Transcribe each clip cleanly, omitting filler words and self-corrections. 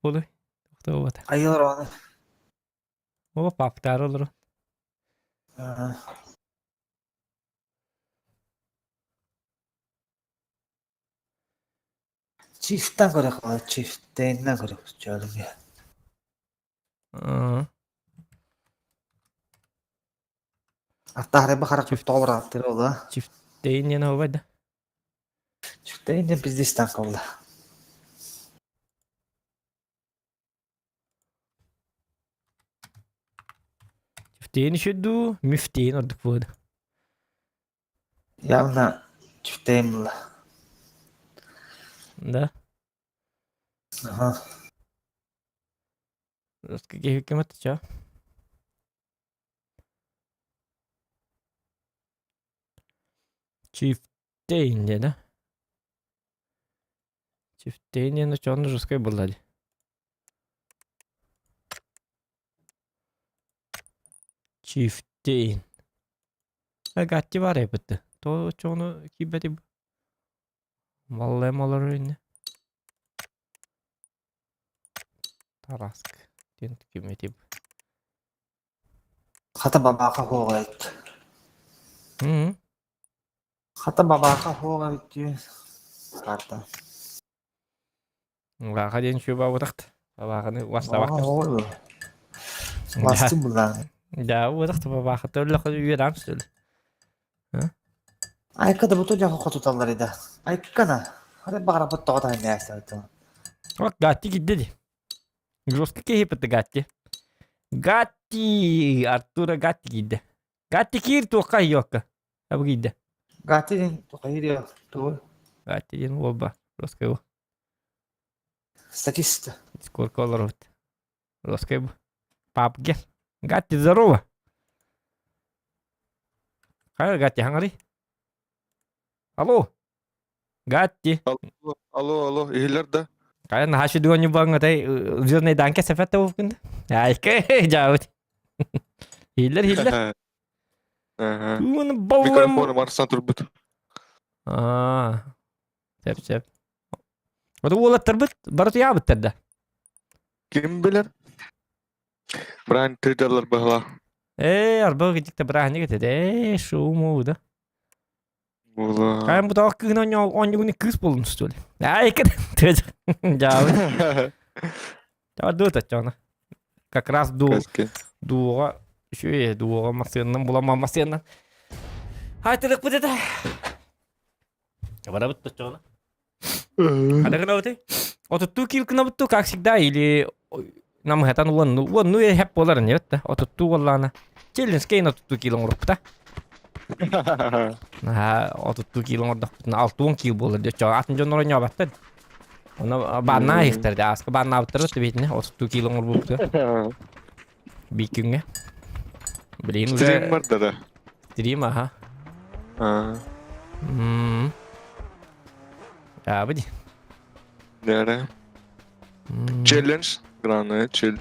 Olur. Doğru. Ayılır onu. O paptar olur. Çiftten göre kalır. Çiftinden göre canım ya. Hatta harbi bakarak doğru attır ola. Çifteyin yana ovada. Çiftten de bizde istan kaldı. Çifteyin şudu. Müfteyin olduk bu. Yalna çiftten mi la? Da. Aha. Rıskı hükümet ça. Çifteyin yana. Çifteyin yana çoğunu rıskı buladı. Çifteyin. Gatti var ya bitti. To çoğunu kibeti. Vallahi malar öyle. Tarask. Dent kibeti. Hata babaka hoğla etti. Hı. Hata babaka hoğla etti. Karta. Baka den şu bavudaktı. Bakını vasta Aa baktı. oğlum. Bastım bunlar. Ya udaktı baka. Törlü kızı üyedem söyle. Aykada bu tocak oku tutarlar eda. Aykana. Hadi bakara bu toğda neyse. Bak gatti gitti. Groska ke hepti gatti. Gatti. Arturo gatti gitti. Gatti kir tu kay yok. Abi gitti. Gatin hayır tu. Gatti den oba. Groska bu. Statist. Skor kolor ot. Groska bu. Pap gel. Gatti здорово. Hayır Gatti hangari? Alo. Gatti. Alo, iyiler de. Kaya nahashi duwan niyo bang tay uzun ne danke sepet tawo kun. Ay ke jauh. Hiller. Aha. Tuman bawam. Mikrofonu varsan turbut. Ah. Sep. Oda wala tarbit barat ya bitter da. Kim bilir? Brian Trader'lar bahla. Arba gidip de brahne gitede. Şu mu da. Valla. Kaya bu da hakkın on günü kız bulun üstüyle. Ay ke jauh. Jauh dur taçana. Как раз Keşke. duo şu duo masyandan bulamam masyandan. Haytılık bu dedi. Bana bitti çoğuna. Ada kena betul. Ototu kil kena betul kaksik dah ili nama hatan wanu ya hep polar nya betul. Ototu wallana. Challenge kain ototu kil ngorok ta. Nah ototu kil ngorok na altun kil bolar dia çoğu atın jonor nya betul. Ona bana ihtar da aska bana betul tu bitne ototu kil ngorok tu. Bikin ya. Beliin Stream udah var da. terima ha. Ha. Ya apa sih? Nere? Challenge. Grana chill.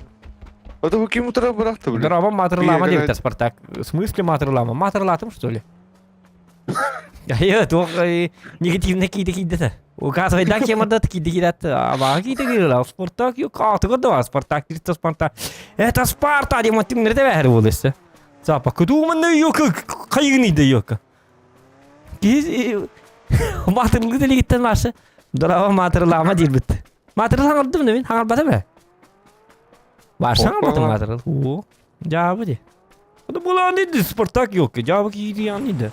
Это вы кем утра брахта, блин? Дрова матерлама Играть. девять Спартак. В смысле матерлама? Матерлатом что ли? Я только негативные какие-то. Указывай, да, кем это какие-то. А какие-то говорят, Спартак, ю как-то года, Спартак, это Спартак. Это Спарта, где мы тем не доверились. Запа, куда мы на юг, кайгни да юг. Матерлы да легитен маша. Дрова матерлама дирбит. Матерл hangar değil mi? Hangar batı mı? Varsa hangar batı materl. Oo. Cevabı de. O da bulan neydi? Спартак yok ki. Cevabı ki yan neydi?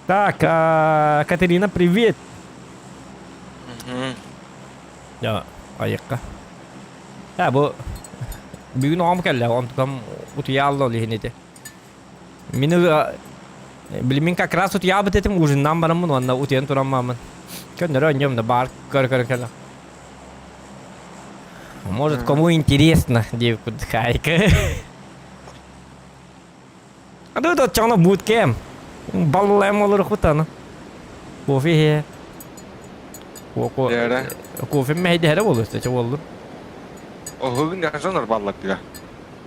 Так, Катерина, привет. Ya, ayakka. Ya bu bugün om kelle on tukam utiyallo lihnede. Minu bilimin как раз вот я бы этим уже нам барам он на утиен турам маман. Кёнер оньем на бар кар. Может, кому интересно, девку хайка. А тут вот чёрно буткем. Баллем olur хутана. Кофе. Nere? Кофе мейде хере olur işte olur. O hugin yaşanır ballak ya.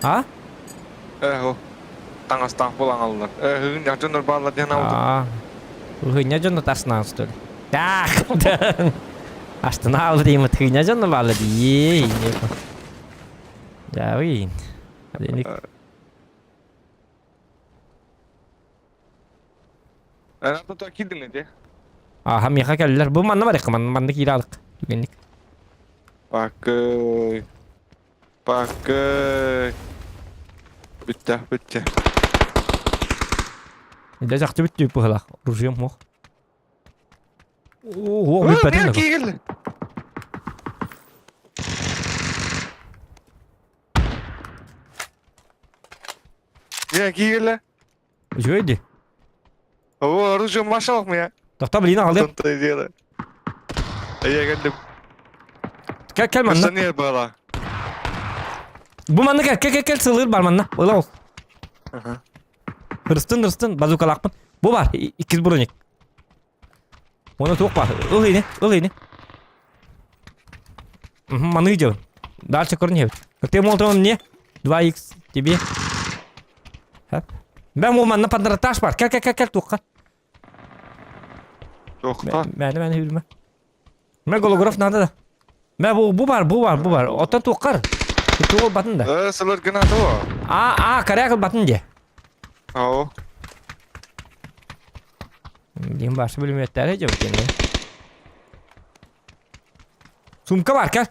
Ha? O. Tangastan pulang alırlar. Hugin yaşanır ballak diye ne oldu? Hanya aja tas nas tuh. Dah. Astına alayım tığına canına bağlı değil. Ya oyun. Hadi inik. Ana tuta kildin ne de? Aha meka geldiler. Bu manna var ya manna kiralık. Güvenlik. Bakay. Bakay. Bitti, bitti. Ne de jaktı bitti bu hala. Rujum mu? Oo, bir Ne patin. geldi? Ne geldi? Şöyle. Hava arıcı maşa bak mı ya? Doktor bilini aldım. Tantayı diye. Aya geldim. Gel manna. Kısa niye bala? Bu manna gel sığılır var manna. Ola ol. Aha. Hırstın bazukalakmın. Bu var ikiz bronik. Ona tok var. Öyle. Manı gidiyor. Дальше корни. Как ты молотом мне? 2х тебе. Ben bu manna pandara taş var. Gel tukka. Yok ha. Ben yürüme. Ben golograf nerede da? Ben bu var. Otan tukkar. Bu ol batın da. Salar gına to. Karaya kıl batın diye. Ao. Diyeyim başka bölüm yeter hocam kendi. Sumka var gel.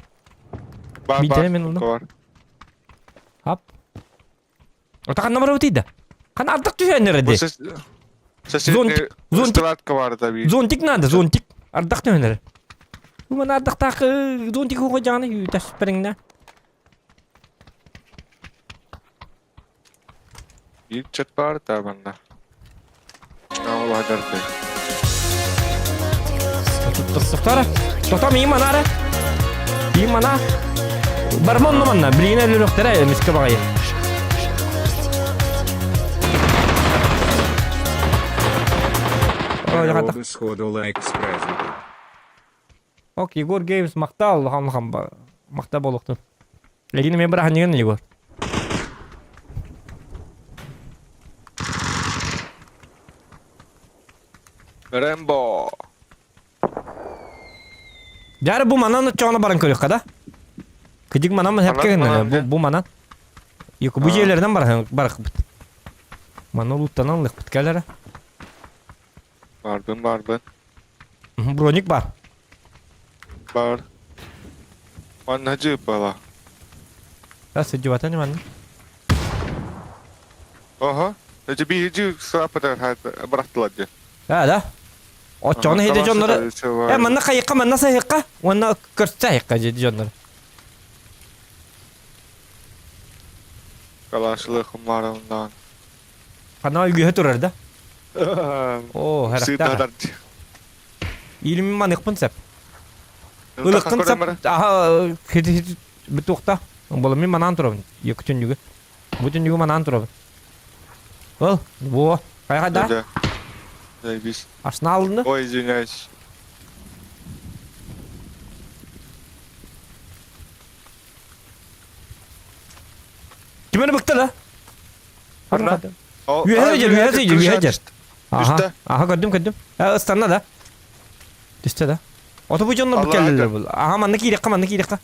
Bir tane men oldu. Var. Hop. Otakan numara öteydi. Kan artık düşen nerede? Zontik. Zontik. Zontik var tabii. Zontik nerede? Zontik. Artık düşen nerede? Bu bana artık tak zontik okuyacağını yutaş peringden. Bir chat var da bende. Allah derdi. Tuttara. Tutam iyi manara. İyi mana. Barmon numanna. Birine lülüktere miske bakayım. Okey, Igor Games maktal ham maktal boluktun. Legini men bırakın yegen Igor. Rambo. Jar bu manan çoğuna barın körük kada. Kıcık manan mı hep Manan, kegen manan, bu manan. Yok bu yerlerden barak bit. Manan luttan anlık bitkelere. Barbın. Bronik var. Bar. Manacı bala. Nasıl cevatan ne manan? Aha. Nece bir hici sırapadan bıraktılar diye. Ha da. O çoğuna hede jonları. Manna kayıkka manna sayıkka. Manna kırsa sayıkka dedi jonları. Kalaşılık kumarından. Kanal gühe durur da. Oo her hafta. İlmi manik pun sep. Ilıkkın sep. Aha kedi betukta. Bolum mi manan turun. Yokçun juga. Butun juga manan turun. Ol bu kayak ada. Biz. Aslında alındı. Ой, извиняюсь. Kimene bıktı la? Arna. Üyecer. Üstte. Aha gördüm. Ha ıstanna da. Üstte da. Oto bu canlar Allah bıkeldiler akbar. bu. Aha mandık iyi dakika.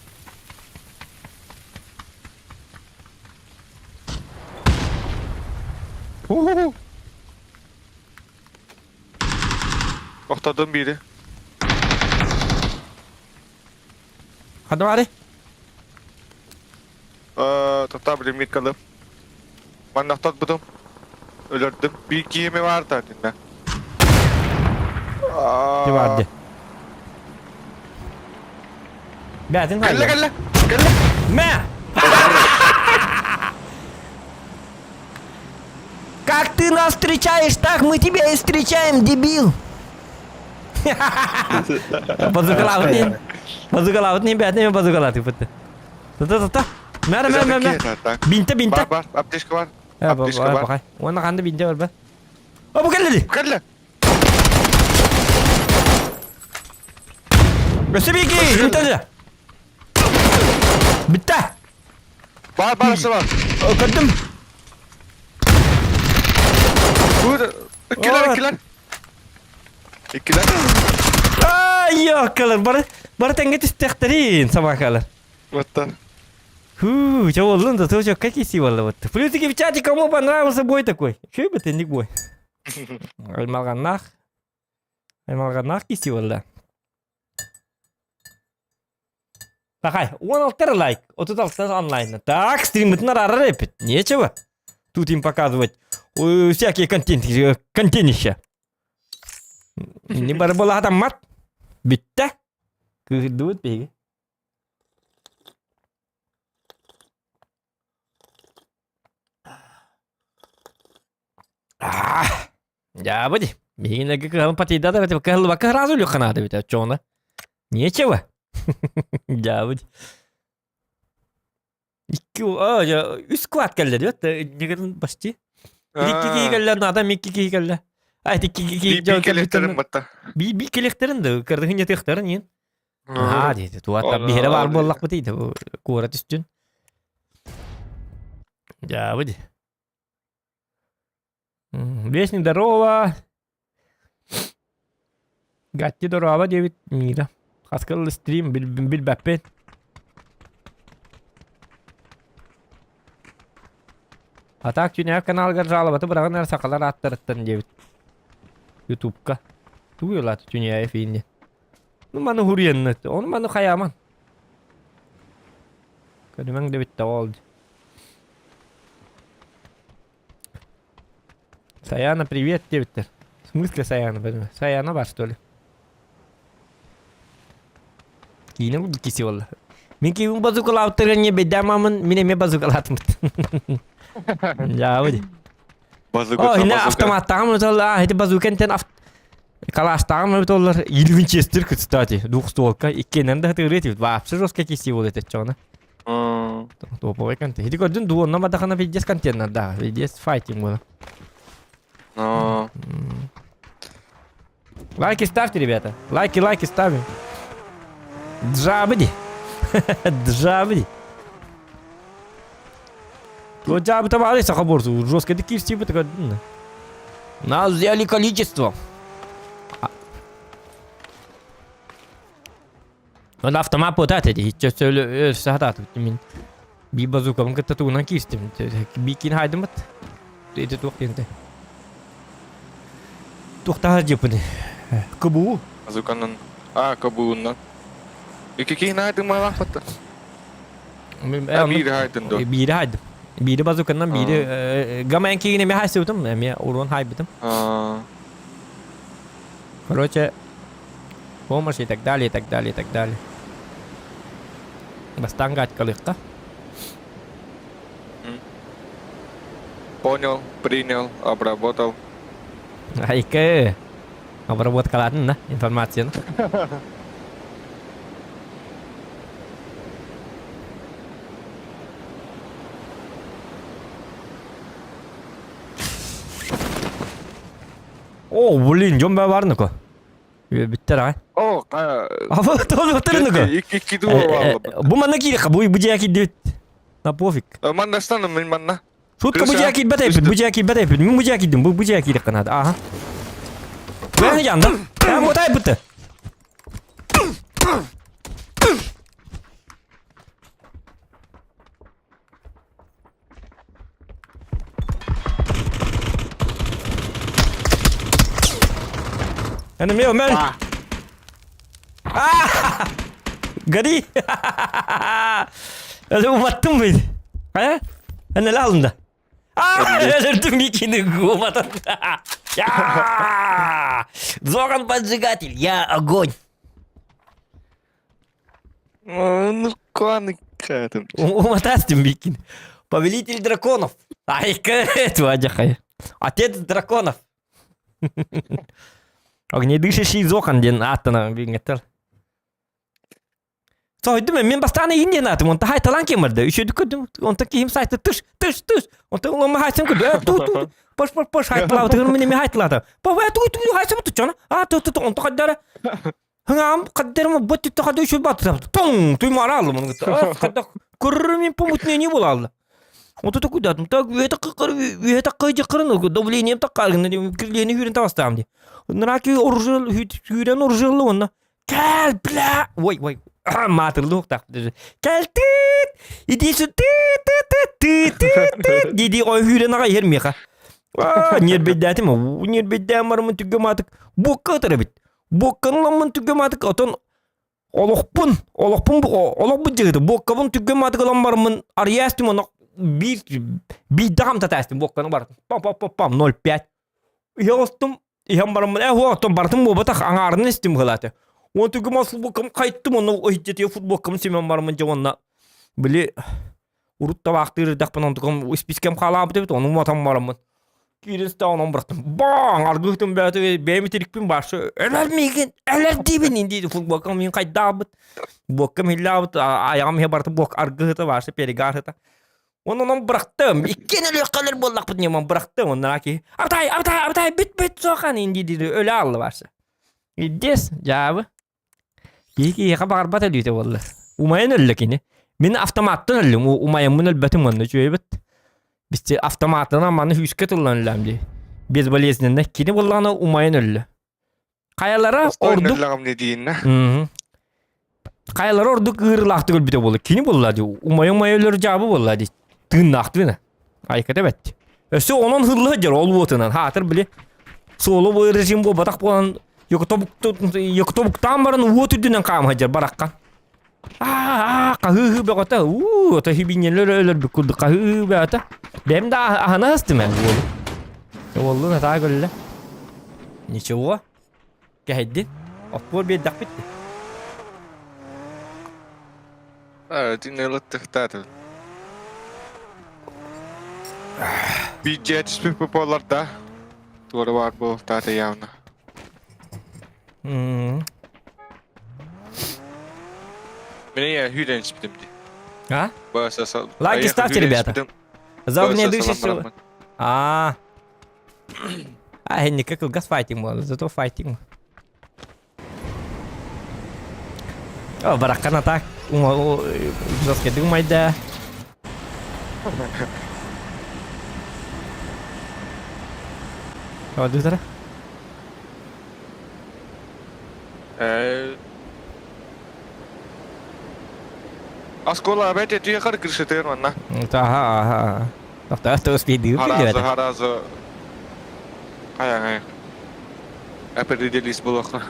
Toxtadım biri. Hadi bari. Toxta bilim yıkalım. Ben toxtatmadım. Öldürdüm. Bir iki yemi vardı dinle. Ne vardı? Beğendin mi? Gel. Me! Как ты нас встречаешь, так мы тебя и встречаем, дебил! Bazuka laut nih beğendin mi bazuka laut ipette? Tata. Mer. Binte. Var. Apteşka var. Ya Apteşka var. bakay. Ona kandı binte var be. O bu geldi. Gel. Göster bir iki. Binte. Bitti. Barası var. Kırdım. Vur. İkiler. Aa! Ай, ёкалар, бары тәңге түстәхтерин собакалар. Вот так. Чего да тоже какие символы вот. Плюсики в чате, кому понравился бой такой. Че бы ты не бой? Аймалганах кисивалда. Такай, 16 лайк, 36 онлайн. Так, стримы надо рэпить. Нечего тут им показывать всякие контентища. Не барбала там мат. Битта. Кыдут беги. Я буди. Бегина как потида да это как разу лёха надо ведь, а чё на? Нечего. Я буди. Я үскват келди деп, негерин почти. Дикки келди надо микки келди. Ай дикки Бикелектерим батта. Би келектерин да кырдыгын етектерин ен. Дейди. Туатта бери бар боллак бу дейди. Кора түстүн. Я буди. Весни здорово. Гатти здорово, 9 мида. Хаскал стрим билбәппен. Атак түнә каналга жалобаты бираган нәрсә калар аттырыттан дебит. YouTube'ка. Туйла түнә эфинде. Ну маны хурьянны. Он маны хаяман. Кадыман дебит тавалды. Саяна, привет, Тевитер. В смысле Саяна? Саяна бар, что ли? Кина буду кисивалла. Мен кивин базукала автырын не бедамамын, менеме базукалатым. Ja, буди. Базука. О, ина автоматтагы мыталла, эти базукентен калаштагы мыталлар. Винчестер, кстати, двухстволка. Иккенен да хатырет, вообще жестко кисивал этот чона. Топовый контент. Эти годин дуон, нам адахана видес контент, да, видес файтинг было. Лайки ставьте, ребята. Лайки ставим. Джабди. Джабди. Вот джаб там алис ахаборсу. Жестко такие стипы такой. Нас взяли количество. Он автомат потат эти. Сейчас сахатат. Би базука. Он как-то на кисти. Бикин хайдемат. Это тух кенте. Тухтар жепни. Кабу. Базуканан. Кабуунна. Икки наайтын майлах батта. Бири хайдын до. Бири хайдым. Бири базуканан бири гаман кигине ме хайсыутым. Ме урон хайбытым. Короче, помощь и так далее, и так далее, и так далее. Бастангать калыхта. Понял, принял, обработал. Айка. Обработка ладно, да? Информация. О, блин, жомба бар ну-ка. Биттер ай. О, Вот он ну-ка. Икки дуо. Бу манна кири, бу буджаки дит. На пофиг. Манна стану мен манна. Шутка буджаки батайпит, Мен буджаки дим, бу буджаки дик канат. Ага. Бен янда. Я мотай бутты. Ana meu, man. Gadi. Ada umattım beni. Ha? Ana lazım da. Öldürdüm ikini гумотом. Зоган поджигатель, я огонь. Ну, кланы катым. Умотастым Бикин. Повелитель драконов. Ай-ка, это Адяхай. Отец драконов. Огнедышащий Зохан ден аттана вингеттер. Сойдым, мен бастаны инден атым, он тахай талан кемерді. Еще дүкөдім, он такие сайты тыш. Он так лома хайсым күді. Пош хайтылау, тығын менеме хайтылады. Бабай, хайсым тұтчана. Он тахайдары. Хыңам, қаддарыма бөтті тахайды еще баты. Тон, туймара алды. Қадда көрірмен помутнее болалды. Он тут кудатым. Так, это қайды қырын, давлением таққарғын, кірлені хүрін тавастам де. Нараки оржыл, хүрен оржылы онна. Gel bla. Vay. Matırlı huktak. Gel tıt. İdiyorsun tıt tıt tıt tıt tıt. Didi o hüyren ağa yer mi ya? Nyer bedati mi? Nyer bedati marımın tüggüm atık. Bokka tara bit. Bokkanın lamın tüggüm atık. Oton Olokpun jığıdı. Bokkabın tüggüm atık olan marımın arıyastim onu. Bir dağım tatastim bokkanın barıtın. Pam 0,5. Yostum. İhan barımın oton barıtın bu batak ağarını istim hılatı. Onu tüggüm asıl bokkam kayıttım onu. O hiccetiye futbokkam semen barımın cavanla. Bili urutta vaxtı daqpan ontukom ispiskem qalabı debit onun vatan barımın. Kirinste onun bıraktım. Bang! Argıhtım beyatı beymi terikpin başı. Öler miyken? Öler dibin indi. Futbokkam min kaydabıt. Bokkam hillabıt. Ayağım hebartı bok argıhtı başı perigarhıta. Onu bıraktım. İkken ölü kalır bollak bıt neyman bıraktım. Onlara ki. Abtay bit sokan indi dedi. Öyle allı başı. İddes cevabı. İyi ki yaka barbat ölüydü valla. Umayan öllük yine. Min avtomattan öldüm. Umayan mun ölbetim onu çöybet. Biz avtomattan amanı hüsket kullanılam diye. Biz balesinden kini bullağına umayan öldü. Kayalara orduk. Oynarlağım ne deyin ne? Kayalara orduk ığırlaktı gölbüte bolu. Kini bulladı. Umayan ölür cevabı bulladı. Tığınlaktı ne? Aykata betti. Öse onun hırlı hıcar ol boğutunan. Hatır bile. Solu bu rejim bu batak boğan. Yokotobuktan barın uğut üdünden kağım hıcar barakkan. Kahı be kota. Ota hibinyeler ölür bir kurdu. Kahı be kota. Benim de ahana hastım ben bu oğlum. Oğlum hata gölle. Niçe o? Gehdin. Opor bir dak bitti. Evet, dinleyelettik tatil. Bir jet bir popolarda. Doğru var bu tatil yavna. Beni ya hüyden ispidim di. Ha? Basa sal. Like ставьте, ребята. Завгне дышишь. Не как газфайтинг был, зато файтинг. О, баракана так. Жестко думай, да. О, дутара. Askola bete diye kar kırıştır manna. Aha. Terus video Harazo. Kaya. Apa di delis bolok.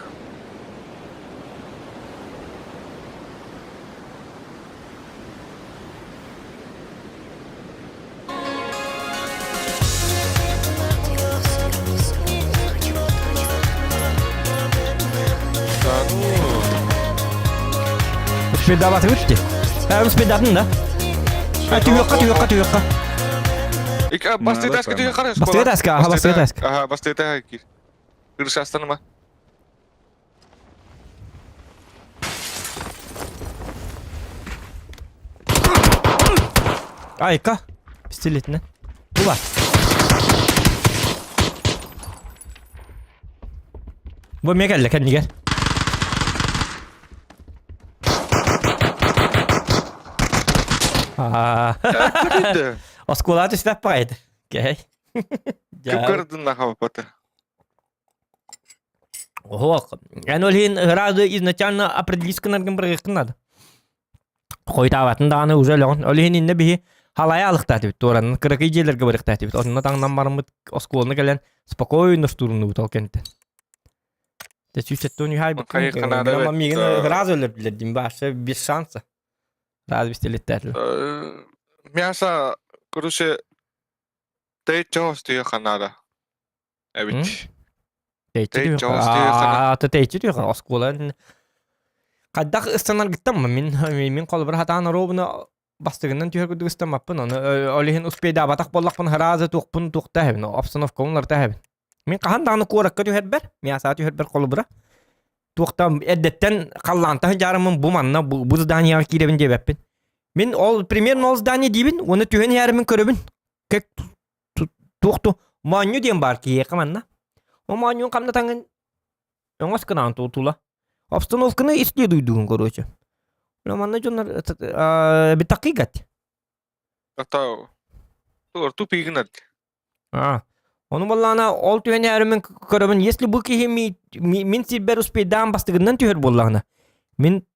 Sepeda batı bitti. Harus sepedaın da. Tüyokka. Bastı taska diye kar. Bastı taska. Aha, bastı taska. Kırışastan mı? Ayka. Pistoletine. Bu var. Bu gel kendi gel. Осколати сюда поедет. Окей. Kim kırdın la hava patı? Ого. Yani olhin herhalde изначально определись кынаргын бір қиқын надо. Қойтаватын дағаны уже лоғын. Олhin инне бихи халая алықтаты бит. Оранын кырықы жерлерге бір иқтаты бит. Онына таңнан барымыт осколны келен спокойно штурны бут ол кенттен. Те сүйсетті оны хай бит. Ama миген раз өлір білердім башы без шанса. Раз бистелеттәрлі. Мясо, короче, ты чего стоишь Канада? Evet. Teyçi diyor. Teyçi diyor. Oskolan. Kaddak ıstanar gittim mi? Min kol bir hatan robunu bastığından tüyür güdü ıstamapın onu. Olihin uspeyda batak bollak pın haraza tuğpun tuğta hebin. Opsanof konular ta hebin. Min kahan dağını kuğrakka tüyür ber. Miyasa tüyür ber kolu bıra. Tuğta eddetten kallantahın jarımın bu manna bu zdani yağı kirevin cebepin. Min ol primern ol zdani dibin. Onu tüyün yerimin körübün. Kek tuğtu. Manyu diyem bar ki yekamanna. O manyun kamda tangın. Yongos kınan tuğtula. Обстановканы исследуйдугун, короче. Романна жонар bir takikat. Hatta doğru tupigin hadi. Onu bollana ol tüheni erimin köröbün. Yesli bu ki min silber uspeydan bastığından tüher bollana. Min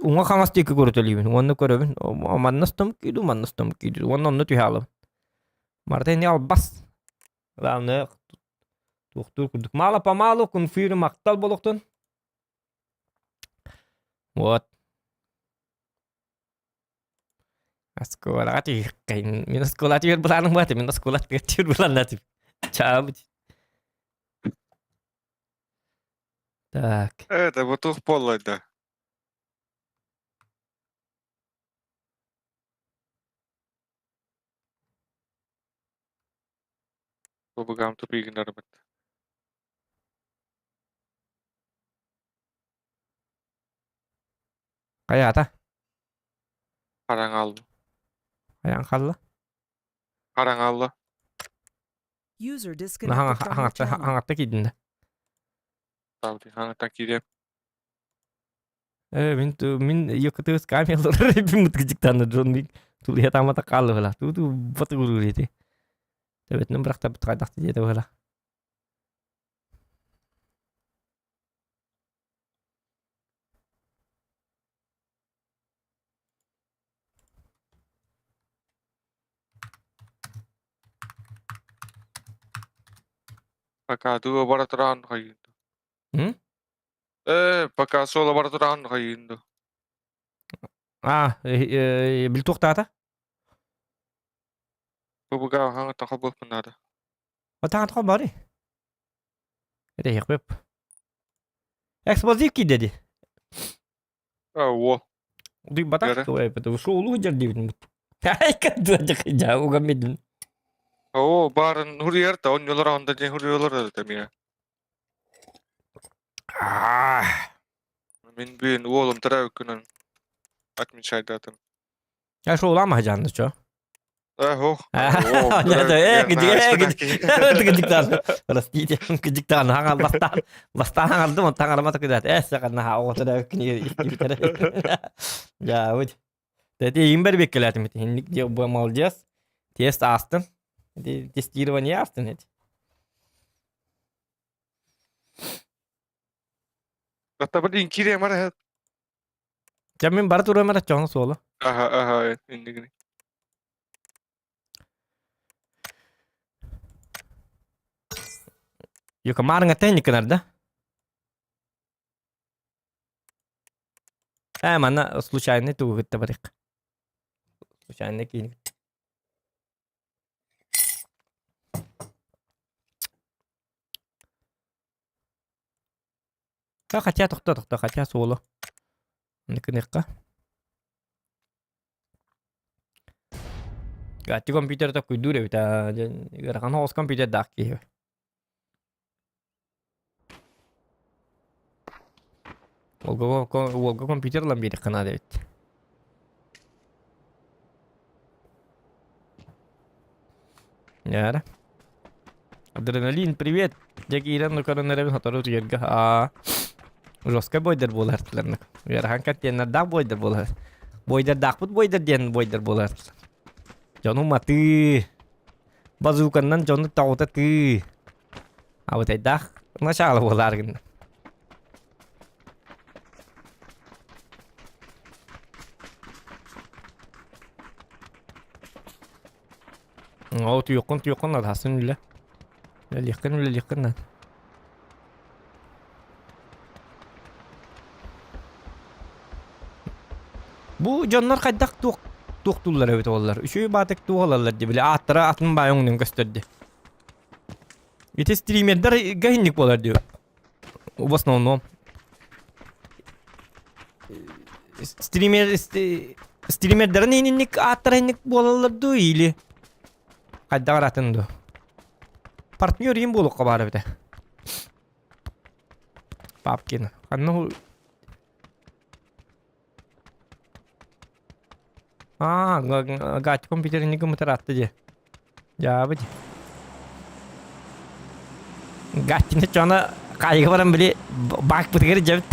Unga kangas tiki kurutuluyum. Onu köröbün. Aman nastam kidu, man nastam kidu. Onu tühe alım. Marta ini al bas. Lan doktor kurduk. Mala pa malo kun fyri maktal boluktun. What? Sekolah ati kain minus sekolah ati bulan buat minus sekolah ati bulan nanti. Çabuk. Tak. Evet, bu tuh pollaydı. Bu bagam tuh bikin arabat. Kayak ta? Karang aldı. Kayak kalla. Karang aldı. User Nah disconnected from your channel. hangatta gidin. Tabii, hangi kirem. Min yakıtız kamyonlar hepim mutgıcıktan da drone bir tu lihat ama tak kallo lah. Tu batu guru itu. Evet nem bırak tabi tkaydak diye de böyle. Baka tuh baraturan kayın. Hı? Baka sola baraturan kayın. Ah, bil tuqtata. Bu bagam hangi takabul penada. Otangat ko bari. Ede yakbep. Eksplosif ki dedi. Wo. Di batak Yara. tuh betul. Solo hajar di. Ay kan tuh aja jauh gamit. Barın huriyar da on yollara onda jen huriyolar da demiyor. Ah. Min bin oğlum taraf günün. Atmin şaydatın. Ya solo ama hajandı ço. Oh. Ya da gejiktan. Pasti dia gejiktan hangal bastan hangal tuh tangan mata kedat. Sekarang ha o tada kini istibitere. Ya udah. Jadi imber bekledim itu. Hindik dia bu malcas. Test astın. Jadi testирование astın это. Hatta bu inkiri mara. Jamin baru turun mara chon solo. Aha, ini. Yo kemarin ngeteh kenarda. Mana случайно tuh kita balik. Случайно kini. Kaca tokta kaca solo. Nek. Gati komputer tak kudu deh kita. Gerakan host komputer dak ya. Volga komputer lan bir kanal evet. Ya. Adrenalin привет. Jadi iran koronavирус hataru yerga. Жестко бойдер болар тилерник. Ярхан каттен да бойдер болар. Бойдер дакпут бойдер ден бойдер болар. Жону маты. Базуканнан жону таута ты. А вот айдах начало болар гин. О, түйөккөн адhaсын үле. Леккен. Bu canlar kaydak tuğtullar evet oğullar. Üçü batık tuğalarlar diye bile attıra atın bayonunu gösterdi. Ete streamerler gahinlik bolar diyor. O basın onu. Streamerlerin ininlik attıra ininlik bolarlar diyor iyili. Kaydak atın diyor. Partnör yiyim boluk kabarı bir de. Papkin. Kannu gati komputer ini gemeter attı diye. Ya bu. Gati ne çana kaygı varan bile bak bu tegeri cevit.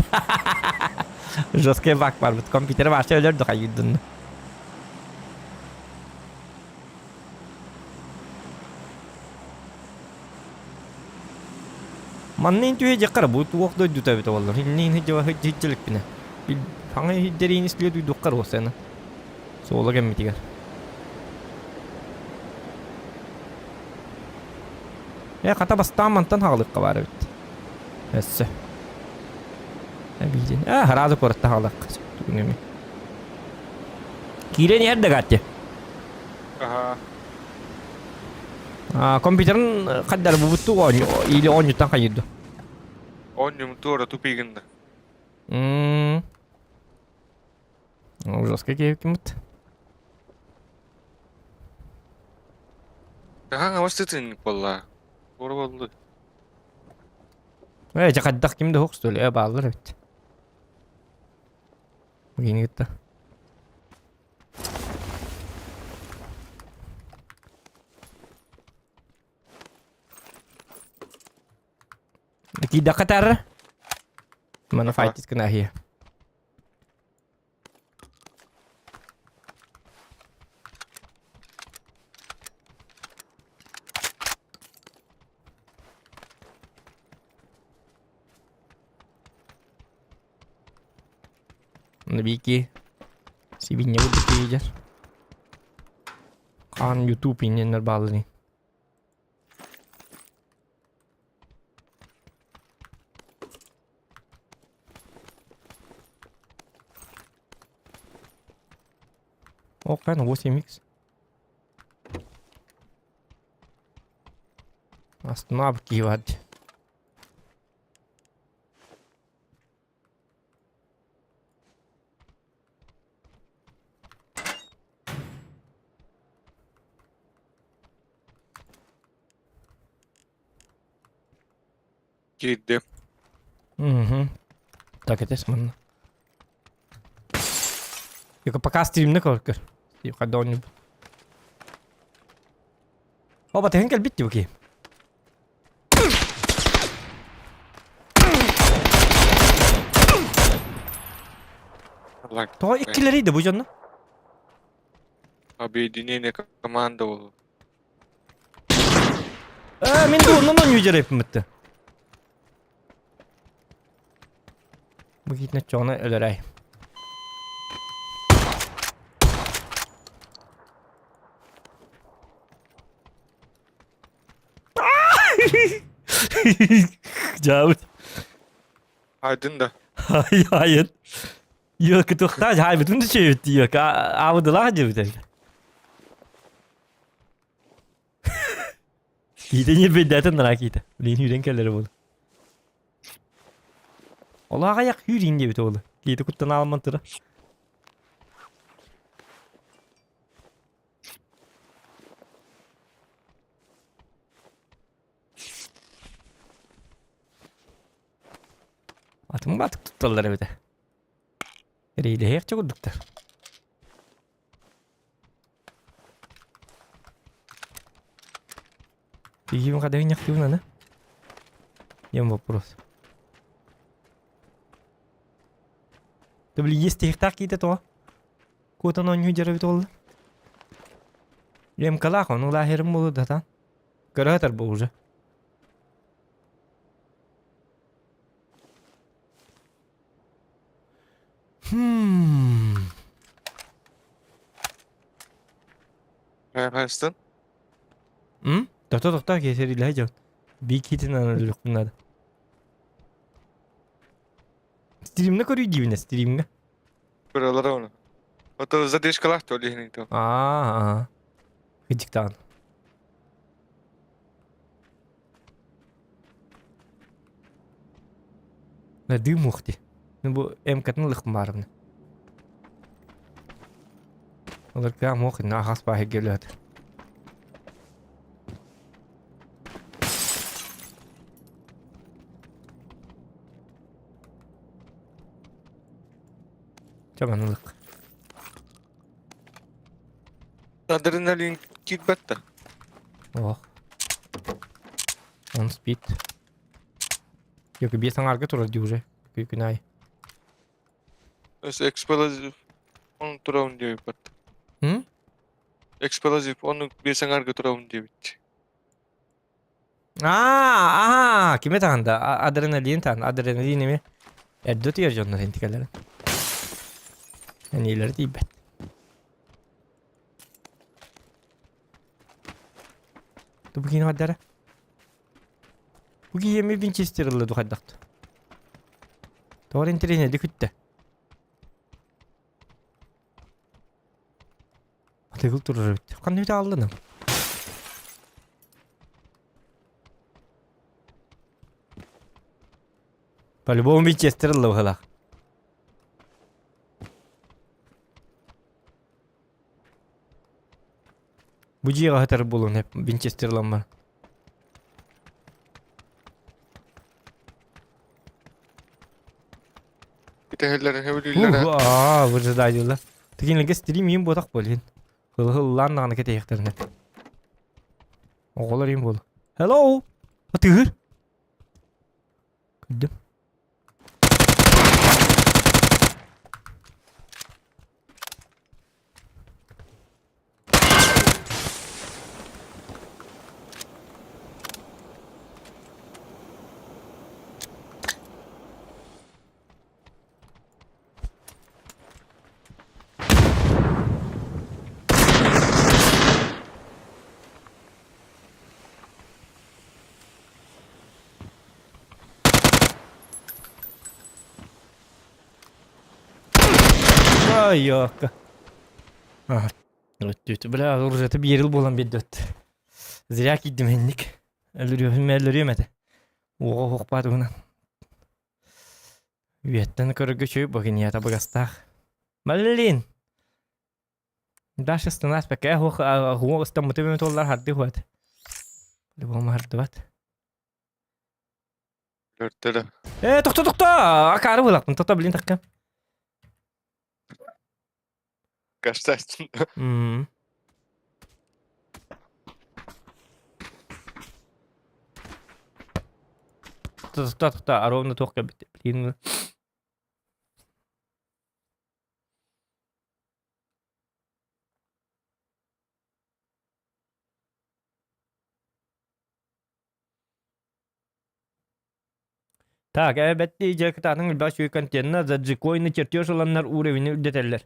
Joske bak var bu kompüteri varsa ölürdü kaygıdın. Mannin tüye jakar bu tuğuk doydu tabi tavallar. Hinnin hicava hiccilik bine. Bil hangi hiccerin isliyor duydu kar o sene. Soğula gemmitiger. Ya kata bastan mantan hağlık kabar evet. Esse. Ne bileyim. Haradı kortta hağlık. Tugünemi. Kire nerede gatte? Aha. Komputerin kadar bu butu oynuyor. İyi oynuyortan kayırdı. Onyum tuora tupiganda. Ужас какие мут. Hangi vasıtın valla? Doğru oldu. Jakaddak kimde hoks dolu ya bağlar evet. Begini gitti. Kita katar. Mana fight is kena here. Nabiki. Si binya udah kejar. Kan YouTube ini nerbal nih. Oh kan 8 mix. Остановки вад. Gitti. Угу. Так, это смотно. Только пока стрим только. Когда он... Oba tehengel bitti bakayım. Allah. Daha ikileriydi bu canlı. Abi dinine komanda oldu. Men de ondan yücer hep bitti. Bu gitne çoğuna ölerey. Cavit. Aydın da. Hayır. Yok tuktaj hay bütün de şey bitti yok. Avdılar hacı bir de. Giden yer beddetten merak etti. Ulan yüren kelleri oldu. Allah'a ayak yürüyün diye bir oldu. Giydi kuttan almantıra. Atımı batık tuttular bir de. Reyle her çok olduklar. Видимо, когда не активно, да? Ем вопрос. Да блин, есть их какие-то то. Куда но не удерживает ол. Ем калах, он лахер мулу да та. Каратар бы уже. Hayırlısın. Doktor keseri lahacak. Bir kitin anılıyor bunlar. Stream'de koruyor gibi ne stream'de. Buralara onu. O da zadeš kalah to lihni to. Aa. Gıcıktan. Ne düğüm muhti. Bu emkatın lıkmarını. Olur ki muhti ne ahas bahi geliyor. Çabanlık. Adrenalin kit batta. Oh. On speed. Yok bir sang arka turun diyor. Günay. Es explosive. Onu turun diye batta. Hı? Explosive onu bir sangar götürün diye bitti. Aha, kime tanda? Adrenalin tan, adrenalin mi? Eddo diyor canlar intikalerin. Yani ileri değil bet. Bu bugün hadere. Bugün yemi Winchester'lı du haddakt. Doğru interine dikütte. Atıgıl durur bit. Kan ne de aldın? По-любому Winchester'lı bu hala. Bu ciğe hatar bulun hep Winchester'lı var. Bir de hellerin hevelilere. Vırcı diyorlar. Tekinlik stream yiyeyim bodak bolin. Hıl lan ke tehternet. Oğlar yiyeyim bol. Hello. Atır. Kıdım. Ay yok. Ah. Öttü. Bla urjatı bir yeril bolan bir döt. Zira gittim hendik. Öldürüyor mete. Oğa hokpadı buna. Üyetten körüge çöğüp bakın ya tabi gastaq. Malin. Daş ıstınas pek huwa ıstamıtı bemet ollar hardi huat. Libom hardi bat. Dörtlere. Tokta. Akarı bulaqtın. Tokta bilin takkam. Kaçta açtın? Tokta. Arovna tokka bilin. Так, evet diyecek tanın baş yökantenine zıcı koyunu çırtıyor olanlar uğrevini üdeterler.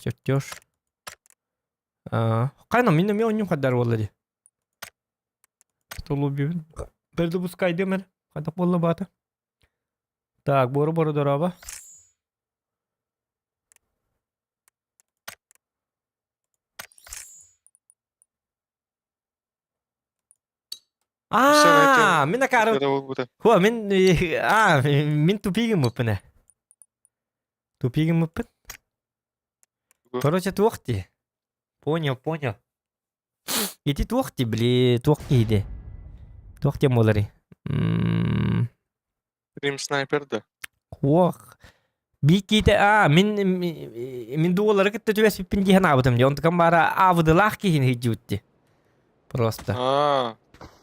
Çırtıyor. Kayna minne mi oynuyorum kadar vallahi. Tolu bir. Berdu buskaydı mer. Kada polla bata. Так, boru doraba. Min akarım. Bu da. Huwa min tupigin mupne. Tupigin mupne. Короче, tuhti. Понял. Иди тухти, тухти иди. Тухти молари. Benim sniper de. Хуах. Биките min доллара кытта түбәс пиппин диһен абытым дия. Онтукан бара авыдылах киһин хиджутти. Просто. Aa.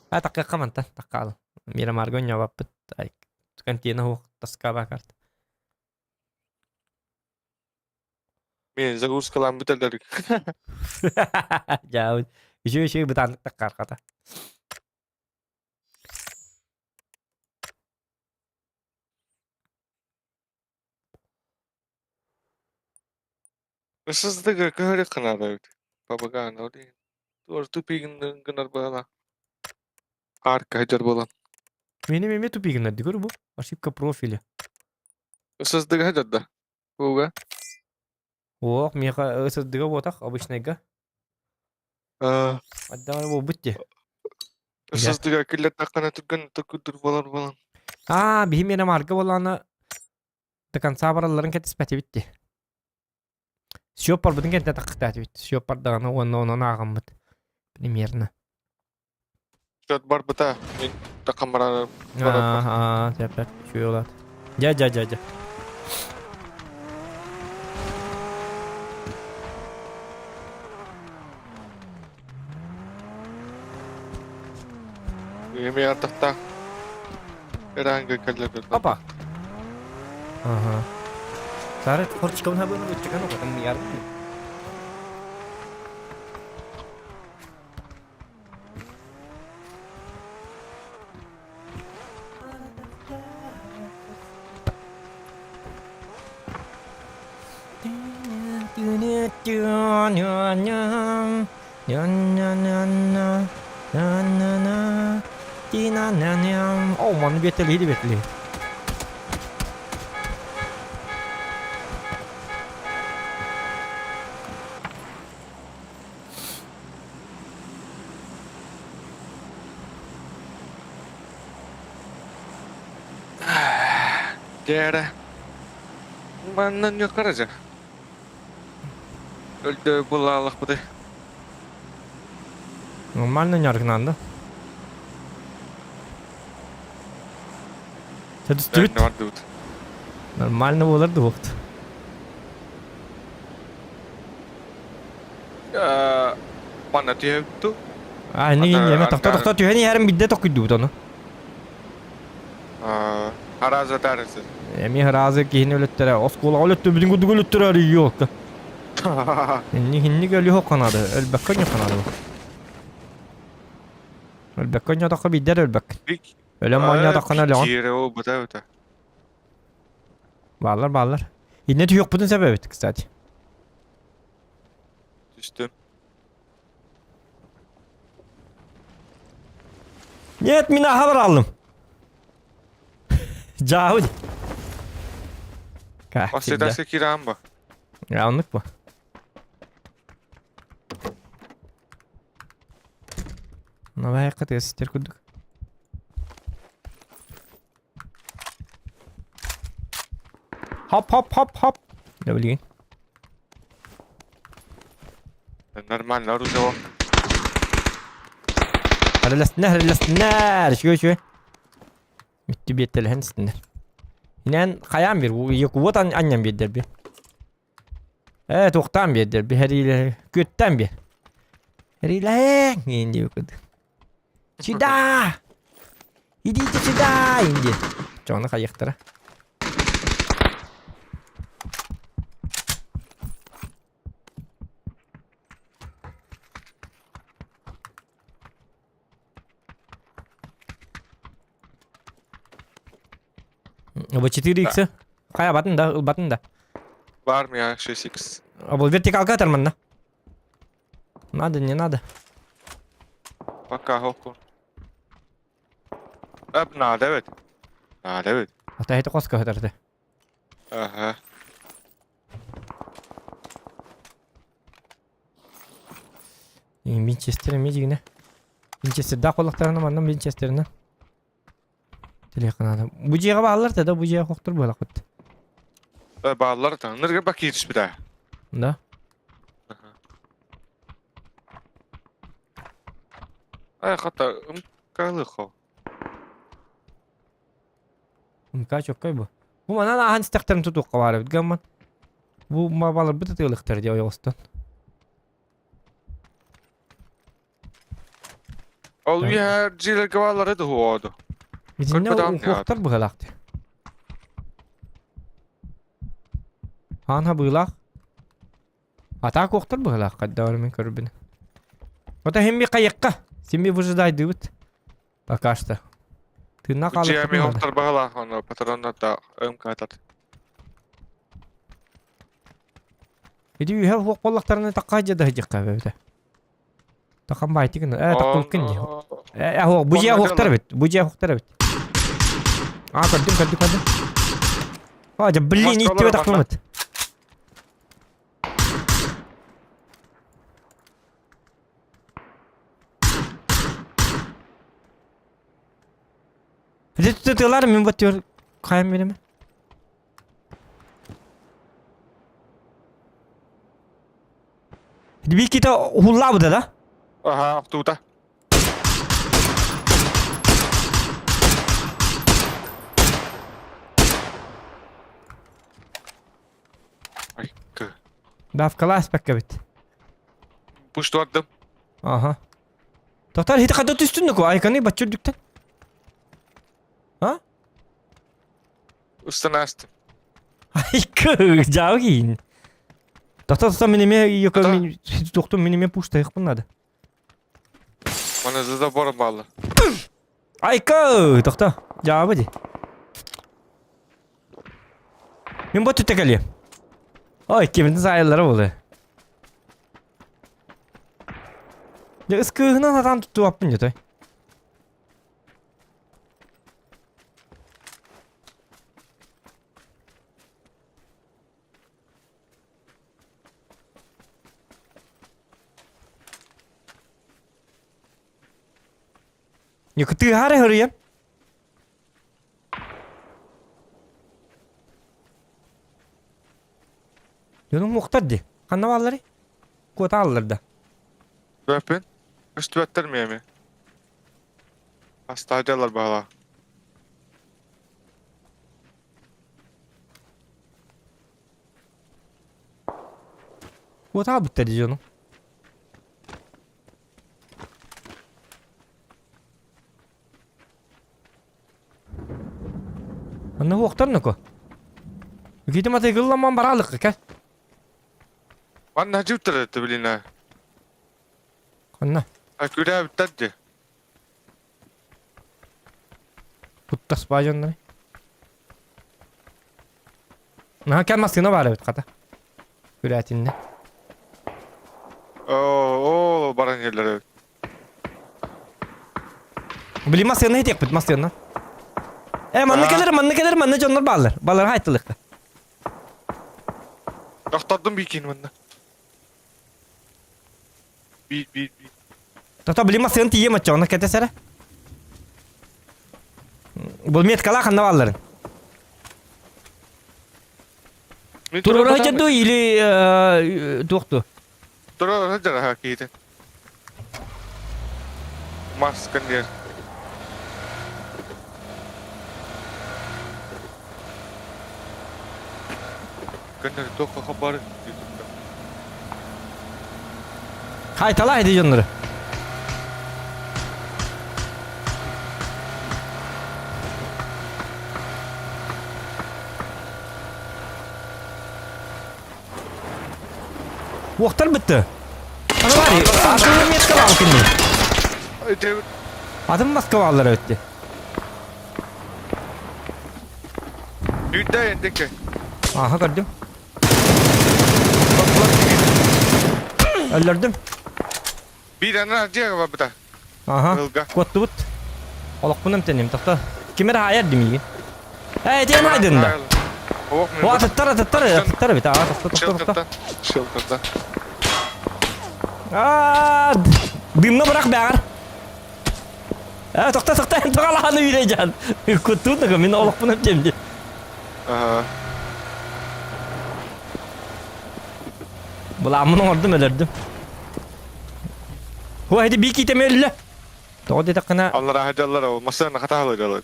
Такка каманта, таккал. Мира маргоня ваппыт. Ай. Кантина хух таскаба карт. Men Zagurskalan biteleri. Jauh. Isu betan takkar kata. Issızda kahre kanada öyle. Babagan öyle. Doğru tüpigin gınar bala. Arka hajar bolan. Meni tupigin надо, говорю, bu. Ошибка профиля. Issızda hajar da. Buga. Ох, меха ысыздыга ботак обычныйга. Адда бу бутти. Issızda kille takana türgün takıdır bolan. Бихим мене марга боланы тыкан сабараларын кетис пәте битти. Шоппар бүтін кенте тақықтаты битти. Шоппар дағаны оны ағамбыт. Примерно. Şöyle bar bata. Men takamara. Тәпәт. Şu yolat. Ja. Yemeğe atakta. Herhangi kalledir. Опа. Ага. Сары хорчиком хабын өтчекан оқатың яр. Yan yan yan. Yan yan yan yan. Yan yan yan. Yan yan yan. Oh man beteli. Gere. Benden yok araca. Öldü bulalım bu da. Нормально няргнанды. Төдүстүт. Ne var dur. Нормально болорду вакыт. Bana diyevdu. А, не Ата, не, тохто түйени ярым бидде токуйду бутону. Haraza dersi. Эми разы кийин өлөттөрө, оскола өлөттө бидин гүдү өлөттөрө ары yok. Хинни гөлү хоканады, өлбөккөн канады. Өлбөккөн жадакка биддер өлбөк. Өлөм мanya такана леон. Kire o bu da öte. Баллар. Инне түйөк бутун себеби, кстати. Düştüm. Нет, mina haber aldım. Cahudi. Bahsederse kiram bak. Yanlık bu. Новая КТ сестер кудук. Хоп. Да блин. Нормально, оружие o. Hırlasınlar. Şöyle. Bitti bir telefon üstünler. Yine kayan bir. Yok bu da annem bir derbi. Evet oktan bir derbi. Heriyle götten bir. Heriyle indi yok. Çida. İdi çida indi. Çoğunu kayıktıra. Bu 4x'i kaya batın da. Var mı ya şey 6? Bu vertikal atarman da. Не надо. Пока hoku. Nada evet. Nada evet. Hatta heti koska hatardı. Aha. Winchester'e mi yine? Winchester'da kollaklarını mandan Winchester'ını. Telekanada. Bu ciğe bağlar da bu ciğe koktur böyle kut. Bağları tanır bak yetiş bir daha. Da. Ay hatta kalı ko. Kaç yok bu. Bu bana da hangi taktarını tutuk var bir gamman. Bu mabalar bir tutuyorlar diye yoktan. Ol ya ciler kavalları da hoğdu. Bizim ne Korkudan ya. koktur bu halaktı. Hanha bıylak. Ata koktur bu halak kadar örmen körübünü. O da hem bir kayıkka. Sen bir vıcıdaydı bit. Bakaştı. Tırnak alıp Cemi tutmadı. hoktar bağla onu patronlar da kadar. Bir de yuha hok bollaklarını takkaca da hıcık kahve. Takkan bayti günü. Takkulkun diye. Bu cihe hoktar bit. Bu cihe hoktar bit. Kaddim. Hacı billiğini itti ve takmamat. Hadi tutuyorlar mı batıyor kayın benim? Hadi bir kita hulla bu da. Aha tuta. Ay kı. Dafkalı aspek bit. Push vardım. Aha. Doktor hadi kadar üstünde ko aykanı batçurduktan. Ha? Üstüne astım. Ay kı jauhin. Doktor minime yok doktor minime pushta yok bunlar. Bana zıda boru bağlı. Ay kı doktor jauh hadi. Ben bu tutak alayım. Ay kimin sayıları oldu. Ya ıskığına adam tuttu yapın ya toy. Ya kıtığı hare hırıyım. Yolun muhtar di. Kanna valları? Kota alırdı. Öpün. Üstü ettirmeye mi? Hasta hacılar bağla. Kota bitti di canım. Anna muhtar ne ko? Gidi mate gıllamam baralık ka. Ben ne cüptür etti biline. Kanna. Aküre bitterdi. Puttas bacanları. Nah kelmasına var evet kata. Üretinde. Oo, baran yerler. Bilim masyanı hiç yapıt masyanı. Manne canlar bağlar. Bağlar haytılık. Aktardım bir ikin bende. Bir. Tata bilim masyanı tiye maçı ona kete sere. Bulmiyet kala kanna bağların. Turur hacı du ili doktu. Turur hacı da hakiydi. Mars kan dia. Kan dia tuh kabar. Haytala haydi canları. Vaktar bitti. Ana var ya, aslında miyet kala alkindi. Itu Adım baskı bağları öttü. duitnya endek. Aha gördüm. Öldürdüm. Bir tane hacı apa betul? Aha. Ilga. Kottu but. Olak bunun tenim takta. Kimera hayat demi. Hey diyen aydın da. Oh, Wah tettar bita. Takta. Şıltırdan. Dimna bırak beğer. Takta ente kalağını yüreyeceksin. Kuttu da kamin olak bunun temdi. Aha. Bulamın ordum ölürdüm. Hu hadi bir kiteme öyle. Doğru dedi kana. Allah hacılar o. Masa nak kata halu jalan.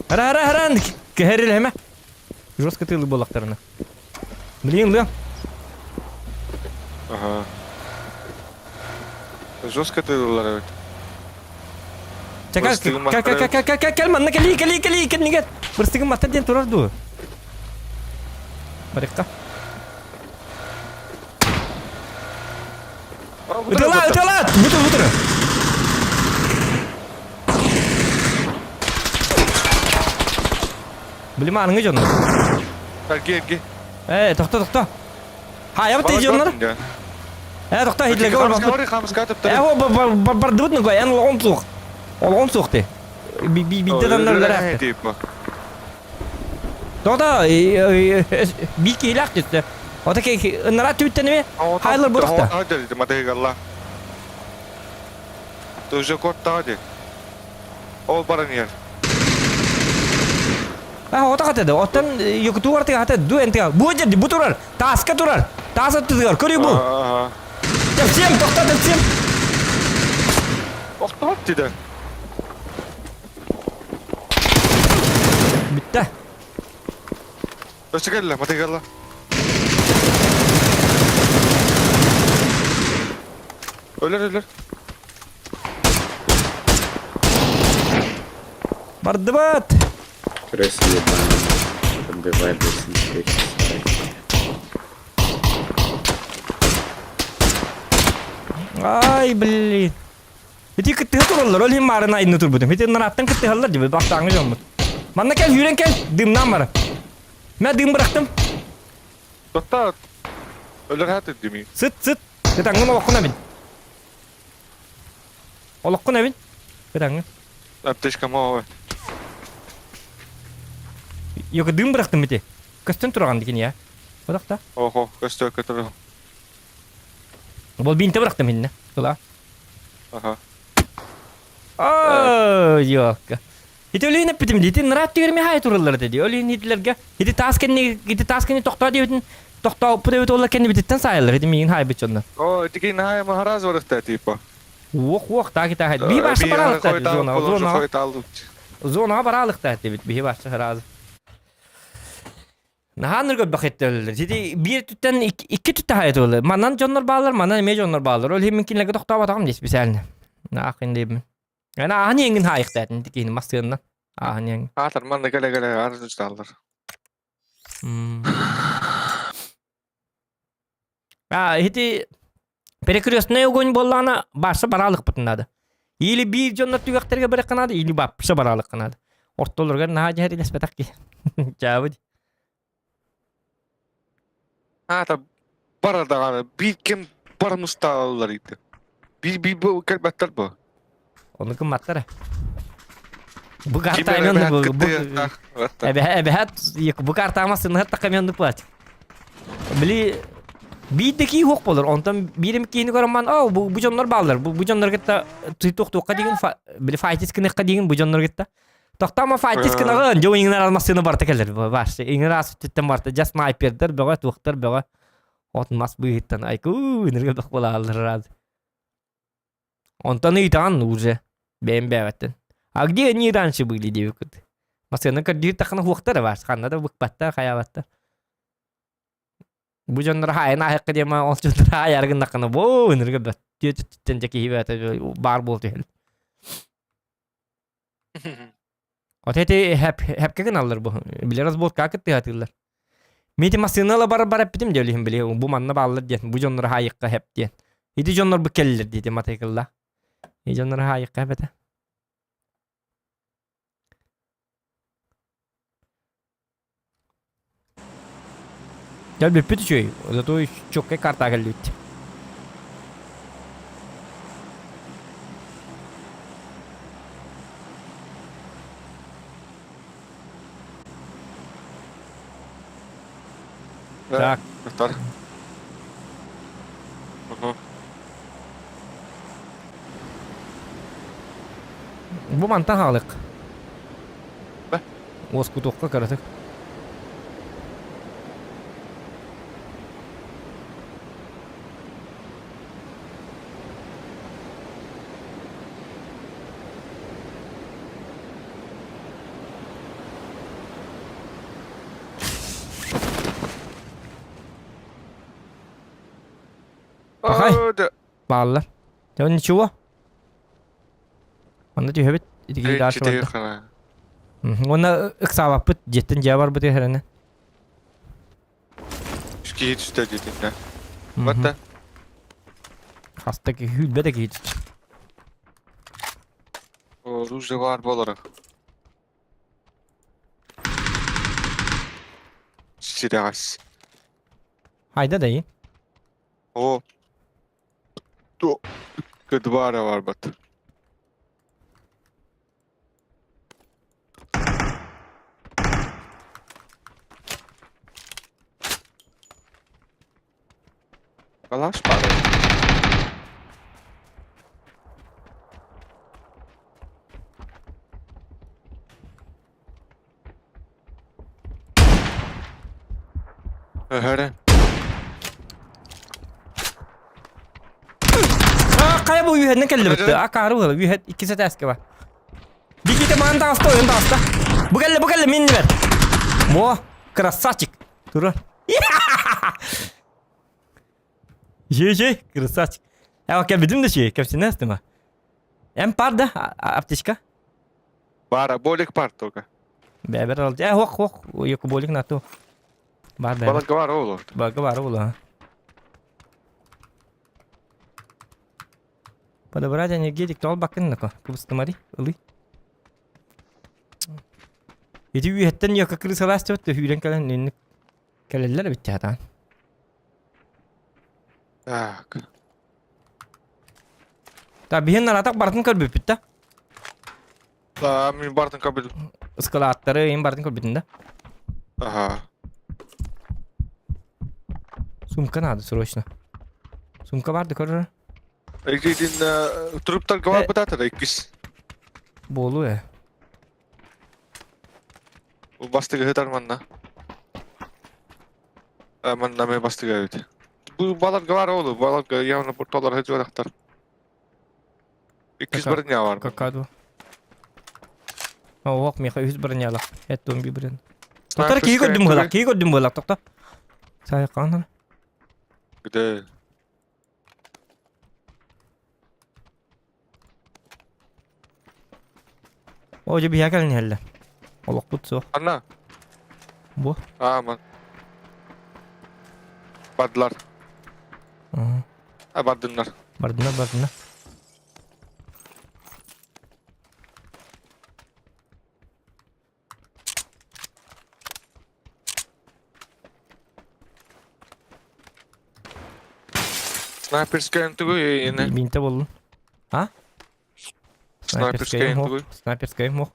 Hara keheril heme. Jos ketil bolaklarına. Biliyorsun lan. Aha. Jos kata dolar evet. Kal mana kali ikan ni kan. Berstigam mata dia turar du. Mereka. Betul. Beli mana nge jonlar? Pergi. Takta. Hayır betul jonlar. Takta hidle gol bak. Kamus katip O bardut ne koyan onsuk. Onsuk te. Bir de danlar Takta bir kilak işte. O da ki nara tüytten mi? Hayırlar burası. Hadi dedi mate Allah. Tuju kotta hadi. Ol baran yer. O da katede. Otan yok tuvar te katede. Du ente. Bu jadi bu turar. Tas ka turar. Tas turar. Kuri bu. Aha. Tepsiyem takta tepsiyem. Oh hadi de. Bitti. Terus kalla mate Allah. Öler. Bardıbat. Красиво, отбивает до Ay блин. Itu ketih turunlar. Oleh marana ini tur budem. Itu naratan ketih halar jibe. Bak tangan jomut. Mana kel yürek kel. Dim namar. Ben dim bıraktım. Totta. Öler hat edimi. Sıt sıt. Gıdangın olakuna bin. Olakuna bin. Gıdangın. Apteşka mı? Yok dım bıraktım biti. Kösten turağın dikin ya. Bırak da. Oho, göster kötü. Bol binte bıraktım hinne. Kula. Aha. Yok. Hiti öyle yine bitim dedi. Nırat diyorum ya hayat uralları dedi. Öyle yine hitilerge. Hiti taskeni tokta diyorsun. Tokta bu devlet ola kendi bititten sayılır. Hiti miyin hay biçondan. O, dikin hay maharaz var işte tipa. Vok daha kita hay. Bir başta paralık dedi. Zona paralık dedi. Bir başta razı. Nahanır gö baketler. Hiti bir tütten iki tütte hayat ola. Manan jonlar bağlar, manan eme jonlar bağlar. Öyle minkinlerge tokta batakam des biselni. Nakin deyim. Yani ahani yengin hayık dedin. Dikini maskeyinden. Ahani yengin. Hatar man da gele arz ustallar. Hiti perekriosuna yogun bollana başta baralık butnadı. İli bir jonlar tüyekterge bırakanadı, ili başta baralık kanadı. Ortalarga naha jahri lespetak ki. Cavud. Hatar barada bir kim bar mustallar idi. Bir bu kelbetler bu. Onu kim mattara. Bu karta aynen bu. Ebe hat bu karta amasın hatta kamyon pat. Bili birdeki hok bolur. Ondan birim kini görmen, bu jonlar bağlar. Bu jonlar gitta tok digen bili faytis kine digen bu jonlar gitta. Toktama faytis kine gön jo ingner almasını barta keler. Var. Ingner as titten barta just sniper'der bega doktor bega. Otmas bu hittan ayku nerge dok bolar raz. Ondan itan uze. Ben bevetten. Agdi ni ranşı bili diyor kut. Mesela kadir takana hoktar var. Kanada bukbatta hayabatta. Bu jonlar hayna hakkı diye ma ol jonlar hayargın nakana bu nerge bat. Diyor tüttendeki hibata bar bol değil. Oteti hep kegen alır bu. Biliriz bol kakıt diye hatırlar. Meti masinalı bara bitim diyor lihim bili. Bu manna bağlar diye. Bu jonlar hayıkka hep diye. Hidi jonlar bu keller diye matekilla. Hidi jonlar hayıkka hep de. Gel bir pütü şey. Zato çok karta geldi. Tak. Göster. Aha. Bu mantan halık. Ne? Osku tokka karatık. Bakay. Bağlılar. Sen ne çuva? Onda diyor evet. İdiki daha şu anda. Ona ıksava pıt jettin cevap bu diye herene. Şki hiç üstte cidden. Batta. Hastaki hülbedeki hiç. O rujda var bu olarak. Siras. Hayda dayı. O. Tu. Kedvara var bat. Kalaş bari. Öhöre. Kaya bu yühet ne kelli bitti. Karı bu. Yühet ikisi de eski var. Bir gide manda hasta oyunda hasta. Bu kelle minni ver. Mo. Krassaçık. Durun. Krassaçık. Ya bak ya bizim de şey. Kapsın ne mi? Em parda aptişka. Bara bolik part toga. Beber aldı. Ya hok. Yok bolik nato. Var beber. Balık var oğlum. Baga var oğlum. Pada berada ni gedik tol bakın nako. Kubustamari. Ali. Itu yühetten yok akıllı salas çöttü. Hüren kalan nenni. Kaleller bitti hatan. Так. Ta bihen atak bartın kalbi bitti. Min bardın kabil. Iskalatları en bartın kalbi bitinde. Aha. Sumka nadı sırışna. Sumka vardı körür. Egidin truptar gavar batatar ikis. Bolu ya. Bu bastığı hıtar manna. Manna me bastığı evet. Bu balar gavar oğlu. Balar yavna portolar hıcı aktar. İkis Kaka- barın ya var. Kakadu. Oh, wak mi yüz bernyala. Etun bir birin. Tutar ki koydum bolak. Ki koydum bolak tokta. Saya kanan. Gide. O je biha kalın helle. Olak butsu. Anna. Bu. Aman. Badlar. Aha. Ha badınlar. Bardına. Sniper scan tugu yine. Binte bolun. Ha? Sniper scan mo. tugu. Sniper scan mo.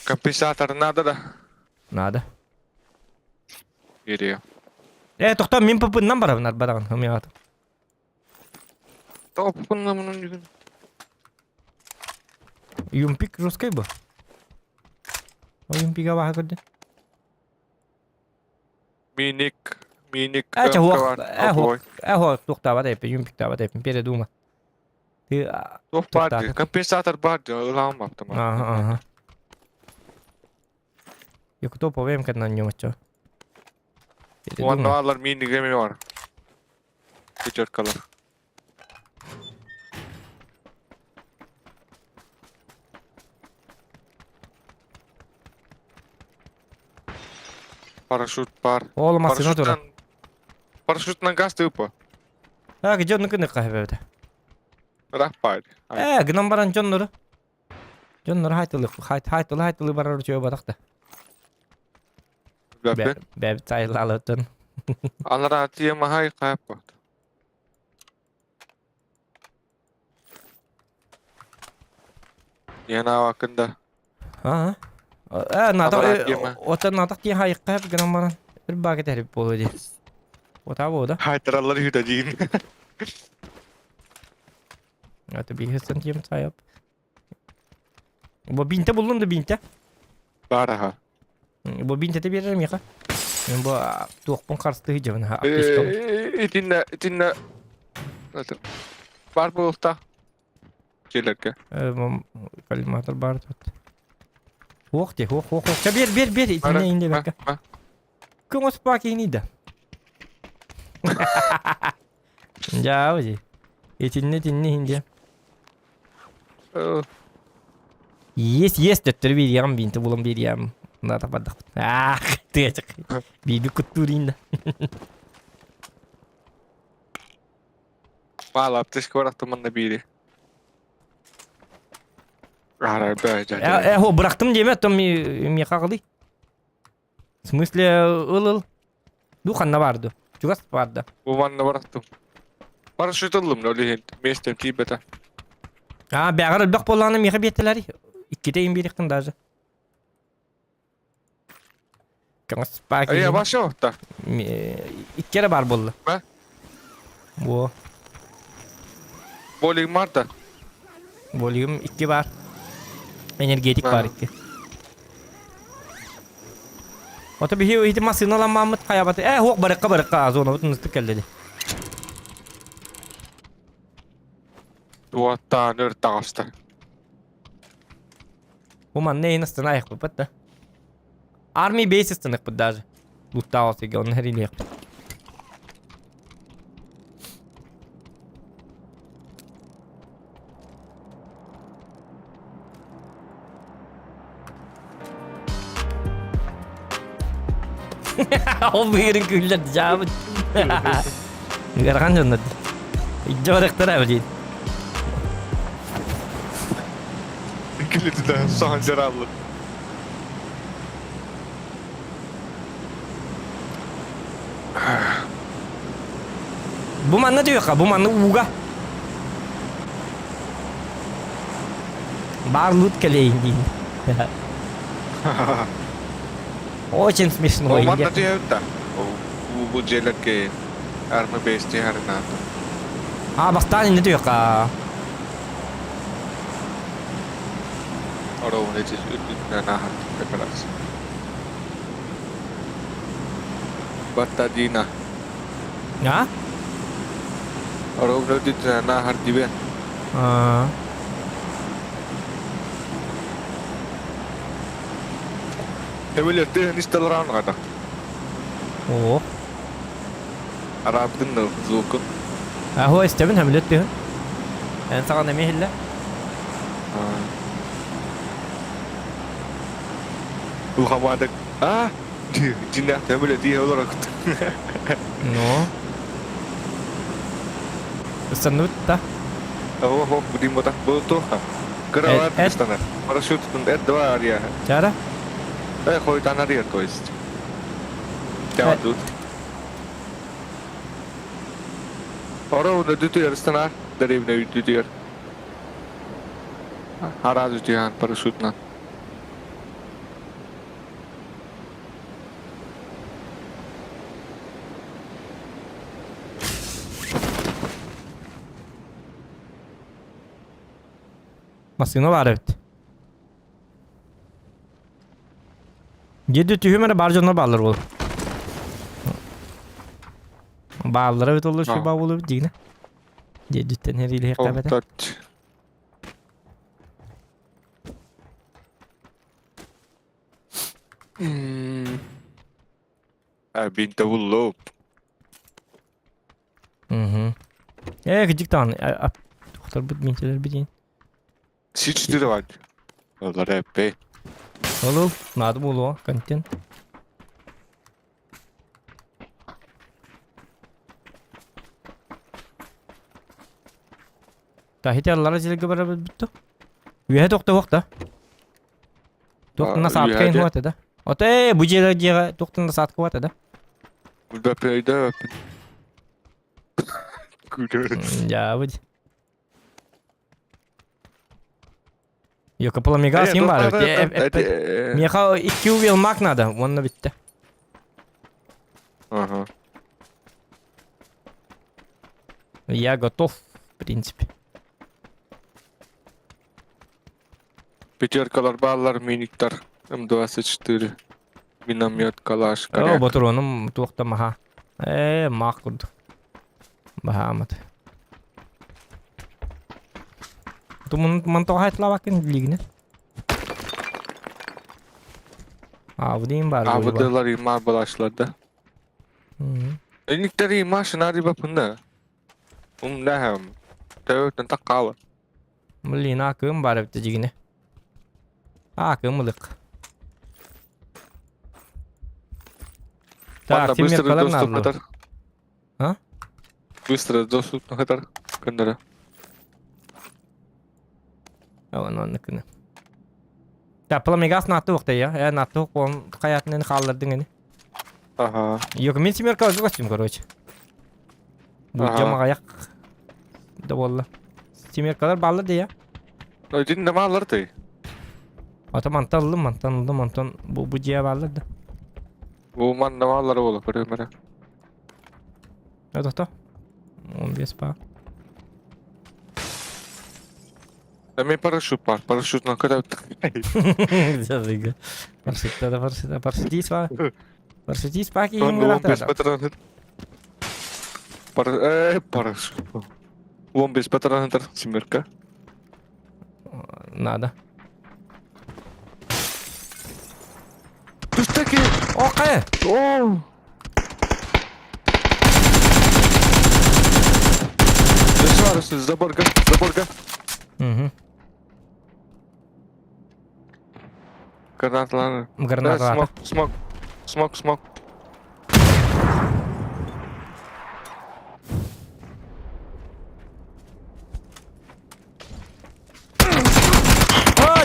Kompensator nada da. Nada. Geliyor. Tokta min papından bara benar badan. Hım ya. Topun bunun yüzünü. Yumpik ruskay bu. O yumpika baha kodde. Minik. Hok tokta bada yapı. Yumpik da bada yapı. Bire duma. Top vardı. Kompensator vardı. Ulan yaptım. Aha. Yok to povem kad na nju macho. O anda varlar minik gemi var. Küçük kalır. Paraşüt var. Oğlum asına tora. Paraşütten gaz tıpı. Ha ki jonnu kını kahvede. Rahpaydı. Gnan baran jonnuru. Jonnuru haytılı barar uçuyor badakta. Göpün. Beb tayla alıtın. Anlara atiye mahay kayıp baktı. Yana vakında. Ha. Natak Abarat yeme. otan natak diye hayık hep gnan baran. Bir baget herif bolu diye. Ota bu da. Haytaraları hüdacığın. Ata bir hırsın diyeyim sayıp. Bu binte bulundu binte. Baraha. Bu binte de veririm ya. Bu tuğpun karşıtı hıcı bana. İtinle. Nasıl? Var bu usta. Gelirken. Kalimatlar bar tut. Hok. Ya bir içine indi bak. Como se pode ini da? Jauh sih. İçine indi. Yes doktor bir yam binti bulun bir yam. Nada pada. Tecek. Bir kuturin da. Valla apteş korak temanla biri. Ara böyle. Ho bıraktım diyeme tam mi kaldı. В смысле, ыл. Духанна vardı. Чугас vardı. Bu vanna bıraktım. Paraşüt aldım öyle mestem tibete. Ha, bağır bak polanı mi habiyetleri. İki de imbiriktin daha. Kamas spaki. Ay başa orta. İki kere var bolla. Ne? Bu Bowling var da. volüm 2 var. Energetik var 2. Ota bir hiyo ihtimal sinalan Mahmut kayabatı. Hok baraka zona bütün tıkelledi. Tuottaa nörttävästä. Human ne nasıl ayak bu patta. Army base istenek bu даже. Lutao sig on her inne. O birin güller cevabı. Gargan canlı. İcabı rektör evliydi. kilidi de Sancar aldı. Bu manna diyor ka, bu manna uga. Barlut калейн. Очень смешно. Olman da diyor da. Bu celerke arma besti harina. А, бастан не diyor ka. Ora onu hiç üstüne nahat preparası. Battadina. Ha? Ora onu üstüne nahat dibe. Aa. Evlilikte nistalar kada. Oo. Arabdın da zukun. هو استبن هملت به. يعني طبعا ما هلا. Bu havadak. Ah. Cinah evlilik diye olarak. No. استنى ده. Oh budi motak butuh. Kerawan Ed. istana. Parasut pun dua dia. Cara? Koy tanah dia to ist. Devam tut. Ora onu tutuyor istana. Dari evine tutuyor. Haraz ujian parasutna. Masino var evet. Yedi tühümene barcona bağlar olur. Bağlar evet olur şu Ha. bağ olur değil ne? Yeditten her ile Oh hekabete. tat. Binta ullo. Hı. Gıcık tane. Doktor bu minçeler bilin. Siç diri var. Onlar hep be. Olur. Nadım olur. Kantin. Tahiti Allah'a zilge beraber bitti. Üye doktor vakta. Doktor nasıl üye atken de- huat da. Ote bu cera doktor nasıl atken huat da. Burada peyda. Ya bu. Yok kapalı migas kim var? Miha 2 yıl maknada. Onunla bitti. Aha. Я готов, в принципе. Пятеркалар, баллар, миниктар. М24. Миномет, калаш, О, коряк. батуроным туақта маха. Мақ құрды. Бахамат. Мантау хайтлап акен лигіне. Bu diyeyim bari. Abıdılar imar bulaşlarda. Enikleri imar şınarı bakında. Ne hem. Tevöten takkawa. Mulli na akım bari bitti jigine. Akım ılık. Banda Так, тиммер быстро калар доступ назло. катар. А? Быстро доступ катар. Кандара. Onu kını. Ya plamigas natı vakti ya. Natı on hayatını kaldırdın hani. Aha. Yok men тиммер калар kaçtım короче. Bu Aha. cama ayak. Da valla. Тиммер калар ballı ya. Ödün ne mallar da? Ata mantan bu ciğer ballı da. Bu man ne malları ola köremere. Ya doktor. 15 pa. Hemen paraşüt var. Paraşüt ne kadar? Zabiga. Паршитис па. Паршитис па ki Он юм без грата. патронов. Paraşüt. Он без патронов семерка. Надо. Üstteki. Okey. Oo. Ne çağırırsın? Zaborga. Hı. Granatlar. Granatlar. Smoke.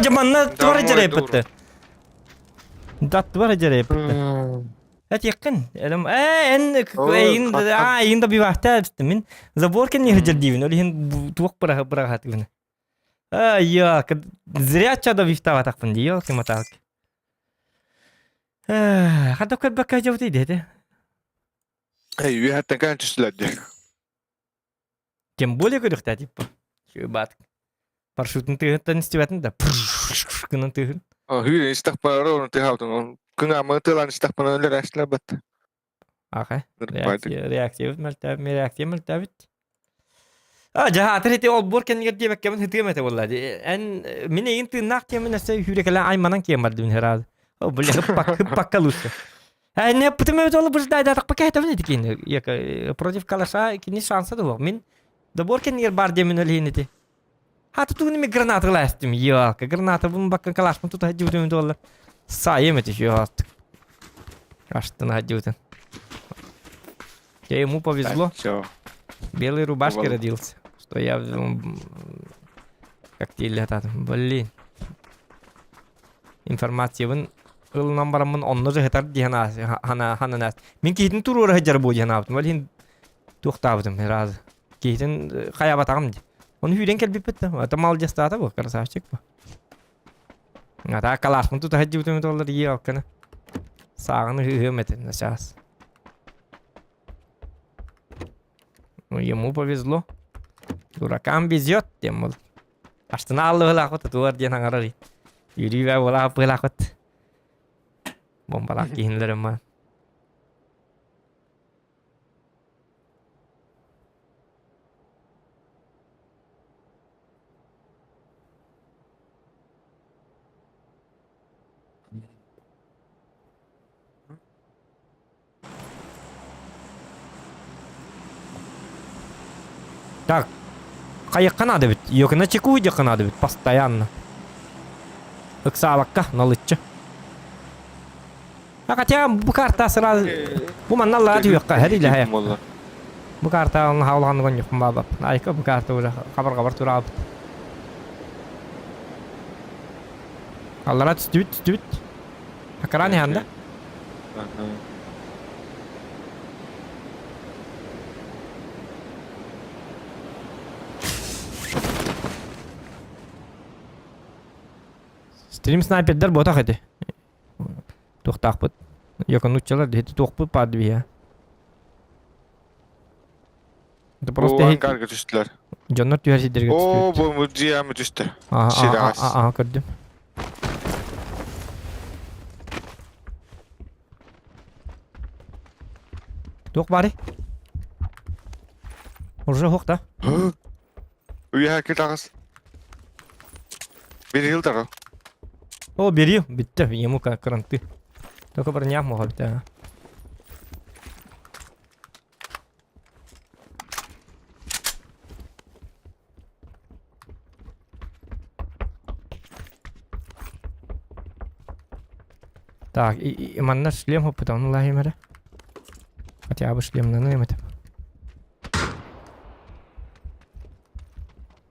Jamanna tvara Damı jarayıp oydu bitti. Dat tvara jarayıp bitti. Evet yakın. Elim en Oo, katkan. yında bir vakti bitti min. Zaborken ne hıcır divin. Öyle hin tuğuk bırak bini. Yok. Zrya çada vifta vatak bindi. Yok ki matak. Hadi o kadar bakar cevap dedi. Hey, wie hat den ganzen Sled? Тем более говорю, кстати, şu bat. Парашютun tığından istiyorsun da. Kının tığın. Hyvin istahpana rounut hautun. Kynä mä tilan istahpana ölerästä läbät. Aha. Reaksiya. Reaksiya meltabit. Jahatır heti ol borken yerdi bekkemen hıtıyamete vallahi. En mine inti nakti men nese hürekala aymanan kemardı min herhalde. O böyle hıppak kalusu. Ne yaptım evet ola burada da tak paket evne dikin. Ya против калаша kini şansı da var. Min da borken yer bar demin öyle hineti. Hatta tu mi granata lastim. Ya granata bunu bakın kalaş mı tuta hacıvdım dolar. Sayemeti şu artık. Аштан один. Ему повезло. Всё. Белой рубашкой Повезло. родился. Что я коктейль летат. Блин. Информациявын ылынан барамын онножы хетар дихана хана нас. Мен кейтин турура хаджар бу дихана аптым. Блин туктабдым раз. Кейтин хаябатагым. Оны хүйден келбип битти. Это мал жастата бу, красавчик бу. Ата калашмын тута хаджыбытым доллар ие алкана. Сағыны хыгыметин сейчас. Ну, ему повезло. Дуракам везет, тем был. Аштына аллы хылақыт, туар ден аңарari. Юрий вә олағып хылақыт. Бомбалақ кейінлерім ма. Так, каяққа надо бит? Yok, на чеку идеқа надо бит, постоянно. Ыксабаққа, налыччы. Хотя bu karta сразу... Bu manna Allah tüyekka, her ile hayaq. Vallahi. Bu karta onun havlanı gon yok babap. Ayka bu karta ura kabar turab. Allara tüstübüt. Hakarani handa. Stream снайпердер бота хати. Тоқтақ бұд. Якын ұтчалар деді тоқ бұд барды бия. Это просто Bu hit. hangarga düştüler. Canlar tüher sidderge Oo, tüstübüt. bu GM düştü. Aha, aha, gördüm. Тоқ бari. Уже хоқ да. Üye hareket ağız. Bir yıl da. О, бери, битті, ему кранты. Только бір ням моға бітті. Так, и манна шлем опыта, он лагимере. Хотя бы шлем на нем это.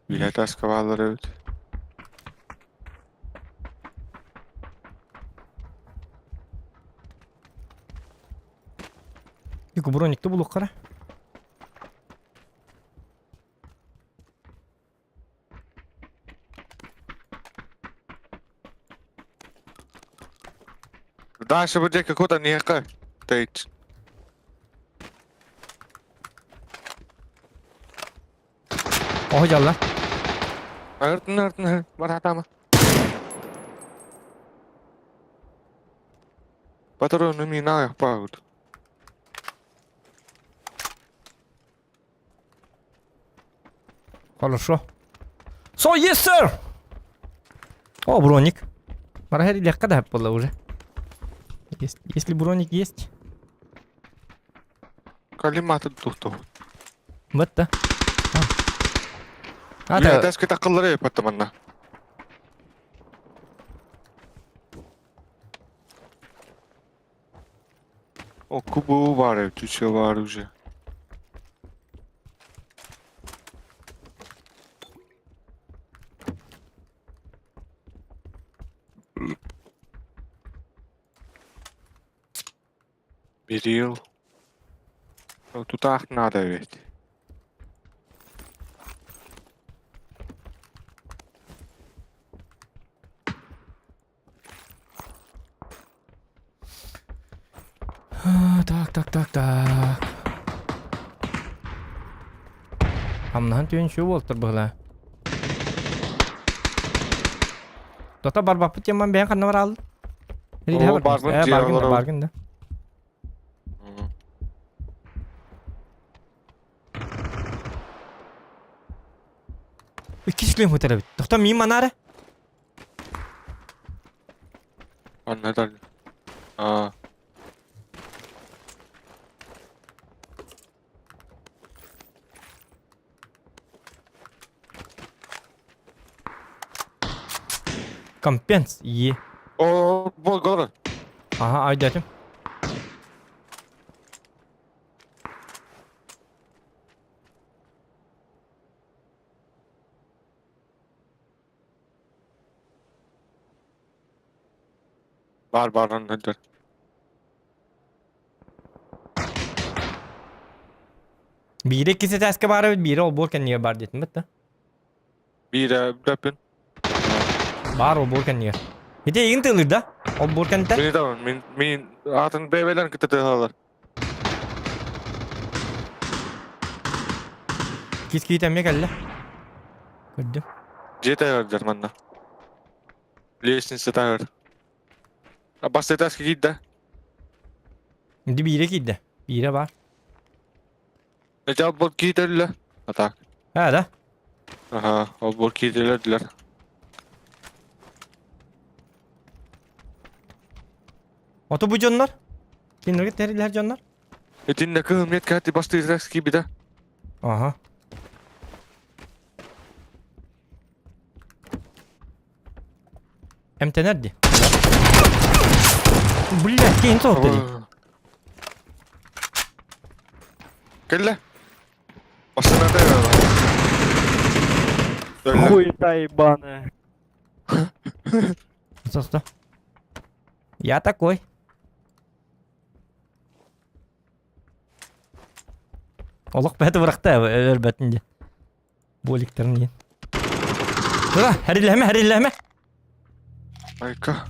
Üye taş kavalları evet. Ику броникті бұлық қара. Дальше будет какой-то нека. Тейт. Оғы жалла. Артын. Бар атама. Патроны мина паут. Хорошо. So, yes, sir! О, броник. Маргари легко да было уже. Если броник есть. Калиматы тухту. Вот да. Üye taş kita kılları yapar tamanna. O kubu var evet. Üçü var уже. Bir yıl. Tutak nada evet. Так. Hamdan tüyün şu boltur bula. Tota barbapıt yaman beyan kanna var aldı. O bargın ciğerler oldu. Bargın da. İki kişiliğim hıtara bit. Tota miyim manare? Anladın. Aa. Компенс. İyi. O bu gol. Aha aydadım. Var anladın. Biri ikisi teske bara biri ol bolken niye bar dedim bitti. Bir döpün. Bar ol bolken niye. Hede yigin tılır da. Ol bolken de. Beni de min atın beyvelen kıtıtılar. Kiski temye kelle. Gördüm. Jeta German'da. Leşin setar. Abbas etas ki gidde. Şimdi bire giddi. Bire var. Ne cevap bol giderler. Atak. Ha da. Aha, o bol giderler. Oto bu canlar. Kinler teriler canlar. Etin ne kıhmiyet kati bastı izleks gibi de. Aha. Emte nerede? Bulla keyin soğuttu. Kelle. Basına da ya. Öyle. Хуй ебаная. Что? Я такой. Олық бәті бұрақта өр бәтінде. Боликтерін ең. Тұра, әреләме. Ayka.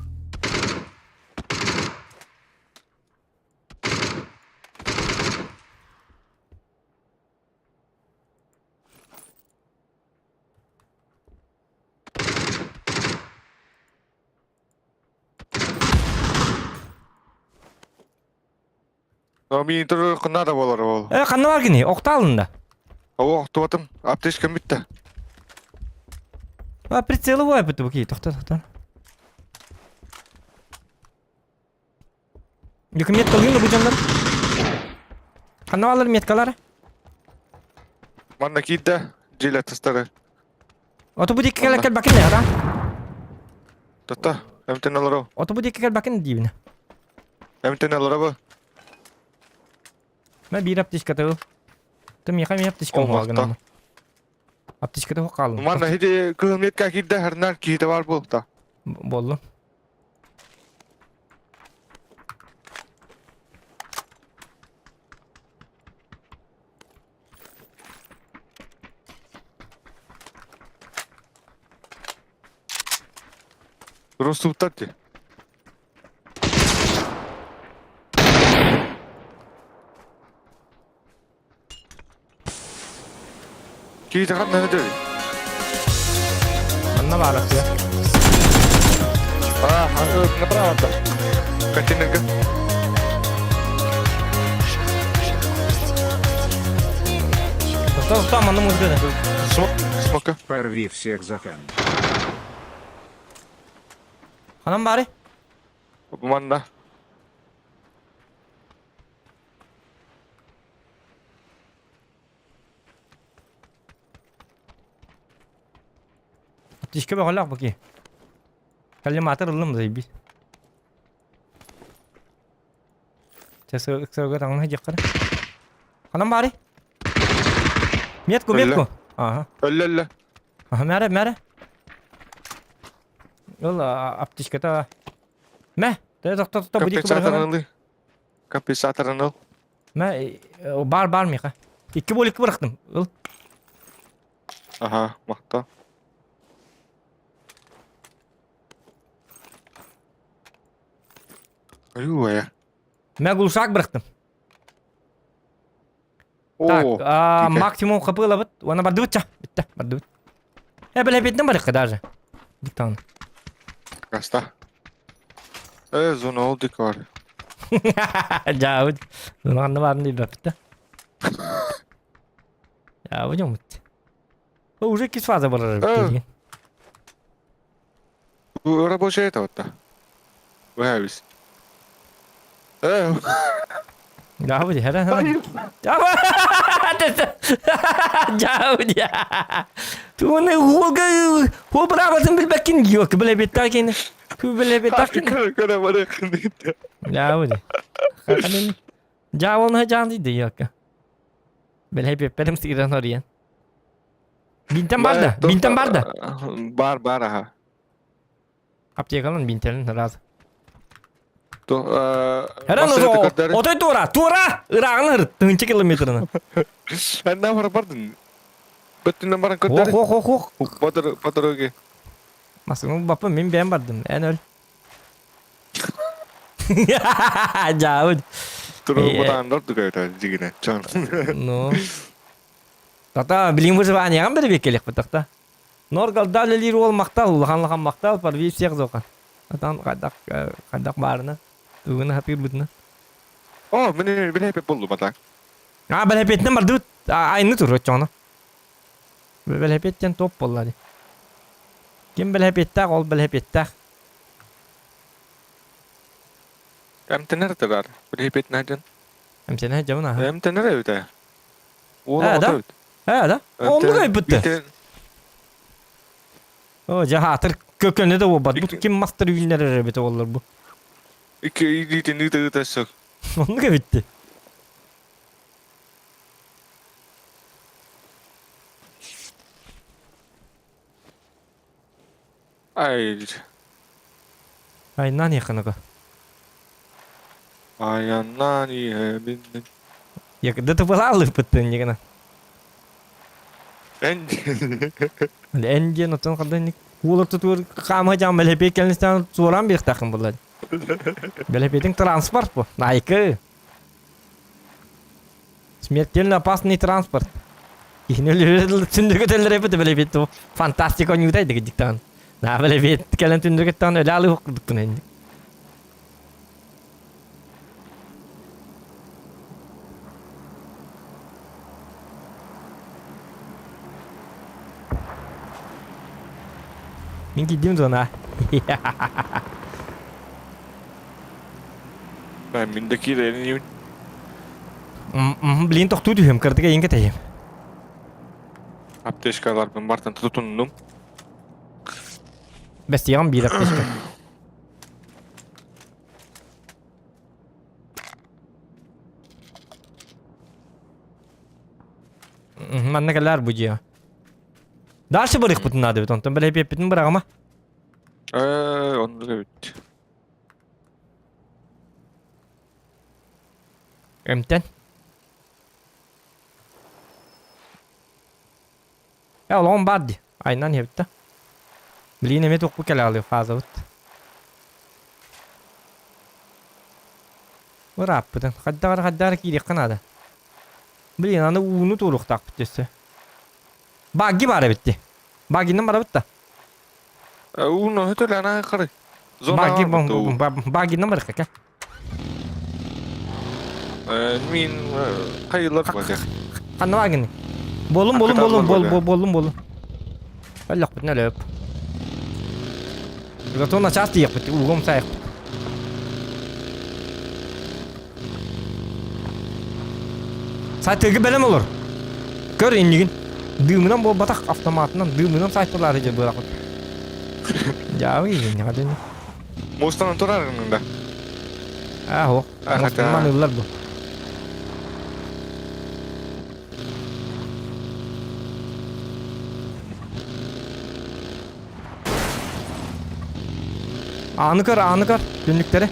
Min tur kına da bolar ol. Қанна бар кені, оқты алында. Ава оқтуатым. Аптешка битті. Прицелы бой бұты бұкей, тоқта. Екі метка алайын да бұл жандар. Қанна алыр меткалары? Manna kidde. Jile tastare. Oto bu dikkat kal bakın ne ada? Tata. Emten alır o. Oto bu dikkat bakın dibine. Emten alır o. Ben bir aptişka tavu. Tam yakam aptişka Olmaz olmalı da. gana. Aptişka tavu kalın. Manna hidi kıhmiyet ka kidde her nar kidde var bu da. Bollu. Rostu tutardı. Kidde kan ne dedi? Anna var ya. Ah, направо там. Катинга. Что там, анна музыка. Смока. Порви всех за хан. Anam bari. Manna. Aptişka bakala bakayım. Kallim atar ılım da bir. Sesler tangan hajak kara. Anam bari. Metko. Aha. Ölle. Aha mere. Yolla aptişka ta. Meh. Te doktor bu dik Kapten bırakana. aldı. Kompensatorun ol. Bar mıyka? 2 bol 2 bıraktım. Il. Aha, makta. Ayuu ya. Ben gulsak bıraktım. Oo. Так, Dike. максимум kapı labıt. Ona bardı bıça. Bitti. Bardı bıç. Böyle hepitten barık kadar. Diktan. Kasta. Zona oldu ki var. Jauh. Zona kan var nih bitti. Ya bu yok. Uğur kis fazla barır. Bu araba şey tavatta. Bu hervis. Ya bu heran. Jauh dia. Tu ne hu beraber bilbekin yok. Böyle bitti ki. Tu böyle bitti ki. Kana bana yakın. Ya bu dia. Kadın jauh ne canlı yok. Böyle hep benim sigaran oraya. Bintang barda. Bintang barda. Bar aha. Apti kalan bintelin razı. Tuh, Heran o. Otoy tura. Tura. Irağını 3 kilometrini. Sen ne yapardın? Betin nomor Oh kedari. oh oh oh. Patır oke. Masuk bapak mim ben bardım. En öyle. Jauh. Terus botan dort juga ada jigine. Can. No. Tata bilim bersebanya kan beda bekelek betak ta. Norgal dalili rol maktal, lahan maktal par vi siyak zokan. Atan kadak barna. Tuguna hati butna. Oh, beni hep buldu batak. Bel hepetne bardut. Aynı tur roçona. Bel hepetten top bolladi. Kim bel hepetta ol bel hepetta. Em tener terar. Beni hep najan. Hem sene jamana. Em tener öte. Ha, da. Ha da. Onu kaybetti. O jahatır kökünde de o bad. Bu kim master winner rebete olur bu. İki iyi teni tasuk. Onu kaybetti. Ay, Ay nani yakını ko. ayandan iyi bin. Ya da tepalalı pıttın ya kana. En. Enje notun kadar ni kular tutur kam jam bel hep kelnistan soran bir takım bulan. Bel hepin transport bu. Naik. Смертельно опасный транспорт. Ini tündür götürler hep de böyle bir to fantastik on yutay diktan. Na böyle bir kelen tündür götürden öyle alı hukuk tun endi. Min gittim zona. Ben mindeki de en Bilin tok tutuyorum kırtıka yenge teyim. apteşkalar ben bartan tutundum. Bestiyan bir dakika. Mana kelar bu ya. Darşı bırak putun adı tonton böyle hep putun bırak ama. Onu da bitti. Emten. Ya ulan bardı. Aynen yaptı. Bilin mi tok bu kela alıyor fazla ut. Berapa putun? Kadar kiri kanada. Bilin anda unu turuk tak putese. Bagi bara bitti. Baginden bara bitti. Uno itu lana kare. Zona Bagi betul. baginden bara kakak. Min hayırlar baca. Kanna bagi nih. Bolum. Allah putna löp. Gatona часто ехать, угом саях. Saytırgı belem olur. Gör indigin. Dümünden bu batak avtomatından dümünden saytırlar aja bırakıp. Jauh ini hadi. Mustan anturar nanda. Oh. Ada. Manırlar bu. Anı kır. Günlükleri.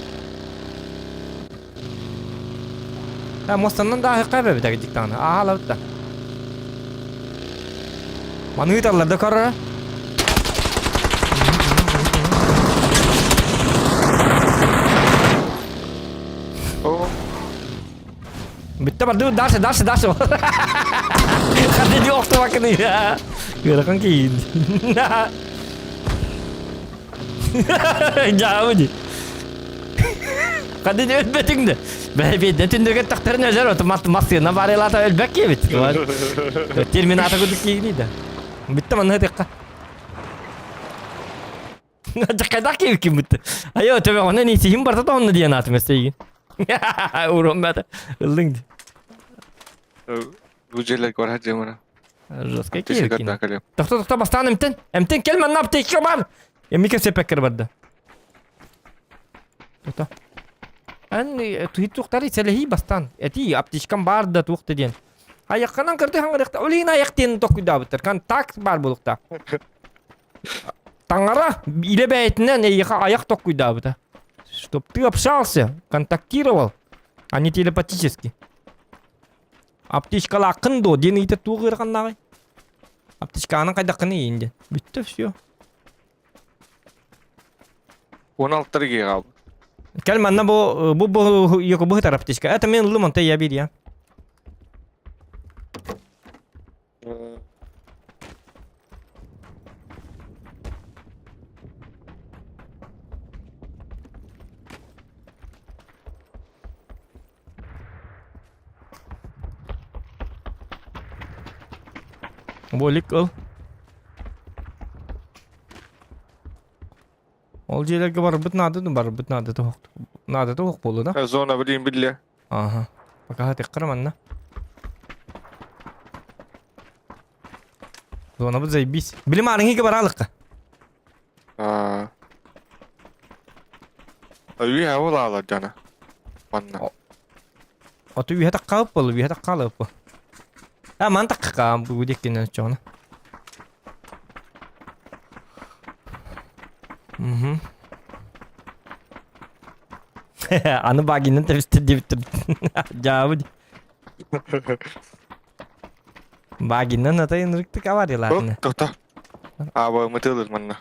Ha mostandan daha hıkkı bir de gittik tane. Aha la bitti. Manı hıtarlar da karara. Oh. Bitti bardu darse. Hadi di waktu makan ya. Gila kan kin. Jauh aja. Hadi di ölbetin de. Ben de tündürge taktarın özel otomat ya. Bari lata ölbek ya bit. Terminator kudu kini de. Bitti mana tekka. Cakadak ya kim bitti. Ayo coba mana nih sihim berta tahun dia nat mesai. Urum bata. Ling. Gujelek var hacı bana. Жестко Teşekkür киркин. ederim. Тохто бастан эмтен келме на аптечка бар. Эмике сепекер барды. Тохто. Ан тухит тухтари селеhi бастан. Эти аптечкам бар да тухты ден. Аяққанан кырды хаңырыкта. Олин аяқтен токуйда битер. Кан так бар булукта. Таңара иле бәйтінен аяқ токуйда битер. Чтоб ты общался, контактировал, а не телепатически. Аптечкала акындо дени ите тугырган нагай. Аптечканын кайдакыны инде. Бүтті все. 16 lira kaldı. Кел манна бу йоко бу тарап аптечка. Это мен лымон те я бир я. Болик ыл. Ол жерлерге барып надо тоқ. Надо тоқ болу да. Zona bileyim bile. Ага. Пока хати кырманна. Зона бу заебись. Билим арыңыга баралыкка. Öyle hava alacağına. Bana. Ото үйе таққалып болу, үйе таққалып бол. Ман таққа бу деккенен чоғына. Аны багинен тәбісті деп тұр. Жауы де. Багинен атайын рыктық авариларыны. Tohta. Abi mıtılır bana.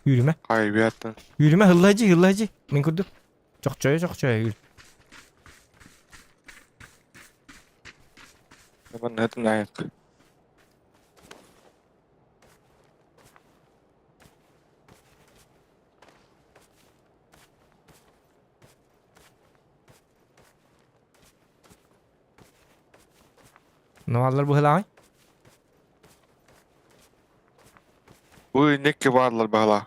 Yürüme. Hayır bir attın. Yürüme hıllı hacı. Men kurdum. Çok çoya yürü. Ben ne ettim ne Ne varlar bu hılay? Bu ne ki varlar bala.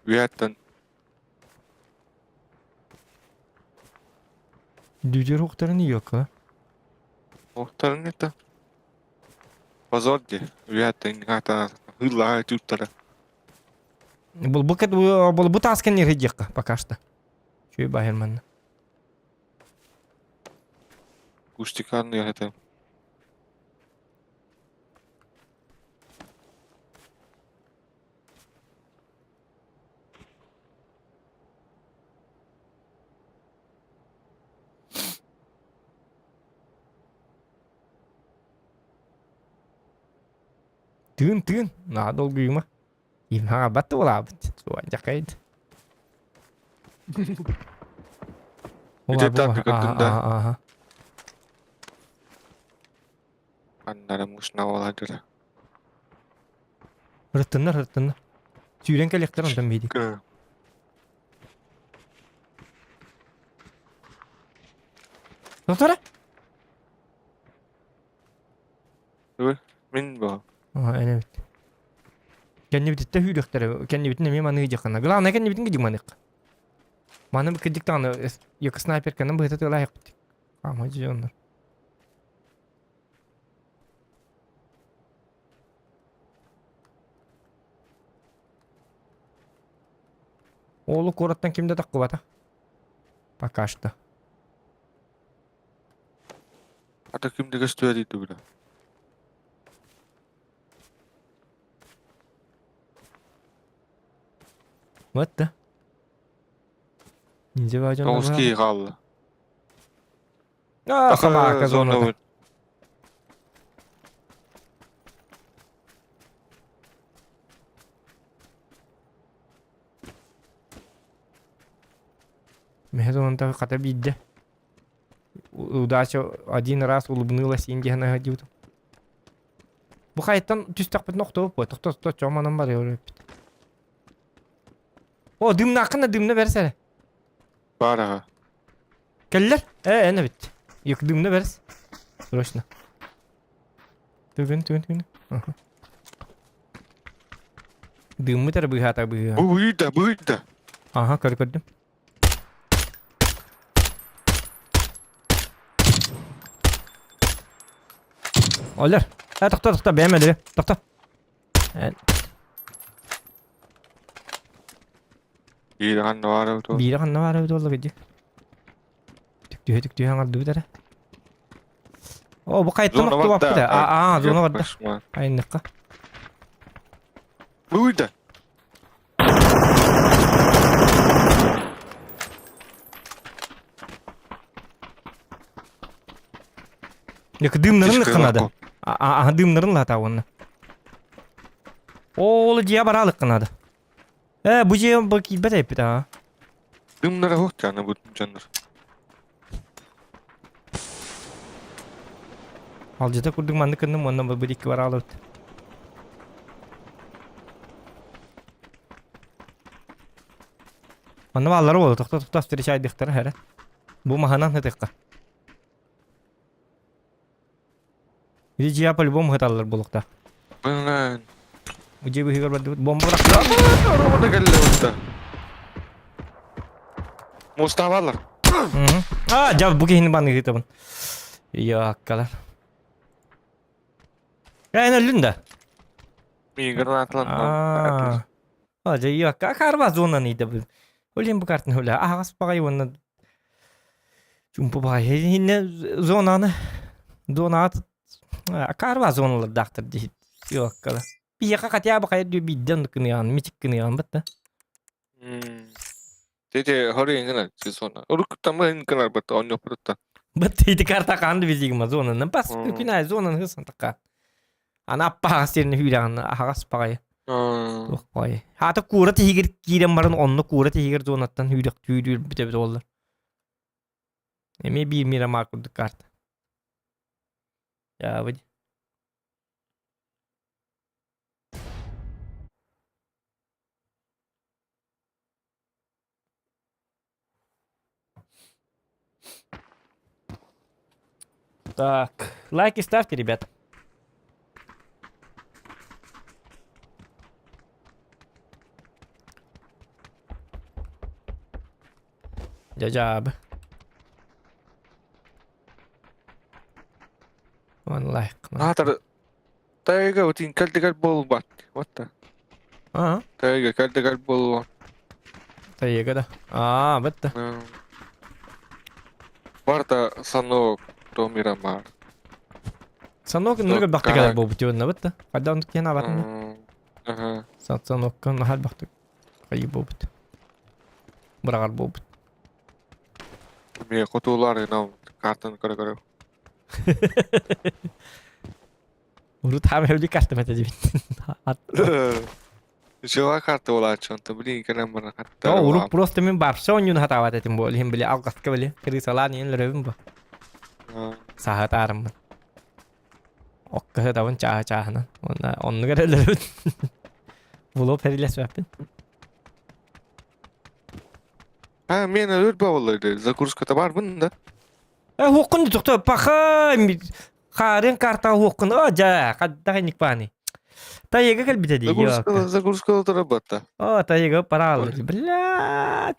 Bir attın. Düdür hoktarını yok ha. Muhtarın ne de. Pazar diye. Bir attın. Hatta hırla tutlara. Bu tasken не гидекка пока что. Чё и багерман. Kuştikan diye hatta. Тын. Надолго има. Има батула. Жакайд. Bir de tak gördüğünde. Aha. Anlara musna olacaktı. Rıttınlar. Suyren kelekler ondan beydi. Doktora? Min bu. Aha, evet. Kendi bitti hüydükleri. Kendi bitti ne manı yiyecekler. Glana kendi bitti gidecek manık. Manı bir kıcık tane yok sniper kanım bu hıtat olay yaptı. Ama hacı onlar. Oğlu korattan kimde takı vata? Пока что. Hatta kimde gösteriydi bile. Вот да. İnce bacon da 9 var. kişi kaldı. Aa, samaka zonada. Zona Мех зонада ката бидде. Удача один раз улыбнулась инде на гадюду. Бу хайттан түстәк бит нокта боп, токто чоманан бар йөрүп. О, дымна акына дымна берсәле. var ha. Келлер? Эне бит. Юк дымна берс. Срочно. Түгін. Ага. Дымы тар быхата быха. Buydu. Ага, көрдüm. Олар. Токта, бәмәде. Токта. İyi kan var o. Бире ханна бар өтө болду гыжы. Түктү хаңарды битәре. О, бу кайттан Zona нокта var бапты. da. Зона бар да. Yaklaşma. Айныкка. Buydu. Як дымнарын Тишкы кынады. лако. Дымнарын лата онна. Ол жия баралык кынады. Бу жия бу килбет эпит а. Dımlara hoş yani bu canlar. Ал жата курдук манды кындым, ондан бир икки баралып. Аны баллары болду, токта встреча айдыктар хәре. Бу маханан хытыкка. Или жия по-любому хыталар булукта. Bunlar. Бу жия бихигер барды бомба бырак. Arabada geldi orada. Mustafa'lar. Жа бу кейин баны хытабын. Яккалар. Эне лүндө. Migran atlan. Жа якка карба зона нейде бу. Олен бу картын хөля. Агас багай онна. Чумпу багай. Хинне зонаны. Донат. Карба зоналар дактыр дейт. Яккалар. Бияка катя багай дü бидден кыныян, митик кыныян битте. Dedi hori ingana sonra. Oruk tamam ingana bat onyo pırtta. Битте карта канды бизигма зонаны. Бас күнай зонаны хысын такка. Ана аппа сен хүлән агас багай. Yok bay. Hatta kura tehir kirem barın onlu kura tehir zonattan hüydük tüydür bite oldu. Emi bir mira markurduk kart. Ya vadi. Так, лайки ставьте, ребят. Jajab. One like. Hatar. Taiga utin kaldigal bol bat. What the? Taiga kaldigal bol. Taiga kada. Bitti. Varta sanok to Miramar. Sanok nurga bakti kadar bu bitiyorna bitti. Hadi onu kena batın. Aha. Sanok kan hal bakti. Kayı bu bit. Bırakar bu bit. Me kutular inam kartın kara. Urut ham evli kartım etedi bit. Java kartı olacak çanta bilin kanam bana hatta. Urut просто мен барша ойнын хатават этим бол. Хем биле алгаска биле. Крисалан ен леревим бу. Сахат арым. Окка тавын чаахана. Онны керелер. Було перилес вапин. Ha men ölür bavulları. Zakurskata var bunda. Хукун тукта паха харын карта хукун. Жа, каддагыник бани. Тайга кел битеди. Zakurskata тарабата. Тайга парал. Блядь.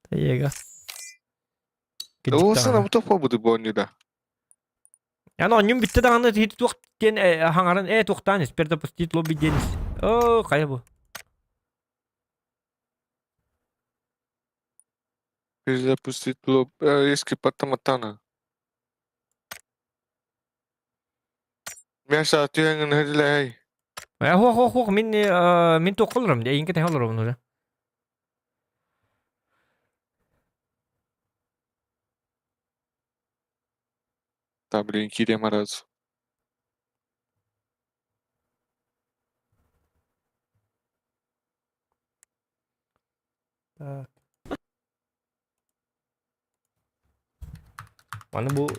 Тайга. Olsana bu topa budu bu oyunda. Yani onun bitti dağını hiç tuq den hangarın tuqtan isper допустить lobby deniz. Kaya bu. Перезапустить лоб. Eski patlamatana. Мен сатыяңын хәдиләй. Хук min tuqulrum de inke teholurum nure. Tabii ki de maraz. Так. Mana bu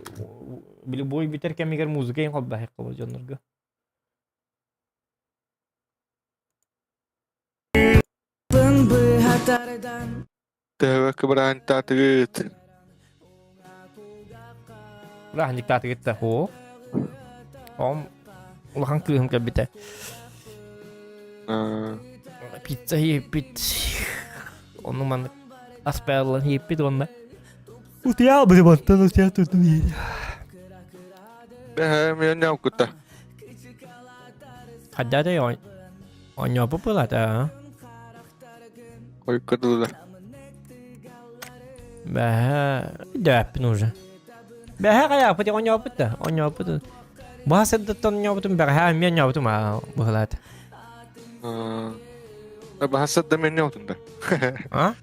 bili boy biterken miger muzika yang kobah kabo jonurga. Dewa keberanta teget. Ulah anjik tata kita ho. Om ulah kan keuh ka bita. Pizza pizza. Onu man aspel hipit onda. Utia bade botta utia tutu ye. Men nyau kutta. Hadda da yon. Onyo apa pula ta? Koy kedula. Bah, dap nuja. Bah kaya apa ti onyo apa ta? Onyo apa tu? Bahasa deton onyo apa tu bah mi onyo apa tu ma buhlat. Bahasa da men nyau tunda. Ha?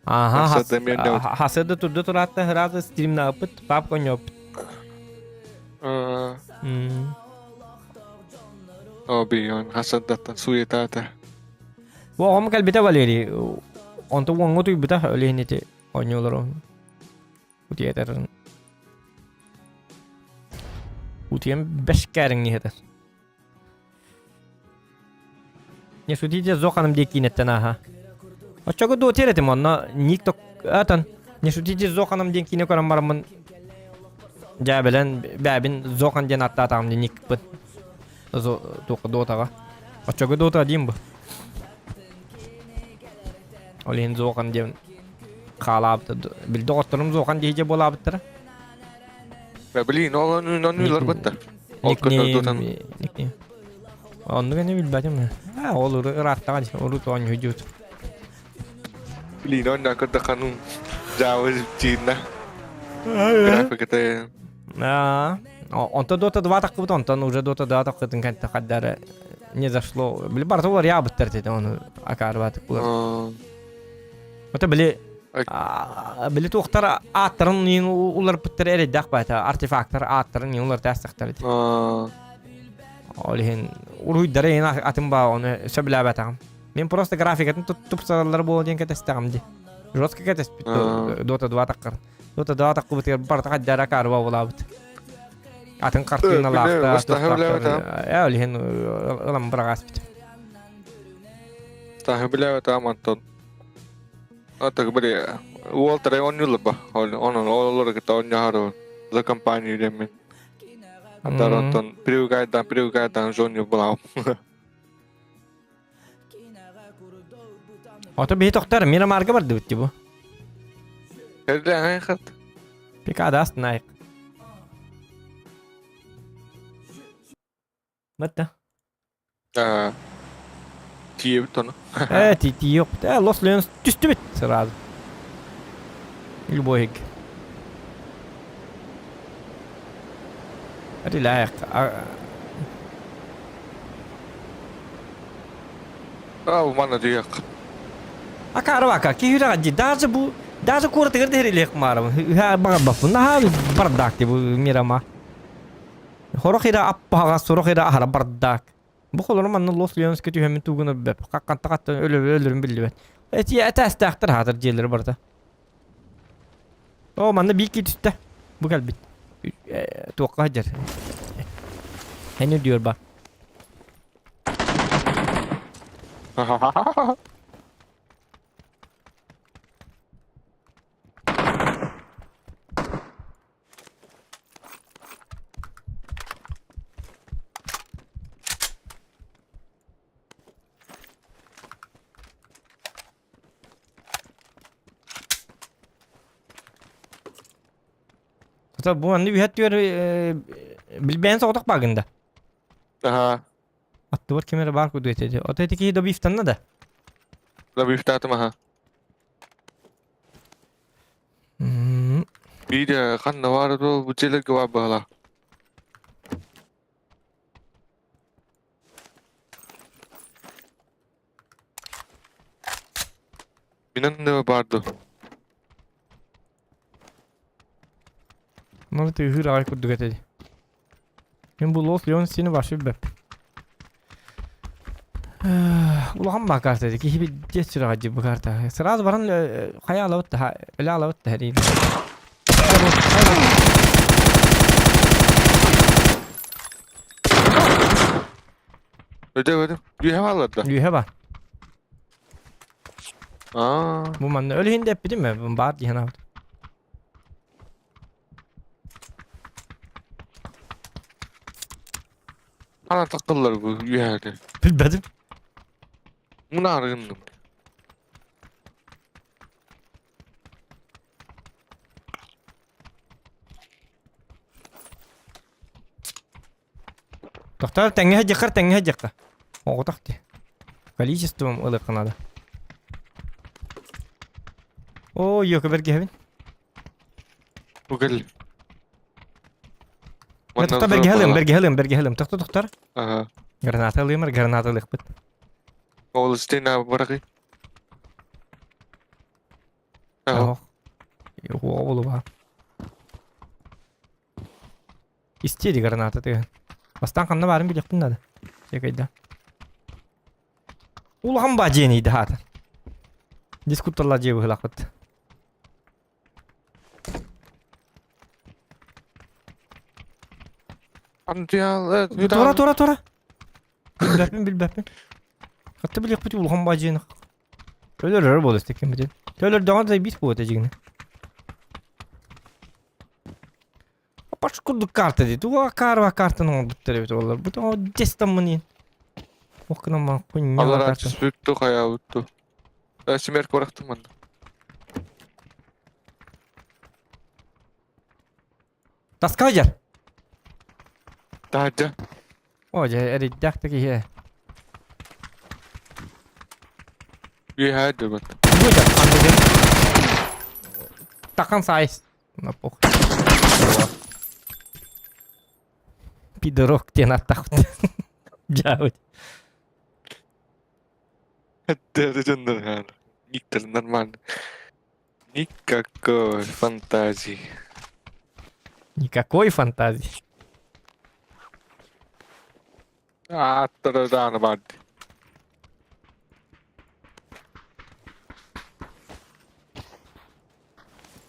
Aha, Hasada mi onyo. hasada tu do rata rata stream na apa pap onyo. Oh bion hasad data suya ta. Wo om kal bita valeri. Onto wongo tu bita oleh ni te onyo loro. Utia ter. Utiem beskaring ni heter. Ne suti je zokanım dekinetten ha. Açık do terete monna nikto atan. Ne suti je zokanım dekine koran baramın. Jabelen babin zokan jenatta tam nik put. Zo do taga. Açık do ta dim bu. Olin zokan jem qalabdı. Bil doktorum zokan diye bolabıtır. Beli no nular batta. Nikni. Onu ne bilbadım ya. Ha olur rahatta var. Olur to onyo hujut. Beli no na kata kanun. Jawa Cina. Grafik kita. Он-то дота 2 так вот он уже дота 2 так вот kan kadar не зашло. Били барто var ya биттерди onu akarbat. Ota bili bili toxtar atırın yin ular bitter ere daqbata artefaktlar atırın yin ular tasdiqtardi. Olihin uruy dare yin atın ba onu söblabata. Men просто графикатын tutup sarılar bu diyen katastaqamdi. Жестко катаспит дота 2 taqar. Дота 2 taqbu bitter barto kadar akarba olabit. Atın kartına laqta. Ya olihin ulam bıraqaspit. Tahu bila ta manton. Atau beri Walter onyo leba. Onun olur kita onyo haro. La kampanya demen. Antara ton priu kaitan zonyo belau. Ota bir toxtar mira marga bardı bitti bu. Kerja ay khat. Pika ast naik. Mata. Kiev ton. Ti yok. Los Leones düştü bit sırada. Любой. Hadi layık. Mana dia. Akar vaka ki hira gaji dazu kur tigir deri lek maram. Ha baga bafu na bardak bu mirama. Horo khira appa soro khira ahra bardak. Bu kolonu manna Los Leones kötü hemen tugunu bep. Kakkan ölürüm bildi. Eti atas tahtır hatır jeleri barda. O manna bir kit üstte. Bu gel bit. Tuğka hacer. Henüz diyor bak. Tabii bu anda bir hat diyor bilbeğen soğutak bagında. Aha. Attı var kamera var kudu etedi. O dedi ki da bir iftanla da. Lebih tahu mah. Bir de kan var do bu çelik var bala. Binan da vardı. Ama Onu tühür ağay kurduk etedi. Ben bu Los Leon seni başı bep. Ulağım bakar dedi ki bir geçir acı bu karta. Sıraz varan hayal alıp da öyle alıp da her yeri. Ödemedim. Yühe varlar da. Lühe var. Aa. Bu man öyle hindi hep değil mi? Bu bağır diyen abi. Ana takıllar bu yühede. Bilmedim. Bunu argındım. Doktor tenge hajjakka. O takti. Количеством ылык надо. О, yok berge hevin. Bu gel. Ne doktor berge helim. Doktor. Aha. Granata alayım, granata alayım. Oğul isteyin abi bırakayım. Aha. Yok. Yok oğlu var. İstedi granata diye. Bastan kanına varım bilecektin de. Çekeydi. Ulan baceniydi hata. Diskutlarla cevı hılakıt. Antiyalı. Tora. Bilbepin. Hatta bilecek bütün ulan baceni. Öyle bol istekim bir de. Öyle daha da bit bu ötecekini. Başkurduk kartı dedi. O kartın oldu tabii onlar. Bu da o destan mı niye? Okuna bak kunya Allah kartı. razı büyüktü kaya büyüktü. Simerk bıraktım ben. Das kajar. Daha önce. Oje eridakta ki he. Yühede ben. Buja anladım. Takan size. Napok. Пидорок тебе натахут. Джаут. Это жанр yani. Никтер нормально. Никакой фантазии. Никакой фантазии. Attırdan var.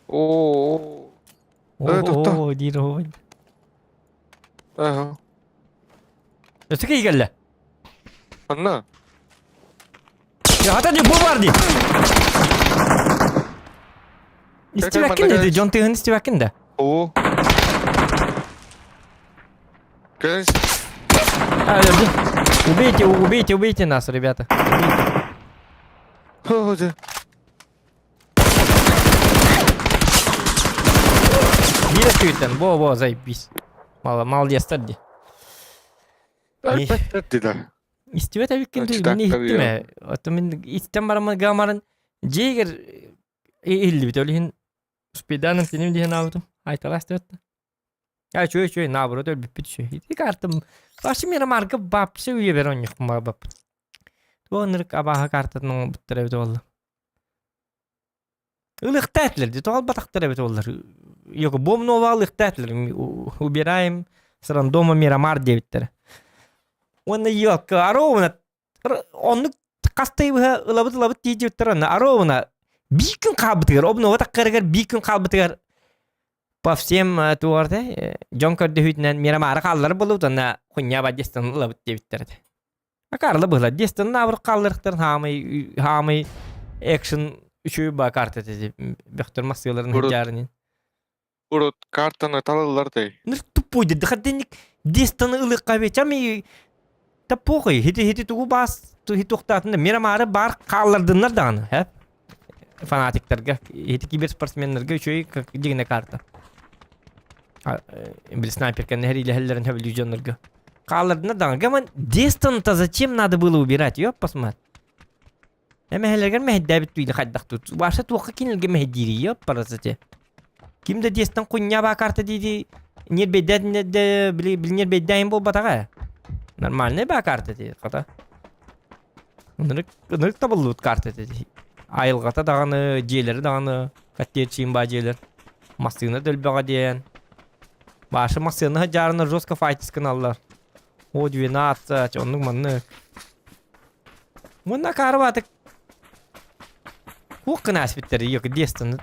Oo. Evet, doktor. О, дирой. Aha. Öteki iyi geldi. Anla. Ya hatta bu vardı. İstivakin dedi. John Teh'in istivakin de. Oo. Gel. Öldü. Убейте нас, ребята. Hadi. Действительно, во, заебись. Молодец, Тадди. Elbette de. İstivat abikin Açık de beni tabii hitti mi? Otomin istem barama gamarın Jäger illi bit ölihin spidanın tenim diye navdum. Ay talas döttü. Ya şöyle nabro da bit şey. Hiç kartım. Başı mera marka bapsı üye ver on yok ma bap. Bu onırık abaha kartın bittere bit oldu. Ilık tatlıdır. Doğal batakları bit oldular. Yok bom nova ılık tatlıdır. Убираем сразу дома Мирамар 9'leri. Onu yok. Arovuna onu kastayı ılabıt diyecektir onu. Arovuna bir gün kalbıtır. Obnu o takkar bir gün kalbıtır. По всем туарда Джонкор дэхүтнен Мирамар каллар болуп тана хуnya бадестан ылабыт дебиттерди. Акарлы была дестан набыр каллырыктар хамый экшен üçü ba karta dedi. Бехтер массыларын хажарын. Urut kartını talalar dey. Ныр тупой dedi. Хадденик дестан ылык кабеча ми та похуй. Хити тугу бас хити токтатында Мирамары бар каллардынар даны. Хеп фанатиктерге, хити кибер спортсменлерге üçü дигне карта. Bir снайперken her ile hellerin hevlüjonlarga. Kallarına da ama distance зачем надо было убирать? Ёп, посмотри. Эме hellerger mehdabit tuydu haddaq tut. Başa tuqa kinilge mehdiri ёp parasete. Kimde destan kunya ba karta dedi. Нер бедет не де билнер беддайм бол батага. Нормальный ба карта dedi ката. Нырык табылут карта dedi. Айылгата даганы, желери даганы, каттер чим ба желер. Мастыгына дөлбага ден. Başı masyanı jarına жестко fight kanallar. O 12, onun manı. Bunlar karvatık. Hukuk nasibitleri yok destin.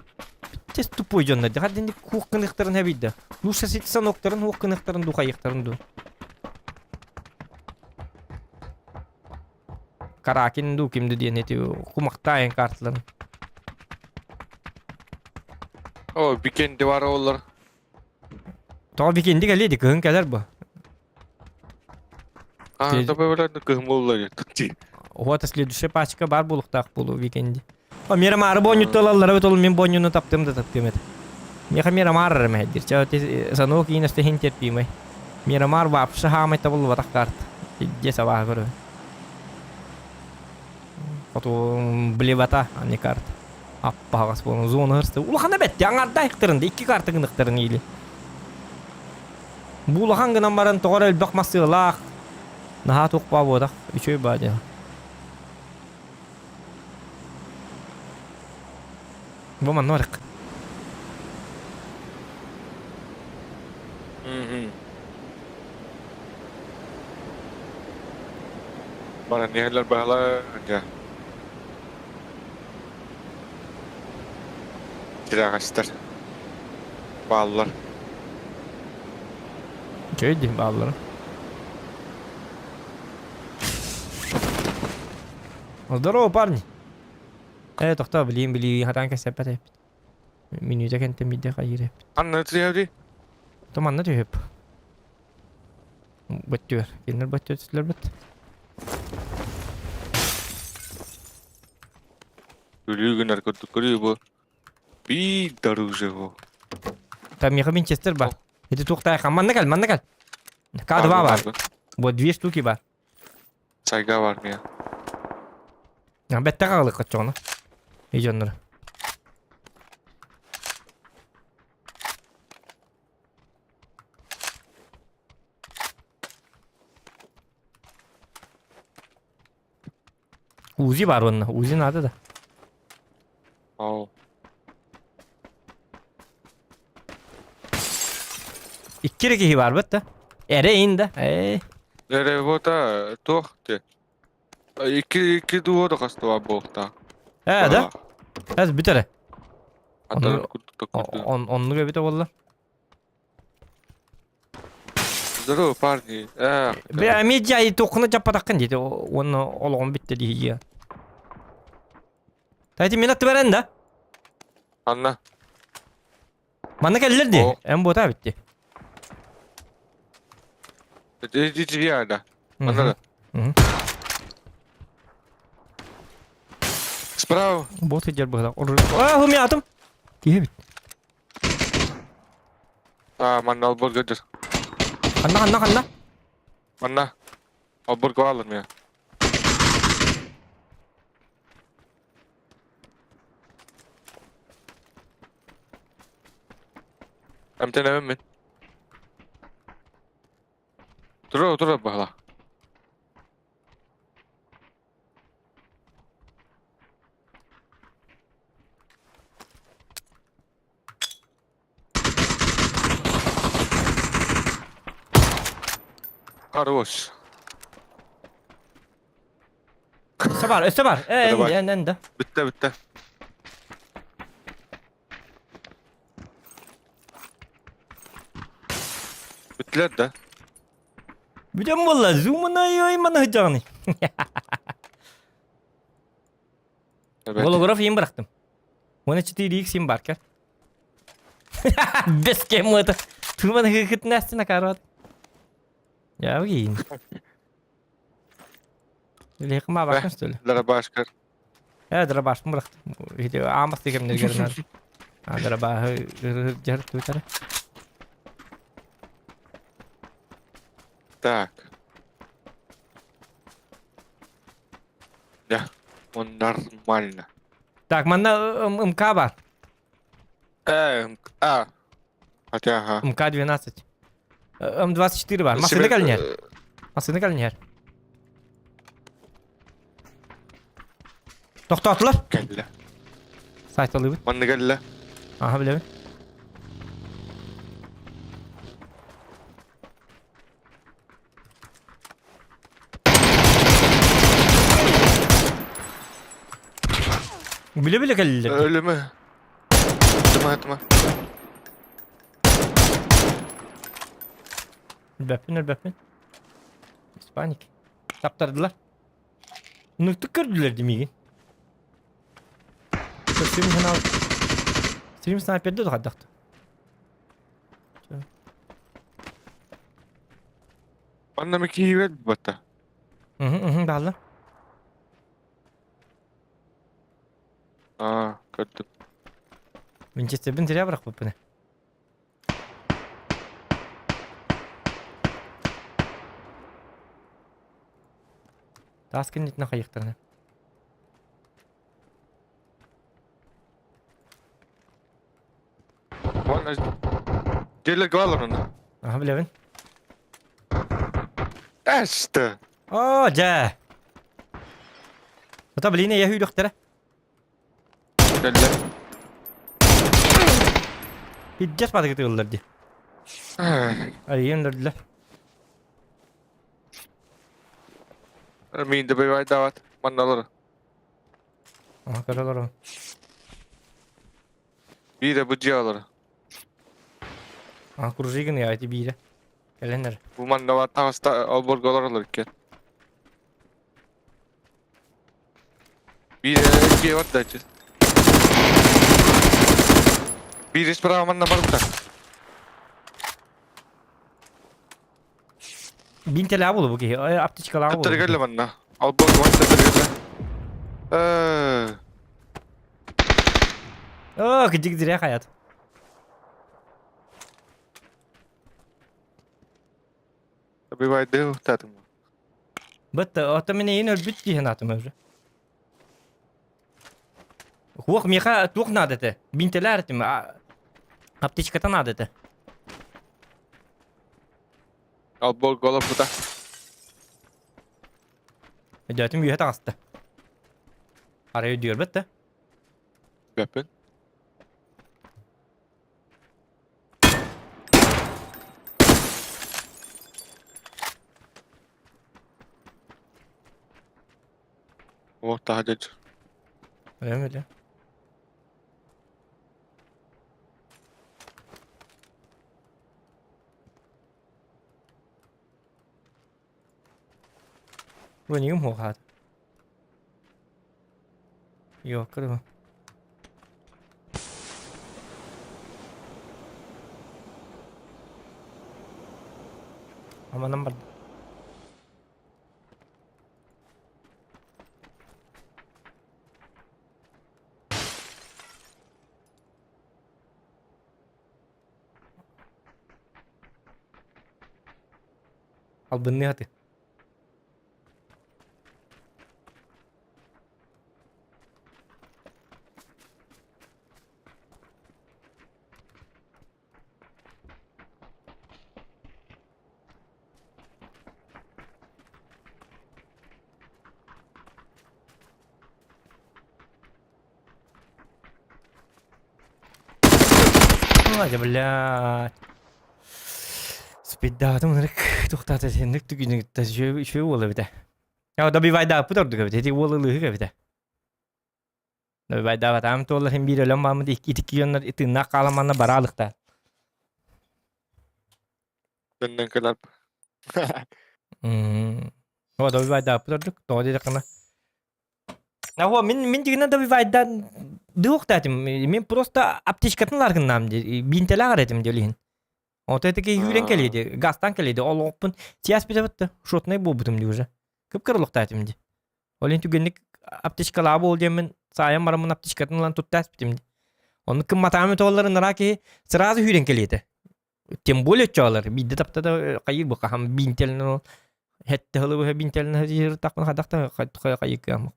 Test tupoy jonda. Hadi hukuk nıktarın hebide. Luşa sitsa noktarın hukuk nıktarın duha yıktarın du. Karakin du kimdi diye neti kumaktayın kartların. O bir kendi var oğullar. Tabi kendi geliydi kığın gelir bu. Tez- Tabi böyle kızım oğullar ya. Вот следующая пачка бар булуктак булу викенди. А мера мар боню толаллар бит ол мен бонюну таптым да таптым эт. Меха мера мар ме дир ча те санок инес те хин терпимай. Мера мар вапша хамай табыл ватак карт. Де сава гөр. Фото блевата ани карт. Аппагас бonu зона хырсты. Улахана бет яңарда иктиринде 2 карты гыныктырын ийли. Булахан гынан барын тогор элбек масылак. Наха токпа бодак. Үчөй баде. Vamos Norik. Bana niyeler bağla önce. Kirakaşlar. Bağlılar. Köydi bağları. Здорово, парни. Тохта, блин, хатанка сепет. Минута кенте мидде кайыр. Anlatı evdi. Томанна төп. Бөттөр. Кенер бөттөр түслөр бөт. Ölüyü günler kötü görüyor bu. Bir darıcı bu. Там я Винчестер бар. Это тухтай хаманна кал, манна кал. К2 бар. Вот 2 штуки бар. Saygı var mı ya? Бетте калык качоны. Ижоннор. Uzi var onun. Uzi nerede da? Oo. İki rekihi var bette. Ere indi. Nereye bu da tuhti. İki duvar da kastı var bu da. Da. Ez bitere. Hatta Onu- kutu. Onu gibi de valla. Здорово, парни. Bir medya tokunu çapatakın dedi. Onu olağan bitti diye ya. Tayti minat veren de. Anna. Bana gelirdi. O- En bota bitti. Hiç yerde. Hı hı. Anladın? Hı. Справа. Bot eder bu kadar. Humi atım. Diye bit. Manna albur götür. Kanna. Manna. Albur kovalım ya. Emten evim mi? Dur bağla. Хорош. Üste var. Hadi bak. En. Bitti. Bittiler de. Bir de valla zoom'una yoymanı hıcağını. Evet. Holograf yem bıraktım. Ona 4x yem barker. Без кем-то. Turmanı hıkıt nesine karvat. Ya bu giyin. Lekma bakın söyle. Lara başkar. Ya dara başım bıraktım. Video amas dikemler görünür. Dara bah jar tutar. Так. Да, он нормально. Так, манда МК бар. Хотя, ага. МК-12. М24 var. Masını kalın Masını kalın yer. Toxtatdılar. Gel. Sayt alıbı. Bana gel. Aha biləmi. Bile bile geldiler. Öyle mi? Tamam. Elbapin. İspanik. Taptardılar. Nıktık gördüler demeyin. Stream kanal. Stream sniper'de de haddaktı. Bana mı ki ver batta? Dağıldı. Aa, gördüm. Winchester'den nereye bırak bu ne? Taskin itne kayıklarına. Bana gelir galar onu. Aha bilevin. İşte. Oo ja. Ota biline ya hüydük tere. Gelir. Hiddet badı gidiyorlar diye. Ay yendirdiler. Min de bir davat. Mandaları. Aha karalar o. Bir de bu cihaları. Aha kurucuyu ya eti biri. Gelenler. Bu mandavat hasta alborgalar alırken. Bir de var da. Bir ispara manna var burada. Bin TL bulu bu ki. Ay aptiçkal abi Tattırı bulu. geldi manna. Alborga var tattırı geldi. Oo gıcık direk hayat. Bir var de tattım. Bitti. Ota mene yeni örbüt diye natım öyle. Huok miha tuğ nadete. Bin TL aratim. Aptiçkatan nadete. Alborgalar burada. Ödüyatım büyüğe tağıstı. Araya diyor bitti. Yapın. Oh daha da. Öyle mi öyle? Bu niye mi hoğat? Yok kırma. Ama number. Al bunu hadi. Acaba la. Speed dağıtım olarak toxtatı sendik tükünü gitti şöyle olur bir de. Ya da bir vay daha pıtırdık bir de. Dedi olur bir de. Da bir vay daha tam tollar hem bir ölüm var mı dik itik yönler itin kalamanla baralıkta. Benden kalap. O da bir vay daha pıtırdık. Doğru dedik ama. Ya o min digine da bir vay daha dık dedim. Min prosta aptişkatın largınlam di. Bin tela garetim diyorlihin. Ortadaki yüren keliydi. Gazdan keliydi. Ol opun. Siyas bir de bitti. Şotnay bu butum diyor. Kıpkırılık dedim di. Olin tügenlik aptişkalı abi olacağımın sayem varamın aptişkatın lan tut ders bitim di. Onun kım matamı tolların naraki sırazı yüren keliydi. Tembol çağlar. Bir de tapta da kayır bu kaham bin telin ol. Hette halı bu bin telin hadi takma hadakta kayık yamak.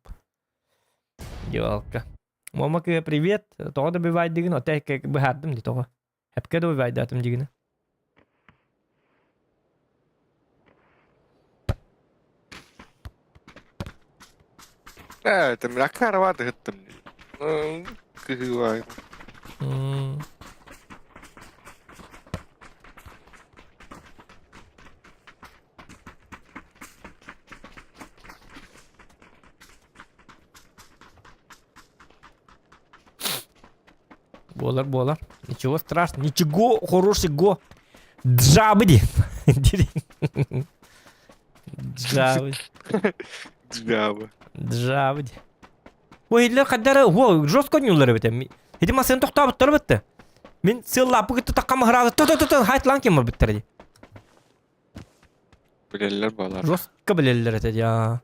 Ёлка. Мама говорит, привет. То добивает дигно, те как бы хардым ди того. Hep ke добивает датым дигно. Evet, rakar vardı hıttım. Kıhı var. Болар. Ничего страшного. Ничего хорошего. Джабыди. Джабыди. Cevabı. Джабыди. Ой, илер каддары, о, жестко нюллары бите. Хеди масын токтабыттар битти. Мен сыллапы гытты таккама хырады. Ту хайтлан кем биттерди. Bileller bağlar. Жестко билелер эти я.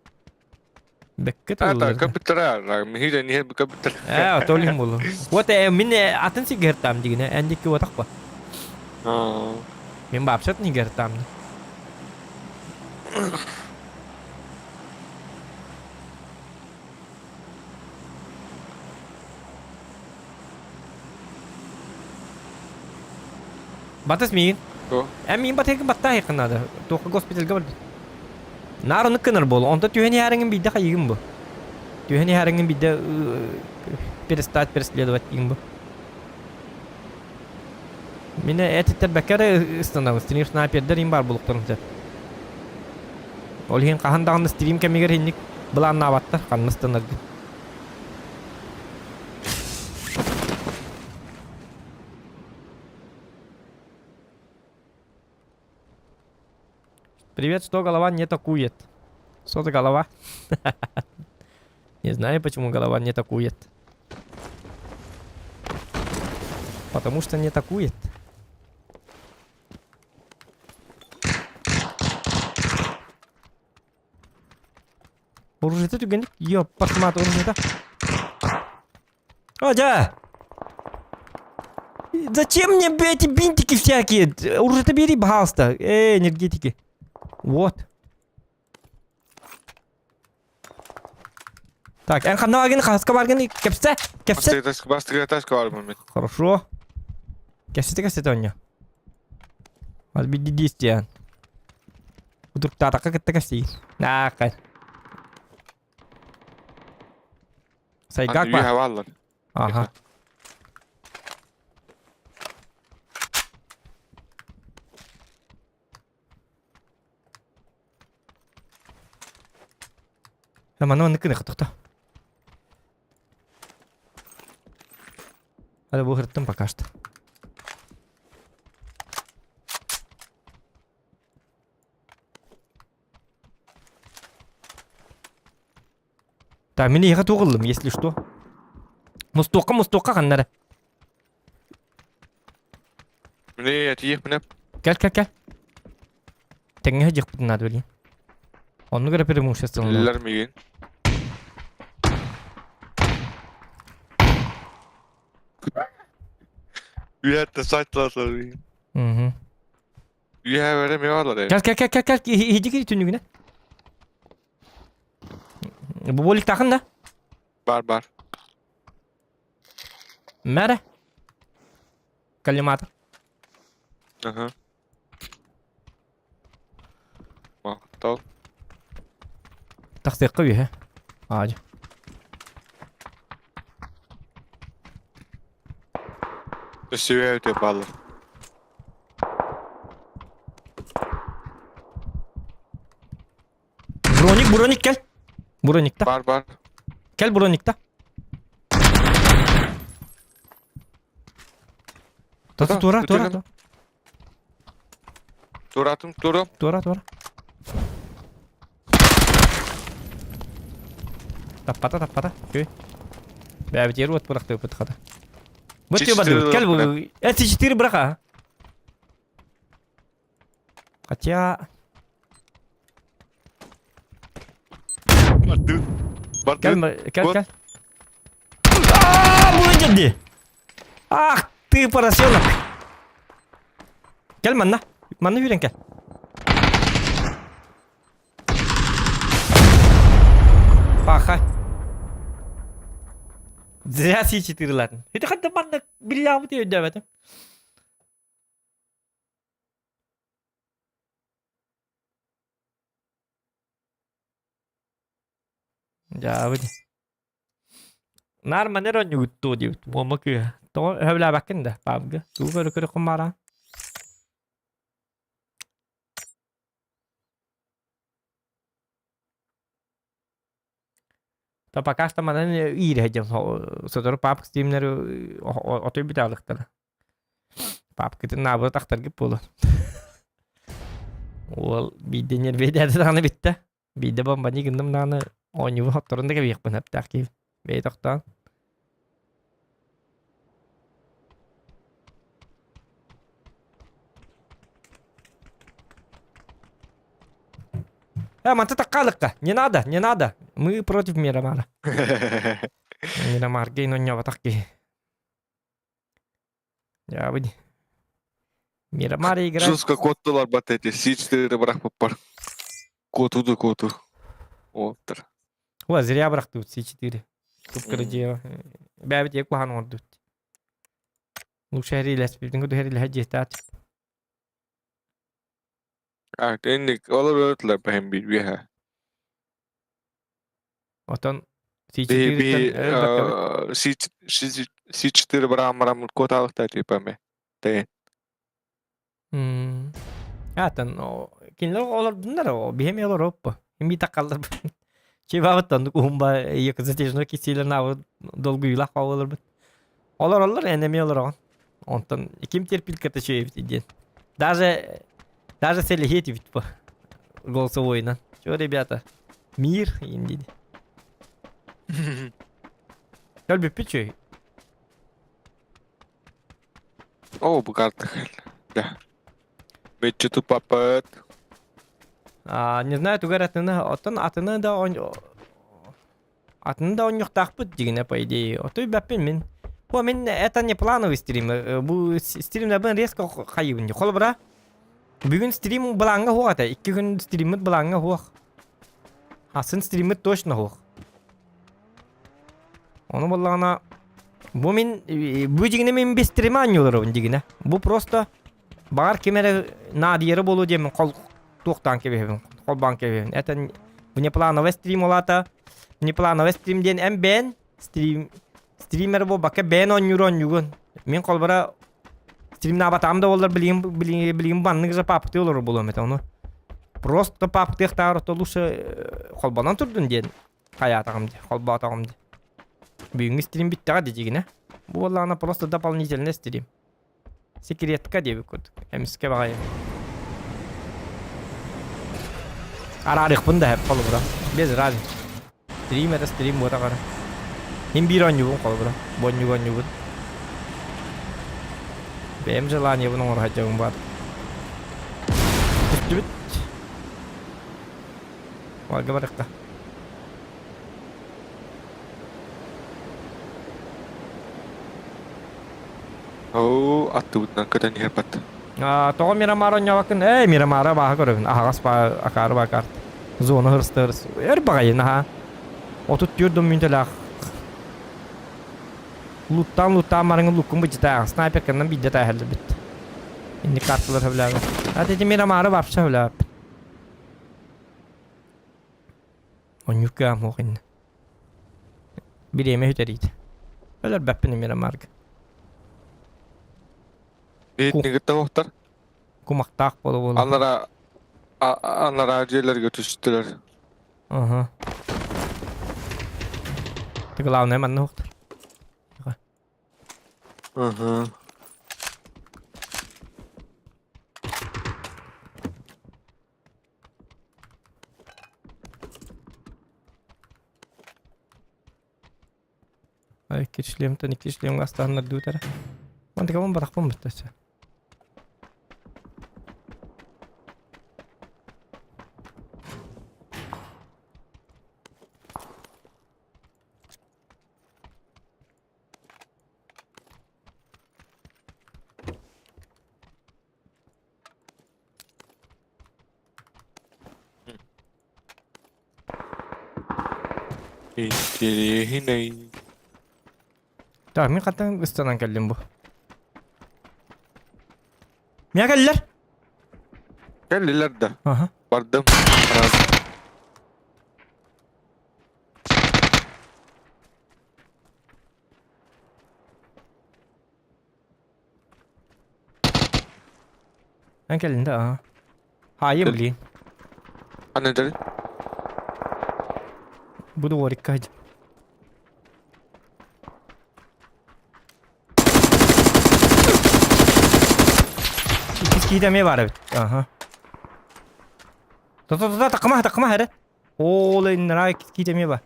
Бекке Hatta туллар. kapitler. Mihide niye bir kapitler? Толим болу. Вот мен атын сигертам дигине, эндики вот такпа. Aa. Мен бапсат не гертам. Батас мин. O. Мин батайкы баттай кынады. Тоқы госпитальга барды. Нарын кыныр болу. Онда түйені әріңін бейді қайығым бұ. Түйені әріңін бейді переследовать дейін бұ. Мені әтеттер бәкәрі ұстанамын. Стрим снайпердер ең бар бұлықтырын. Ол ең қағандағын стрим кәмегер хенник бұланна абаттар. Қанны ұстанырды. Привет, что голова не такует? Что за голова? Не знаю, почему голова не такует. Потому что не такует. Оружие-то тюганик? Ёп, пахмат, оружие-то. О, да! Зачем мне эти бинтики всякие? Оружие-то бери, пожалуйста. Энергетики. Вот. Так, қандай алген, қасқа барген, кепсе? Bastığa taş var Mehmet. Хорошо. Кепсе, Тоня. Отбеди действия. Вдруг та как это кепси? Нахай. Сайгак Bir ба? havalar. Ага. Mana nikini qıtıqta. Hadi bu hırttım пока что. Так, мен еға тоғылым, если что. Мұстоққа қаннары. Mine yetiye mine. Кәл. Тәңе жық бұтын ады өлген. Onu göre преимущественно. Bileller mi yiyin? Üyette saçlar yiyin. Hı. Üye veremiyorlar ya. Gel. Hici tünü güne. Bu bolik takın da. Barbar. Mere. Kalimat. Aha. Bak, tamam. تخطيط قوي ها. عادي. Üstüye öte bağlar. Броник gel. Броникта. Barbar. Gel броникта. Тура. Durum. Тура. Таппата. Окей. Бәбі тері от бұрақты өпіт қада. Бұт те бады. Кәл бұл. Әті 4 бұрақа. Хотя... Кәл. Ааа, бұл жерде. Ах, ты поросенок. Кәл манна. Манна үйрен кәл. Паха. Зря C4 ладно. Это хоть манна биллявы ты өйдәбәтім. Ja, vet du. När man är ju då det var mycket. Då har jag backen där, babge. Du får komma. Ta pakas tamadan iyi hecem. Sotor pap steamler otoy bir alıktır. Pap kitin nabı taktar gibi bolu. Ol bir denir ve derdi tane bitti. Bir de bomba nigindim tane oyunu hatlarında gibi yakın hep takip. Ve taktan. Манты таккалыкка. Не надо, не надо. Мы против Мирамара. Мирамар гейн он нёва такки. Ya bu. Miramar играет. Жестко koddular bat eti. Siege-leri bırakıp var. Kodu. Oldur. О, зря бıraktı bu C4. Кыпкырыжы. Бәбит ек бахан орду. Лучше херилес билдин көдө хериле хеджетат. Evet, endik olur öğütler benim bir ha. Отон Bir C4'ten Siege-leri bırakmaram kodalıkta tipame. Deyin. Atan o kinler olur bunlar o bihem yollar hoppa. Himi takallar. Çevavattan kumba yakızı tejno kisiler na dolguyla havalar bu. Olur enemi olur on. Ondan kim terpil kata şey evdin. Даже селихети ведь по голосовой на. Чё, ребята? Мир инди. Kalbi piçi. Oh, bu kartı. Да. Мечету папет. Не знаю, тугар атыны да он юктахпыт дигене по идее. Отой бәппен мен. Мен это не плановый стрим. Бу стримда ben резко кайыбын. Холбра. Бүгін стрим балаңға хуата. 2 күн стримит балаңға хуақ. Асын стримит точно хуақ. Оны балағына... Бұ мен... Бұ жігіне мен бес стримі аньоларым жігіне. Бұ просто... Бағар кемері надиері болу деймін. Қол тоқтан кебебім. Қолбан кебебім. Это не плановый стрим олата. Не плановый стримден әм бән. Стример бұл бақы бән он Мен қолбара... Стримна батамда олар билим баннык же папты олар болом это onu. Просто папты хтар то лучше холбанан турдун ден. Хаятагым де, холбатагым де. Бүгүнкү стрим биттага дегене. Бу ана просто дополнительный стрим. Секретка деп көрдүк. Эмиске багай. Арарык бунда хеп колубра. Без раз. Стрим это стрим вот агара. Хим бироню колубра. Боню. Benim желание bunun uğraşacağım var. Bitti. Varga bırakka. Oh, attı bundan kadar herbat. Toğu Miramar'a bakın. Miramar'a bakın. Ağas akar bakar. Zona hırs. Bakayın ha. Otut yurdum müntelak. Luttan marın lukun bu cidden. Sniper kanından bir detay halde bitti. Şimdi kartlar havla. Hadi de Miramar'a vapşa havla. On yukam hoğin. Bir yeme hüteriydi. Öyle beppini Miramar'a. Bir nigette muhtar. Kumaktak bolu. Anlara acılar götürdüler. Aha. Tıkılav ne man nokta. Hı. Ay kirişliyim tan kirişliyim gastanlar dutara. Man tıkamam bırakmam bittese. Hinay. Tahmin katan istanan kellim bu. Niye geldiler? Geldiler de. Aha. Vardım. Ben geldim de aha. Hayır Gel. bileyim. Anne dedi. Bu da var ikkaydı. demeye var evet. Aha. Tut takma hadi. Oğlum ne ki demeye var.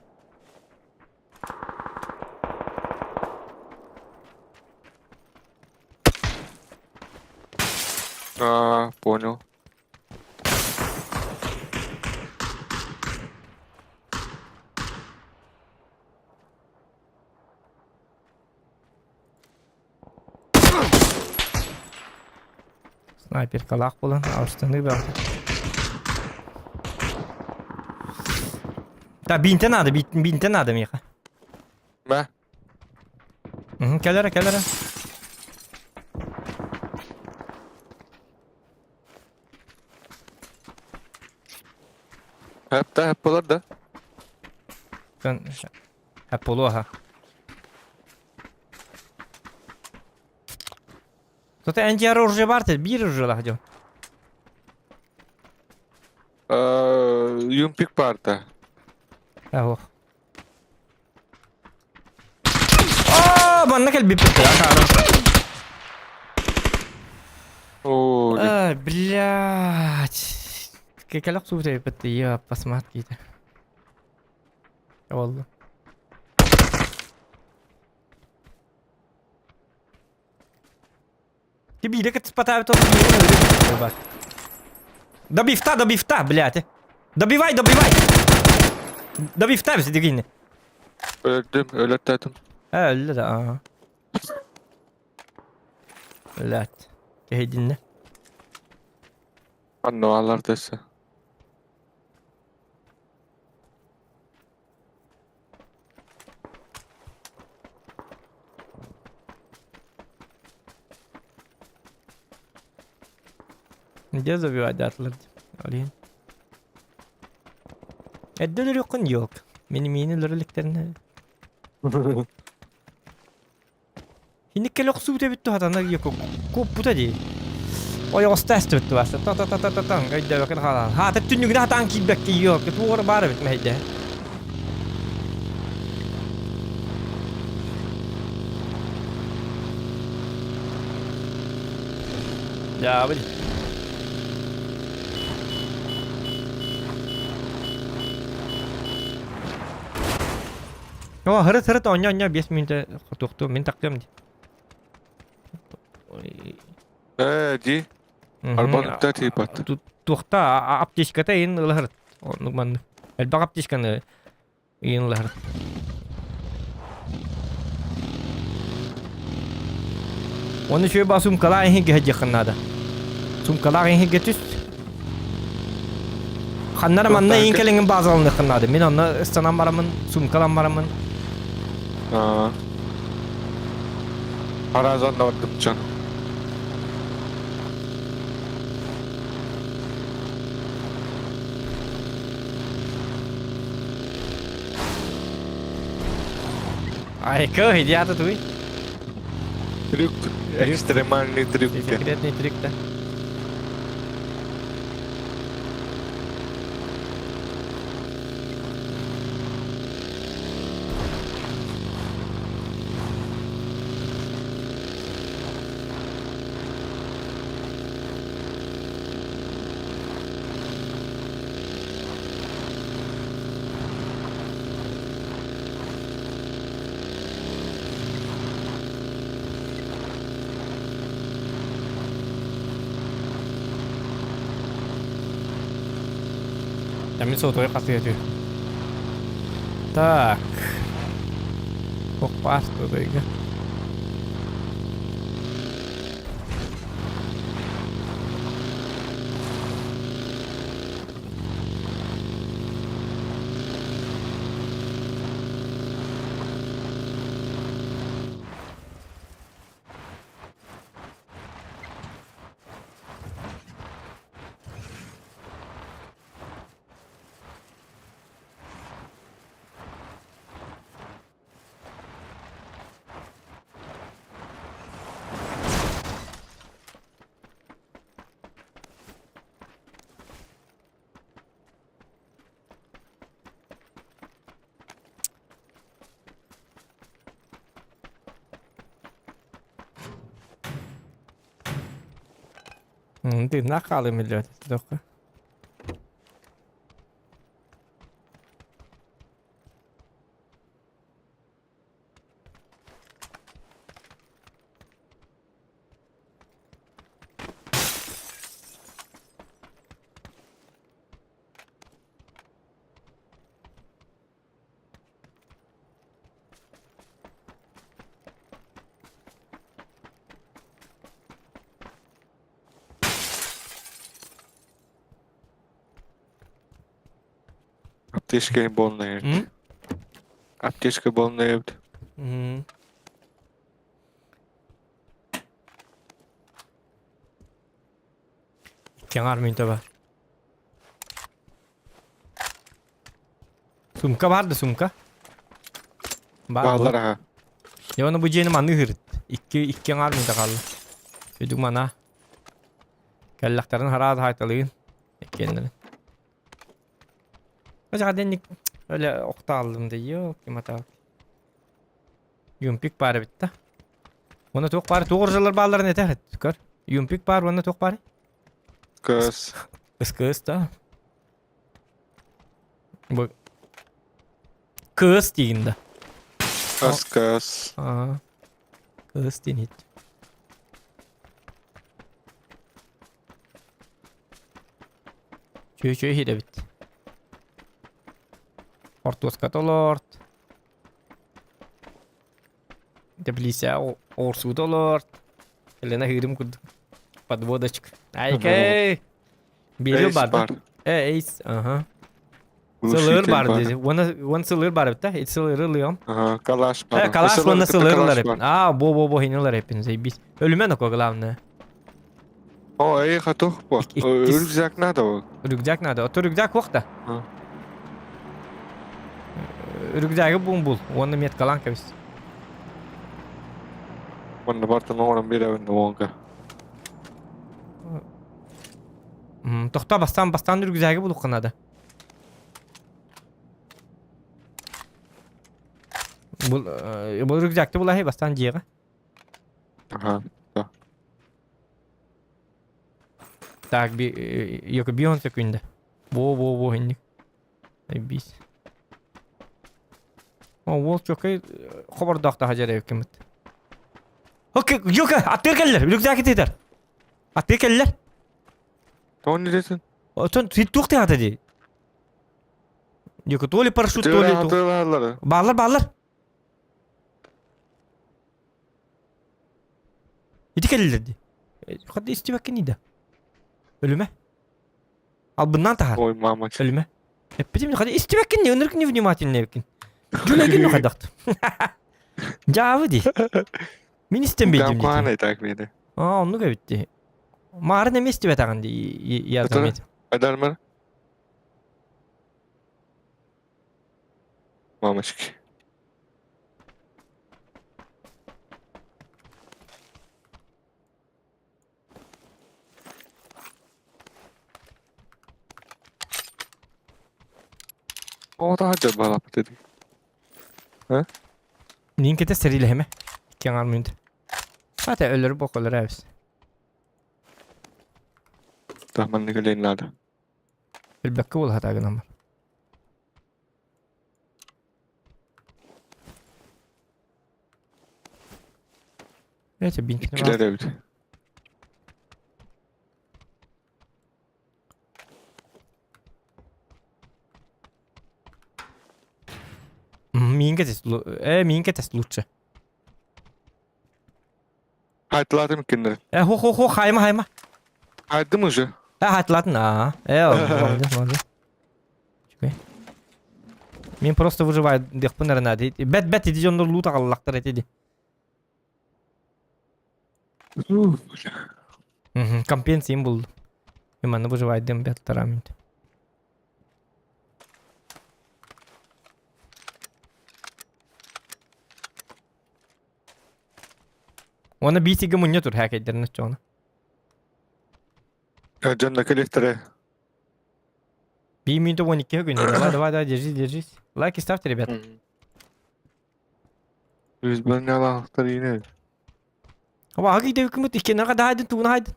Понял. Снайпер kalak bulan ağustos'ta bir hafta. Da binten adam ya. ما Kellere. hep olur da. Ben hep olu ha. Zaten NCR orucu vardı. Bir orucu lah hocam. Yumpik parta. Oh. Bana gel bir pıtı ya karım. Oo. Блядь. Какая сука пыты я посмотрите. Vallahi. Тебе иди спатай тот бак. Добивта, блядь. Добивай. Добивта bizi digini. Öyle dedim. Öyle de aha. Lat. Kehdinle. Annoğalar dese. Где забивать атлет? Алин. Eddeler yokun yok. Benim yeni liralıklarını. Hindi kelok su te bittu hatan yok. Kupu tadi. O ya stas bittu vasta. Ta. Gayda bakın hala. Ha ta tunjuk dah tangki bek yok. Tu orang baru bit mahida. Ya bili. Oh, hırıt onya 5 minute tuqtu min taqdim. Di. Arabanın da tipat. Tuqta aptişkata in hırıt. Onu man. El baq aptişkanı in hırıt. Onu şöyle basum kala in gehje qannada. Sum kala in getüs. Qannara manna in kelingen bazalını qannada. Min onu istanam baramın, sum kalam baramın. Arazan da vardım can. Ay cơ thì ra tôi. Trük. Ekstremalny trük. Секретный трик-то. Там лицо твое ответю. Так. Ох, пасту, да. Tırnak kalıyor millet. Dokka. Аптечка полная. М? Аптечка полная. Hmm. Kenar mıydı var? Sumka vardı sumka. Var bu. Bağlar ha. Ya onu bu cenim anı hırt. İki kenar mıydı kaldı? Çocuk mana. Kellakların harada haytalıyın. Kendini. Acaba denlik öyle okta aldım da yok ki mata. Yumpik bari bitti. Ona tok bari doğrucalar bağları ne tehet? Kör. Yumpik bari ona tok bari. Kız. Kız da. Bu kız diyinde. Kız. Aa. Kız dinit. Çöy hide bit. Ortos katolort. Deblisa orsu dolort. Elena hirim kurduk. Подводочка. Айкей. Biliyor barda. Ace. Aha. Sılır bar dedi. One sılır bar bitti. It sılırlıyorum. Aha, kalaş bar. Kalas bana sılırlar hep. Aa bo hiniler hepinize biz. Ölüme nok oglavne. O iyi hatuh bu. Rüzak nerede o? Rükzak nerede? Otur rükzak vakta. Ha. Rükzakı bumbul. Onu met kalan kabis. Bana bartan oran bir evinde onka. Tohta bastan rükzakı buluk kanadı. Bu rükzakta bulahi bastan ciğe. Aha. Так, yok bir 10 sekünde. Bo hinlik. Ay biz. O wol çok ay haber dağda hacer ev kimet. Okey, yok attır geller. Rükzakı teter. Attır geller. Tamam ne desin? O ton hiç tuğ te atadı. Yok toli paraşüt toli tu. Hatırlarlar. Bağlar. Hiç gellerdi. Hadi istivak nida. Ölüme. Al bundan tahar. Ой, мамочка. Ölüme. Hep bizim hadi istivak ne önür ki ne vnimatilne yakin. Cümle ne kadar. Cevabı değil. Min istemeydim. Там kuhane takmiydi. Aa onu da bitti. Mağara ne mi istivet ağandı yazamıydı. Eder mi? Мамочки. O da hadi balap dedi. Ninkete seriyle heme. Kenar mıydı? Hatta ölür bok olur evs. Tahman ne geleyin lada. Bir bakka bul hata gınamar. Neyse binkini İkiler var. evdi. Minketes lutse. Haydi ladım kinleri. Ho hayma. Haydi mı şu? Hatlatın ha. Oldu. Чекай. Мен просто выживаю дых пынар надо. Бет иди жондар лута каллактар этеди. Компенсиям булду. Именно выживает дем бет тарамит. Ona bir tigre münyetur hacketlerine çoğuna. Candaki liftere. Bir minute 12 gün. Давай, держись. Лайки ставьте, ребят. Biz ben ne anahtarı yine. Ama haki de hükümet işke ne kadar haydın tuğuna haydın.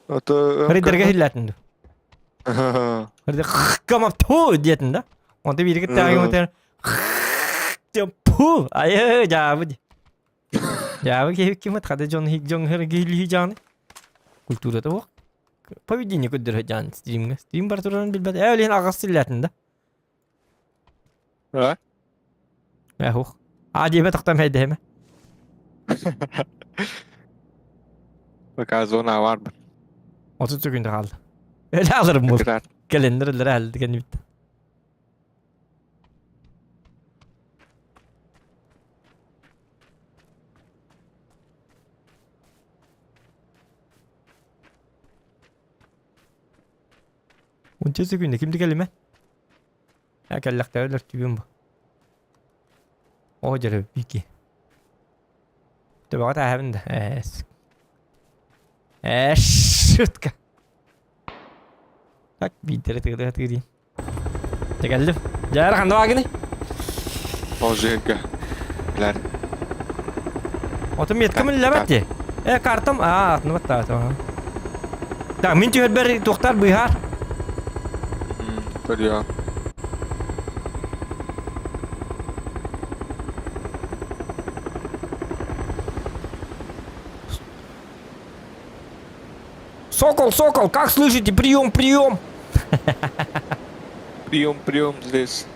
Ata. Hırderge hüllatin. Hırder kamam tu diyetin da. Onda biri gitti ağabey muhtemelen. Puh. Ay cevabı. Cevabı kim hadi John Hick John her geliyor canı. Kultura da bak. Поведение көддөрө жан стримге. Стрим бар турарын билбеді. Әлен ағасы сілләтінді. Ha? Хух. Адебе тақтам әйді әме. Bak az ona var mı? 30 секунда қалды. Әлі алырым бұл. Tekrar. Kalendерлер әлі деген бітті. Onca sekunda kimdi kelime? Ya kellekte ölür tübüm bu. O jarı biki. Tabi kata hem de. Şutka. Bak bir tere tere tere. Geldim. Jarı kanda vakini. Ozega. Ler. Otum yetkimi lemetti. Kartım. Atını batta. Tak min tüher beri doktor bihar. Görüyor. Сокол, Сокол, как слышите? Прием, прием. Прием здесь.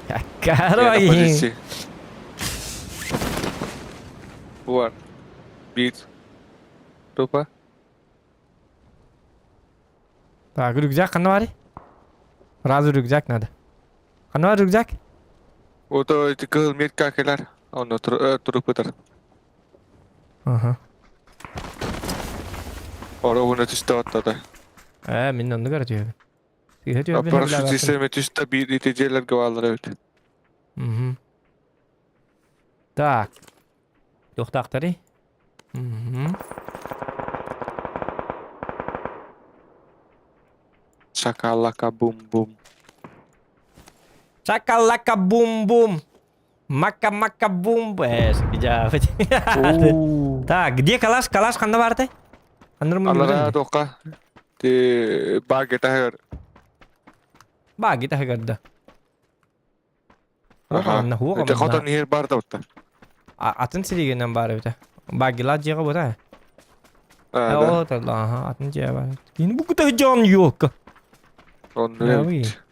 Я на Короче. позиции. Вот. Бит. Тупо. Так, рюкзак, канвари. Разу рюкзак надо. Канвар рюкзак? Вот эти метка келер. Он трупытыр. Ага. Ora bunu tüste atladı. Мен onu görüyorum. Görüyorum. Paraşüt sistemi tüste bir iticiler gıvallar evet. Угу. Так. Тоқтақтары. Угу. Şakalaka bum bum. Чакалака бум-бум. Мака-мака бум. Sekejap. Так, где калаш? Калаш канда бар ты? Аныр мын Alara doka. De bageta her. Баг, это гада. Aha. Хуга. De kodan her barda utta. Атын сиригенен бар өте. Багила жега бота. Да. О, ага, атын жега бар. Кини бу кута жан yok. Onu Ya bu iyi. evet.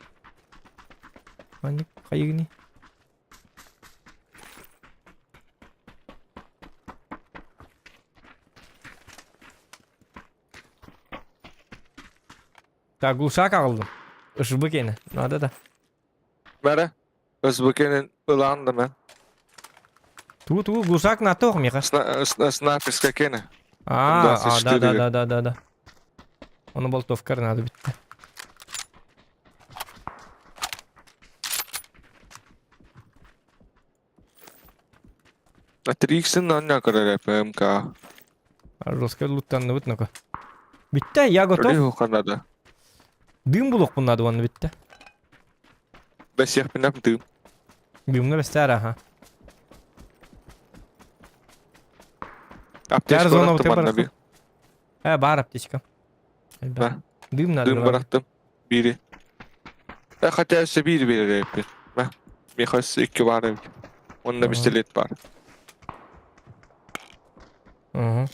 Hani kayıgını. Так, глушак aldım. Işıbık yine. Nada da. Mere. Özbekenin ılandı ben. Tu глушак на то, меха. Снайперская кена. Да, 24. да. Onu boltovkar надо bitti. А 3x'in anne kadar yapayım ka. Русская луттанны бит ну-ка. Bitti, я Öyle готов. yok kanada. Дым булок bunladı onu bitti. Ben siyah bir yaptım. Dımını besler aha. Apteş Her zona bıraktım ortaya anne bir. He, bağır aптечка. Ha. Dым надо. Dün bıraktım. Biri. Hatta ise bir yapıyor. Ben. Bir has iki var ev. Onda bir stilet var. Ага.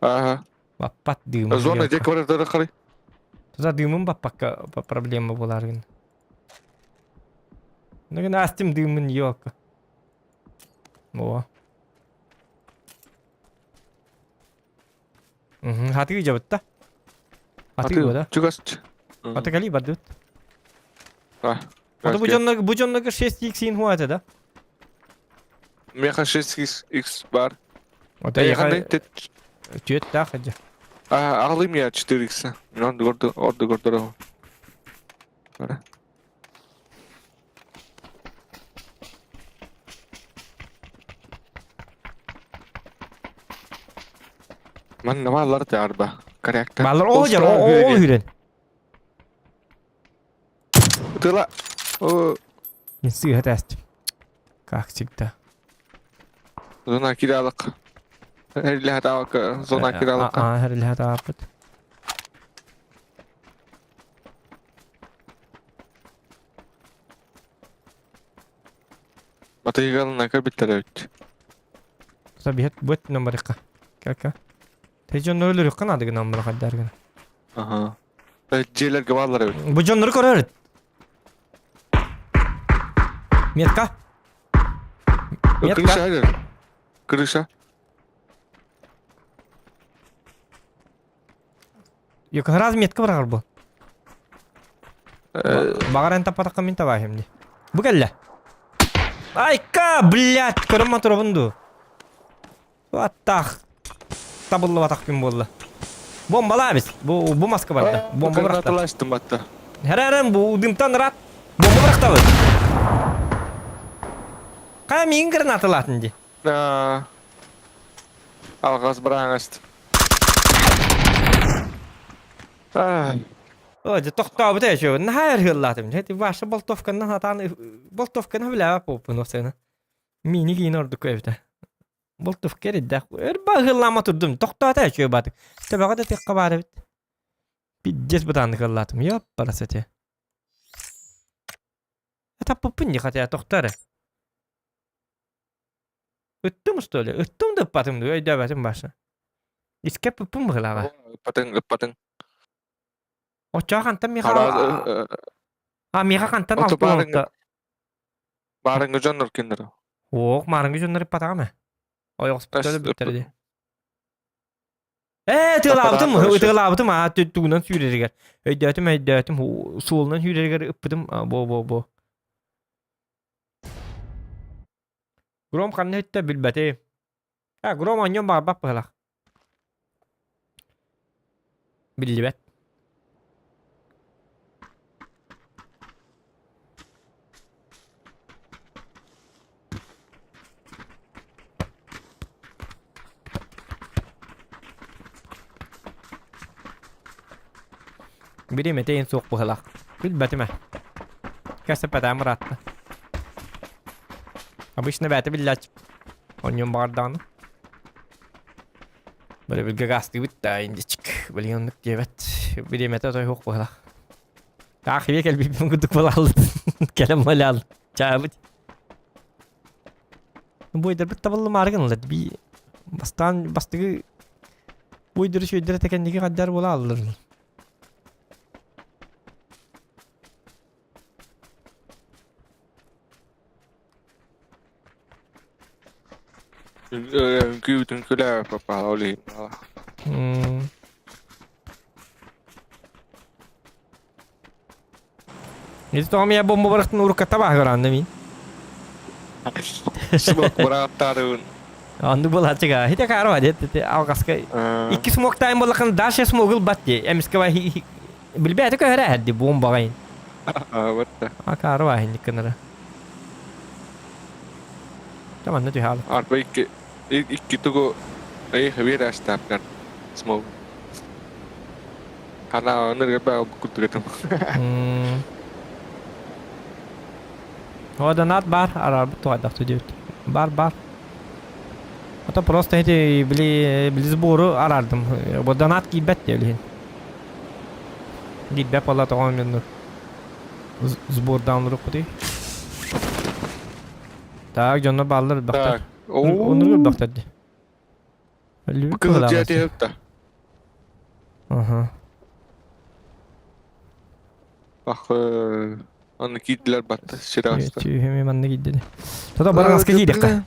Aha. Баппат дымы. Zona dek var da kare. За дымым баппакка проблема болар ген. Ну ген астым дымын yok. О. Хаты жабытта. Хаты года. Чугас. Хаты кали бадут. Ha. Ото bu jonnaga 6x хуата да. Mecha 6x var. Ото Yani яха түйет да хаджа. alayım ya 4x'e. Orada gördüm. Böyle. Ben ne varlar da araba. Karakter. Балар о жар о хүрен. Тыла. О, Инси хатаст. Как всегда. zona kiralık. Her ilahi da zona kiralık. Her ilahi da apet. Batayı kalın ne bitter evet. Tabii het bu et numara ka. Kaka. Tejon ölür yok kan adı numara kadar gene. Aha. Celer gavallar evet. Bu jonları korar. Metka. Kırışa hayır. Kırışa. Yok haraz metka var bu. Bagaran tapata kamin tawa şimdi. Bu gelle. Ayka блядь, körüm motor bundu. Vattah. Tabullu vatak bin bolla. Bombalar biz. Bu maska var. Bomba bırak da. Hatırlaştım hatta. Heraren bu dımtan rat. Bomba bırak da. Kaya min granat alatınca. Algaz bırakastım. Oje tohta bu teşo. Nahar hılladım. Hadi başa boltofkandan hatan boltofkan bile popun o sene. Mini giyin ordu evde. Boltof keride. Erba hıllama turdum. Tohta teşo batık. Tabağa da tek kabarı bit. Bir cez butandık hılladım. Yap parasete. Eta popun ni katya tohtarı. Öttüm üstüyle. Öttüm de patım diyor. Öyle devetim başına. İskep popun mu hıllaga? Patın. O çağın tam mi Ara Amiga kantan Otobarın- altı. barın gücün nurkindir. Yok, marangı jönleri patama. O yok spitali bitirdi. Tığlabıdım mı? Patara Tığlabıdım ha. Tütüğünden süreriger. Heydetim. Solundan süreriger ıppıdım. Bu. Grom kan hette bilbeti. Ha, Grom anyon bak bak. Billi bet. Biri meteyin soğuk bu halak. Bilbeti mi? Kasıp adam rahatlı. Обычно бәті біllaç. Onyon bardağını. Böyle bir gagastı bit da indi çık. Böyle yanlık diye bet. Bir mete otoy yok bu halak. Takibiye gel bir guduk bala aldı. Kelem bala aldı. Çabut. Bu eder bir taballı margın aldı. Bir bastığı bu eder şu eder tekendeki kadar bola alır. Güydün küle papa olayım. Itu Tommy ya bomba bıraktın uruk kata bah gören min. Smoke bıraktarın. Andu bola çega. Hita karo adet te algas ka. İki smoke time bola kan dash smoke bat ye. Emis ka bilbe ata ka hera haddi bomba gain. Evet. Ha karo ah ni kenara. Tamam ne diyor Arpa iki tugu bir açtaplar. Smoke. Karena nereye ben kutu getim. O da nat bar arar bu toada tudiyor. Bar. Ata просто эти били сбору арардым. Bu da nat gibi bet diyor. Git be pala tamam yandı. Zbor download ku diyor. Tak canına ballar bakta. Tak. Onur bir bakta diyor. Bu kızıl cihadi yok da. Aha. Bak onu giydiler battı. Şirasta. Hemen ben de gitti. Tata bana asker giydik ka.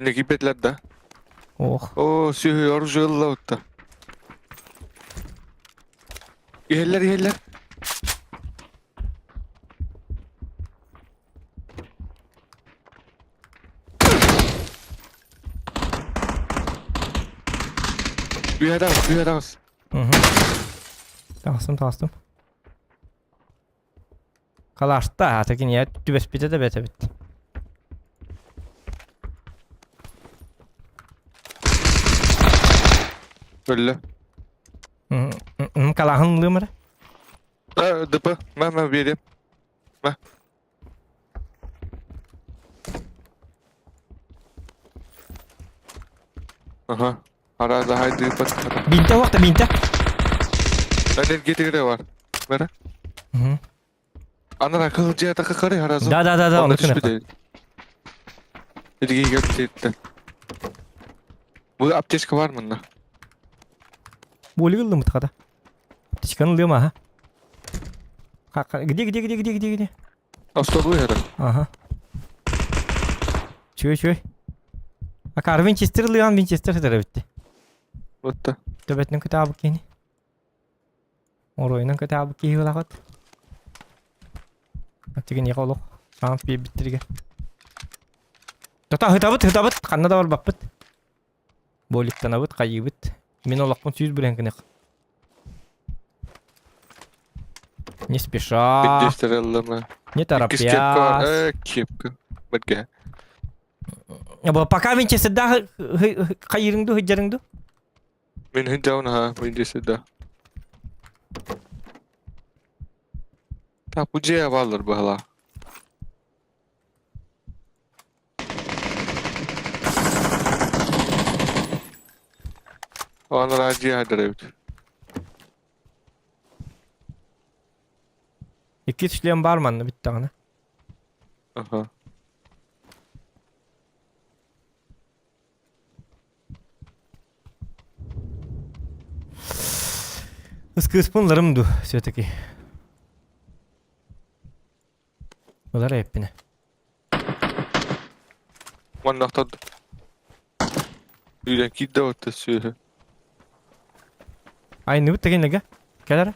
Ne gibetler de. Oh. Oo sürüyor jılla utta. Yeller. Bir adam. Hı. Tastım. Kalaştı da tekin ya tübes bite de bete bit. Öyle. Kalahın lımırı. Dıpı. Ben vereyim. Aha. Arazi haydi pat. Binte vakti binte. Lan geri var. Mera. Hı. Anara kılıcıya takı karı arazi. Da onu kına. Dedi ki götürdü. Bu apteşka var mı lan? Bolly kıldı mı tıkada? Çıkanı ılıyor mu ha? Gidiyor. Hasta bu yara. Aha. Çöy. Akar Winchester ılıyor Winchester sedere bitti. Botta. Töbetinin kitabı kini. Oroyunun kitabı ki hılakot. Attigin yakolok. Şans bir bittirge. Tota hıtabıt. Kanna da var bakbıt. Boliktan abıt kayyıbıt. Min olakpın 100 bilen kınık. Не спеша. Піддістерелами. Не Якийсь кепка. торопясь. Кепка. Бетке. Пока Winchester да kayırındı hıcarındı. Min hıncavna ha. Min disida. Ta bu ciye varlar bu hala. Onlar acıya hadar evet. İki tuşlayan barmanlı bitti tane. Aha. Iskı bunlarımdı все-таки. Bunlar hepine. Man nahtad. Yürek gidde orta süre. Aynı bitti gene gel. Kadar.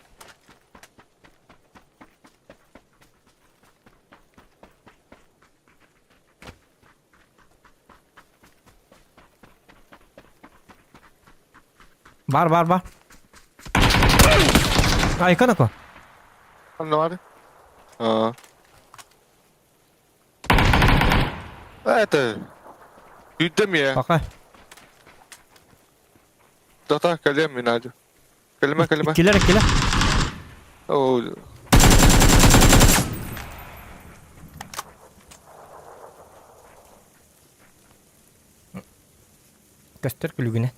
Var. Ay kanako. Anne var. Aa. Evet. Yüzde mi ya? Bakay. Data kalem mi Naci? Kelime. İkiler. Oo. Göster kulübüne.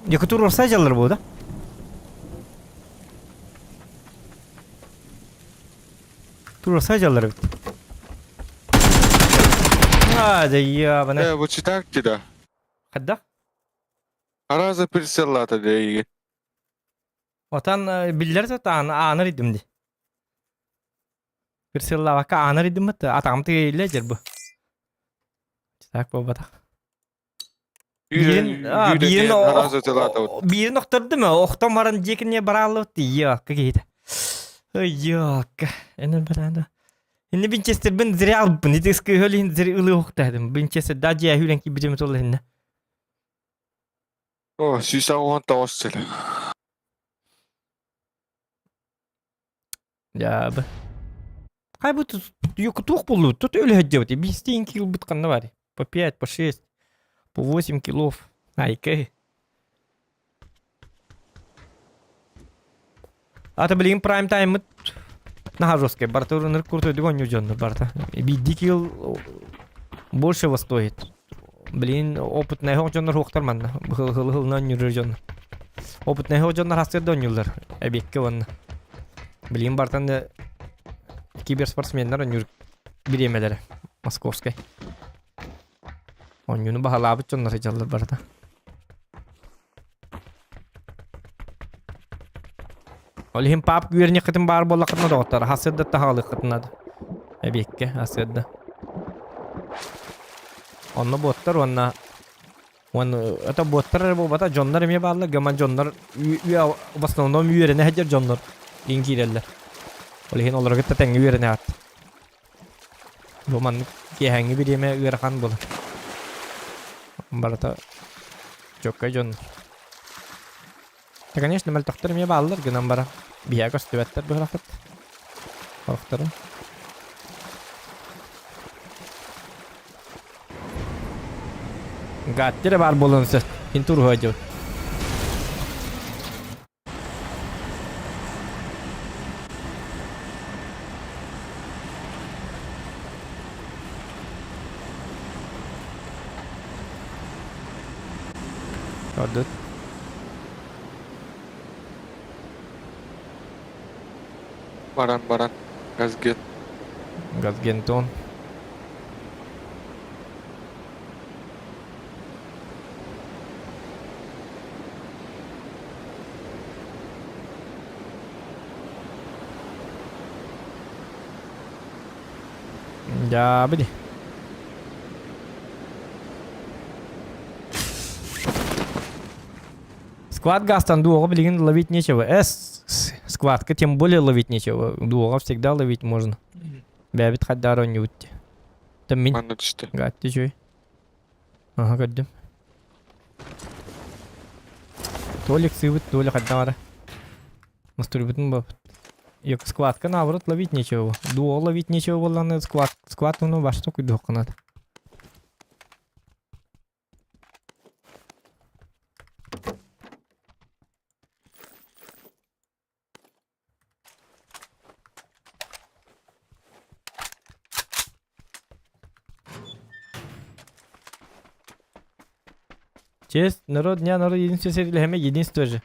Yakıtır olsa acalır bu da. Tur olsa acalır bitti. Hadi ya bana. Bu çıtak ki da. Kadda. Araza pirsellata değil. Vatan biller zaten anır idimdi. Bir silla vaka anır idim mi? Atam teylecer bu. Tak baba tak. Birin oktardı mı? Oktam varan jekinye baralı bitti. Yok kageydi. Yok. Enen baranda. Inni Winchester ben zire alıp bunu. Diski hölün zire ılı oktaydım. Winchester da ciye hülen ki bicemet ola hinne. Oh, sisa on tawassel. Ya be. Кай бы тут yok тух булу, тут öyle hacıvati. Bir stein kill butkanna var. По 5, по 6, по 8 килов. Айкай. А ты блин прайм тайм нахожусь, барта рынок крутой догоню джонна барта. Бидди килл большего стоит. Блин, опытный джонна хохтарман. Хыл на нюрджон. Опытный джонна хастер донюлар. Эбекке вон. Блин бартан киберспортсменler oynuyor bilemeleri Moskovskay. Oyunu bahalı çonlar hecalar barda. Olihim pap güverince kıtın bar bolla kıtına da otar. Hasırda tahalı kıtına da. Ebekke hasırda. Onunla botlar onunla. Ata botlar bu bata jonlar emiye bağlı. Gömen jonlar в основном üyerine hecer jonlar. İngilizler. Olihin olarak da tengi üyerine at. Bu man ki hangi bir yeme üyerkan bulu. Barata çok kayjon. Ya конечно, mal tahtır mı bağlılar gınan bara. Biya göstüvetler bu hareket. Korktarım. Gattire var bulunsa. Hintur hoca. Gördün. Baran. Gaz get. Gaz genton. Ya bili. Сквад гастан дуого, блин, ловить нечего. Сквадка, тем более ловить нечего. Дуого всегда ловить можно. Бәбит хаддар он ютти. Там мин. Bana düştü. Гатти чуй. Ага, gördüm. Толик сывыт, Толик хаддара. Настурбитин баб. Yok сквадка наоборот ловить нечего. Дуо ловить нечего было, сквад ну баш только дух надо. Честь, народ, единственный сериал hem единство же.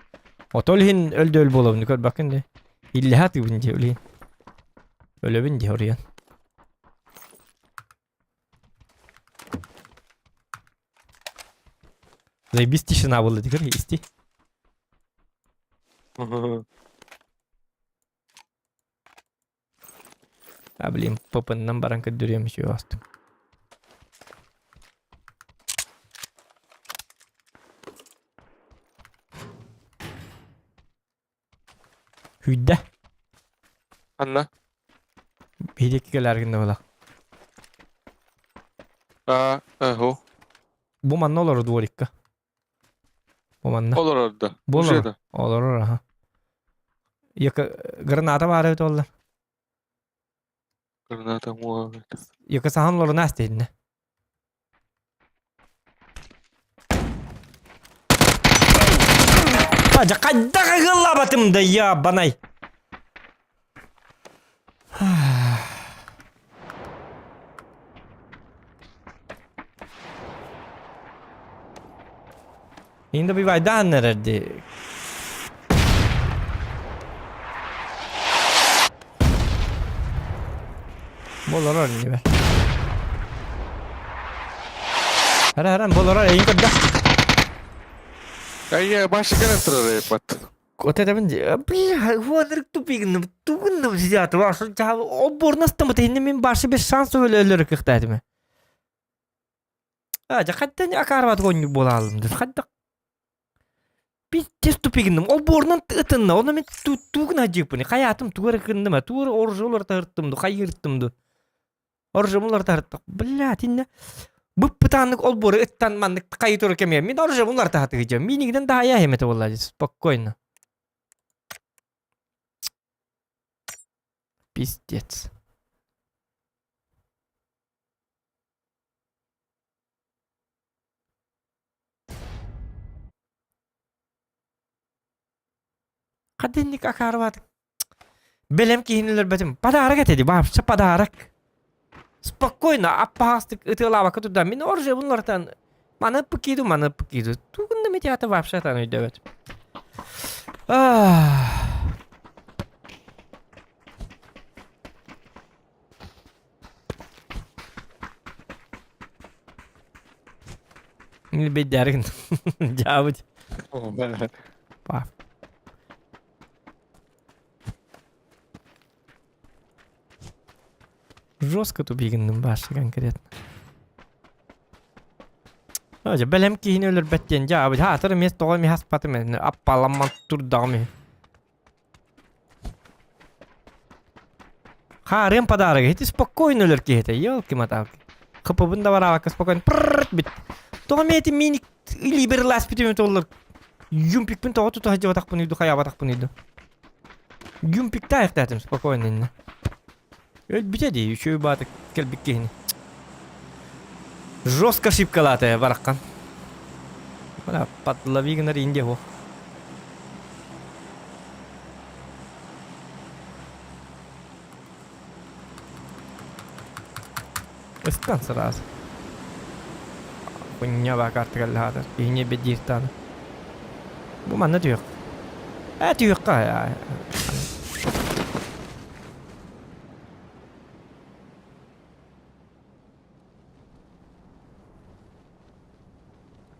Отолхин öldü болобун, көр bakın de. İllihati bunca öleyin. Öyle bince oraya. Zaybis tişina buldu dikkat isti. Ha bileyim papandan barangka duruyormuş ya astım. Hüdde. Anna. Hideki gelerginde ola. Ho. Bu man ne olur duvarikka? Bu man ne? Olur orada. Bu olur. Ujeda. Olur ha. Yaka granata var evet onlar. Granata muhabbet. Yaka sahanları nasıl edin? Aja kadda kagıllabatım da ya banay. Şimdi bir vaydan nerede? Bolar öyle be. Her bolar en kadda. Ya başka ne tırı yapat? Kote de bence bir huanırık tupigin ziyatı var. O bornasta mı tehinde min başı bir şans öyle ölürük ihtiyacı mı? Aja kaddan akarvat goñu bolalımdır. Kadda bir test tupigin o bornan ıtınna onu men tuğun acıpını. Hayatım tuğur kındı mı? Tuğur orjular tarttımdı, kayırttımdı. Orjular tarttık. Billatinne. Bu pıtanlık ol boru ıttan manlık kayıtır kemiyem. Men orjular tarttıkacağım. Minigden daha ya hemete vallahi. Spokkoyna. Пиздец. Kadınlık akarvat. Belem kihiniler betim. Padarak edi. Babsa padarak. Spokojno. Apahastık ıtıla vakit da. Min orje bunlardan. Mana pıkidu. Tuğunda metiyata babsa tanıydı evet. Ah. Ini bedarin. Jauh. Paf. Жестко тупигинdim başı конкретно. Aja belem ki yine ölür betten jauh. Ha tarım mes toğal mi haspatı men. Appalamman tur dağımı. Ha rem padarıga. Hiç spokojno ölür ki hete. Yolki matav. Kapı var avaka spokojno. Prrrt bit. Toğal mi heti minik liberlas bitim olur. Yumpik pun toğal tutu hacı vatak punidu. Kaya vatak punidu. Yumpik ta ektatim spokojno inne. Öyle bir şey değil. Şöyle batık kelbik kihini. Жестко шипкалатая бараккан. Бара подлови гнар инде ho. Están сразу. Хуйня вакарт галлада. И не бедиртан. Bu bana diyor. Diyor ya.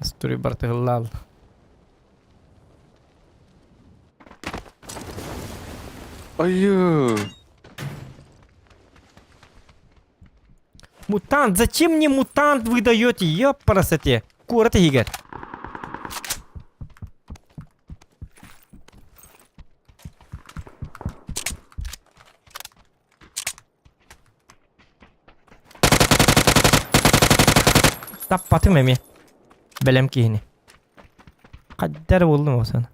Story bertehulal. Ayy. Мутант, зачем мне мутант вы даете? Ёпарасоте. Курата Игорь. Tappatım mı? Belem kihini. Kadar buldum o sana.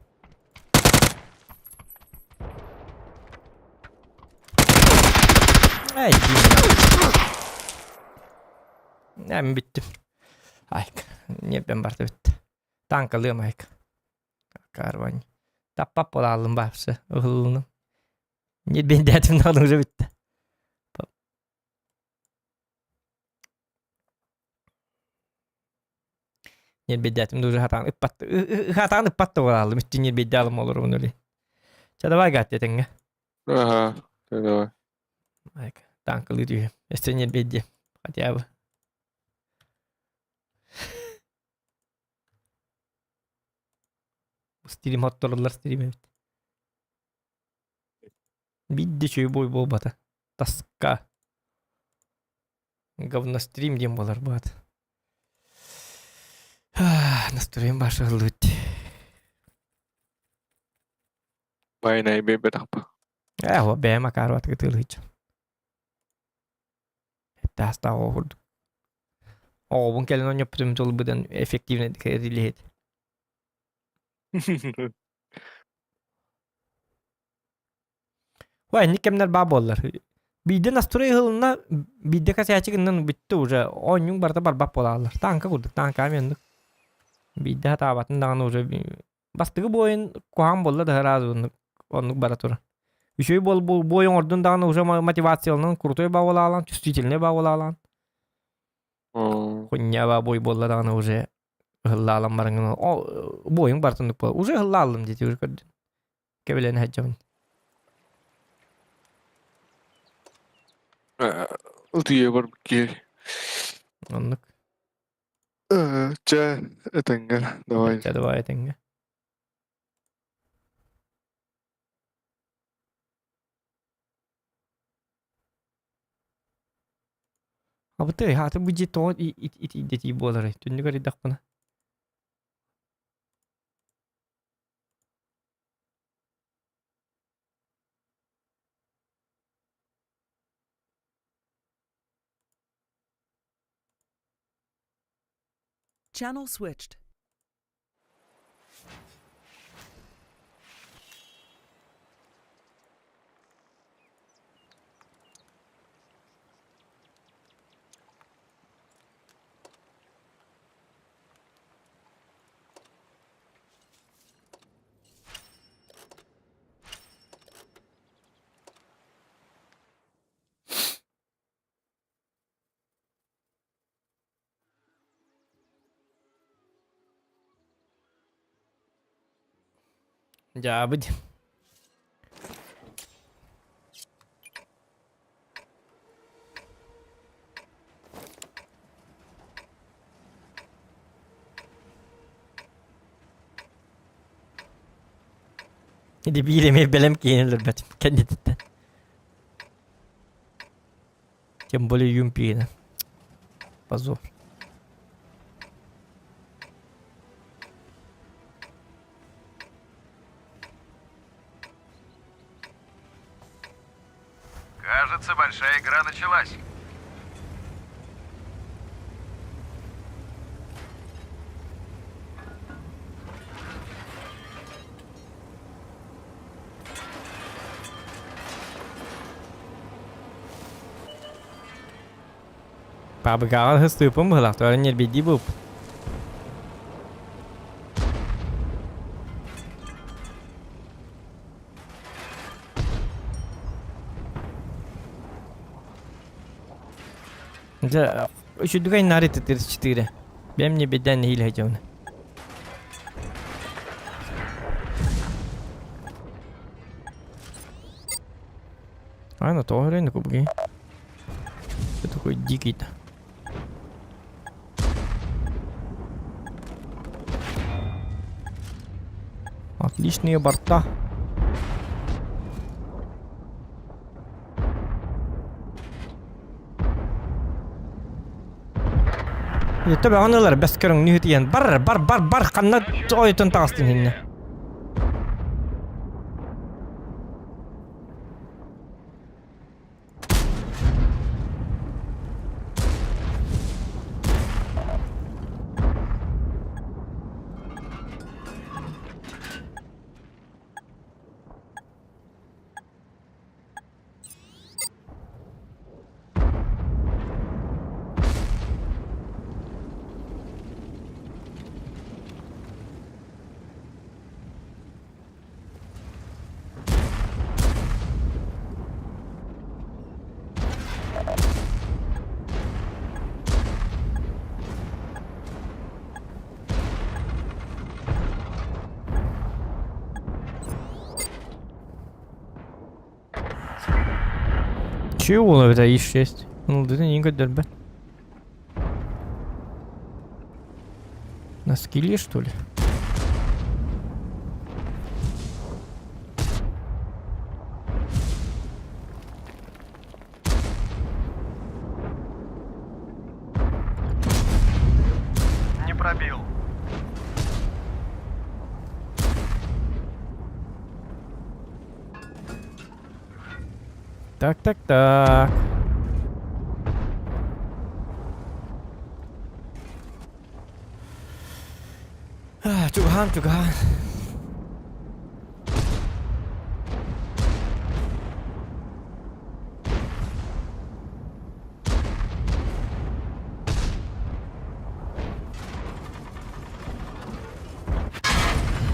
Ay. Ben bittim. Aika. Niinpä varten bitti. Tanka lyömä aika. Karvani. Tappaa polallın bahsa. Ohullunum. Niinpä ben täytyy nalun se bitti. Niinpä täytyy nalun se hataan yppattu. Hataan yppattu polallun. Mitti niinpä täältä molurun yli. Sieltä vaikea tietenkin. Aha. Kyllä. Aika. Tanka lyötyy. Ja sitten niinpä tiedä. Hadi abi. Stream hotdolar stream evet. Bitti şu boy bobata. Taska. Говно стрим дем болар бат. Настроим başladı. Painai bebe tappa. Huo beema karvat ketul hiç. Tästä on. Bun kelen on yaptığım yolu buden efektifne dikkat Vay nikemler babollar. Bizde nastroy hılına bizde kasaya açıkından bitti уже. 10 gün barda barbap olarlar. Tanka kurduk. Tanka mıyondik. Bizde hata batın dağını уже. Bastığı bu oyun kuhan bolla da razı onluk. Onluk baratura. Bir şey bu oyun ordun dağını уже motivasyonun kurtoy bağlı alan. Çüstütilne bağlı alan. Konya ba boy bolla dağını уже. Hılla alan barangın. Bu oyun bartındık bu. Уже hılla aldım dedi. Kebelerini haccamin. Diye var ki. Onluk. Cha etenge. Давай. Давай etenge. Abi tuh hatı bu jeton it bolar. Tünü gari dak bana. Channel switched. Ya bu. Hadi bir yemeğe belem giyinilir betim. Kendi titten. Тем более юмпина. Позор. Кажется, большая игра началась. Пабгал хыстыпым было, то не беди буп. Да, еще другая нарита 34. Бем не беда не хиль хачавна. Aynen тоже реально кубки. Ты такой дикий-то. Отличные борта. يتبع انا لا بس كرن نيوتين بر قنات توي تنتاستين هنا Чего это исчесть? Ну, это не годербе. На скилле, что ли? Не пробил. Так. Чугахан.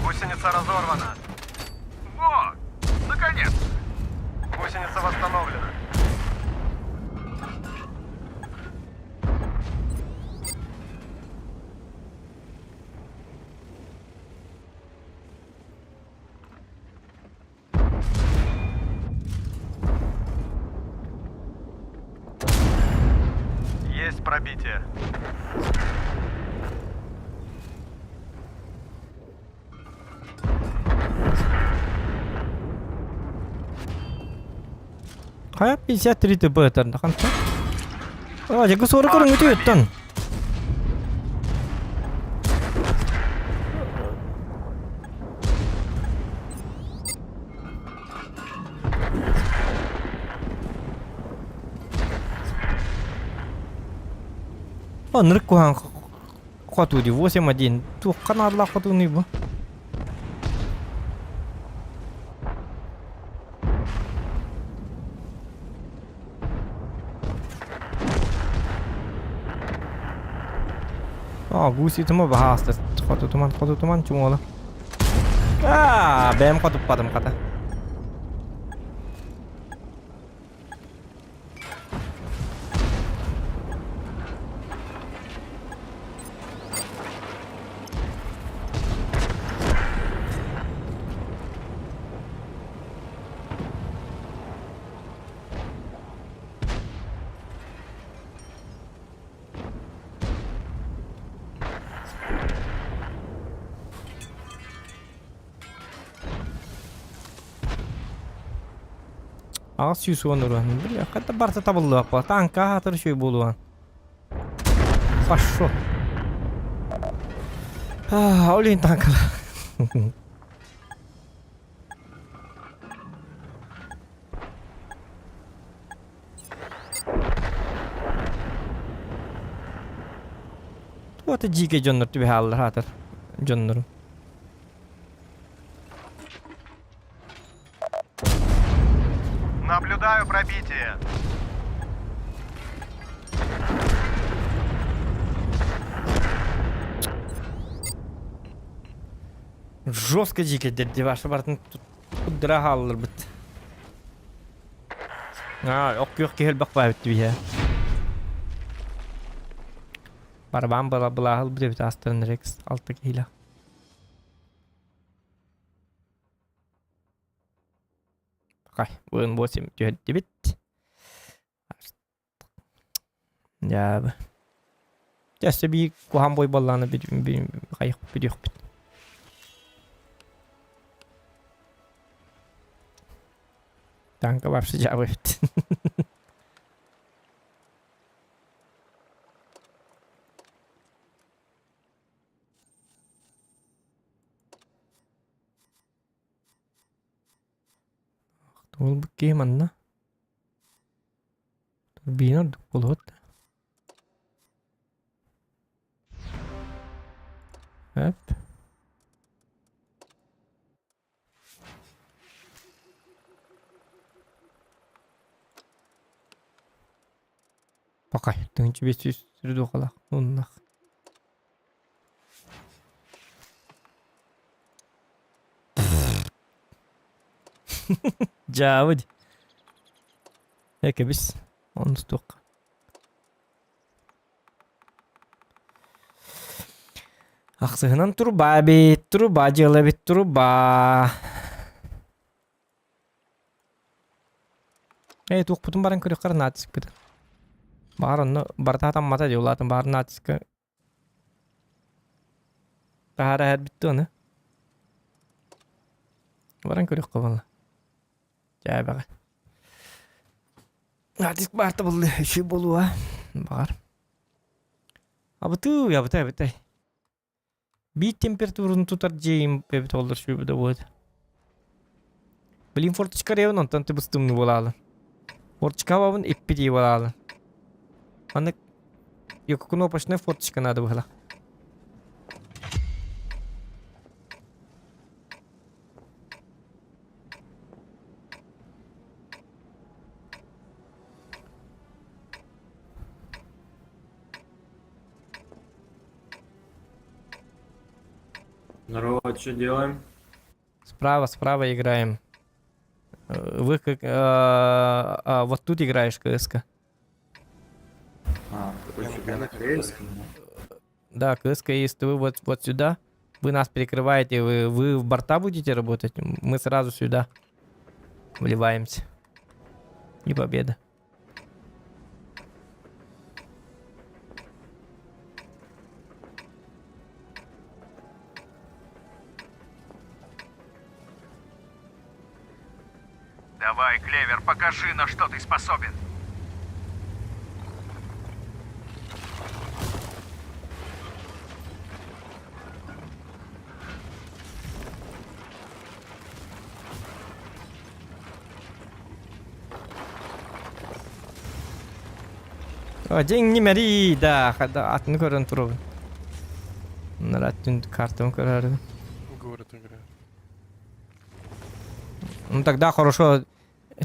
Гусеница разорвана. Во! Наконец! Гусеница восстановлена. Есть пробитие. Kaya 53 tebetan kan? Oh, jago suara kurang itu tan. Oh, nerku hang khatu di 81. Tuh kan Allah khatu ni bu. Гуси тема бахаста. Хату туман чумола. Бэм хату падам ката. Ağız yüzü onurun. Bile kadar barsa tabullu akba. Tanka hatır şey buluğun. Başo. Olin tankala. Bu ata jike jonnor tibi hallar hatır. Jonnorum. Наблюдаю пробитие. Жестко дико дерди ваша бартын куддыра халлар бит. Ок кел бакпай бит бия. Барбан бала хал бит астын рекс алты кила. Bakay. Bugün bosim tühedi bit. Ya bu. Jesse bir kuhan boy ballarını bir kayık bir yok bit. Tanka var sıcağı bit. Ol bu game anna. Bino dupulot. Hep. Bakay. Tınçı bir sürü dokala. Onlak. Javud. Heke biz. Onu tutuk. Aksıhınan turba bit. Turba jılı bit turba. Tuq putun barın kırık karın atısk kıdı. Bağır onu barta tam mata jollatın barın atısk. Tahara her bitti onu. Barın kırık kıvınla. Jaya bağa. Atısk barta buldu. Şu bolu ha. Bağır. Abıtı ya bıtay. Bir temperaturun tutar jeyim bebet olur şu bu da bu. Bilin fort çıkarıyor nonton te bıstım bolalı. Fort çıkavavın ippi diye bolalı. Anık yok kuno paşına fort çıkanadı bu hala. Здорово, что делаем? Справа играем. Вы как... вот тут играешь КСК. Такой себе на корейском. Да, КСК есть. Вы вот сюда. Вы нас перекрываете. Вы в борта будете работать. Мы сразу сюда вливаемся. И победа. Давай, Клевер, покажи, на что ты способен. День не мери, да, от нукорон туру. Наратин карту карар. Город играет. Ну тогда хорошо.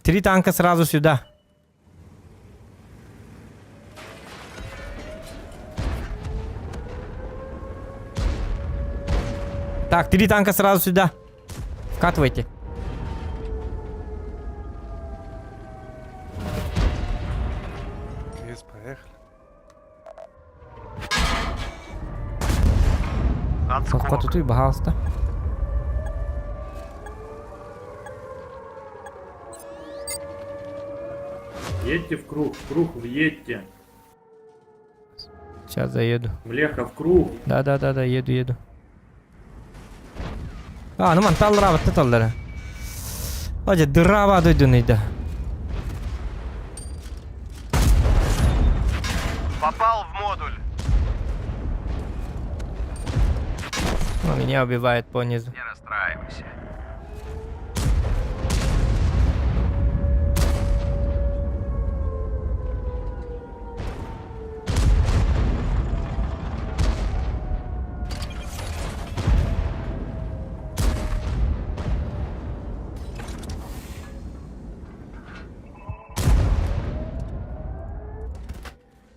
3 танка сразу сюда. Так, 3 танка сразу сюда. Вкатывайте. Есть, поехали. Отскок. Катуй, пожалуйста. Едьте в круг, въедьте. Сейчас заеду. Млеха в круг. Да, еду. Ну мантал рават таллара. Hadi drava döydünüydü. Попал в модуль. Меня убивает по низу. Не расстраивайся.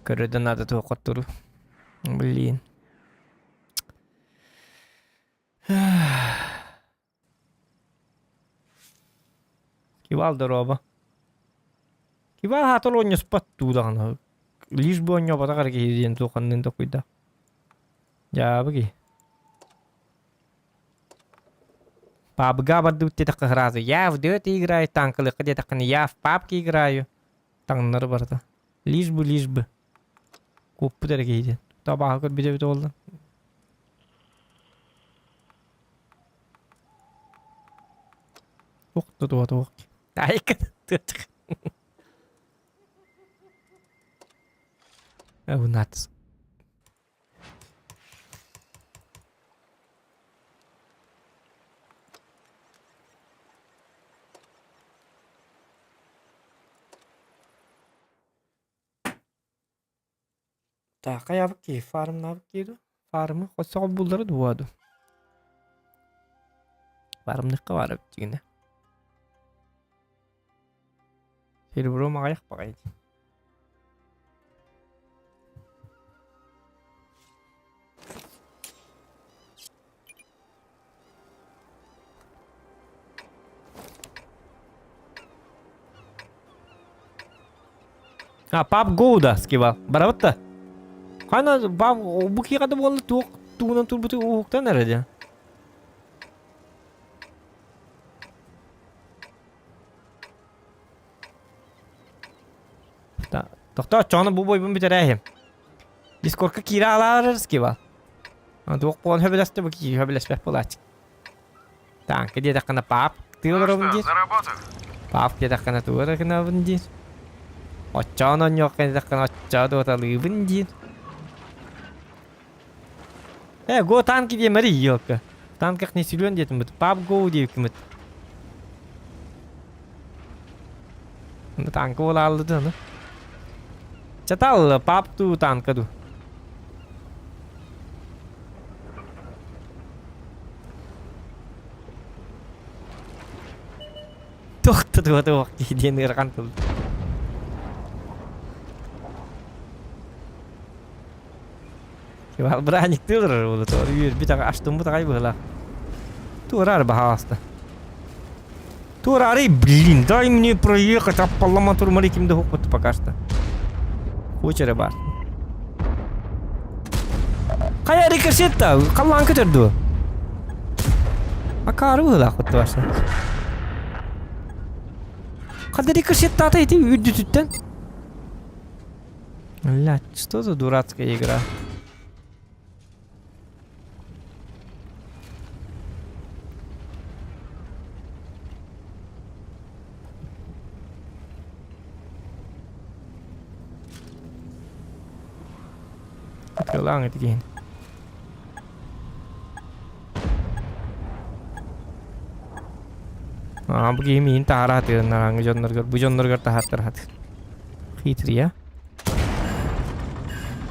Короче, надо того котуру. Блин. Кивал дорога. Кивал хатол оньос патту дагана. Лишь бы оньо батагар кейден токаннын токуйда. Я баги. Папга барды үтте так разы. Я в дөт играю, танкылы где-то я в папке играю. Таңнары барды. Лишь бы. Көппі дәргейден. Табағы көр беде олды. Тоқ. Айкын. Oh, nuts. Так, а я вки, фарм на вкиду. Фармы қосоқ бұлдары дуаду. Фармдыққа барып тегіне. Серебро мағаяқ бағайды. Пап Гоуда скива. Барабытта. Қана пап бұқи қады болды туғынан турбуты оқтан әреді. Тоқта чоны бұл бойбын бітер әйім. Дискордқа кира аларыр скива. Туқ болған хөбелесті бұқи хөбелеспәк болады. Танкі деді қана пап тығылыр Ну обын что, дейс. за работу? Пап деді қана туғыр қына обын дейс. Оччаанан yok dеді қана оччаады оталы обын дейс. Го танки де мәри yok. Танкақ не сүлен дедім бұд. Пап гоу дейіп кіміт. Танкі ол алды ды. Чатал пап ту танка ду. Тоқты туқ кейден ұрған тұлды. Кевал браник тылыр олы тұр. Bir tane açtım bu taqay бұғыла. Турар бағасты. Турары, блин, дай мне проехать, а полома турмари кимді хоқпыты пока что. Хочері бар. Қая рикошетта, қалан көтерді. Акары бұғыла құтты башы. Қады рикошетта атайды үрді түттен. Ля, что за дурацкая игра? Открылаң это кейін. Бұл кейін мен тағара атығын нараңы жонларғыр. Бұл жонларғыр тағаттыр хаты. Хитрый, я?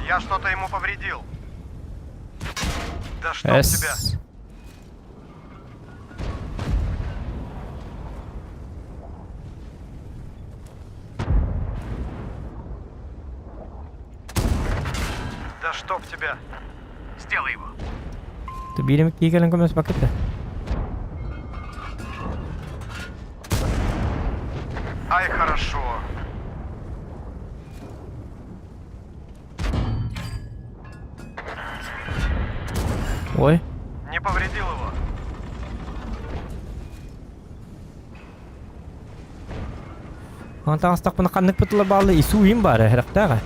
Я что-то ему повредил. Да чтоб тебя. Да чтоб тебя. Сделай его. Ты берем кикелен көмес пакетті. Ай, хорошо. Ой. Не повредил его. Антан астақ бұны қандық бұтылы балы ису үйім бары әріқтаға.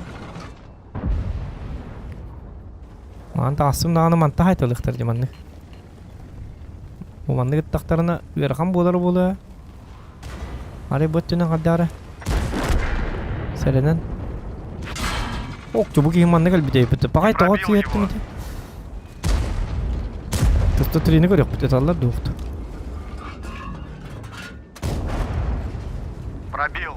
Антан асым дағаны манта хайтылықтыр деманны. О манны гыттақтарына үйерған болары болы. Арай бұттының қаддары. Сәрінен. Оқты бұл кейін манны кәл бітей бұты. Бағай тағат сейетті мүті. Тұсты түрені көрек бұты талар доқты. Пробил.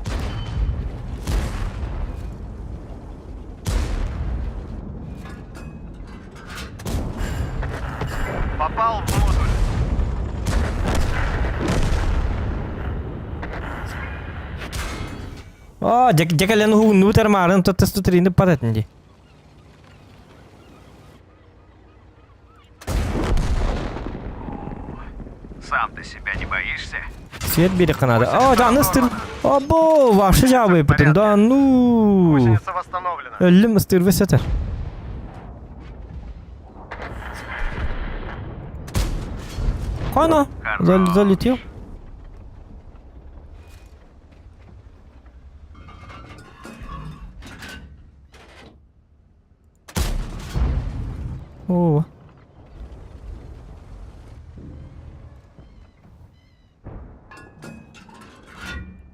Попал в модуль. Жекелен нутер марын тұтысты түрені патетінде. Сам ты себя не боишься? Свет бері қанады. Жаны стыр. Або, вашы жабы бұтын. Да, ну. Гусеница восстановлена. Өлім стыр весетер. Ана, залетел. О.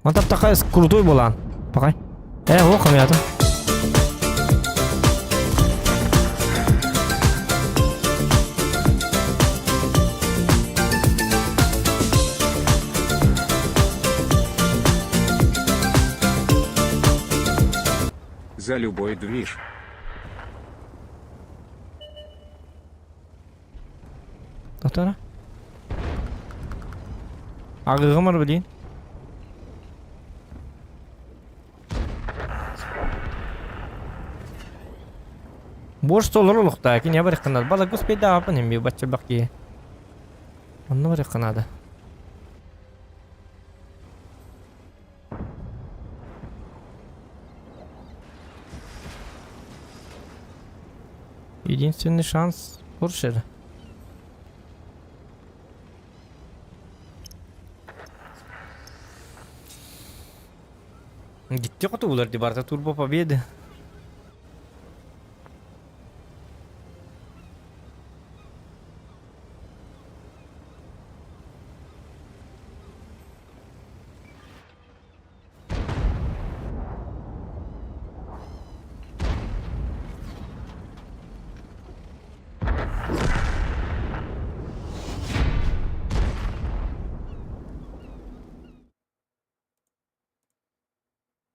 Он там такая крутой была. Пока. Вот камера. За любой движ. Доктора? Агыгы бар білейін. Борш солыр ұлықта, әке не бар еқінады. Бала көспейді апын ембе бачы бақи. Оны бар еқінады. Единственный шанс Поршер. Gitti kutular di Barta Turbo Победы.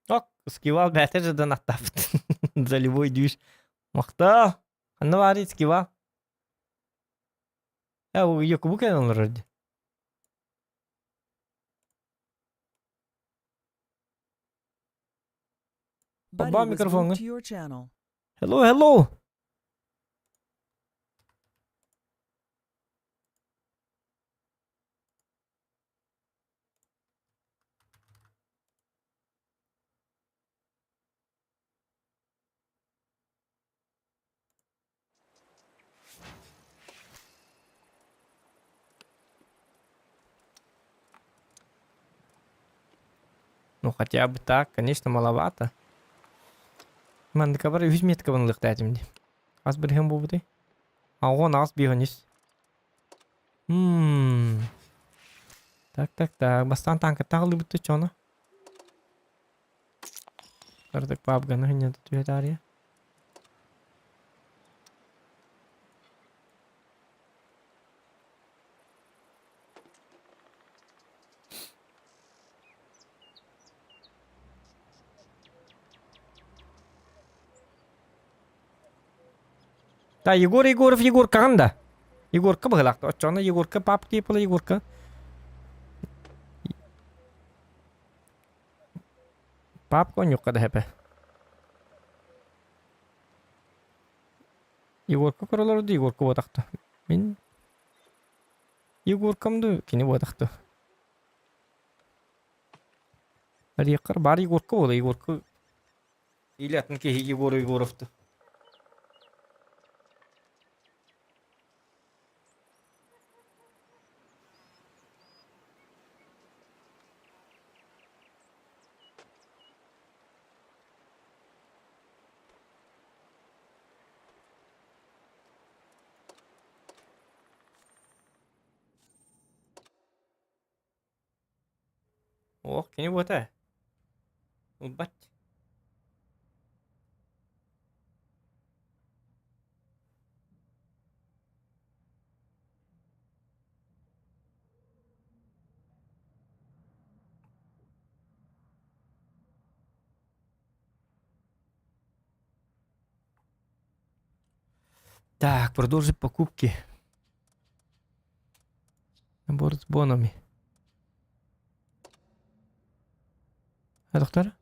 Ок, скивал бәтер жадан аттапт. За любой дүйш. Мақта. Анна бары скивал. Ол екі бұл кәден олар өрді. Buddy Baba was microphone. moved to your channel. Hello, hello. Ну, хотя бы так, конечно, маловато. Мен кабар 100 метр кабанлык тәтимди. Аз бир хем булды. Агон аз бигонис. Так. Бастан танка тагылы битти чона. Кардык папганы хинде түйетария. Да, Егор канда. Егорка быгылакты. Очоны Егорка пап кепла Егорка. Пап конюкка да хепе. Егорка королорду Егорка бодакты. Мен Егоркамды кини бодакты. Арикар бар Егорка болду. Егорка илятын ке Егоровду. Ох, кини бота. Убат. Так, продолжить покупки. Набор с бонами. А доктор?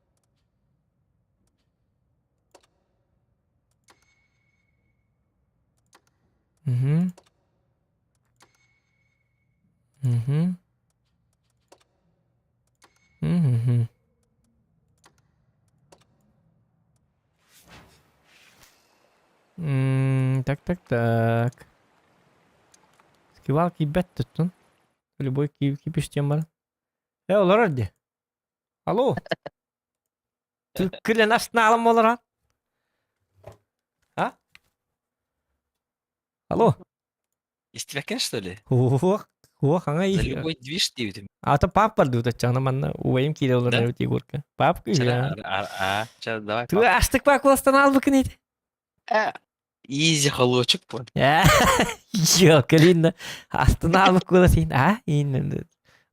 Угу. Так. Скивалки бет туттун. Любой кипиштен бар. Олар орди. Алло. Кілен астына алым олар, а? А? Алло. Истевякен, что ли? Ох, аңа За и... любой движ ты. Ата пап бар дут ачана манна. Уайым кире олар Да? не Егорка. Пап күйі. Сейчас давай. Ты аштык пак оластан ал быкын еді. Изи холочек, пон. Жоқ, Линда. Астына ал быкын оласын. А? Инна.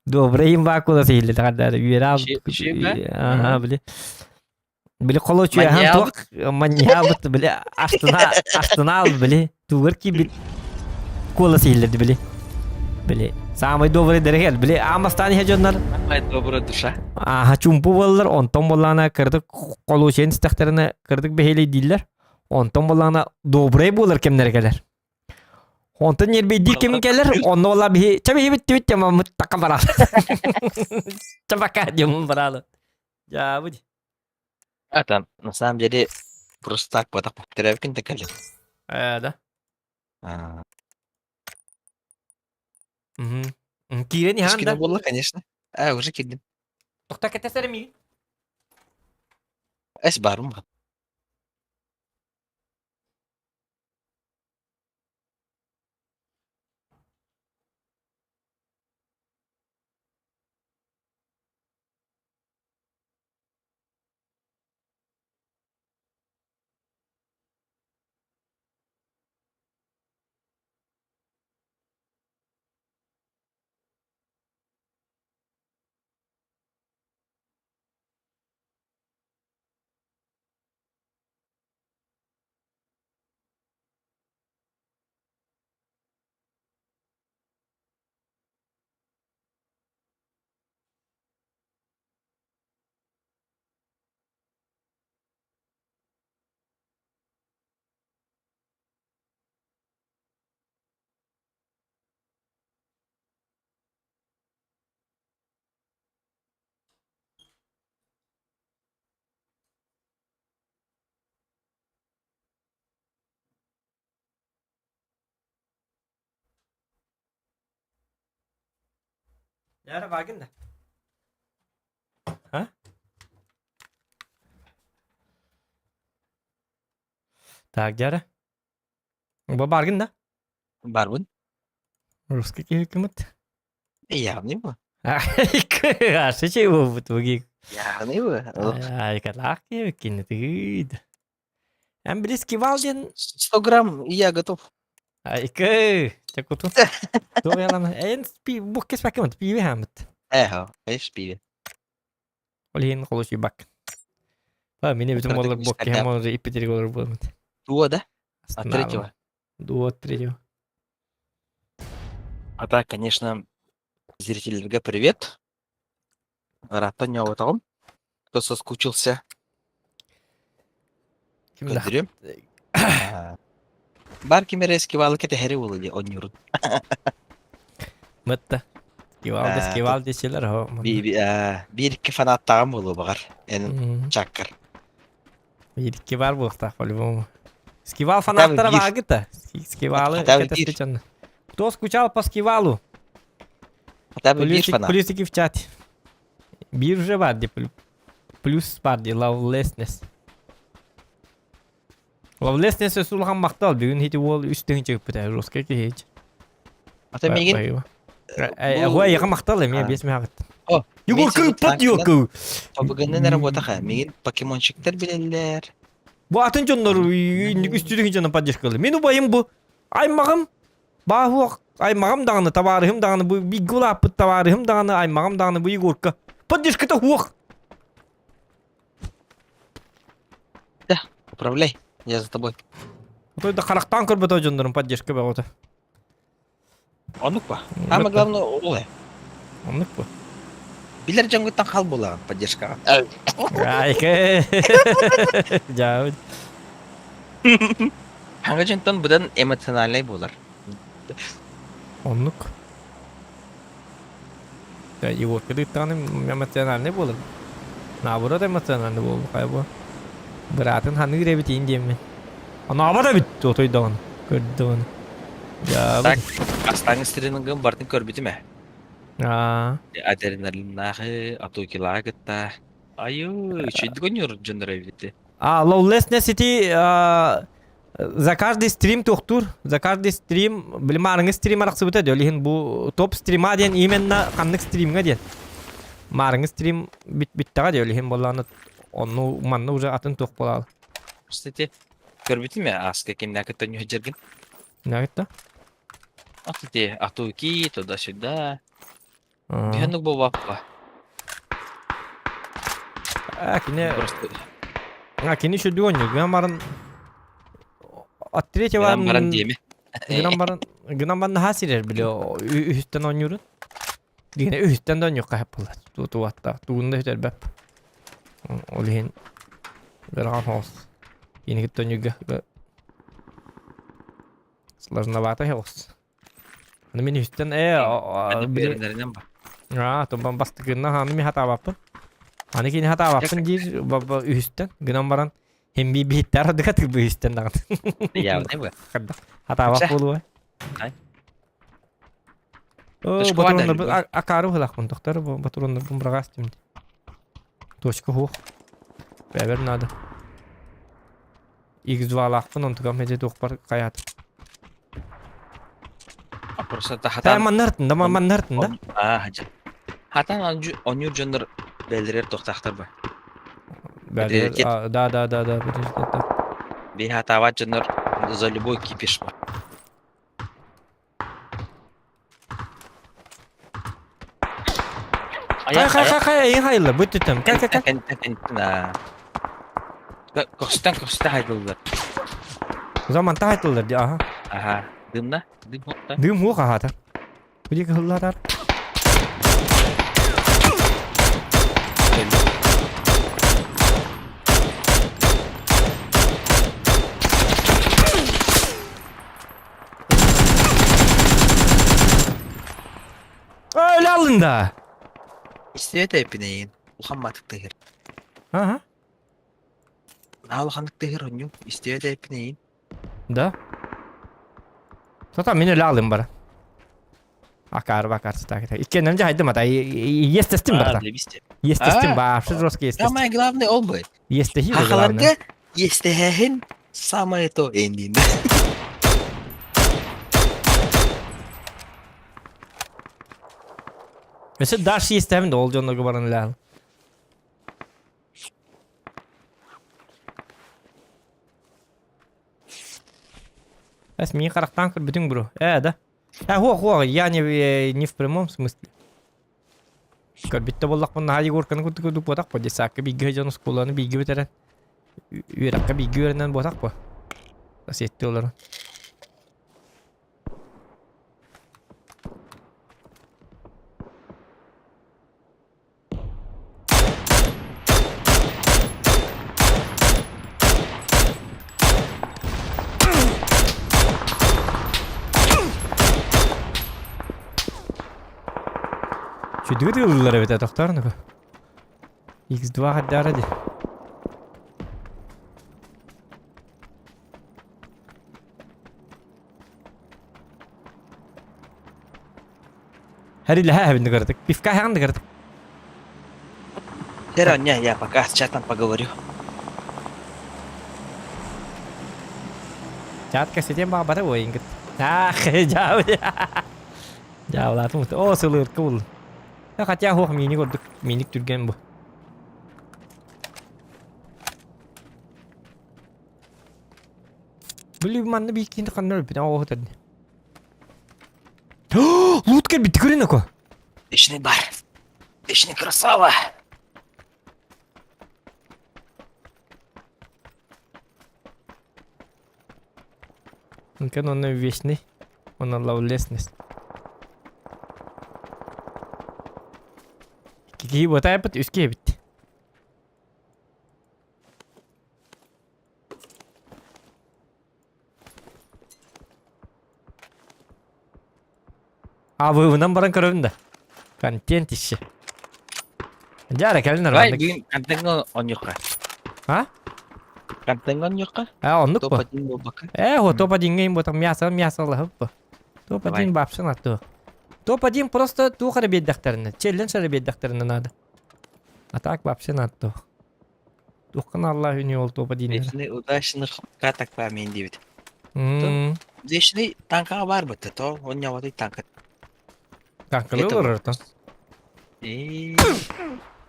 Добрый им бак оласын. Тағадар. Үйер ал. Ши ба? Ага, біле. Біле қолочу яхан Маньял тоқ. Маньял бұт. Біле астына ал біле. Туғыр ки біл. Коласын біле. Біле. Самый добрый дәрігел. Біле амастан хеджонлар. Самая добрая душа. Аха, чумпу боллар. Онтон боллана кырдык қолушен стақтарына кырдык бехелей дейділер. Онтон боллана добрый болар кемдер келер. Онтон ербейді кем келер. Онны олар бейі. Чабейі бітті мамыт тақа барал. Чабака демін баралы. Ja, будь. А там, на самом деле, просто так потом повторяю, так или. Да. А, Кире не скину ханда. было, конечно. Уже кидим. Тохта кете серми. Эс барум. Yara bagin da. Ha? Так, Дяра. Ба баргин да? Барбун? Русский хикмет. Явный бы. А что чего в итоге? Явный бы. Ай, калак я кинет. Английский валден. 100 грамм, и я готов. Ай, так вот. То я нам. Эн спи бухке спакемент пиве хамет. Конечно, пиве. Олин холоши бак. Па, меня битум Украдок олар не бухке скатал. хам и петерголар болмет. Дуо, да? А третьего? До третьего. А так, конечно, зрителям привет. Рад о том, кто соскучился. Кимда. Көндүрүм. Бар кимерески валы кете хери улы он юрун. Мытта. Скивалды силер ho. Bir iki фанаттаган болу багар. Энин чаккар. Ирки бар болса по-любому. Скивал фанаттары бир. багыта. Скивалы Хотя бы это бир. скучно. Кто скучал по скивалу? Хотя бы bir фанат. Плюсики в чате. Бир уже бар де плюс бар де lovelessness. Lovelessness сулхан мактал бүгүн хити ол үстүн чыгып бите русский кеч. Ата меген Ой, я мактал эми бес мягат. О, Югурку подёку. Побыгынын работаха. Меген покемончиктер билелер. Бу атын жоннор үстүдүн жана поддержкалы. Менин байым бу. Аймагым баахуак аймагым даганы табарым даганы бу бигулап табарым даганы аймагым даганы бу Егорка. Поддержка-то хуак. Да, управляй. Я за тобой. Той да характан көрбөтө жондорун поддержка багыта. Онук па. Самое главное оле. Онук бу. Билер жангыттан кал болаган поддержкага. Айке. Жау. Ханга жентон будан эмоциональный болар. Онук. Да, Егорка дыттаны эмоциональный болот. Наоборот эмоциональный болду кайбы. Биратын ханы ребит индеме. Наоборот бит той даган. Көрдөн. Ja, Так, астаңы стренинген бартын көрбүтүмө. Adrenalin nahi atau kila kita. Ayo, чуть гонyor жанр evde. Lawlessness City за каждый стрим тухтур, за каждый стрим, билим арыңыз стрим арақсы бұта дөйлейін бұл топ стрима ден именно қандық стримға ден. Марыңыз стрим биттаға дөйлейін боланы, оны манны уже атын тоқ болалы. Кстати, көрбетім я аска кемді әкіттен үйі жерген. Не айтты? Кстати, атуки, туда-сюда. Бігенік бұл баппа. Просто... Кені шүрді ойны, гынан барын... От третьего... Гынан барын деме. Гынан барын наға сирер біле, үхістен ойнырын. Гіне үхістен дөйін қайып болды. Туатта, туғында үтер бәп. Олейін... Берған хоғыз. Ені кет дөйін сложновато хоғыз. Мен үхістен... Беріндерінен ба. Томбан бастықырына ханы мен хата баппын. Аны кейін хата баппын дейір үхістен. Гынан баран hem bir hitler dikkat bu üstten dağıt. Ya ne bu? Hata bak bulu var. Ay. O baturunda bu akarı hılak bunu doktor bu baturunda bu bırakas şimdi. Точка хух. Бәбер надо. X2 лақпын он тұғам әде доқпар қаят. А просто та хатан... Та маннартын да? Хача. Хатан онюр жондар бәлдерер тоқтақтар ба. Бәлдер, да. Бей хатава жондар за любой кипиш ба. Қай, ең хайылы, бүттітім. Қай. Көкстен хайдылдар. Заманта хайдылдар, де, аха. Аха, дымна? Дым хоқта? Дым хоқ, аха, Бұл екі хыллар. Öyle alın da. İstiyor da hepineyim. Ulanmadık dehir. Aha. Ulanmadık dehir onu. İstiyor da hepineyim. Da. Zaten ben öyle alayım bana. Bakar stak. İkkenem cahaydım hatta. Есть тестим бата. Есть тестим ба. Что жестко есть. Самое главное олбай. Есть тестим. Хахаларга есть техин. Самое то эндин. Mesela Darcy istemem de olacağını baran lazım. Бәс мен қарақтан кір бүтін бұру. Да. Я не в прямом смысле. Көрбетті болақ бұнна хади көркіні күдік ботақ ба. Десаққа бейгі жаны скуланы бейгі бөтерен. Үйраққа бейгі өрінен ботақ ба. Сетті оларын. Чудо ты уллар бит атактарны бу. X2 хаддары ди. Хари лаха бин гардык. Пивка ханды гардык. Хероня, я пока с чатом поговорю. Чат касетем ба бата ойын гит. Жау. Жаулатым. О, сылыр кул. Хотя хоқ мені көрдік, менік түрген бұл. Бұл манны бейкенді қандар өпін, ау өтірді. Лут кәл бітті көрін өкі. Вечный бар. Вечный красава. Мүмкін оны вечный, оны лаулесность. Кiki buat apa tuh escape? Вы нам баран корunda. Контент еще. Jara kalian Baik, nara. bikin kanteng on yok kah? Hah? Kanteng on yok kah? Onuk Tuh apa? pacing mau bakar. Ho to pajing ngay buat miasa lah apa? To pajing bab sana tuh. Топ-1 просто тух ребеддахтарына. Челлендж ребеддахтарына надо. А так вообще надо то. Тухкан Аллах үне ол топ-1. Вечный удачный катак по мен девит. Мм. Вечный танкага бар бітті, то он не вадай танка. Канкалы Это olur orta.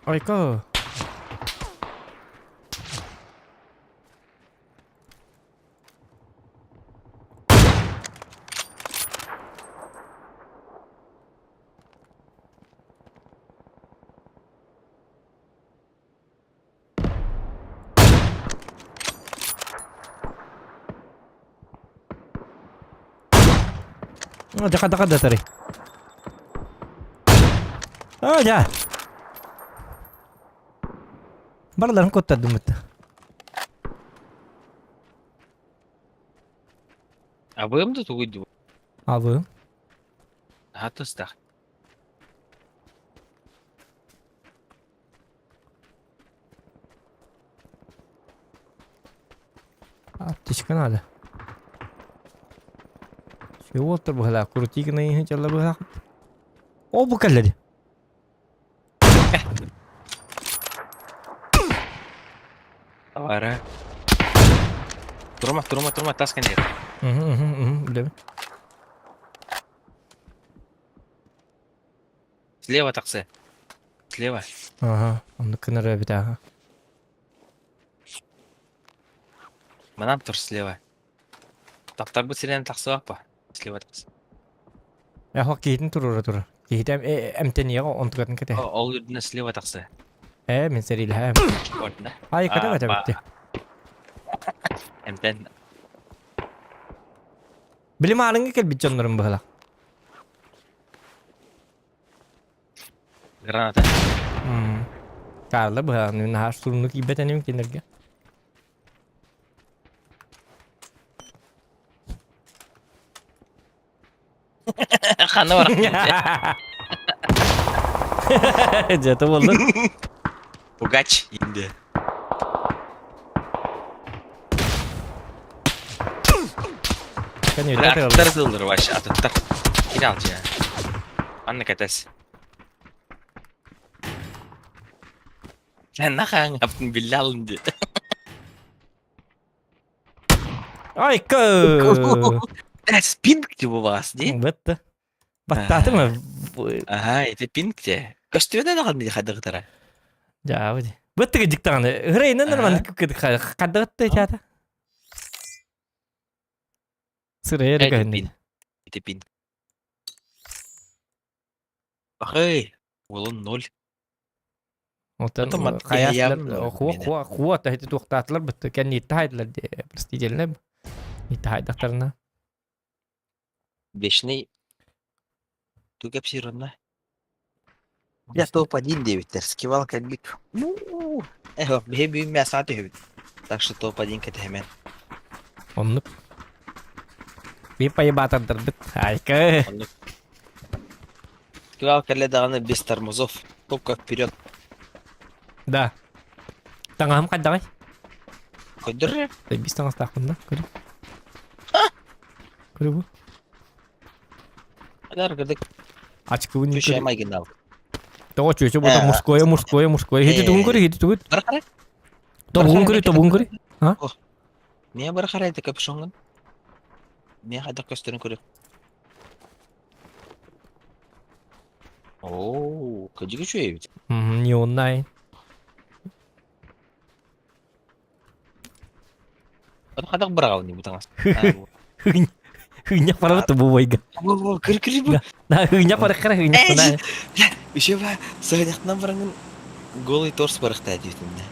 Ayka. Dekat tadi. Oh ya. Baralarım kottadım bitti. Абыым да тугуй ду. Abi. Хатыстах. Aптечка надо. Чего-то была крутик на их чала была. О, букалли. Ара. Турма, тасқан жер. Білем. Слева тақсы. Слева. Ага, оны кінірі біт аға. Манам тұр слева. Тақтар бұл сирен тақсы бақ па? Слева тақсы. Яққа кейтін тұр. Кейтім әмтен еға онтығатын кәте. Ол үрдіне слева тақсы. Мен сәрейлі әм. Ордында. Ай, кәте бітті. Әмтен. Білім алыңғы кәл біт жонларым бұғыла. Граната. Карлы бұғыла. Мен ағаш тұрымлық ибет әнем кенерге. Қаны бар. Жаты болды. Пугач енді. Кәне Бір өте аттар дылдыр башы, аттар. Келе ал жа. Анны кәтәс. Sen nakan yaptın Bilal diye. Ай, кө! Спинг bu вас, değil mi? Бітті. Баттаты мı? Aha, это пинг де. Көстөбөдө да калды хадыгытара. Жабы де. Бітті кедіктағаны. Ғырайынан норманды қадығытты жаты. Сыры әрі кәйінді. Это пинг. Ахай, олын 0. Отан Автомат қаясылар, кияям қуа тәйті тоқтатылар бітті. Кән нетті хайдылар де. Простителіне. Нетті хайдақтарына. Бешний. Тугап сиронна. Я топ-1 девиттер. Скивал кәлбик. Эхо, бе бүйін мәсаты хөбіт. Так что топ-1 кәті hemen. Оннып. Бей пайы батырдыр біт. Айка. Скивал кәлі дағаны без тормозов. Топка вперед. Да. Таңағым қаддағай. Көйдір. Біз таңыз тақында. Көрі. Көрі бұл. Адар кірдік. Ачқы бұл не Түші көрі. амай генал. Тоғы чөйсі бұл мужское. Хеті тұғын көрі, хеті тұғын. Бір қарай. Тобуғын көрі. Не бір қарайды капюшонғын? Не қайдақ көстерін көрі. Ооо, көдігі шөй бит. Не онлайн. Қайдақ бір ағау не бұтаңыз. Хыйняқ бара бұты бұл ойға. Кір бұл. Да, хыйняқ бара қара, хыйняқ бара. Еще ба, сағынақтан барыңын голый торс барықта әдейтінде.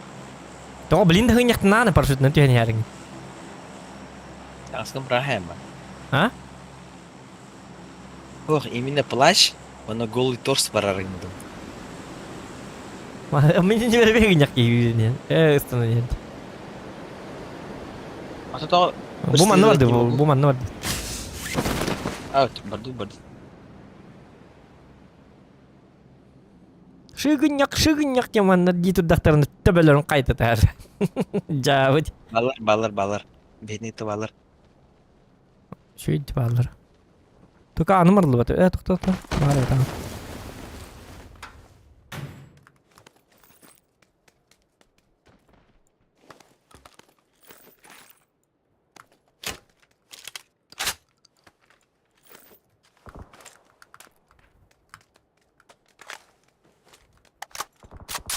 Тоғы білінді хыйняқтың наны парашютын өте әне әріңі. Таңсқын прахайм ба. А? Ох, именно плащ, оны голый торс барарыңды. Мен не бербе хыйняқ кейбірінен. Үстінен. Аты тағы... Буманны барды. Барды. Шыгынняқ деманны дейту дақтарыны төбелерін қайты тәр. Жабы. Балар. Бейнеті балар. Шөйді балар. Только анымырлы бат. Тоқта. Бар тамам.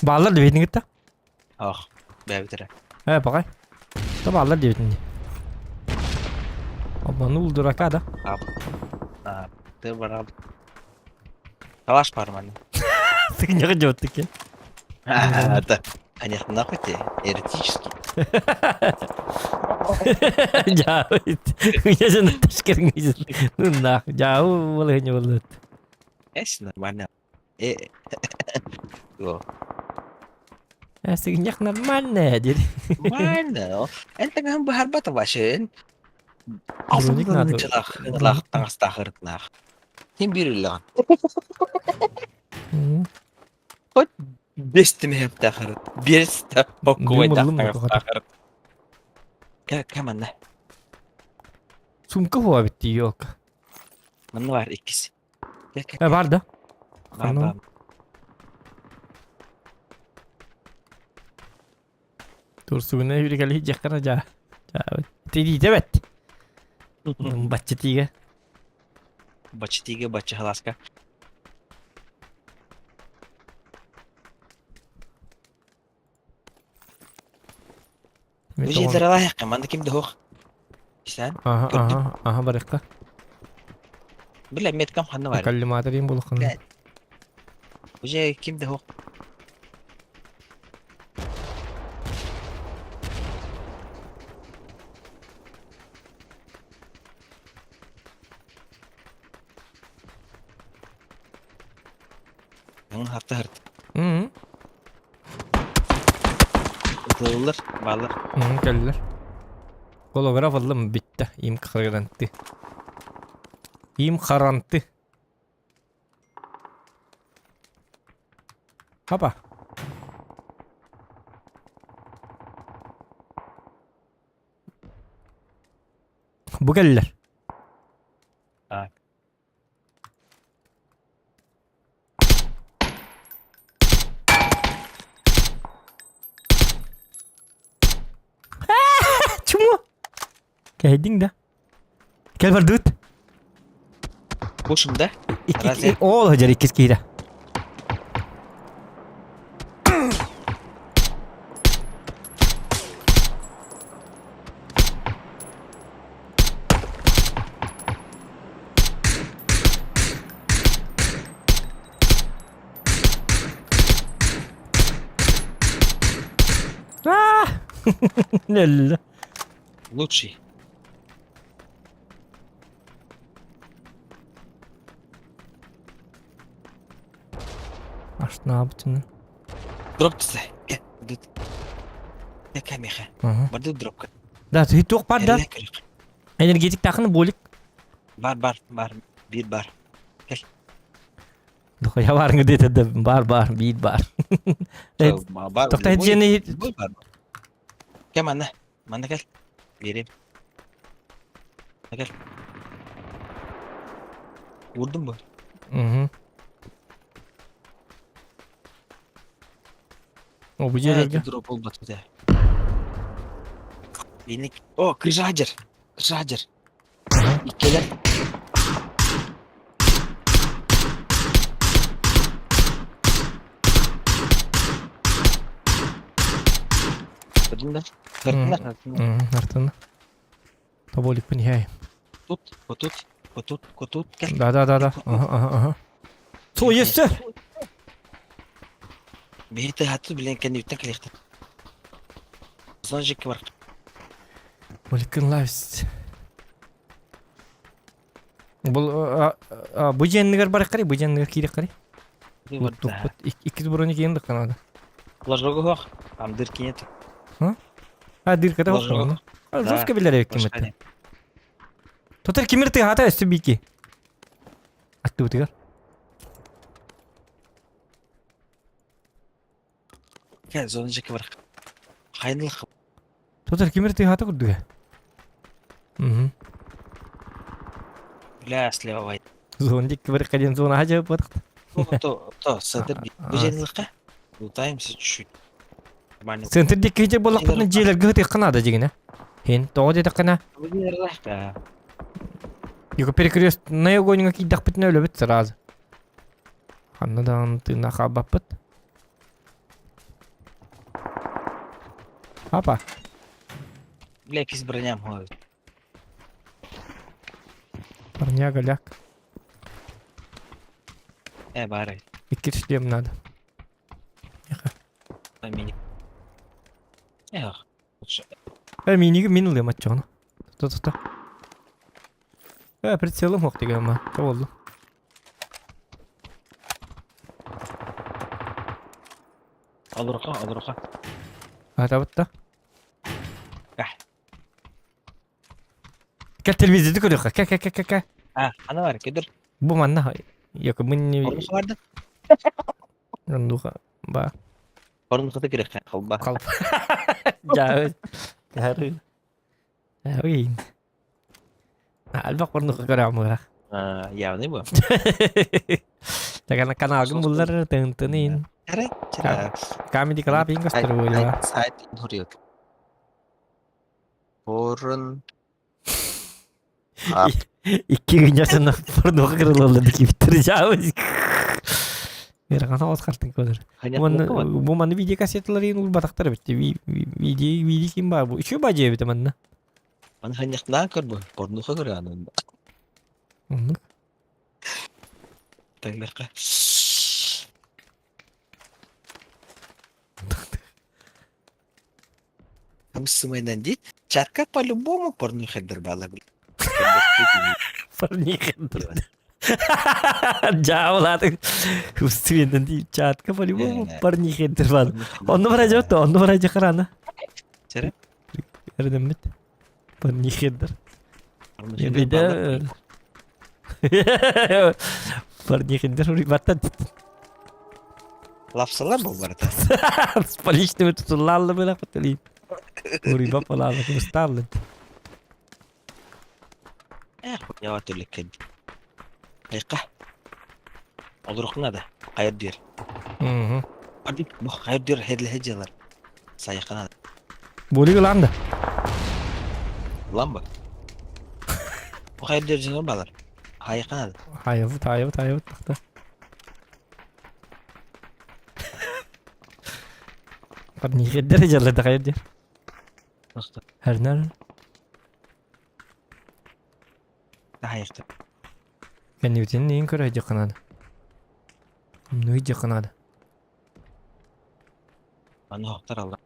Bağlar dibetini gitti. Ах, бәбітірі. Bakay. Da bağlar dibetini. Ama ne oldu rakada? Ты барал. Калаш бар мана. Sıkınca cıvıttık ya. Это, конечно, нахуй ты, эретический. Cavit. Я же на ташкерин гизил. Ну нахуй. Жау болы не болот. Эс, нормально. О, Sıkınca нормально dedi. нормально. Это гам бахарбата вашин. Ироник надо. Лах, таңыстақырып нах. Кем беріліған? Хоть бестімем тақырып. Берісті боккуай Мырлым мı тақырып. Кәмін, Sumka hava bitti yok. мұны бар ikisi. Var da. Бар, Ano? бар. Tursuguna yürü gel hiç yakına ca. Cavit. Dedi evet. Bacı tiga. Бачы тиге, бачы халаска. Өже дырала яққа, манда кемді хоқ. Исән, Aha barıkka. білі меткам қанны бар. Kallimatırıyım bulukunu. Evet. Өже кемді хоқ. Harta hırt. Hı. Dağılır, bağlar. Hı geldiler. Holograf aldım bitti. İm karantı. İm karantı. Hapa. Bu geldiler. Ha. Cuma. Geldin de. Gel var dut. Boşumda. İki, Razi. o hacer ikiz kira. Ah! Lol. Лучший. Аш ne yaptın? Дроп тізі. Дұд. Кәмеха. Aha. Барды дропка. Da hiç yok var da. Әлі кірік. Energetik takını bolik. Бар. Bir бар. Ya var mı dedi de var bir var. Evet. Бар. Тоқта едені Бар. Кәм ана. Манда кәл. Берем. Кәл. Vurdun mu? Hı. O bu Evet, yerlerge. drop oldu da. Beni... O, kırıcı hacer. Kırıcı hacer. İkkeler. Kırdın da. Kırdın da. Артына. Поболик по ней. Kutut. Gel. Да. Ага. Со есть. Бейті хатты білен кәнді үттен кілеқті. Зон жекке бар. Боликин лавс. Bu jenniger бар қарай, bu jenniger керек қарай. Икіз бұрын екенді қанады. Ложогы хоқ. Ам дыр кенеті. Дыркада Ложогы. оқы. Жестко білер ек кеметті. Тотыр кемерті хата өсті бейке. Атты өтігер. Кәл, зон жекке бар. Қайнылық. Тотыр кемерті хата күрдіге. Бля, слева вайт. Zon dik bir kadın zona aja batık. То, садыр. А, Бұл жеңіліққа. Лутаймыз чуть-чуть. Нормально. Сентер dik gece bolak putun jeler gıhıt kına da jigine. Hen to dedi kına. Бұл жеңіліққа. Yok перекрест на его не какие дах питне любит сразу. Ханнадан ты на хабапыт. Апа. Бля, кіз броням ғой. Парня голяк. Бары. İki шлем надо. Мини. Yok. Миниги минулый матч onu. Tuta. Прицелом yok деген ama. Ne oldu? Alırqa. Hadi bitti. Gel. Gel televizyonu görüyor. Gel. Ana var, kedir. Bu manna. Yok ben Orduqa vardı. Randuka. Ba. Orduqa da gerek. Kalba. Kalp. Jauh. Jauh. Jauh. Albak randuka karamu lah. Ya ne bu? Jangan kanalım bunlar tontonin. Cara. Kami di kelab ingkos terus ya. Saat ini Porun. İki gün yaşında porno kırıldı ki bitireceğiz. Bir kana az kartın kadar. Bu manı video kasetleri ul bataklar bitti. Video kim var bu? Şu bacı bitti manı. Mana hanyak nakar bu. Porno kagıran. Tenglerka. Kamu semuanya nanti Чатка по-любому порно хедер бала. Porno keder. Jauh lah tuh. Khusus nanti chat ke paling mau porno keder bal. Onu beraja kerana. Cara? Ada demit. Porno keder. Ya beda. Porno keder ribatan. Laf salam bu berarti. Spalishte mit tutulallı böyle katılıyım. Uri bapa la aku mustahil. Ya waktu leket. Ayqa. Odurukna da. Qayır dir. Hadi bu qayır dir hedli hejalar. Sayıqana. Boleh ke landa? Lamba. Bu qayır dir jinor balar. Hayıqana da. Hayavut takta. Parni kheder jalan da kaydı. Nasıl? Her ner. Hayıqta. Ben yutin neyin kara aja kanadı. Nu aja kanadı. Bana hoktar Allah.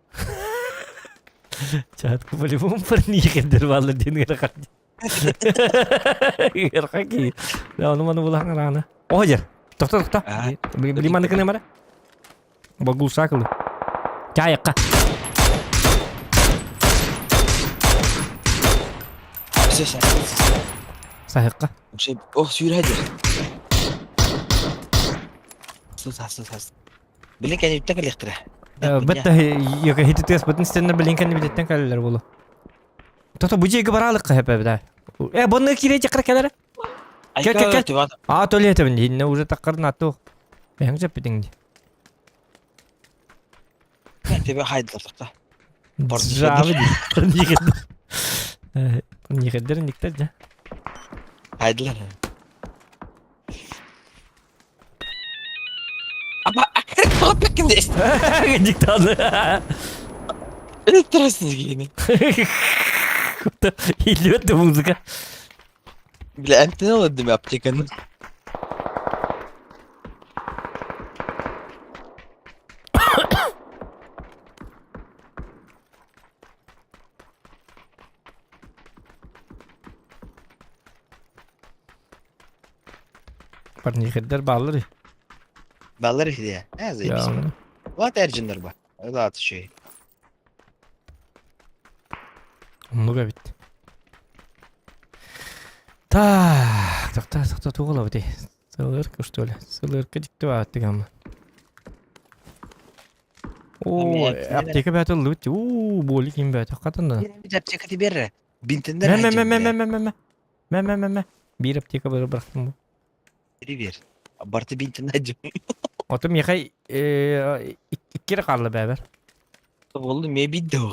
Chat ko boleh bum parni kheder wala din kara kaydı. Kara kaki. Ya onu mana bulah ngarana. Oh aja. Tok. Beli mana kena mana? Bagus saklı. Cayak. Ses. Sahika. Şey, suyur hajar. Sus. Bilin kan yuttak elektra. Betul ya ke hitu tes betul istenir belinkan ni biletten kaller bolu. Toto buji ke baralık hep evde. Bunu kire cakar kaller. Gel. Tolye tabii dinle uza takar nato. Ben cepedin di. Tiba haydır takta. Javi di. Perni kheder. Perni kheder niktar ja. Haydılar. Ama apa kim de Gecik tadı. elektrasız giyini. Hiliyot da müzik. Bile ente ne oldu mu yapacak anı? Perni kheder balır. Ballar işte ya. Ne yazayım? Ya. Vat ercinler bak. Vat şey. Onu da bitti. Tak tuğla bidi. Sılırk işte öyle. Sılırk dikti var artık ama. Oo, apteka batıl bitti. Boleh kim batı katında. Bir yapacak hadi bir. Bintinden Me. Bir apteka böyle bıraktım bu. Привет. Барты бинтин acım. Otum yakay ikkiri kaldı beraber. Oldu me bindi o.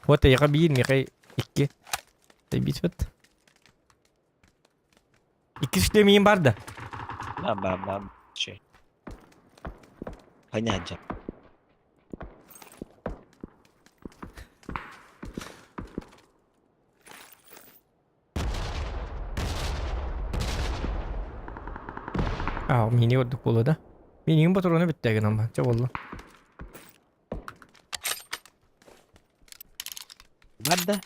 Ota yaka bir yakay iki. Tabi bitmedi. İki sütlemeyin vardı. Ben şey. Hani acım. Mini öldük bolu da. Mini'nin patronu bitti egin ama. Çok oldu. Var da.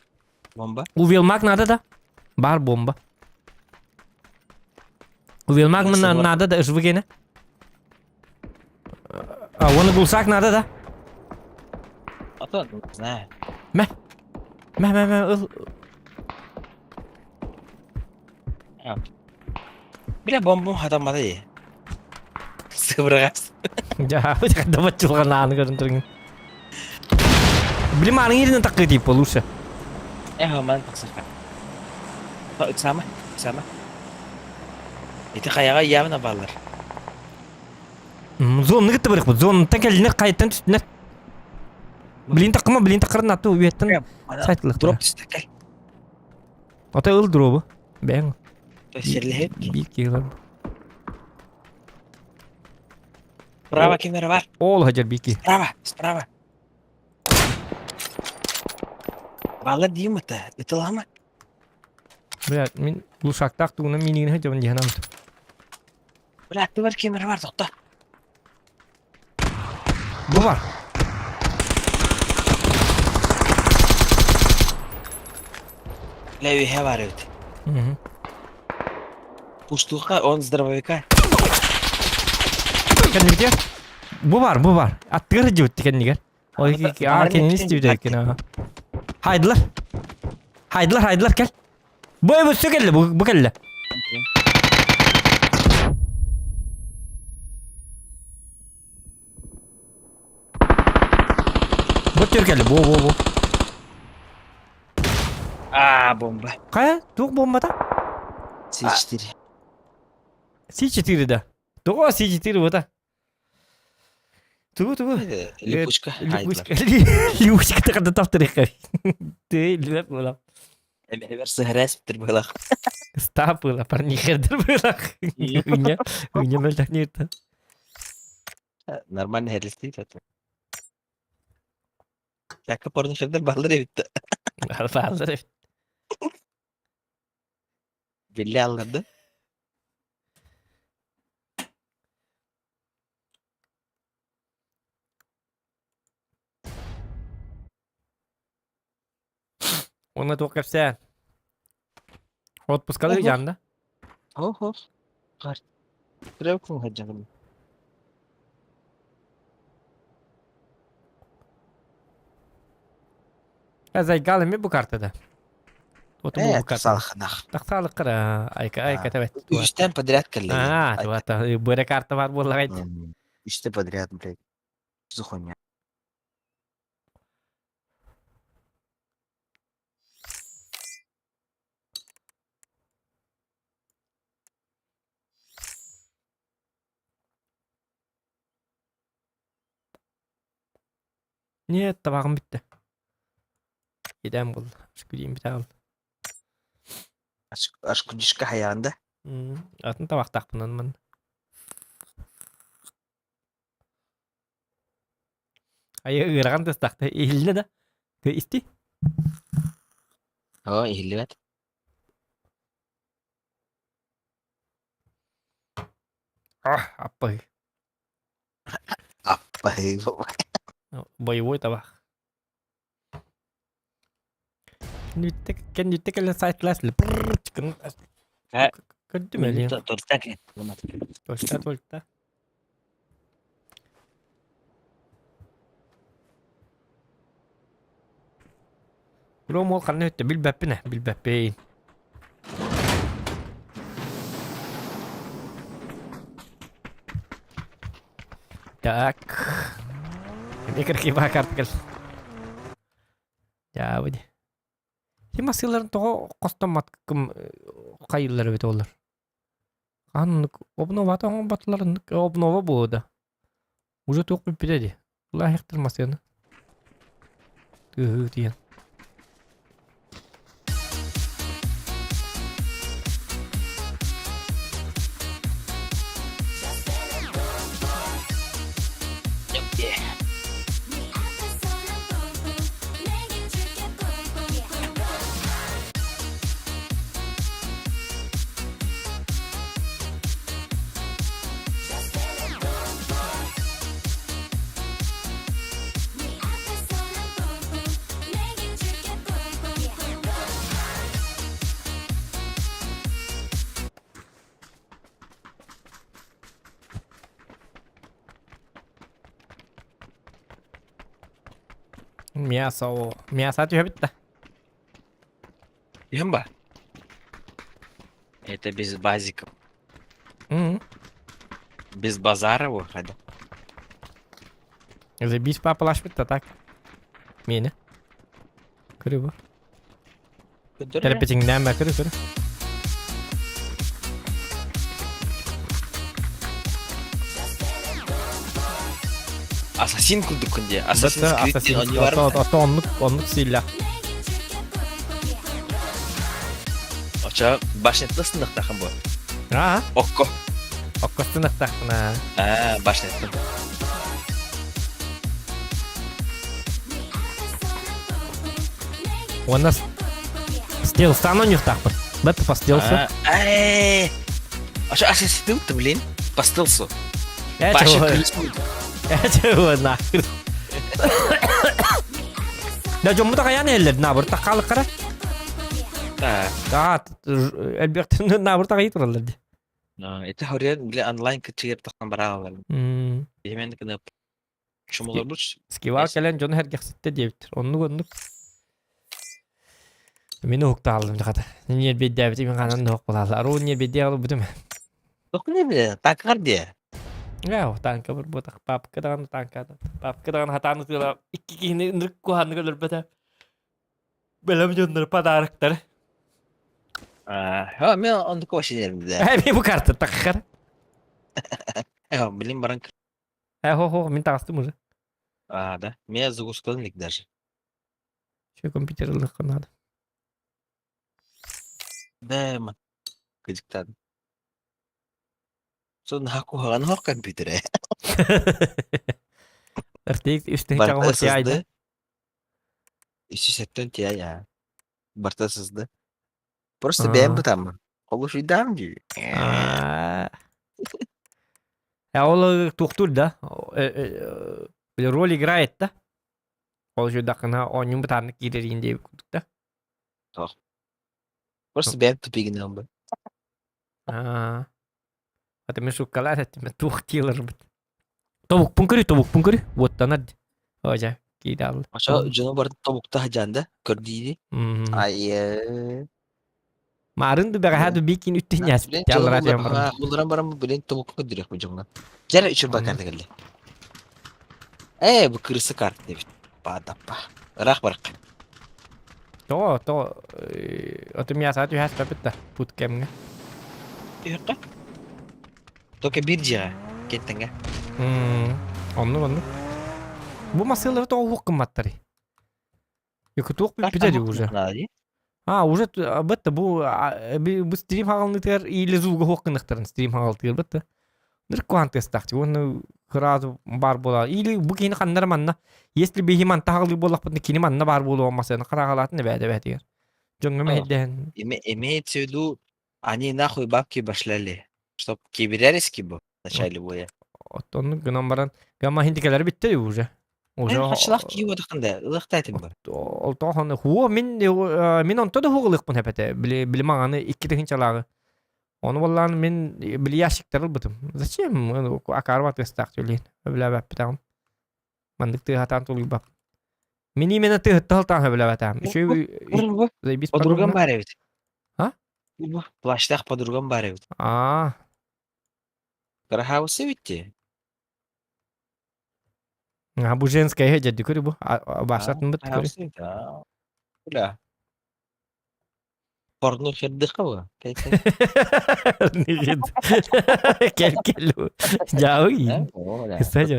Bomba. Uvilmak nada da. Bar bomba. Uvilmak mı Nasıl var? nada da ışığı gene. Onu bulsak nada da. Atın. Ne? Meh ıl. Bir de bombam hatamadı ya. Sıvırgas. Ya bu kadar da bacılgan anı görüntürün. Bilim anı yerine takı deyip olursa. Hemen taksırkan. Tak sama. Itu kayağa yağına bağlar. Zonunu gitti bırak bu. Zonunu tekeline kayıttan üstüne. Bilin takıma bilin takırın atı üyetten. Saytlık. Drop istekal. Ota ıl drop'u. Ben. Serli hep. Bir kilo. Sprava kamera var. Oğul hacer bir ki. Sprava. Bağlar değil mi ta? Itulah mı? Buraya min bu şaktak tuğuna minini hacer ben cihanam. Bıraktı var kamera var doktor. Bu var. Levi var evet. Hı hı. Пуштуха, он здоровяка. Kendini bitiyor. Bu var. Attığır hıcı bitti kendini gel. O iki kendini istiyor direkt yine. Haydılar gel. Bu ev üstü geldi bu geldi. Bu tür geldi bu. Bomba. Kaya tuk bombada. C4. C4'de. Tuk o C4 bu da. Tunggu. Липучка. Липучка tak ada top trik. Tuh, lihat bola. Heber sehras terbelak. Stop lah, pernikahan terbelak. Punya meledak itu. Normal herlis değil zaten. Şaka porno şeyler bağlar evde. Alfazlar. Belli anladı. Onu da kapsa. Отпуск alıyor Oho. yanında. Oho. Kar. Buraya bakın hacım. Zay galimi bu kartada. Otu bu kartada. Salkana. Tak sağlık kara. Ayka evet. Üçten подряд коллеги. Tuh, bu karta var bu lagi. Üçte подряд, блядь. Зухоня. Niye tabağım bitti. Gidem bul. Şu gideyim bir tane. Aşk dişka hayanda. Atın tabak tak bunun ben. Ayı ırakan tıs taktı. İhilne de. Kı isti. Oh, ihliwat. Apa? Apa itu? Boy tabak. Can you take a side class? Çıkın. Kötü mü ya? Tortak ya. Volta. Bro mau kan itu bil bappe ne? Bil bappe. Tak. Ini kira bakar tel. Ya bu. Şimdi maskelerden toğu kostamat kayılları bit olur. Аннык обнова тоң батларыннык обнова болды. Уже тоқ биппедеди. Улай хектырмас яны. Тыгы тиен. Мясо тюбитта. Юмба. Это без базиков. Без базара выхода. Забись папалаш битта так. Мені. Кырыбы. Терпетиңден бә кыры. Ассасин күрдік күнде. Assassin's Creed'де они бар ма? Ата онлық силля. Оча башнетті сындық тақым бұл. Окко. Оккостынық тақына. Башнетті. Оны стелстан у них тақпын. Бәтті по стелсу. Оча Assassin's Creed, блин, по стелсу. Баши плюс будет. Чего нахер. Да жомуда каян эллер набыр таққалық қара. Элбектің набыр тақай тұралар. Это хорен для онлайн качер таққан барағалар. Емен кіні шумылар бұш. Скива кәлен жоны әргексітті дебіттір. Онлық. Мені ұқта алдым жақады. Нер бедді әбіті мен қанан ұқ болады. Ару нер бедді алып бұдым. Тоқ не біле, таққар де. Ya, tanka berbuat pap kedangan tanka. Pap kedangan hatan itu lah. Iki ini nerkuhan kalau berbeda. Belum jurnal pada karakter. Men onu koşuyorum de. Bir bu kartı takar. Bilin barang. Minta kastım уже. Да. Меня загрузкалник даже. Şu kompüterle kanadı. Да, man. Gıcıktan. Sonra haku hak kompütere. Artik üstüne çağım ortayaydı. İşte setten ya. Bartasızdı. Просто ben bu tamam. Olur idam diyor. Ya ол тухтур да. Роль играет да. Ол же дакына онын бутаны кирерин деп кудук да. Просто ben tupigin bu. Это мы шукалар, это мы тухтилар бит. Тобук пункыры. Вот танад. Ожа, кидал. Aşağı canı var tavukta hacanda gördüğü. Ay. Marın da beraber bikin üttün yas. Çallar acaba. Bunların var mı bilen tavuk direkt bu canına. Gel içeri bakar da geldi. Bu kırısı kart demiş. Badappa. Bırak. То. Это меня сату has папета. Put кемге. Yok. Только биржа. Кеттенге. Onu. Bu masaları da oğuk kımmattırı. Yok tuğuk bir pideli уже. Уже бітті bu stream хағалнытыр или зуға хоққынықтырын stream хағалтыр бітті. Ныр куантес тахти, оны қыразы бар бола. Или bu кейіні қандар манна, если бейхиман тағылы болақ бітті кейіні манна бар болу olmasını қырағалатын бәді. Жоңғы мәйден. Имеется в виду, они нахуй бабки башляли, чтоб киберялись кибо в начале боя. Onu gınan baran, gama hindikeleri bitti уже. Kaçlaq ki odaqında, ılaqtaytım var. Oltağını, min onta da huğulıq bunu hepete. Bilim ağanı iki de hinçalağı. Onu vallahi min bili yaşıktarıl bıtım. Zачем? Akarvat estak söyleyin. Öyle bap bitam. Mandık tığ hatan tolu bap. Mini mena tığ hıttı hıltan öyle batam. Biz Подругам бар evet. Ha? Bu plaştaq подругам бар evet. Карахаусы битти. Bu женская jadi kuri bu. Başlatın bit kuri. Бля. Porno хердых кого? Келкелу. Жауи. Кстати.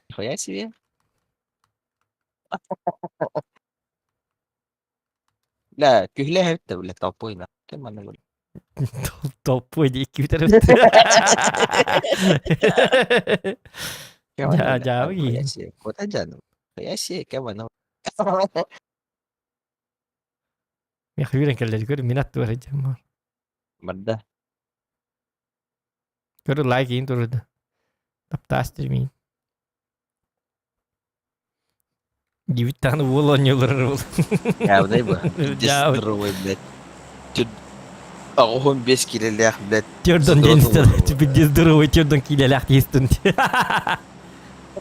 Нихуя себе. لا كهلها انت ولا طابوينا كم انا اقول Topu aja iki terus. Jauh نخويا ini. سي كنت اجانب نخويا سي كم انا Ya kuyuran kalau kau minat tuh aja mah. مرده Kau like ini tuh udah. Taptas streaming. Гибитан улонёлор. يا ودايبا Jauh. здоровый блядь чуд اغهم بيس كيلو لاخ блядь Jordan Jensen. Tapi здоровый Jordan kilelak distun.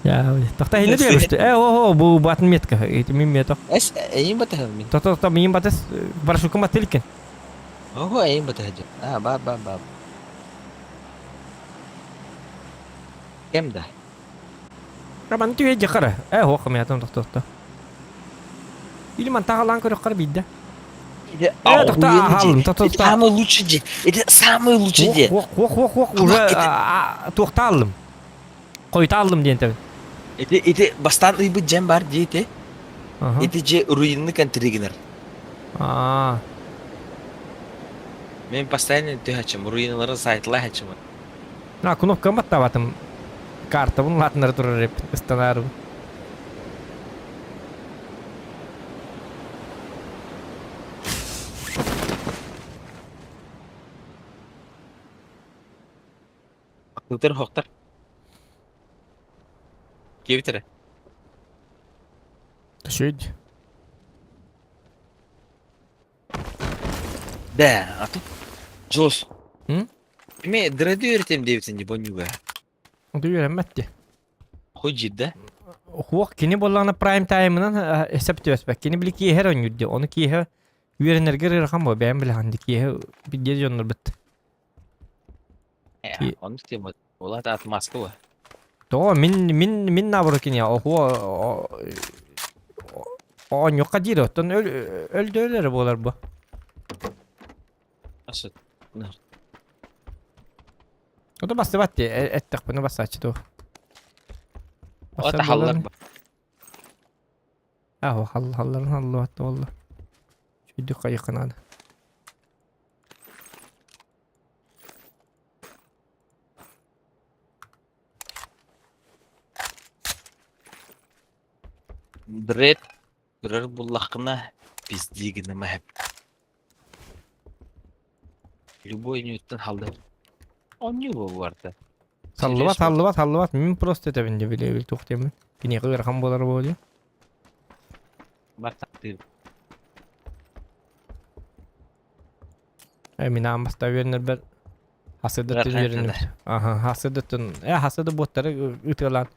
Ya, tak tahu ini dia mesti. Oh, bu buat metka. Itu metka. اس ايين بتهمني Tak minum batas barasuka matilikan. هو ايين بتهجم باب كم ده Raman tu aja kara. Oh, kami atam tak. Или мантага ланка рокар бидда. это самый лучший день это самый лучший день Вох, уже тоқталдым. Қойталдым дейін тәбін. это бастан ибы жем бар дейте Ага. это же руинный контригнер мен постоянно төхачым руиналары сайтлай хачым На, кнопка мат табатым. Карта, бұн латынар тұрар реп. Ыстанарым. Актутер хоқтар кебитер Төшөйд. да ату жос М? мен дреди үйретем дебитсин же бонюга Оду үйренмәтті. хой жидда Хуақ кені болағына прайм таймынан есепті өспәк. Кені білі кейхер ойнюдді. Оны кейхер үйренергер ырхан бо. Бәйін білі ханды кейхер биддер жонлар бітті. Ки- он тем олат от Москвы Тоға min набыры кені. Он yoqqa дейір. Оттан өлді өлері болар бұ. асыт Ода басты бәтті. Әттіқ бұны басты ачы тоғы. ота халлар Халларын халлы бәтті олды. Шүйді қайықынады. дред көрөр буллахына пиздигине мәһәп любой ньюттан халдар он не варда Саллыбат. Мен просто әтәбінде біле біл тоқтемін. Кені қырхан болар болды. бар тактыр Мен амаста вернер бір хасыдыттын Рахмет, вернер. Хасыдыттын. Хасыды боттары ытылан.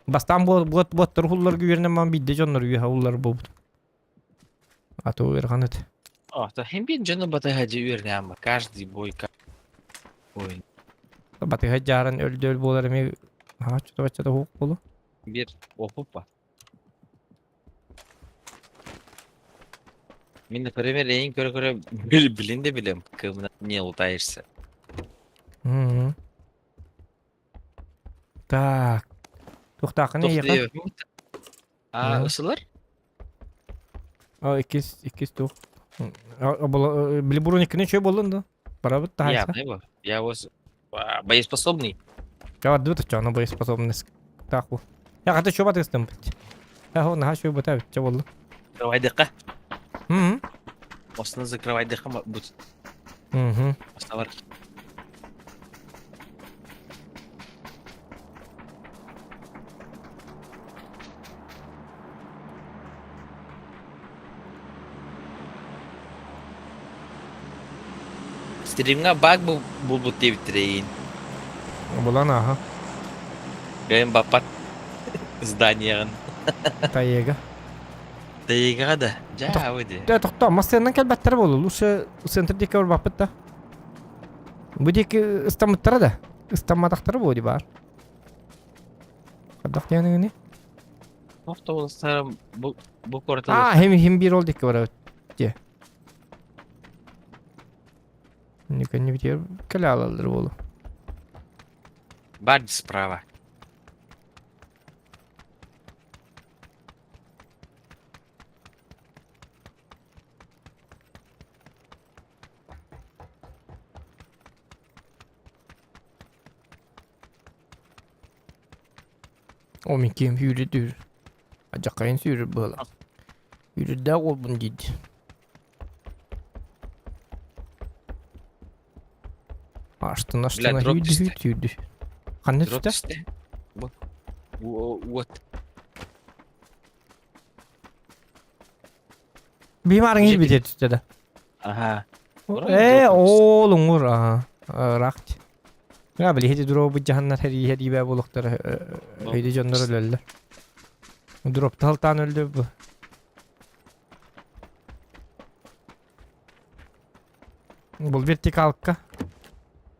Бастан боттар хуллар гүвернер ман бидде жонлар гүе хуллар болбут. Ату верхан эт. то хембин жана батагаджи үйерне ама каждый бой ой Батыға жаран өлді болар эме. Чута хук болу. бир опупа мен например эң көрө билинде билем кымна не лутаешься Так. Тухтақыны еқа. ысылар Икис тух. Били буруникini чөй болдun да. Барабыт я тахайса. я was боеспособный Я вот это чана боеспособность. Так bu. Ya kata coba testim. Ya ho nah şöyle bata çabuk oldu. закрывай дыха Hı. осыны закрывай дыха будет Hı. оставар стримга баг булбут девитрейн Bulan aha. гаем бапат зданиян Tayega. тайга да жа выйди Ya tohta masterdan kel better boldu. Uşa centerdeki var bapıt da. Bu deki İstanbul'tara da. İstanbul'daktara bu di bar. Kadak yani ne? Ofta olsa bu kortada Hem bir oldu ki var. Не битер калялалар болу. Бар справа. O mikim yürüdür. Acakayın sürür böyle. Yürüdü de o bunu dedi. Açtın Bля, drop düştü. yürüdü. Kanne Drop düştü? işte. Bak. Вот. Bimarın hiç Bize biter düştü de. Aha. Oraya drop Oğlum vur. Aha. Rakt. Ya bile hedi drop bu cahanlar hedi be bulukları. Hedi canları öldüler. Drop taltan öldü bu. Bul vertikalka.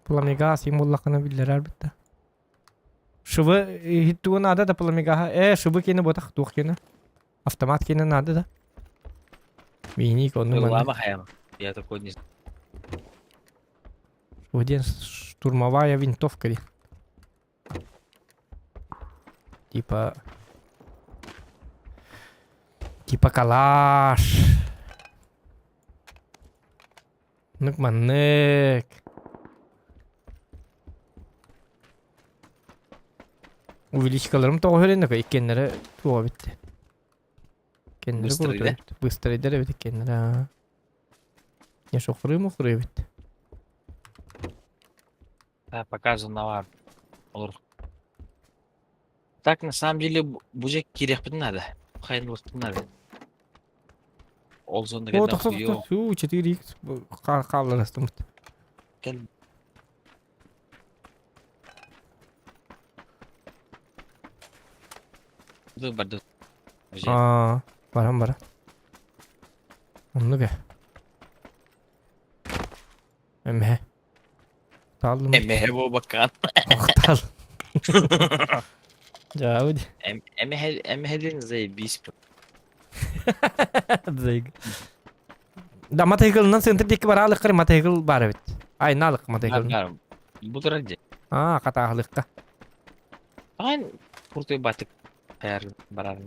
Plamiga simulakını bilirler elbette. Şubu hittuğun adı da plamiga. Şubu kini botak tuğ kini. Автомат kini adı da. Vini konu Было man. махаем. Я такой не знаю. Один штурмовая винтовка. Типа... Типа калаш. Нık manık. Увеличкаларым тоғы өренді иккенлері туға бітті. Кенлері Быстро көрді иде? бітті. Быстро иде бітті кенлері. Не шоқыры мұқыры бітті. Да, показывал навар. Olur. Так, на самом деле, бужек кирек бітін надо. Хайын бітін надо. Ол zonda О, geldi. тоқ. 4x қабылар астым бітті. Gel. Dur barda. Барам. Onu ge. Emme. Taldım. Emehe bu bakan. Tal. Jauh di. Emehe zey bis. Zayg. Da mata hikal sentir dik baralık kır mata hikal barabit. Ay nalık mata hikal. Gar. Bu duracak. Kata ahlıkka. Kan kurtuy batık. Her barar.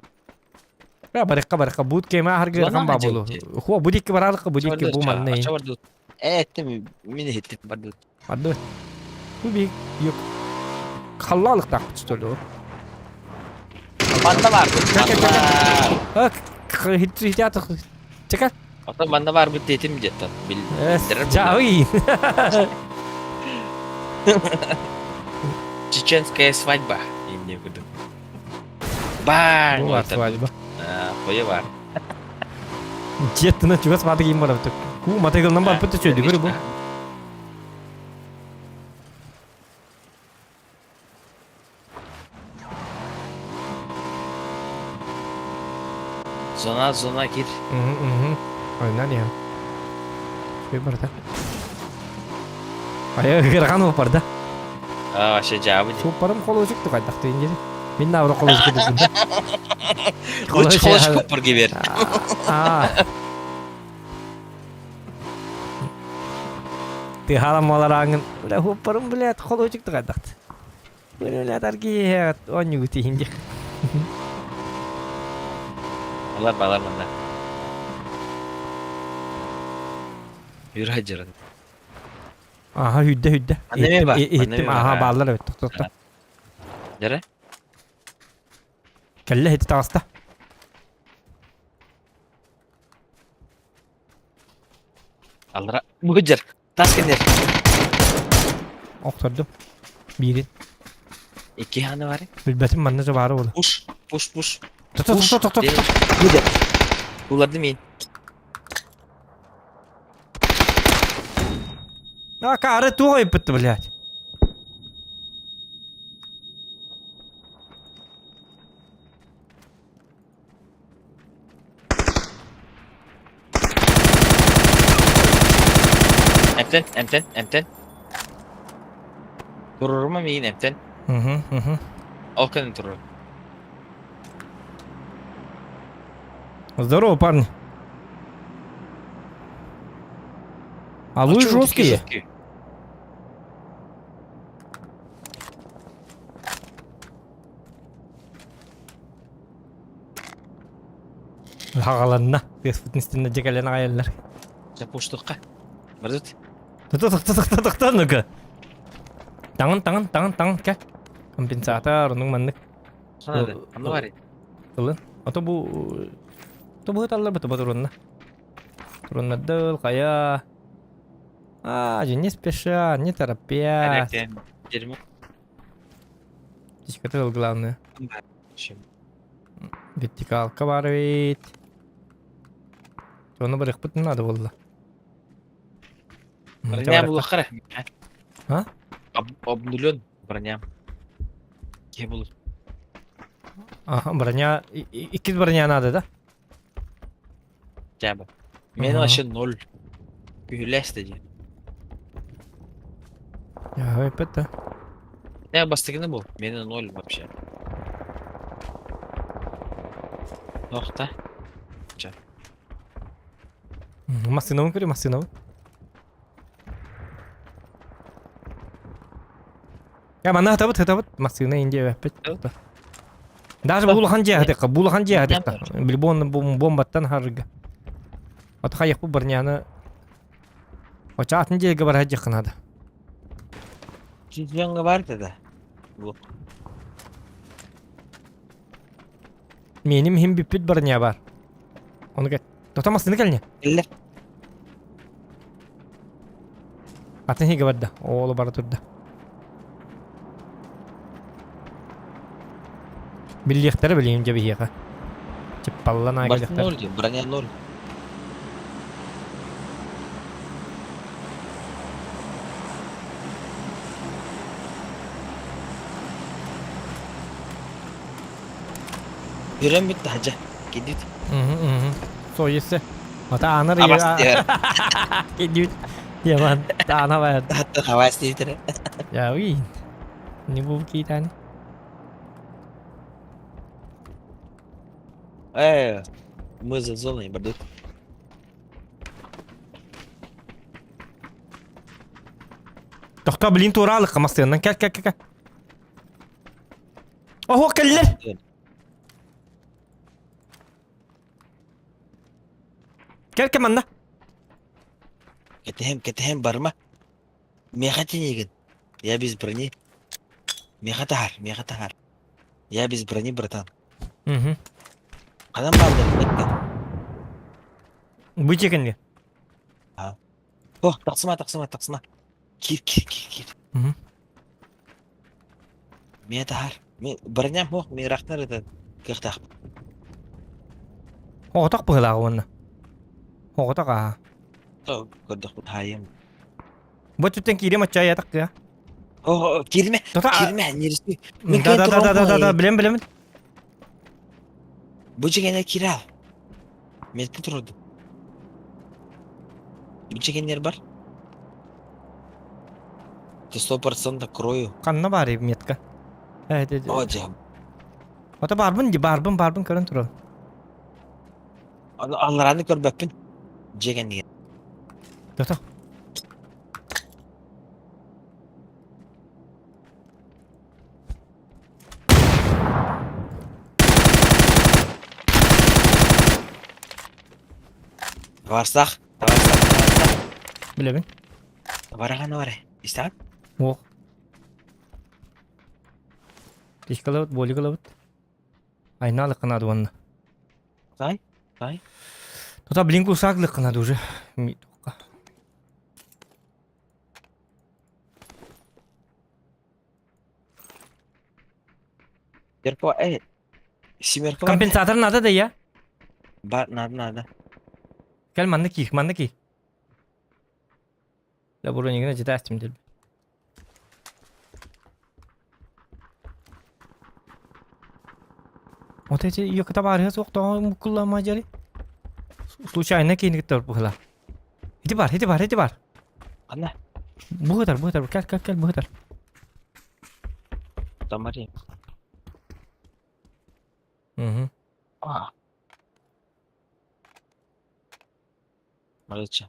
Ya baraka bud kema hargı Ulan rakam ama babulu. cevap Huwa budik baralık budik bu man neyin. Aşağı vardı. Ettim. Mini hittim barda. Adı. Bu bir yok. Kallalık tak tutulu. Banda var. Bak hiç Çekal. Ata banda var bu tetim cidden. Jauh. Чеченская свадьба. Имею в виду. Бар. Bu var свадьба. Koyu var. Jetna juga sepatu gimana tuh? Mata hikal nampak betul cuy di bu. Zona gir. Oynar ya. Şöyle barda. Ayo gerakan mı barda? Aşağı cevabı. Super'ım kolu çıktı kaydak deyince. Minna avra kolu çıktı dedi. Koç kopur gibi. Di halam olarangın. Udah Super'ım bilet kolu çıktı kaydak. Böyle atar on yugu deyince. Balar banda. Yürü hacırın. Aha hüdde. Anneme bak, Ettim anneme bak, aha ha. bağlar evet tok. Nere? Kelle hedi tavasta. Aldıra. Bu hıcır. Tas kendir. Okturdum. Birin. İki hanı var. Bilbetim bana da var oğlum. Push. Tok. Gider. Bunlar değil mi? Кары тугой пыт, блядь. Emten. Durur mu meyin emten? Hı. Olkanın durur. Здорово, парни. А вы жесткие. Hagalanna. Facebook'un üstünde cekelen ayarlar. Запуштукка. Бардут. Tutuk nuka. Tangan ke. Kompensator untuk mandik. Sana da. Аны var ya. Turun. Atau bu taller betul turun nah. Turun nadal kayak jenis spesial, ini terapia. Karakter. Дерьмо. Здесь который главное. Şimdi. Вертикалка бар бит. Оны бір ықпыт надо болды. Броня было қара. А? Обнулен броня. Не было. Ага, броня. İkiz броня надо, да? Жабы. Мен Ага. вообще 0. Күйләсті де. Ya, это. Не бастығыны бұл. Мені 0 вообще. Ноқта. Масыновым көрі, масыновым. Ya mana hıtabıt masına ince vehbet. Evet. Даже булхан жиһадык. Билбон бомбаттан харга. Ата хаяк бу барняны. Очатын жеге бар хаҗы кынады. Чемпионға барды да. Бұл. Меним хим биппит барня бар. Onu get. Тотамасыны келне. Әлләр. Атын хиге барда. Оğlu бара турда. Биллихтер билейм жеби хига. Чиппаллан Барды агылыктар. 0 де. Броня 0. Yürüyen bitti hacı. Gidiyor. Soyisi. Ata anır Abas ya. diyor. Gidiyor. Yaman. Tana var. Hatta havas diyor. Ya wih. Ini bu kita nih. Мы за зоной бардут. Doktor bilin turalı kamasından. Gel. Oh keller. Gel kemana? Кетем барма. Мехати нигин. Я без брони. Мехатахар. Я без брони, братан. Қадан барды? Bu çekin. О, тақсыма. Кир. Мгм. Мехатахар. Броням мох, мен рахтар это. Кықтақ. Otak bıhlağı onu. Otak ha. Көрдік бұл хайым. Bu tütten kiri maçı yatak ya. О, кирме. Тота. Кирме, нересте. Мен Da bilem. Бұл жегенде кире ал. Мен тұрды. Бұл жегендер бар. Ты 100% крою. Kanına bari metka. Evet. О, жегем. Ota barbın körün turu. Аллараны көрбеппін. Жеген деген. Tota. Варсақ. Bilemin. Варағаны вары. Истаған? Oh. Dişkalavut, bolikalavut. Aynalı kınadı onu. Сай? Tota bilin kusaklık kınadı уже. Еркова, семерка бар. Kompensator nada da ya. Бар, надо. Gel manda ki. La buraya yine ciddi açtım dedim. Вот эти ее товары сокто мукулла мажари. Случайно кинет бухла. Иди бар. Қана? Бухтар. Кел бухтар. Тамари. Мгм. Молодцы.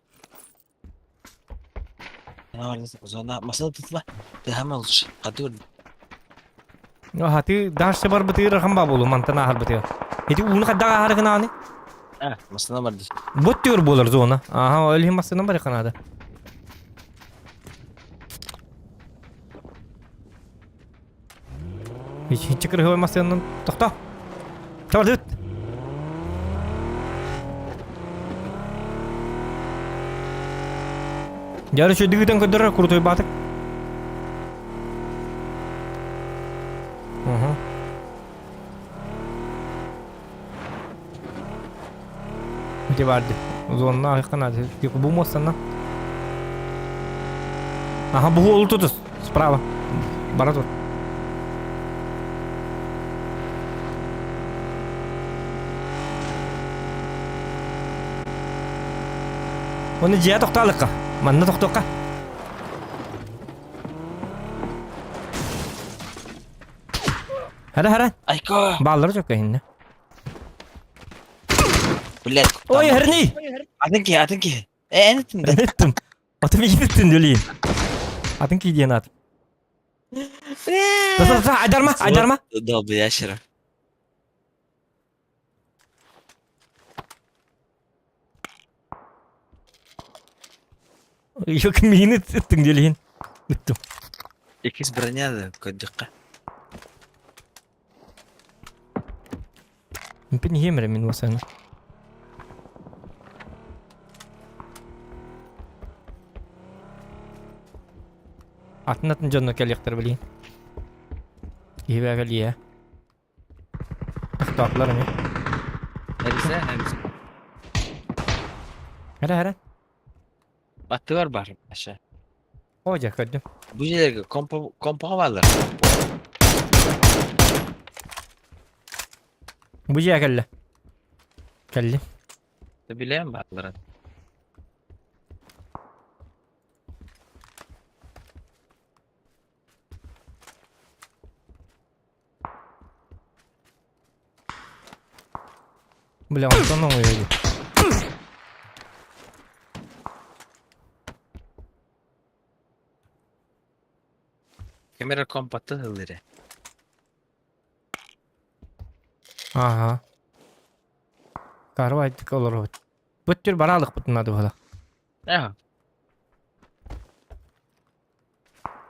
Зона. Масаны тұтма. Ты хамал лучше. Қатыр. Hati dar sebar betir rakam babulu mantan ahal betir. Itu unu kadang ahal kena ni. Ha, masana vardı. Bot diyor bolar zona. Aha öyle masana var kanada. Hiç çıkır hava masanın. Tokta. Tamam dur. Yarı şu digiden kadar kurutuyu batık. Aha. Где vardı? Zonuna ayıkan hadi. Bu mu sana? Aha bu oldu tutus. Sправа. Bana dur. Onu ciğer toktalıkka. Manna toktakka. Hara. Ayko. Bağları çok yayınlı. Блядь. Oy herni. Atınki. Enetin de. Unuttum. Atımı gittin döleyim. Atın ki diyen at. Dur aydarma. Добрый ящера. Yok mini tuttun döleyim. Unuttum. Ikis bроня да, kodjaka. Mungkin hemre min wasana. Atın canına gel yaktır bileyim. İyi be gel ya. Taklar mı? Herisi. Hara. Batı var bari aşağı. Olacak hadi. Bu şeyler kompa varlar. Bu ciğer kelle. Kelle. Bileyen varlar. Bile ondan ne oluyor? Kamera kompatı hılları. Aha. Karva ettik olur o. Bu tür baralık bütün adı hala. Ya,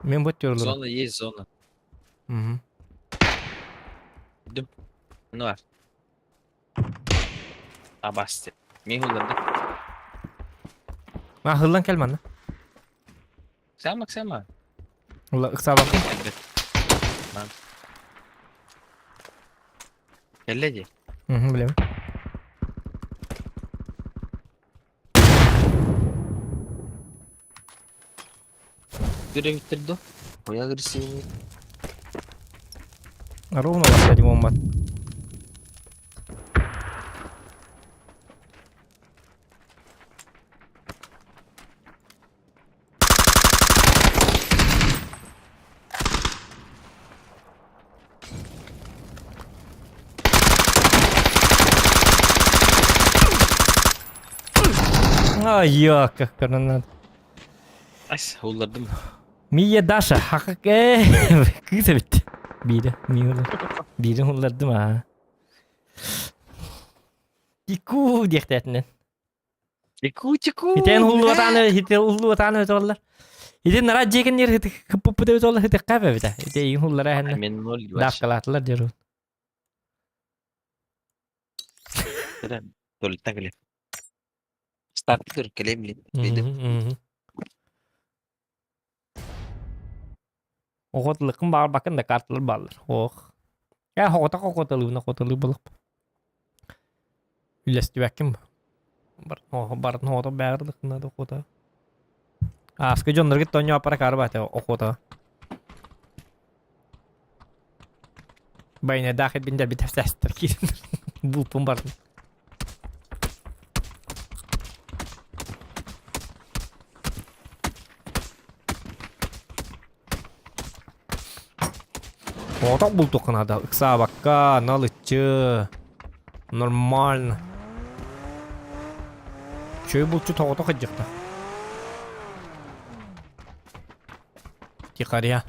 Men bu tür olur. zona iyi zona. Hı. Ne var? Abasti. Mi hılları. Ma hıllan kelman lan. Sen bak. Ulan ıksa bakayım. Elbet. Lan. Kelleci. Hı bileyim. Görev bitirdi o. Koy agresif. Rovno başladı bomba. Ay yok karnından. Ay hıllardı mı? Miye Dasha hakik kısa bitti. Biri miyordu. Biri hullardı mı? Ciku diyektetinin. Ciku. Hiten hullu vatanı ötollar. Hiten nara jeken yer hiti kıpıpı da ötollar hiti kafe bita. Hiti iyi hullara henne. Men nol var. Dafkalatlar jarun. Tulitan kali. Start dur klaim li. Oğutlıkın bağır bakın da kartlar bağlar. Oh. Ya hoğuta bulup. Ülesti bakayım. Barın hoğuta bağırdıkına da hoğuta. Askı jonlar git tonyo para karbate hoğuta. Bayne dahil binder bir tefsestir ki. Bulpun barın. Hoğuta bulduk da. Iksa bakka nalıçı. Normal. Şöyle bulçu hoğuta kıcıktı. Yukarıya.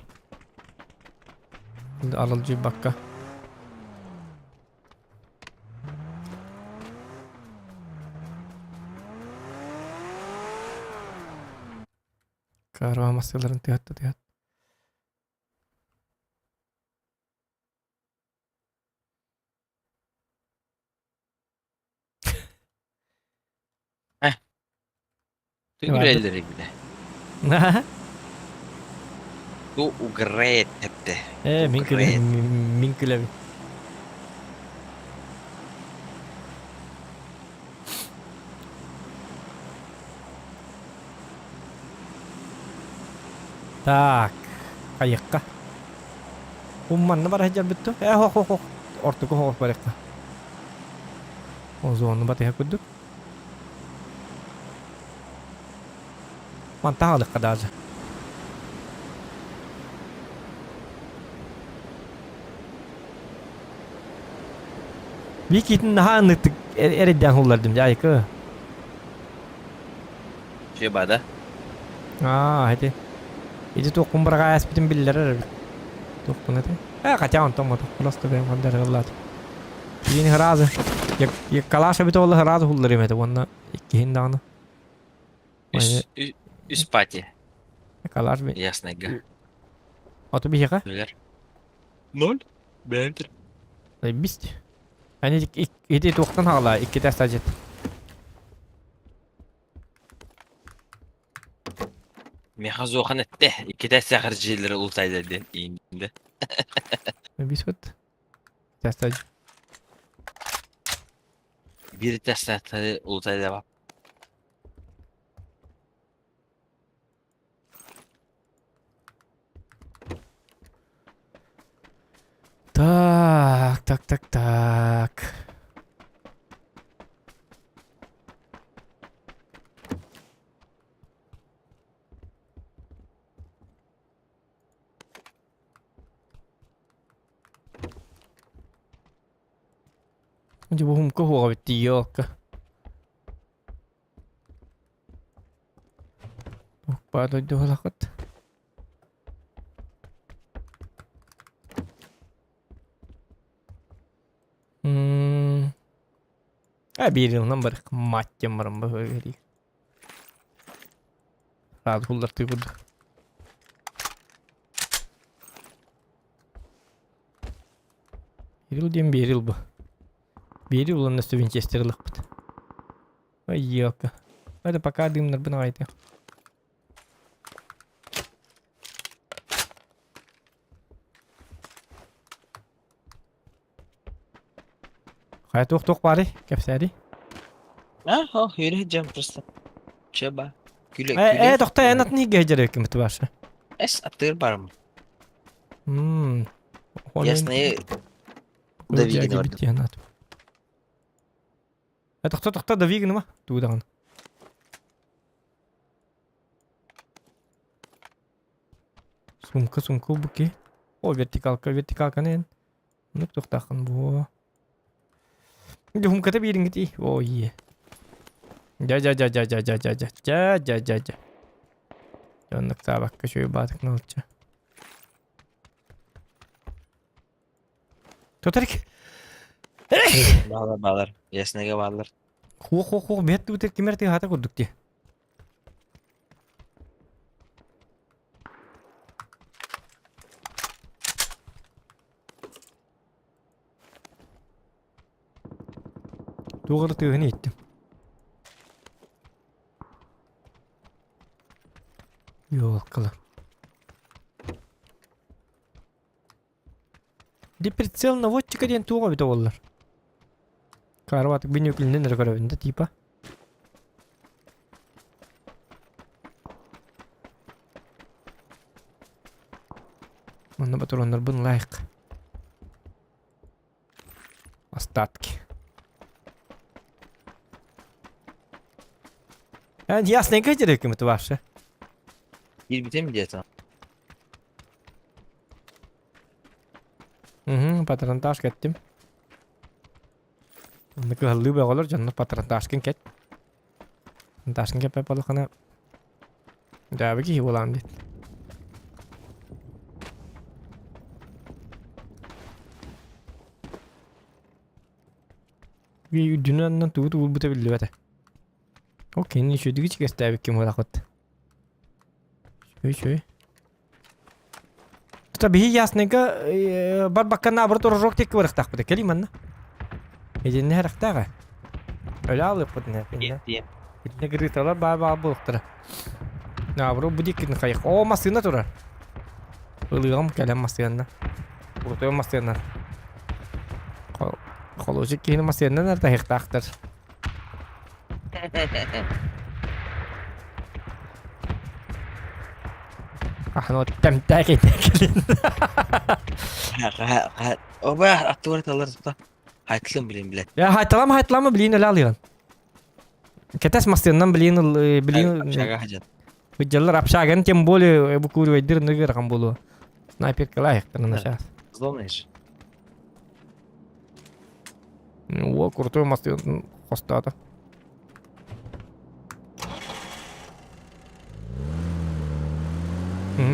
Şimdi alıcı bakka. Karva masaların tiyatta. Tügür vardı? elleri bile. Bu great hepti. Minkile. Minkile. Так. Kayıkka. Ummanı var hajar bitti. Hok. Ortuku hok barıkka. O zaman batı hakuduk. Mantah alık kadar. Bir kitin daha anlıktık. Eriden hullardım ya yıkı. Şey bada. Hadi. Itu tuh kumpul kayak seperti biller. Tuh nanti. Kacau tuh plus tuh yang mandar Allah. Ini heraz. Ya kalas itu Allah heraz hullarım itu. Wanna ikihin dağını. Üst pati. Kalas bir. Ясно, га. Atı bir yaka. Tügür. 0. Beğendir. Bist. Hani itu tuğdan hala iki test acet. Meha zoğan etti. İki de sahircileri ultaydı dedi. İyiydi. Bist what? Test acet. Bir de sahircileri ultaydı bak. Tak. Coba humko huwa bitiyo ka. Paano ito halakot? Bir yıldan beri maçım varım bu böyle. Rahat hullar tuygudu. Bir yıl diyeyim bir yıl bu. Bir yıl olan nasıl Winchester'lık bu. Ay yok. Hadi пока дымнар бына айты. Hayat tok bari. Kapsari. Ha, yürüyeceğim просто. Çaba. Güle. Dokta yanat niye geceler hükümeti var? Es atır var mı? Ясные. Да вигн бит yanat. Dokta da вигн mı? Tuğdan. Sumka bu ki. O vertikalka ne? Nuk doktakan bu. Di humkata bir ingiti. Oh iya. Ja. Yanlık daha bak şöyle batık ne olacak. Totarik. Bağlar. Ясныйга bağlar. Ho. Bet bu tek kimerti hata kurduk diye. Doğru tığını ettim. Yok kala. Di прицел наводчика ден туга бит олар. Карватык бинөкүлүнөн көрөбүндө типа. Мына патрондар бун лайык. Остатки. Ясно, керек им это ваше. Bir bite mi diye tamam. Patron taş kettim. Ne kadar lübe olur canım patron taşken ket. Taşken kep yapalım kana. Daha bir ki ulan dit. Bir dünyanın tuğu bu tabi lübete. Okey, ne şu dikiş göstermek kim ola kot. Ой. Tuta bihi ясненько бар баккана абры торжок тек вырыктак бу келиманна. Эден нерактага. Öyle alıp bu ne? Еттем. Ne gırıtalar bağ buluktura. Ya bro bu dikin kayık. O masina tura. Ilığım kalem masina. Kurtuyor masina. Kolojik kini masina nerede hektaktır. Ahno temtek etekelin. O bayağı attıvaret alırız da. Haytılım bileyim bile. Ya haytalama bilin öyle alıyorsun. Ketes masinadan bilin Şaka hacan. Hıcallar apşagan tem bolе bu kuru vedir ne rakam bolu. Sniper kalayık tanına şahs. Hızlı olmayış. O kurtuyor masina kostata.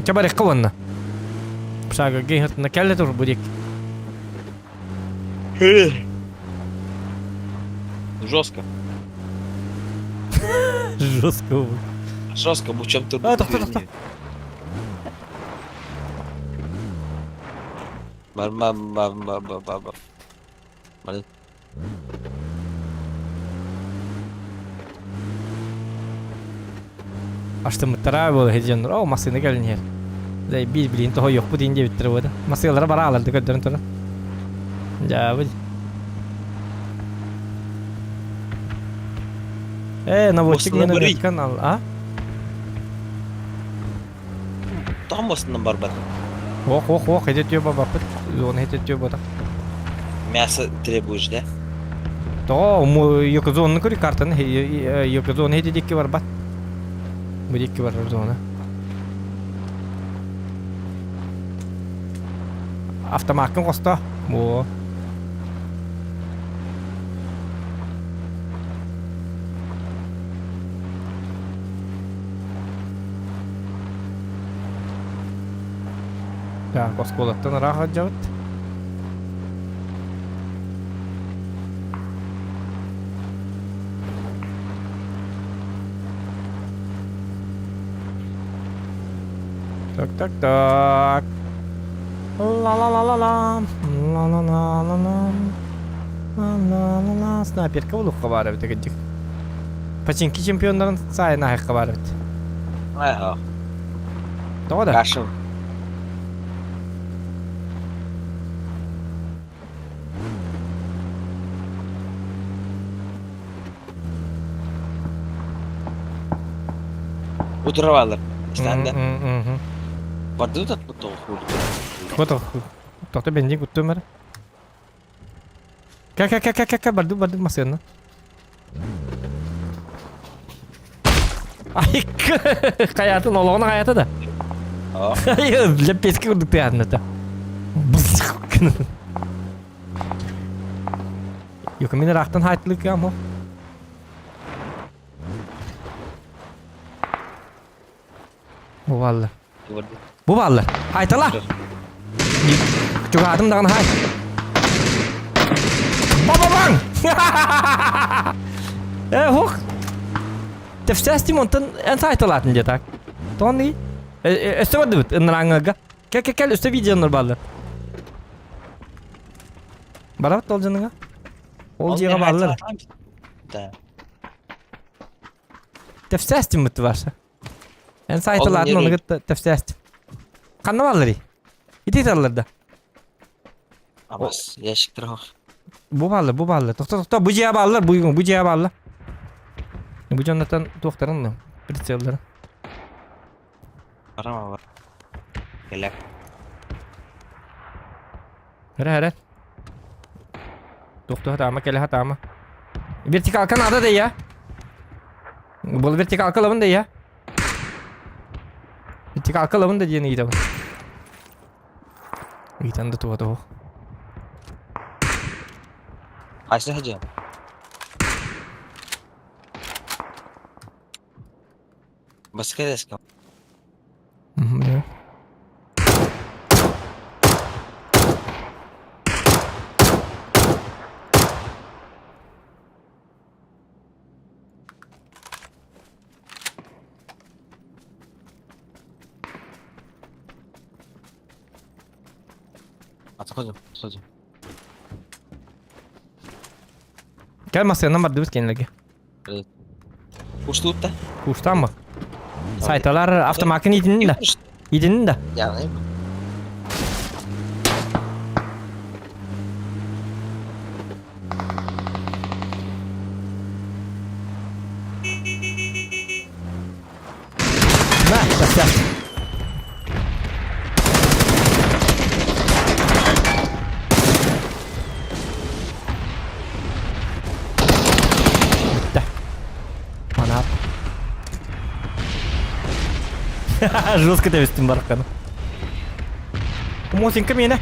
Coba deh kawan nah. Apşaga gehet na kelle tur budik. Жестко. Жестко. Жестко, bu чем-то... Dur. Бар. Açtım tara bu heyecanlar. O masina gelin yer. Zey bir bilin toho yok bu deyince bitir bu da. Masinalara bara alırdı gördün tura. Ya bu. Наводчик Masina meni bari. öğretken al. Ha? Tam basından barbar. Ох, hedetiyor baba. Onu hedetiyor bu da. Мясо требуешь, да? То, yok zonunu kuri kartını. Yok zonu hededik ki var bak. Bu dikki var zona. Автоматken kosta. Bu. Ya koskolattan rahat cevap. Tak. La. Sniper kavuluk var evet gıcık. Paçinki çempiyonların sayına hakkı var evet. Ага. Doğru da. Кашин. Утровалар. İşte de. Vardı da bu tohu. Foto. Tohta benzin kutu mer. Kak bardu masih na. Ay hayatın olağanı hayatı da. Aa. Hayır, lepeski kurduk da yanında. Yok beni raktan hayatlık ya ama. Bu valla. Bu valla. Haytala. Juga adım dengan hay. Bang. Hook. Tefses montan en haytalatın jetak. Tony. Üste var dıvıt ınrangaga. Gel üste videonlar bağlı. Barabat ol canına. Ol ciğe bağlılar. Da. Tefses timut varsa. En haytalatın onu gıt tefses. Kanna bağlıları. İti tarlarda. Amas yaşık tarafı. Bu bağlı. Tokta bu ciğe bağlılar. Bu ciğe bağlı. Bu canlıdan doktorun mu? Pritselleri. Arama var. Gelek. Hera. Doktor hatama kele hatama. Vertikal kanada da ya. Bu vertikal kalavın da ya. Vertikal kalavın da diye neydi bu? Bir tane de tuva. Kaçta hacı? Başka deska. Ya. Atmadım. Gel masaya namar dövüz kendilerine. Uçtu da. Kuştan mı? Saytalar avtomakin idinin de. İdinin de. Yani. Ne? Basar. Bitti. Ana. Жестко довести баракану. Мосинка меня.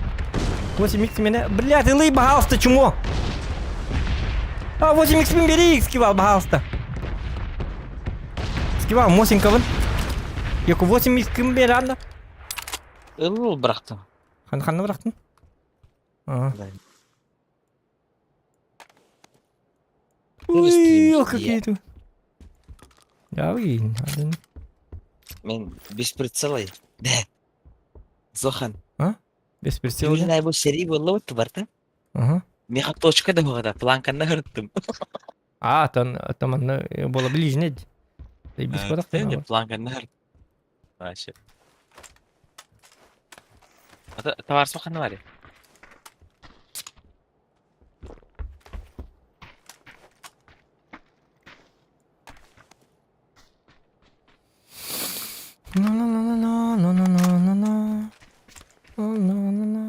Мосинка меня. Блядь, ты лей, пожалуйста, чмо. А, 8х бери, скивал, пожалуйста. Скивал, Мосинка вон. Yok 8х beri anda. Ilıl bıraktım. Kanı bıraktın. Aa. Kırmızı Uy, kırmızı yok diye. какие-то. Ya iyi. Hadi. Men без прицела. Да. Зохан. Без прицела. Южная bu seri bolla bitti barta. Ага. Мен точка да burada plankanı hırttım. А, там она была ближняя. Ты без подохта. Değil plankanı hırttım. Aşağı. Ata var sokanı var ya. La la la la la la la la la. La la la.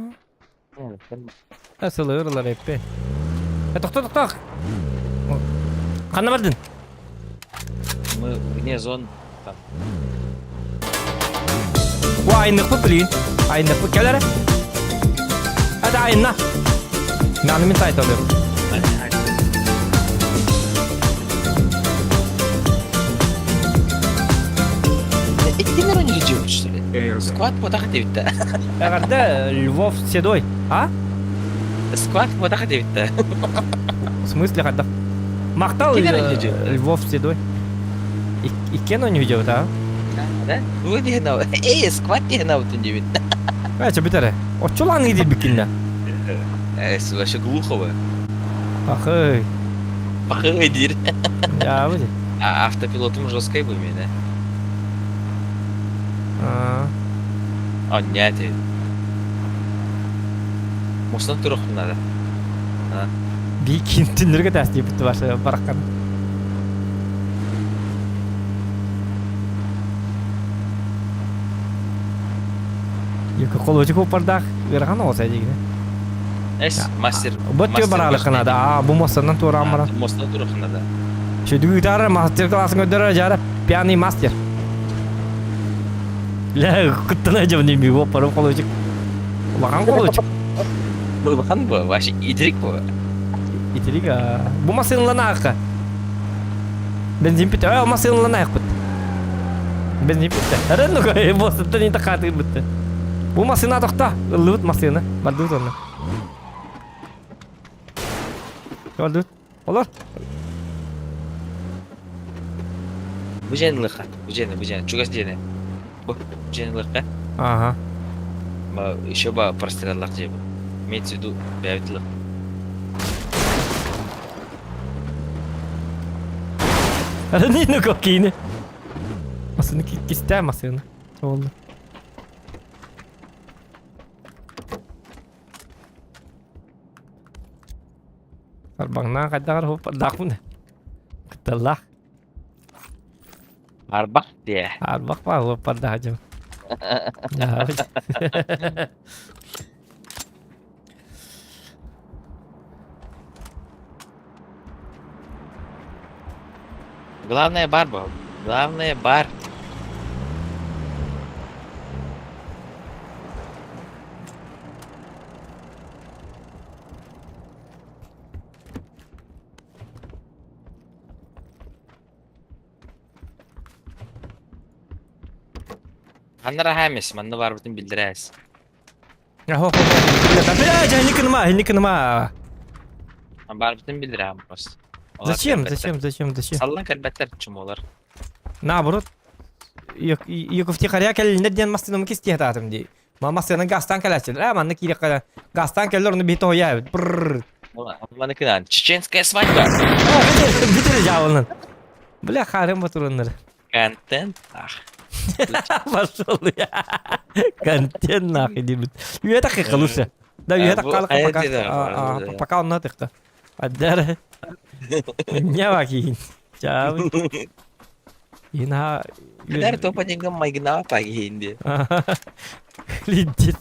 Nasıl ırlar hep be. Tok. Kanı vardın. Мы вне зон. Там. Bu aynık mı bilin? Aynık mı? Gel hele. Hadi aynı. Nanimin tayt alıyorum. Ettiler onu gidiyormuş şöyle. Airsoft. Squad bu da bitti. Herhalde Lvov Седой. А? Squad bu da bitti. В смысле когда? Мактал Кем они идёт? Львов Седой. И Кен он идет, а? Да? Bu diye ne? Squad diye ne yaptın diye bitti. Kaça bitere. O çulan gidip bikinle. Вообще глухо бы. Ахы. Погоди. Ya bu. А автопилотом жесткой бы меня. Aa. А, нет. Мостан турок надо. Bir ikinci tündürge testi bitti başta bırakkan. Yok kolocu kopardak. Verkan olsa diyeyim. Эс, мастер. Bötüyor baralı kanada. Aa bu masadan sonra amara. Мостан турок надо. Şu düğütara master klasını göndere jara. Piano master. La kuttana aja nih mi koparıp kolocu. Bakan kolocu. Bu bakan bu. Вообще идрик bu. İtilik ha. Bu masanın lan arka. Benzin bitti. O masanın lan ayak bitti. Benzin bitti. Herhalde koy. Bu sıttı ni takatı bitti. Bu masana tokta. Lut masana. Baldu sonra. Baldu. Olur. Bu jenliğe. Bu jenliğe. Чугас jeni. Bu jenliğe. Aha. Ma еще ba простреллах diye bu. Имеется в виду бәвитлік. Herhalde ne kokini. Masını kisте masını. Oldu. Arbangna kadar hop dak mı ne? Ketelah. Арбақ diye. Arbak var hop dak aja. Ya. Главное бар bu. Главное бар. Hanlara hemes, manna var bütün bildirəs. Ya hop hop. Ya jangan kınma. Бар bütün bildirəm просто. Зачем? Sallan kəlbətlər çüm olar. Наоборот. Yok втихаря келинде ден мастыным кисти хататым ди. Mama senin gastan kelersin. Aman ne kiri kadar. Gastan keller onu bir toya. Brrr. Mana kınan. Чеченская свадьба. Bitir cavabını. Bile karım oturunları. Контент. Ah. Başlıyor ya. Kanten nak edibit. Üye tak kalırsa. Da üye tak Bu kalır hayat kapak. eder bu. Kapak onunla tıkka. Adar. Ne bakayım. Cavab. Yine ha. Kadar topa jengam mai kenapa hindi. Lintir.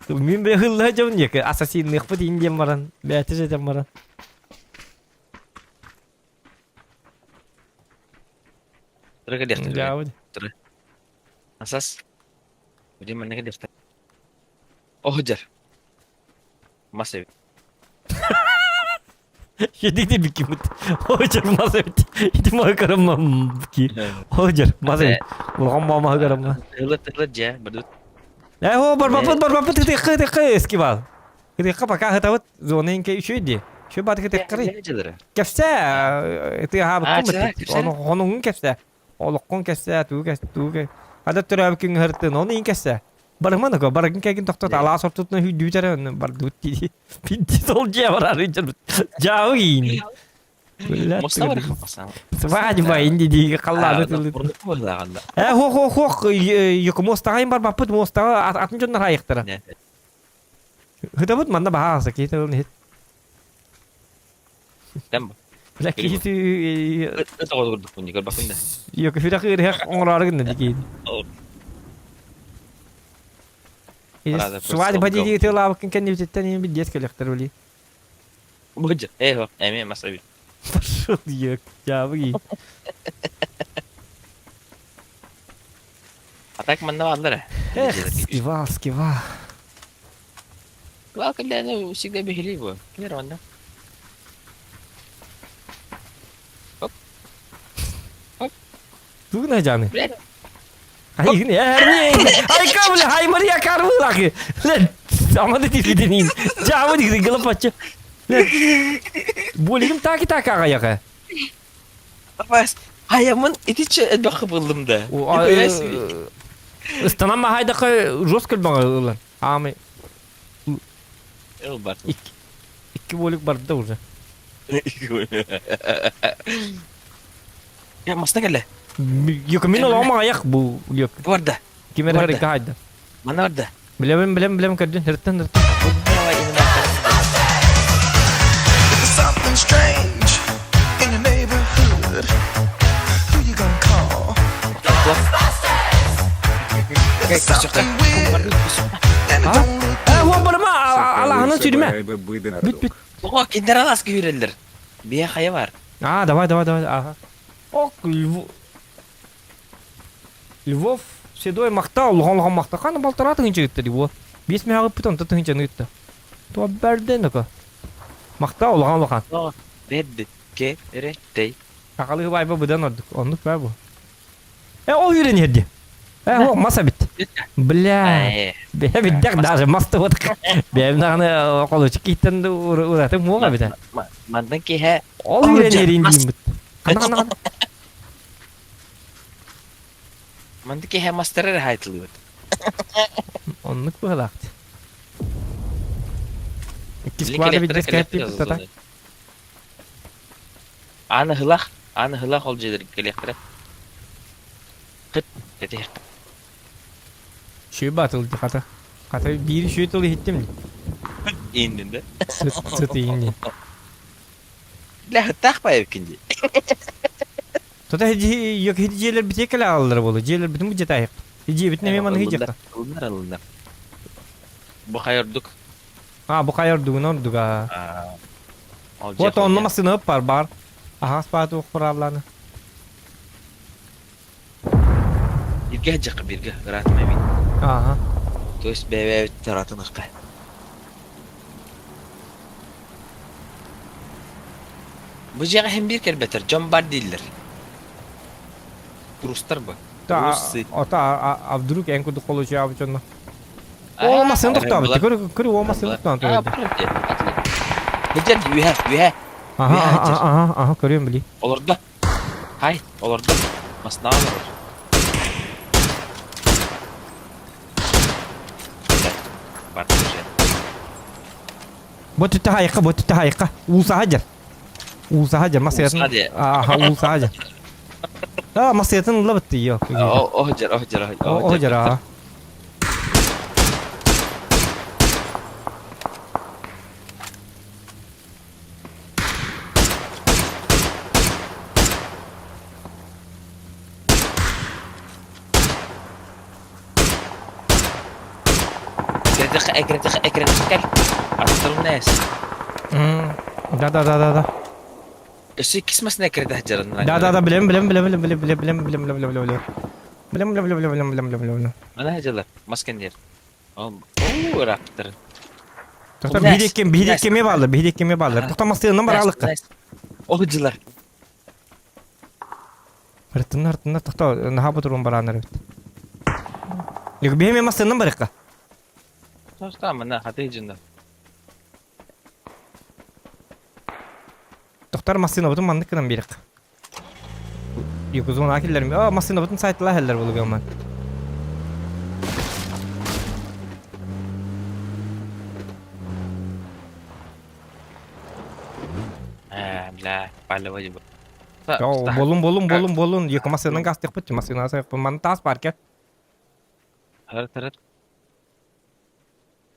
Min be hılla jauh ya ke assassin nih pun tinggi maran. Beatus aja maran. Terus ke dia. Jauh. Asas. Jadi mana ke dia? Oh, jar. Masih. Yedik de bir kimut. Hocar masayt. Itu mah karam ki. Hocar masayt. Ulan mama karam. Telat ya, badut. Ho barbaput ketika eskival. Ketika pakai tahu zona yang kayak itu dia. Coba ketika kiri. Kepsa itu ya habis kumat. Onun kepsa. Olokon kepsa tu ke. Ada terap king harta non in kepsa. Barang mana kau? Barang kayak gitu tak ala sortutnya hidup cara bardut di pintu solja barang jauh ini. Mustafa kapasan. Sebagai main di kalau itu. Ho yuk Mustafa yang barbaput Mustafa atun cun rayak tera. Kita buat mana bahasa kita nih. Tembak. Lagi itu Itu kalau punya kalau bakun dah. yuk kita kira orang nanti kini. Suara baju itu lah kan kan itu tadi yang biasa kolektor beli. Bujur. Ho, mas abi. Pasal dia jauh lagi. Atak mana ada? Skiva. Kalau kalian tu musik dah behili bu. Kira mana? Tu nak jalan. Hai ini, hai kamu lah, hai Maria kamu lagi. Lihat, sama di TV ini. Jauh di gelap aja. Lihat, boleh kita kaya kan? Apa? Hayamın iti dah belum dah. Istanam mah hayda kay Roskil bana ulan. Ame Elbar. iki boleh barda uza. Ya mas tak lah. Yok min lama ayak bu yok. Warda. Kimera hari kahada. Mana warda? Belum kadin hertan. Something strange in your neighborhood. Who you gonna call? Something weird and it don't look Ho barma Allah'ın sürüme. Bit. Oh, kindara las güverirler. Bir haya var. Давай. Ага. Ок, Львов седой мақтау, лоған мақта. Қаны балтара тыңынча кетті деп о. 5 меға пүтін тыңынча кетті. Туа бәрден өкі. Мақтау, лоған. Oh, beddi ke erettey. Ақалы байба бұдан ордық. Ондық бәр бұл. О үйрен ерде. О, маса бит. Бля. Бәбіддәк даже масты отық. Бәбіддәғаны қолычы кейттен ұратың мұға біті. Mandan ki he. Ол үйрен ерін дейін біт. Қана. Mandan ki he master'e haytılıyor. Ондық бұғалақты. Кисквада биддес кәппі бұттата. Ana hılak olcadır gelektere. Kıt dedi. Şöyle batıldı kata. Kata bir şöyle tolu hittim. İndinde. Sıtı indi. La hıtak pa ikinci. Tota yok hediyeler bir tek alırlar bolu. Hediyeler bütün bu cetayık. Hediye bitne hemen hediye. Alınlar. Bu hayırdık. Bu kadar dugun ordu ga. Bu tonlamasını yapar bar. Aha sepatu kurallarını. Birgah cak birgah rahat memin. Aha. Terus bebe teratın ıkka. Bu jaga hem bir kere beter. Jambar değiller. Ruslar bu. Ota Abduruk en kudu kolu şey yapı çonda. Olmasın doktor abi. Kırı olmasın doktor abi. Becer you have. Aha görüyorum bili. Olur da. Hay, olur da. Mas ne olur? Bu tütte hayıka, bu tütte hayıka. Usa hajar. Usa hajar, masayatın. Usa diye. Aha, usa hajar. Ha, masayatın la bitti yok. O hajar. O hajar ha. اكرت ارسل الناس Da. ايش اسمه سناكر ده هجر Da. Bilem. انا هجر مسكن اوه رابتر Doktor bir de kemiğe bağlı, bir de kemiğe bağlı. Doktor masayatın var alık. o hıcılar Hırtınlar doktor naha buturun baranlar evet. Yok bir hemen masayatın var ikka. tamam انا هاتي جنة Doktor masayatın butun mandık kadar bir ikka. Yok uzun akiller mi? Aa masayatın butun saytlar heller bulu gömmen. لا على وجبه Yo bolun. Yok masayatın gaz tek pıtçı masayatın sayıp man tas parke. هرت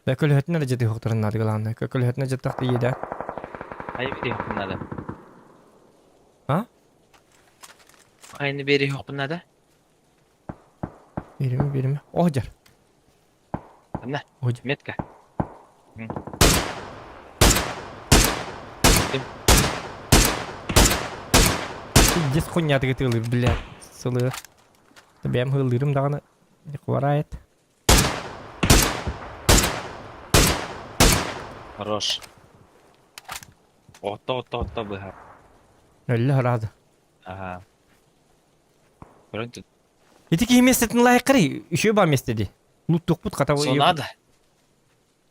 Bekül hütüne de ciddi doktorun adı galandı. Bekül hütüne ciddi tahtı yedi. هاي بدي يحكم هذا Ha? هاي نبيري يحكم هذا Biri mi? O hajar. نه Hajar. متكه Jes kunyatı getirilir bile. Sılı. Benim hırlırım dağını. Kuvarayet. хорош اوطا بها Öyle herhalde. ага برنت Yedik iyi mesletin layıkırı. Üşüyor bana mesledi. Luttuk but kata. صنادة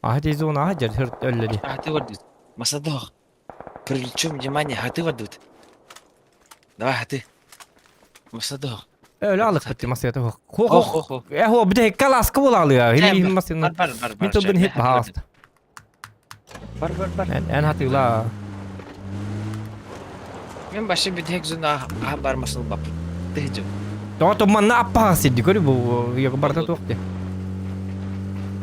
Ah teyze onu hajar hırt öyle di. هاتي ودود مصدق привлечем внимание هاتي ودود давай هاتي مصدق Öyle alık bitti masaya da. Ho. Ho bir de kalas kabul alıyor. Hindi masaya. Min tubun hit bahast. بر En hatırla. من başı bir tek zuna haber masal bap tehcim Doğru mana apa sih di kori bu ya kebarta tuh deh.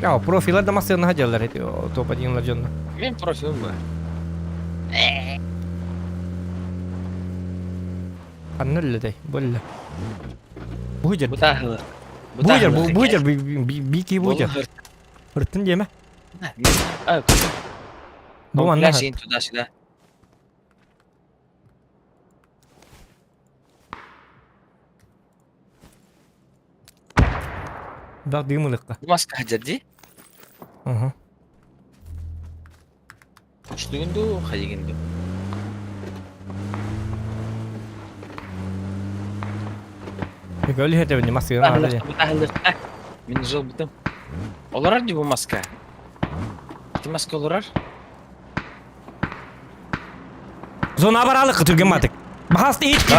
Ya profilnya da masaya hajarlar itu. Tuh pajingan jonda. من profilim bu Kan öyle de. Böyle. Bu hajar. bu tahıl Bu hajar bir ki bu hajar. Hırtın yeme. Bu mana? Flash into da silah. Da di mulukka. Bu maske hajadi. Aha. Uçtu gündü, hayı gündü. Öyle hete beni masaya Tahıl, alıyor. bu tahıl. Min zor bitim. Olur ardı bu maske. Bu maske olur. Zona baralık Türkiye matık. Bahas da hiç gitu.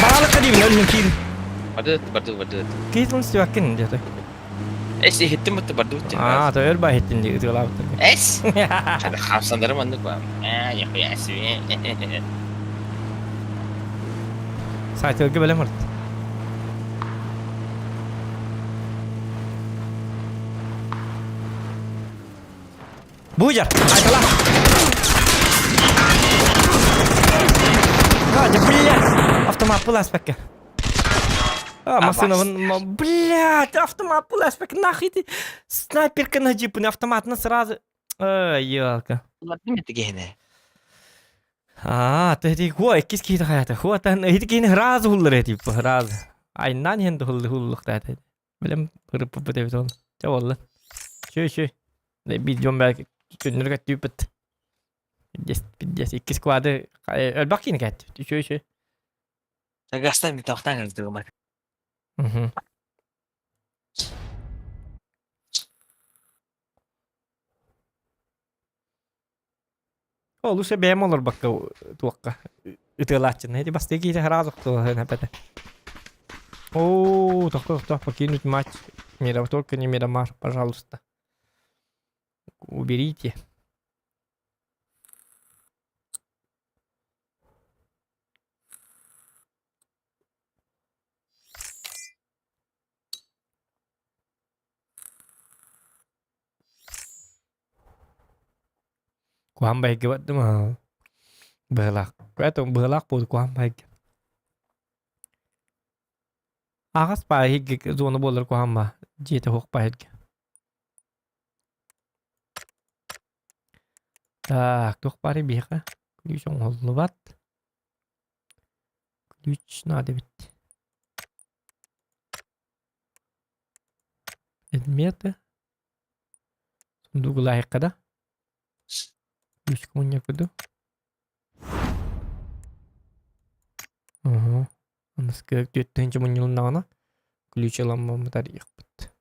Baralık kadar bir ölüm kim? Bardut. Kita mesti yakin dia tu. Eş hittim bitti bardut. Ah, tu öyle bah hitin dia tu lah. Eş. Ada hamsandarım andık var. Ya sih. Saya tu ke boleh mert. Bujar. Ay telah. Ah, jepilah. Автомат пula спекер. А, машина, блядь, автомат пula спекер. Нахуй ты снайперка на джипе, автомат на сразу. Ай, ёлка. Ulan değil mi gene? А, ты хуа, кис кит хаята. Хуа тан хит кин раз хуллер тип, раз. Ай нан хен хуллук тата. Билем пырып пыпы тон. Жаболла. Шö. Ne bilmiyorum belki günleri kattı. Just iki squadı. Bak yine kattı. Şö. Sen gastay mı tahtan geldi bak. Mhm. Olursa beğen olur bak tuakka. Itilaçın. Hadi bastı ki razı oldu hepete. О, только покинуть мать. Только не Мирамар, пожалуйста. Уберите. Kuhan baik buat tu mah. Berlak. Kau tu berlak pun kuhan baik. Agas baik zona bolar kuhan bah. Jita hok baik. Так, тух пари биха. Ключ оңоллубат. Ключ надо бит. Предметы. Сундук лайкада. Ключ кумуня куду. Ага. Анас керек төттенче муньюлнагана. Ключ аламмамы тарих бит.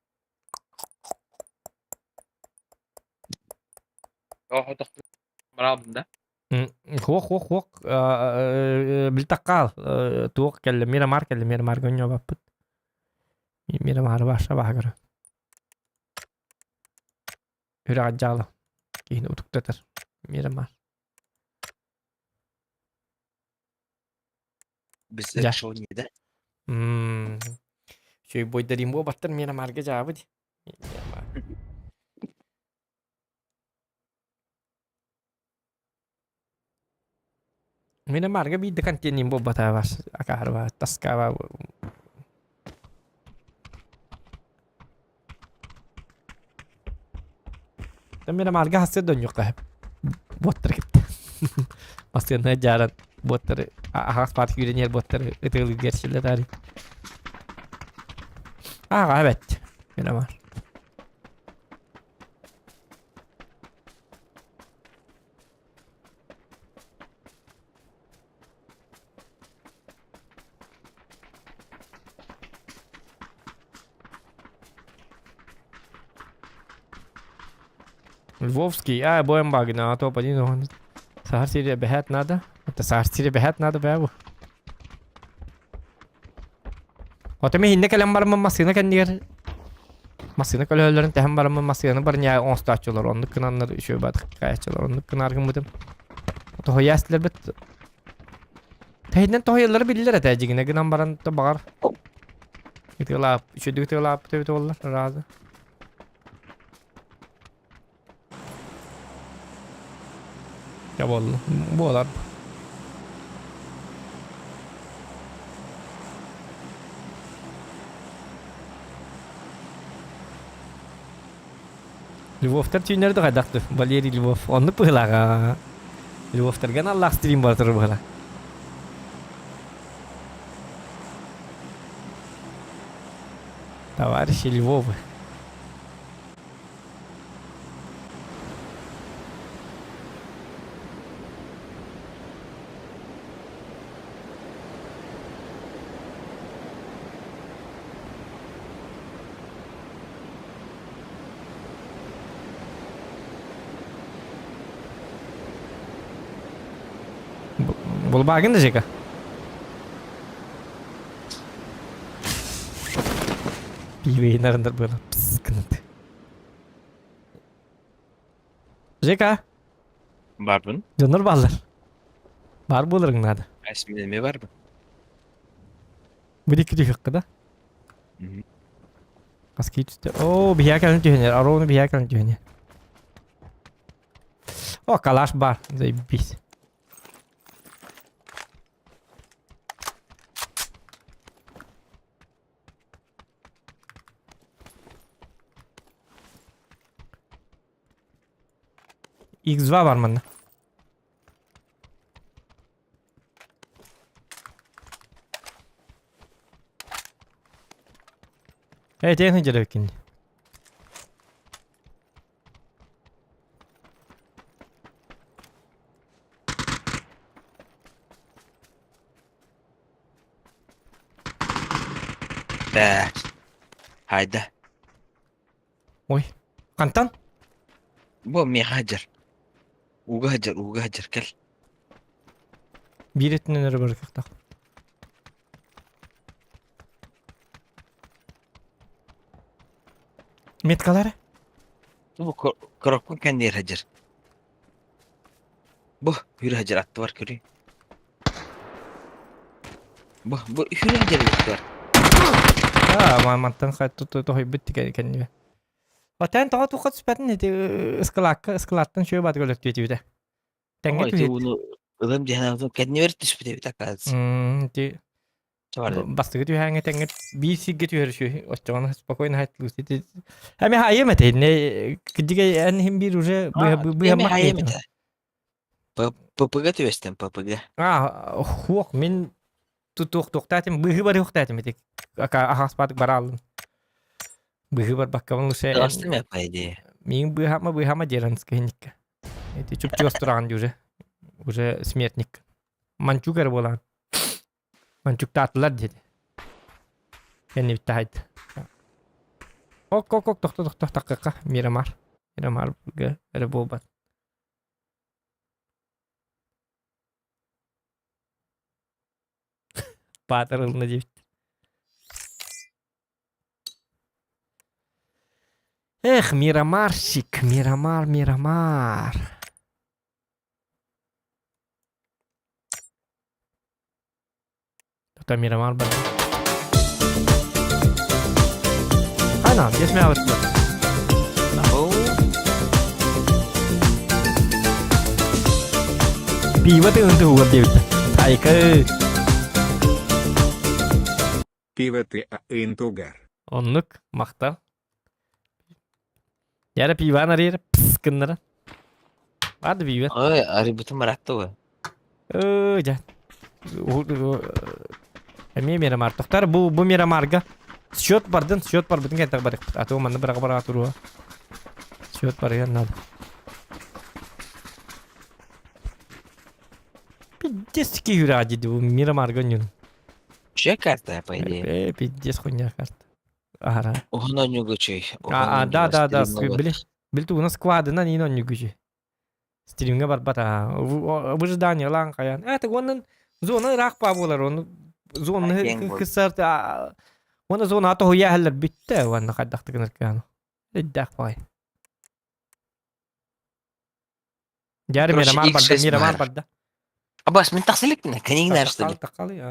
Хуок. Билтаккал. Туок келли Мирамар гоньо баппыт. Мирамар баша багыр. Үрі ажжалы. Кейін утуктатыр. Мирамар. Bizde Ya. şov neydi? Şöyle boydarayım bu battır Miramarga cevabı di. Miramar. Miramarga bir de kantin bu bata var. Akar var. Taska var. Miramarga hasil dönüyor kahep. Botlar gitti. Aslında jalan botları ahas parti yürüyen botları ıtılı gerçekler tari. Evet. Miramar. Львовский, боем багна, а то один он. Сахарсире бехет надо. Это сахарсире бехет надо бэбу. Вот мы хинне калам барман масына кандигер. Масына калөлөрүн тэхэм барман масына бар ня 10 стачылар, онды кынаннар үшө бат кайчылар, онды кынаргын бутым. То хоястылар бит. Тэйден тойлар биллер атажигине гынан баран та багар. Итилап, үшөдүк тылап төбөт олар разы. Ya vallahi bu olar. Lvov'tar tüyünleri kaydaktı. Valeri Lvov. Onu pıhlaga. Lvov'tar gana Allah stream batır pıhla. Товарищ Львов. Бұл багын да жека. Бейбейін арындар бұйла. Пыскынады. Жека. Barbun. Jonur ballar. Бар болырың нады. Esmileme var mı? Bu dikkat yok da. Hı hı. Askı üstte. Oo bir yakalın tühünler. Aronu bir yakalın tühünler. O kalaş bar. Zaybis. X2 var mı? Evet, en hıncı dökün. Hayda. Oy. Kantan? Bu mi hacer? Uga hacer gel. Bir etinin nere bırakıkta. Metkaları? Bu korkun kendi yer hacer. Bu yürü hacer attı var körü. Bu yürü hacer attı var. Ha, mantan kayıt tutu bitti kendine. Zaten daha tukat süpetin eskalattın şöyle bat gördük diye. Теңге Ой, ты түйет. уну ылым дияна кәдіне беріп түспі деп тақадыз. Ти Чабарды. бастыгы түйәңе теңге бисигге түйөрүшү. Оччоны спокойно хайтлус. Ами хайым этейне кидиге эн хим бир уже быһа Эме хайым мак. это. ППГ түйестен, ППГ. Хуок мен туктатым быһы бар хуктатым этик. Ахаспатык баралым. Быһы бар баккавын лусе. Остальное, по идее. Мин быһама деранскайник. Эти чупчос туран уже смертник. Манчугар болан. Манчук татлар dedi. Эни биттайт. Ок тохта Мирамар. Мирамар га ребобат. Патрыл надевит. Эх, Мирамарщик, Мирамар. Кто Мирамар был? Ана, здесь меня вот. Пиво ты унту вот Тайка. Пиво ты интугар. Онлук, мақта. Яра пиво нарир, пскыннара. Барды пиво. Ой, арибутым маратты ғой. Ja. Эми Мирамар. Тоқтар, bu Miramarga счет бардын кентак барык. Ату манны бара туруа. Счет бар я надо. Пиздецкий юради ду Мирамарга нюн. Че карта, по идее? Пиздец хуйня карта. Ара. Оно нюгучей. Да. Бил ту у нас сквады на нино нюгучи. Стримге барбата. В ожидании лан каян. Это онын зона рак паболар он зона кысарт. Оны зона ато хуя халлар битте ванна каддакты кенеркан. Иддак бай. Жары Мирамар барда. Абас, мен тақсылық мені, кәнегін әрісті. Тақалы, я.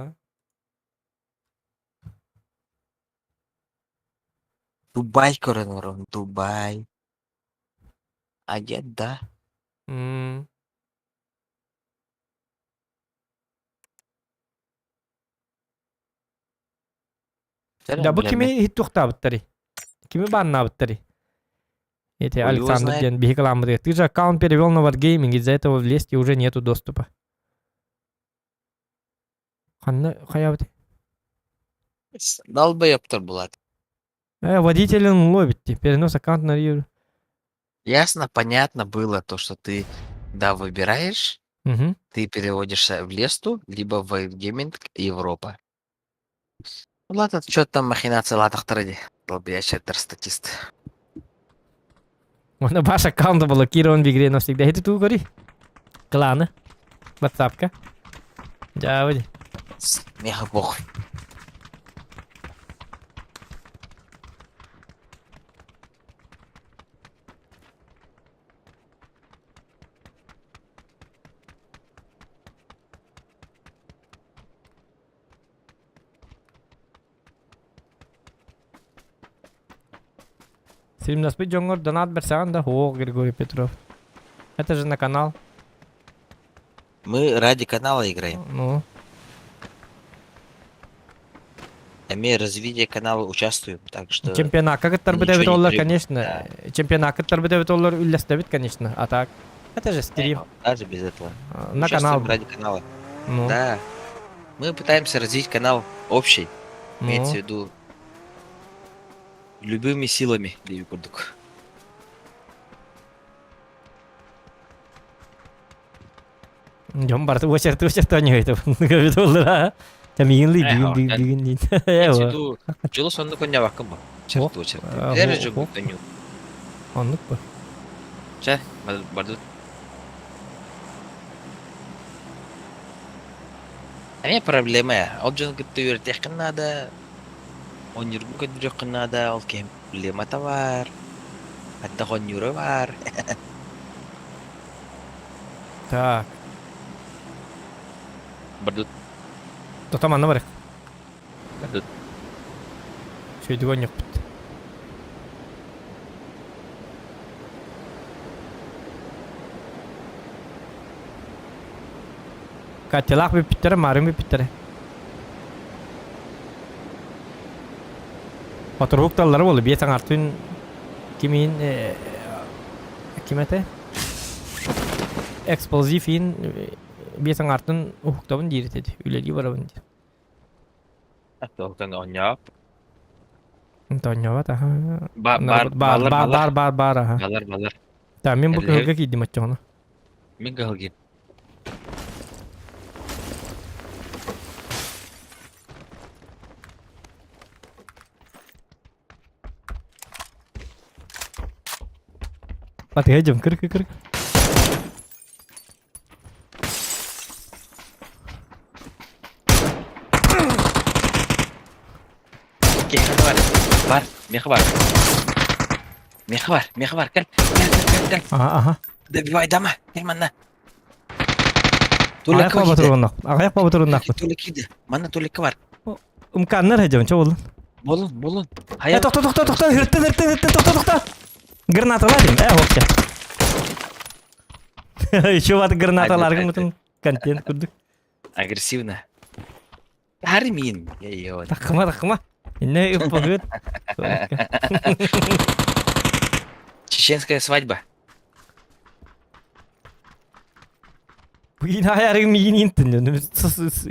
Дубай көрін ұрын, Дубай. Агет, да. Да, bu kimi hit tuhtабыттары. Kimi баннабыттары. Эти Александр Ден Бихикаламбы. Ты же аккаунт перевел на Wargaming, из-за этого в леске уже нету доступа. Ханна хаябыты. Долбоёптар болады. Водителен ловит. Перенос аккаунт на Ривер. Ясно, понятно было то, что ты, да, выбираешь, Угу. ты переводишься в Лесту, либо в Wargaming Европа. Ну ладно, что там махинация латахтырыди. Долбоящий статист. Можно ваш аккаунт блокирован в игре навсегда. Это ту говори. Кланы. WhatsApp-ка. Да, води. Мега похуй. Сильно Джонгор донат берсян да хо Григорий Петров. Это же на канал. Мы ради канала играем. Ну, Мы развитие канала участвуем, так что... чемпионат. Как это ничего будет не доллар, требует, конечно. Чемпионат, как это будет доллар, Дэвид, конечно. А так, это же стрим. Даже без этого. На Участвуем канал. ради канала. Ну, Да. Мы пытаемся развить канал общий. Имеется в ну. виду любыми силами, Леви Курдук. Жом бар, очерт ойнойт. Доллар. Тамигин ли, бигин. Имеется в виду, жылы сонды көне баққым ба? Черту очерт. Дәрі жүк өтіню. Онлук ба. Ча, барды. Әме проблема. Ол жын күтті өрті қыннада. Он юргун көтті қыннада. Ол кем проблемата бар. Хатта хон юры бар. Так. Барды. Тотаманна бар. Барды. Сөйді ойнық бітті. Kaçalak bir pittere, marım bir pittere. Oturuk dalları oldu. Bir yatan artın kimin kimete? Explosifin bir yatan artın uhuktabın diri dedi. Üleliği var abın. Doktan onya. Antonio var aha. Balar. Bar aha. Balar. Tamam ben bu Eller- hılga giydim açık onu. Min galgin. Hadi hacım kır. Oke, var. Var. Mekh var. Kan. Kan. Aha. Ada bir vayda mah. Gel mana? Ayak baba turunnak. Ayak baba turunnak. Tulak kide. Mana tulak var? Umkanlar hacım çoğulun. Bolun. Hayal. Tokta. Hırtın. Tokta. Granatalar değil mi? Hokça. Şu vat granatalar Hadi. bütün kantiyen kurduk. Agresivna. Hari min. Ya. Takma. Ne yapıyor? Чеченская свадьба. Bu yine ayarım yeni intin.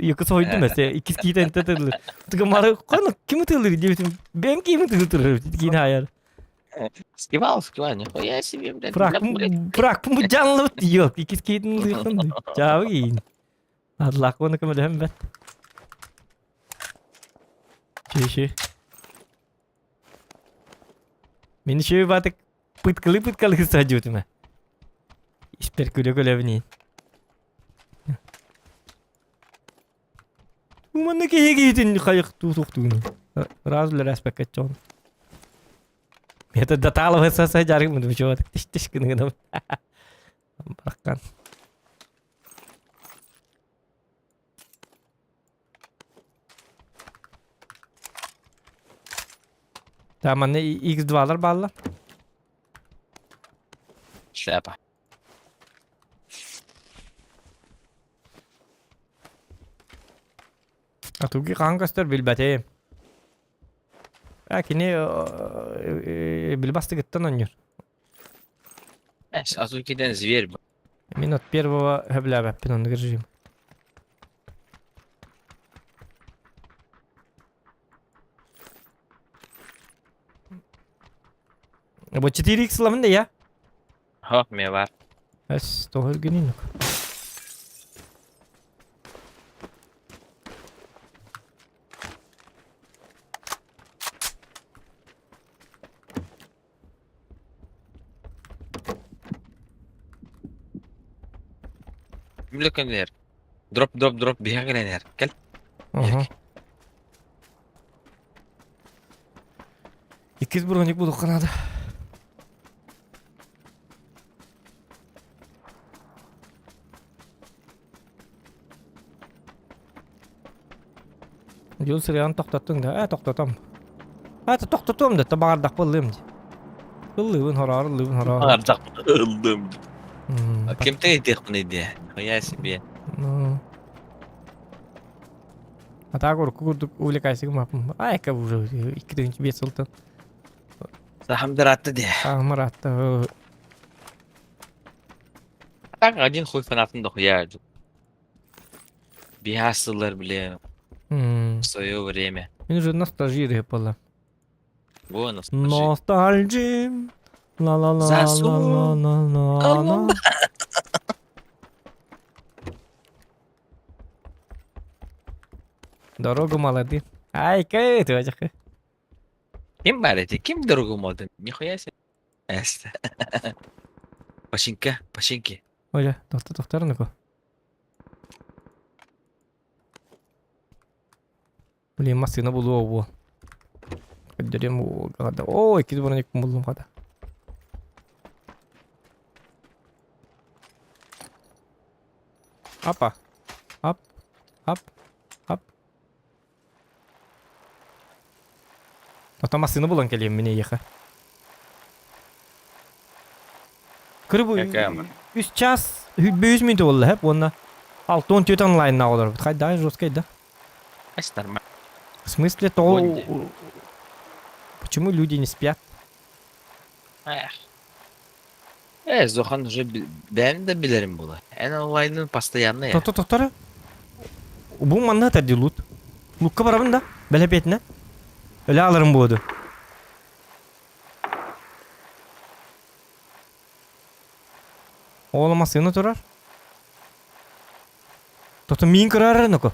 Yok soydu mesela. İkiz kiyten tetler. Tıkamalı konu kim tılır diyorsun. Ben kim tılır yine ayar. Скивал. Нихуя себе, блядь. Bırak bu canlı yok. İkiz kiyten tılır. Çağı giyin. Allah konu kımı hem ben. Şey. Beni şey batık pıtkalı saja tu mah. Speküle beni. Mana kayak gitu kayak tuh ni. Razul respect kacau. Ya tu dah tahu bahasa saya jaring untuk coba tis kena. Berakan. Tamam ne X2'lar bağlı. Шляпа. Atuki kangastar bilbate. Akini bilbastı gittin oynuyor. Азукидан зверь. Минут первого hebla ben onu göreceğim. Bu 4x lamın da ya. Ho, me var. Es tohur günün yok. Млеконер. Дроп. Бегай, Кел. Aha. İkiz bronik bulduk kanada. Yol sırayını toktattın da. Toktatam. Toktatam da tabardak bıllım. Bıllığın harar. Ардак ылдым. Кем ты этих нейди? Хуя себе. Hata korku kurduk. Öyle kaysık mapım. Ayakkabı vuruyor. 2'den 5 sultan. Сахамдыр атты де. Ahmar hatta. Так, один хуй фанатын да хуя. Биясылар, блин, в свое время. Ben уже ностальжией yapalım. Бонус. Nostaljim. La. Засунул. Дорогу молодым. Ай, какая ты вачиха. Кем бар эти? Кем дорогу моды? Нихуя себе. Эсте. Пашинки. Öyle, doktorun ko. Блин, masını buluyor bu. Kaderim bu kadar. Oo, ikiz bunu ilk buldum kadar. Hoppa. Hop. Masını bulan geleyim beni yaka. Kırı bu. Какая мы? 3 час 100 minut oldu hep onunla. 6-10 тет онлайн нағылар. Қайда, жесткайда. Ась нормально. В смысле, то... Онде. Почему люди не спят? Эх. Зохан уже ben de bilirim bunu. En online'ın постоянно ya. Тоқтары. Бұл манна тәрді лут. Лукка барабын да, бәлі бетіне. Өлі алырым болды. Оғылы масыны тұрар. Тоқты миын кырары нүкі.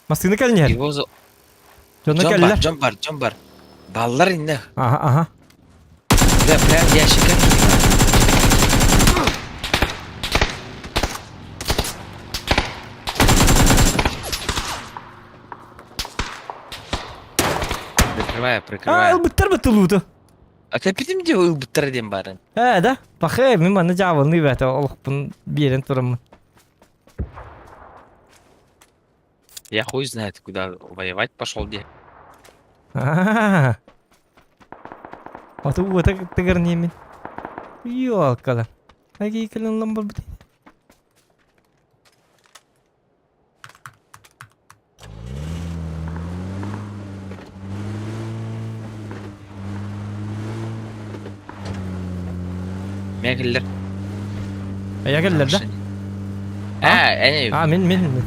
Масыны кәліне әр. Его за... Жонны Джон кәлілер. бар, Джон бар. Баллар инде. Ага. Да, прям ящик. Прикрываю. Ылбыттар бұтты луты. А ты пидим где ылбыттар дем барын? Да. Бақы, мен маны жабылны бәті олықпын берін тұрымын. Я хуй знает, куда воевать пошел где. Оты уыты тігір немен. Ёлкалар. Әге екілін ламбар бұты. Мегелер. Әйе келілер да? Әне. Мен.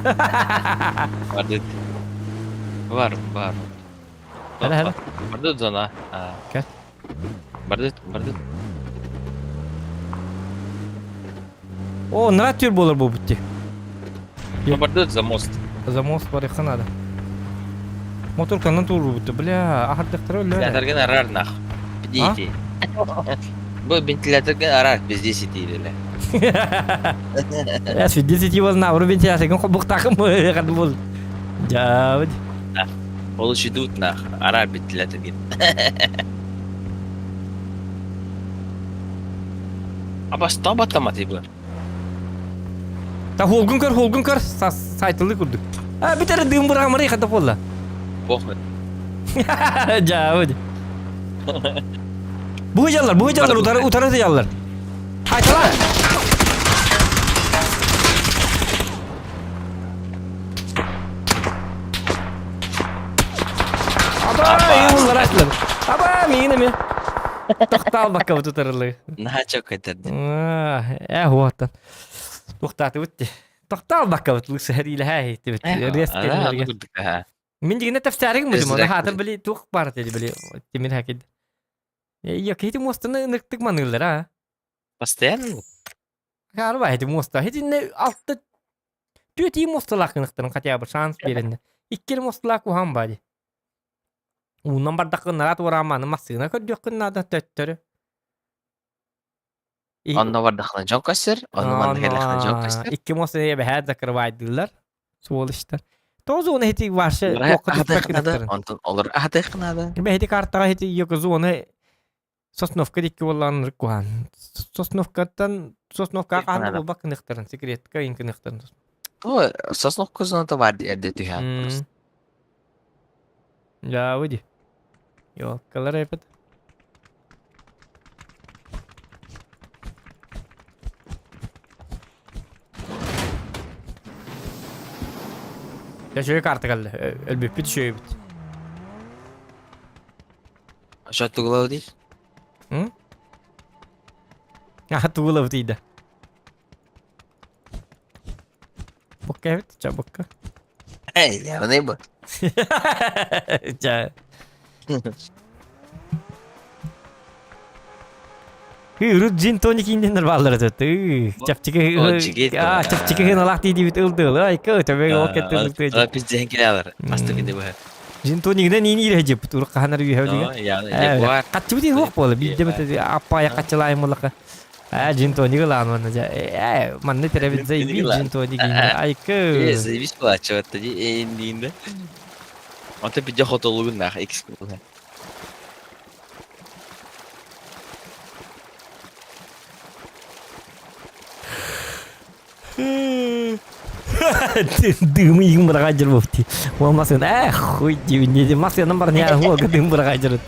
Var. Hele. Bardut zona. Gel. Bardut. О, наратür болар бұл бұтте. Bardut за мост. За мост бар еқан ады. Моторканан тұру бұтте. Бля, ахардықтыры өлі. Вентиляторген арар нах. 10. Bu ventilatorgen arar biz 10 ile. Ya sudah sih warna baru ventilasi kan kok takım kan bol. Jauh. Oluş idut nах. Arar ventilatorgen. Aba stabat tamati bu. Ta holgun kör saytılığı kurduk. Bir tane dım bırak mırı kata polla. Bokmet. Jauh. Bu hıcalar utara hıcalar. Haydi lan. Yıllar açtılar. Mine mi? Toxtal bakka bu tutarlı. Nah çok ederdi. Huatan. Toxtatı bitti. Toxtal bakka bu sehriyle hay bitti. Rest Min jigna tafsirin mu dum hatar beli tuq barat jadi beli timin hakid. Ya kiti mostana nıktık manırlar ha. Постоянно? Galiba hedi mosta. Hedi ne altta tüti mostalak nıktırın katya bir şans birinde. İkkili mostalak u ham badi. Undan bardakın narat varamanı masığına ködükkün nada töttörü. Onda var daxlan can kasır. Onda var daxlan can kasır. İkki mostaya bir her zakır vaydılar. Sol işler. Tozu onu hedi varşı toqı tüpek nıktırın. Ondan olur ahdıqnadı. Bir hedi kartağa hedi yokuzu onu Sosnovka dikki olanır kuhan. Sosnovka kandı bu bak nıktırın. Sekret kayın nıktırın. O Sosnovka zonunda var diye tüha. Ya öyle. Yok kalar yapıt. Ya şöyle kartı kaldı. Ölbüp bit şöyle bit. Aşağı tuğlağı değil. Hı? Ya tuğla bitiydi. Bokka evet çabuk. Hey ya ne bu? Ya. Hırut jin tonik indiler balları tuttu. Çapçıkı. Ya çapçıkı hınalah dedi bit öldü. Ay kö tabii o kettin. Biz cenkile alır. Pasti gide bu. Jin tonikden ini recep tur kahanar bir hevdiga. Ya var. Kaçı bir hok bola bir de apa ya kaçılay mulaka. Jin tonik lan mana ja. Man ne tere bir zay bir jin tonik. Ay kö. Biz bu açı tadi indiğinde. Anta bir cahotoluğun nah eksik. Дым им бұрағайжыр бөпті. Ол масын, хуй дейін, неде масыяның бар не оғы дым бұрағайжыр.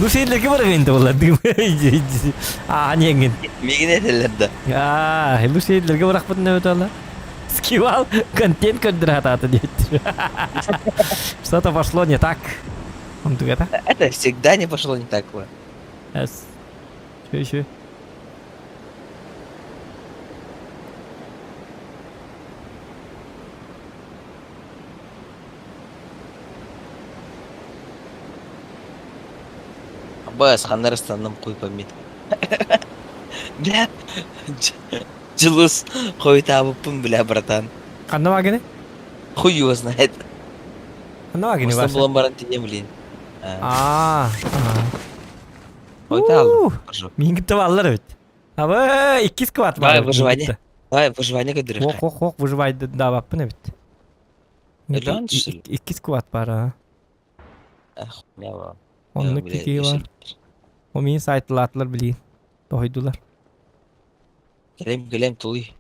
Bu şeylerge var bende valla düm. Anengin. Мегин этелерде. Bu şeylerge bırak bunu ne valla. Скивал, контент квадратата нет. Что-то пошло не так. Он тут это? Это всегда не пошло не так. Что еще? Бас Ханарстаным куй помит. Бля. Джилус хуй табыппын, бля, братан. Қанды вагыны? Хуй его знает. Қанды вагыны Просто барса? булам баран тине, блин. Хуй табы. Мен кітті балылар өт. Абы, 2 скват Давай, бар. выживание. Давай, выживание көндүрүш. Оқ, выживайды да баппын өт. Öyle что ли? 2 скват бар. Ах, не var. Onun kiki var. O meni saytlatılar bileyim. Doydular. Gelem tuluy.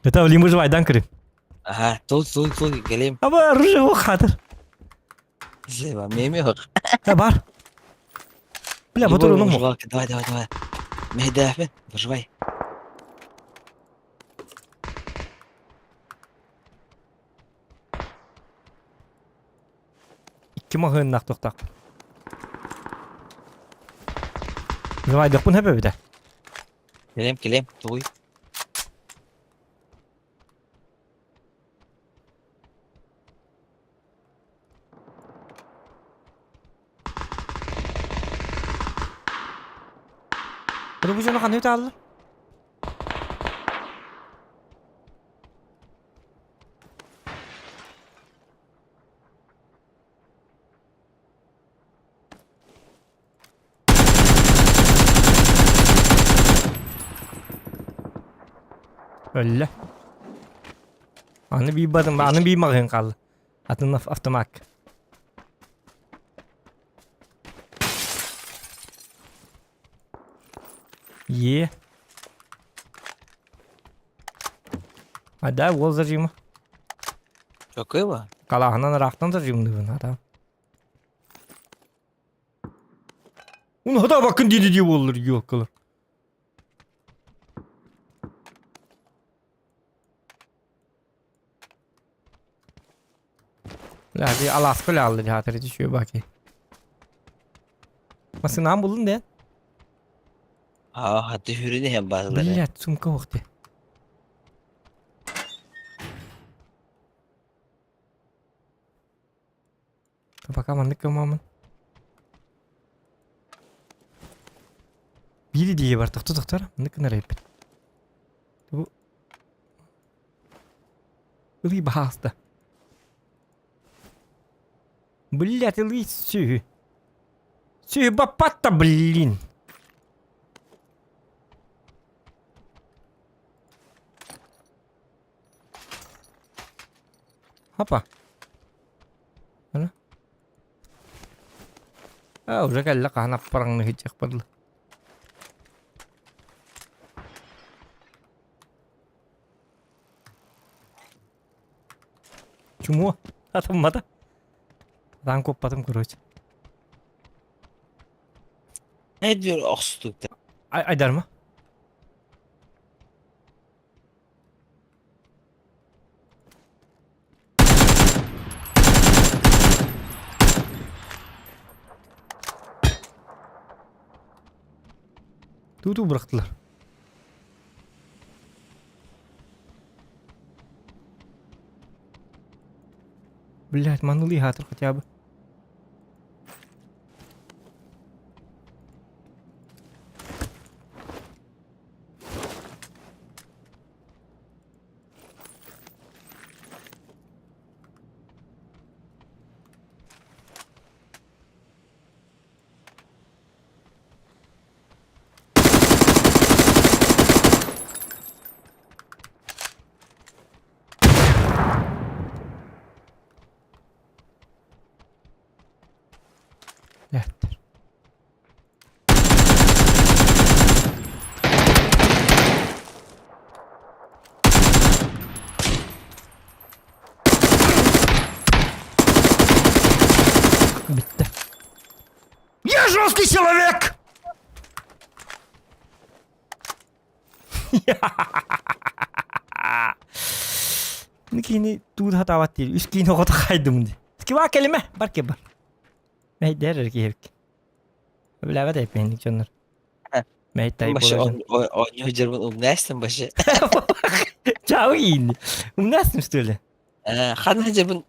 Это в лиму живай, дан крым. Aha, tuluy gelem. Ama rıжы o kadar. Зева, меме yok. Ha var. Bля, bu durumum mu? Давай. Мehdafen, выживай. Kim o hınnak toktak. Живай, допун hep bir de. Gelem, tuluy. Bu jana qanday o'tadi? Öyle. Anı bir badım, anı bir mağın kaldı. Atın avtomak. Ye. Ada wol zajima. Çok iyi var. Kalahından raqtan zajimdi bunu adam. Onu da bakın diye olur yok kılır. Lagi alas kule aldı hatırı düşüyor bakayım. Masın nam buldun de? Hadi hürüne hem bazıları. Блядь, сумка охты. Пока манdık mı? Biri diye var doktor. Mandık nereye yapın? Bu. Bu bir bahasta. Блядь, лысый. Сюй бапата, блин. Apa? Ano? Udah kala kahanap parang nahijak padla. Чему? Атам мата? Ранку потом, короче. Ne diyor Oksut'ta? Aydar mı? Tutu bıraktılar. Блядь, манули хатер хотя бы. Bitti. Я жесткий человек! Nikini tuud hatavat değil. Üskini o kadar kaydım di. Ski var kelime. Var ki var. Mehit derir ki hevki. Öyle de yapayım canlar. Mehit tayyip Başı olacak. oynuyor Jerman umnestin başı. Çağı iyiydi. Nasıl üstüyle? Xana Jerman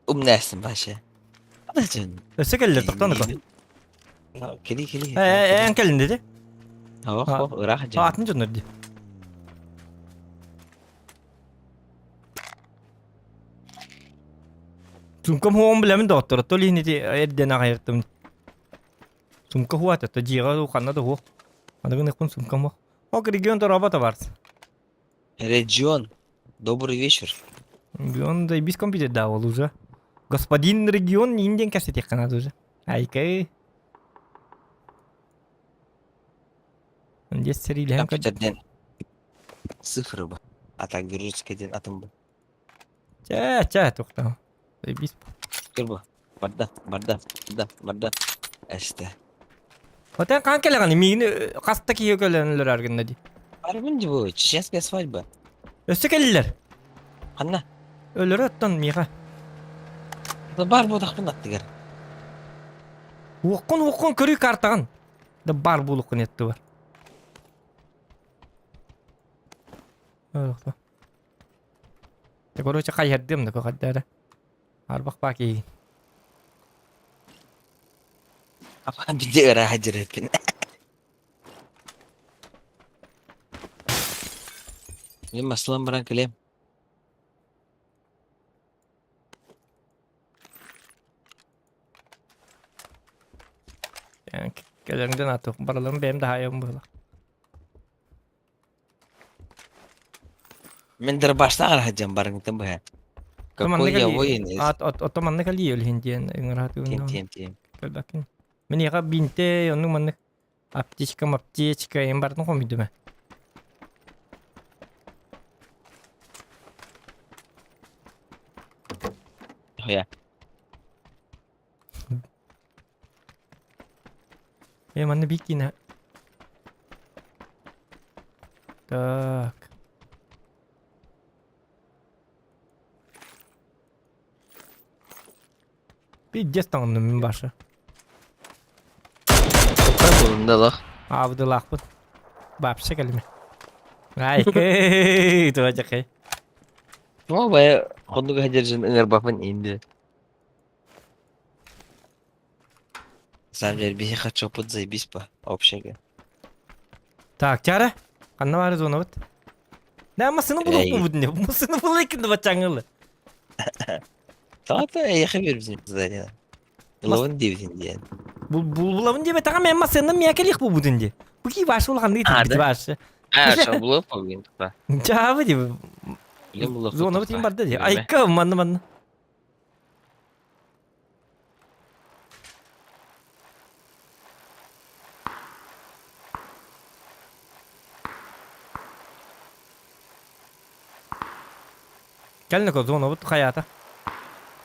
umnestin başı. Xana Jerman. Ösekeller taktan ko. Kili. En kelin dedi. Oh, ırah Jerman. Atın canlar di. Sumkam huwag bilamin doktor. Tuloy hindi edden na kayo tum. Sumka huwa ta jira do kanna do. Ano gani kun sumkam ho? O region to robota vars. Region. Добрый вечер. Region da ibis компьютер давал уже. Господин регион Индиан касете канад уже. Айка. Здесь серили hem kaç. Компьютерден sıfır bu. Atak virüskeden atım bu. Çe tokta. Ibis. Sıfır bu. Barda. İşte. Otan kan kelagan mi kastaki yokelenler argında di. Arabınca bu. Чеченская свадьба. Ösekeller. Xana. Ölür attan miha. Бар bu takpın attı gar. Уққын көрүй картаған. Да бар булық нетті бар. Öyle. De короче қайырдым да қаддары. Арбақ баки. Apa bir de ırah hacır hepin. Benim masılan baran kalem. Yani kelerinden atıp baralarım benim daha iyi böyle. Мен başta ırah hacım barın tembah. Какой я воин. Otomanlı kali öyle hindiyen rahat Тем. Bakın. Meni ya binte onu manlık. Aptiçka en barın komidi mi? Ya. Manne bikine. Так. Пиздец там на баша. Bunda lah. Abdullah pun. Bapsa kelime. Ay, itu aja kayak. Ama baya konduk hacırcın ınır bapın indi. Сам деле, без них отчопот заебись по общего. Так, cara. Kanna var zona bat. Ne ama sını bulup mu bu ne? Bu sını bulup da bacağınlı. Tamam ya xabar bizim zaten. Lavın devin diye. Bulavın diye tamam ama sını mı yakelik bu budun. Bu ki başı olan değil Hadi. tabii başı. Ha, şu bulup bugün tuta. Cevabı diye. Bilim bulup. Zona bat imbarda diye. Ay kım manna. Gelin ko zona bat hayata.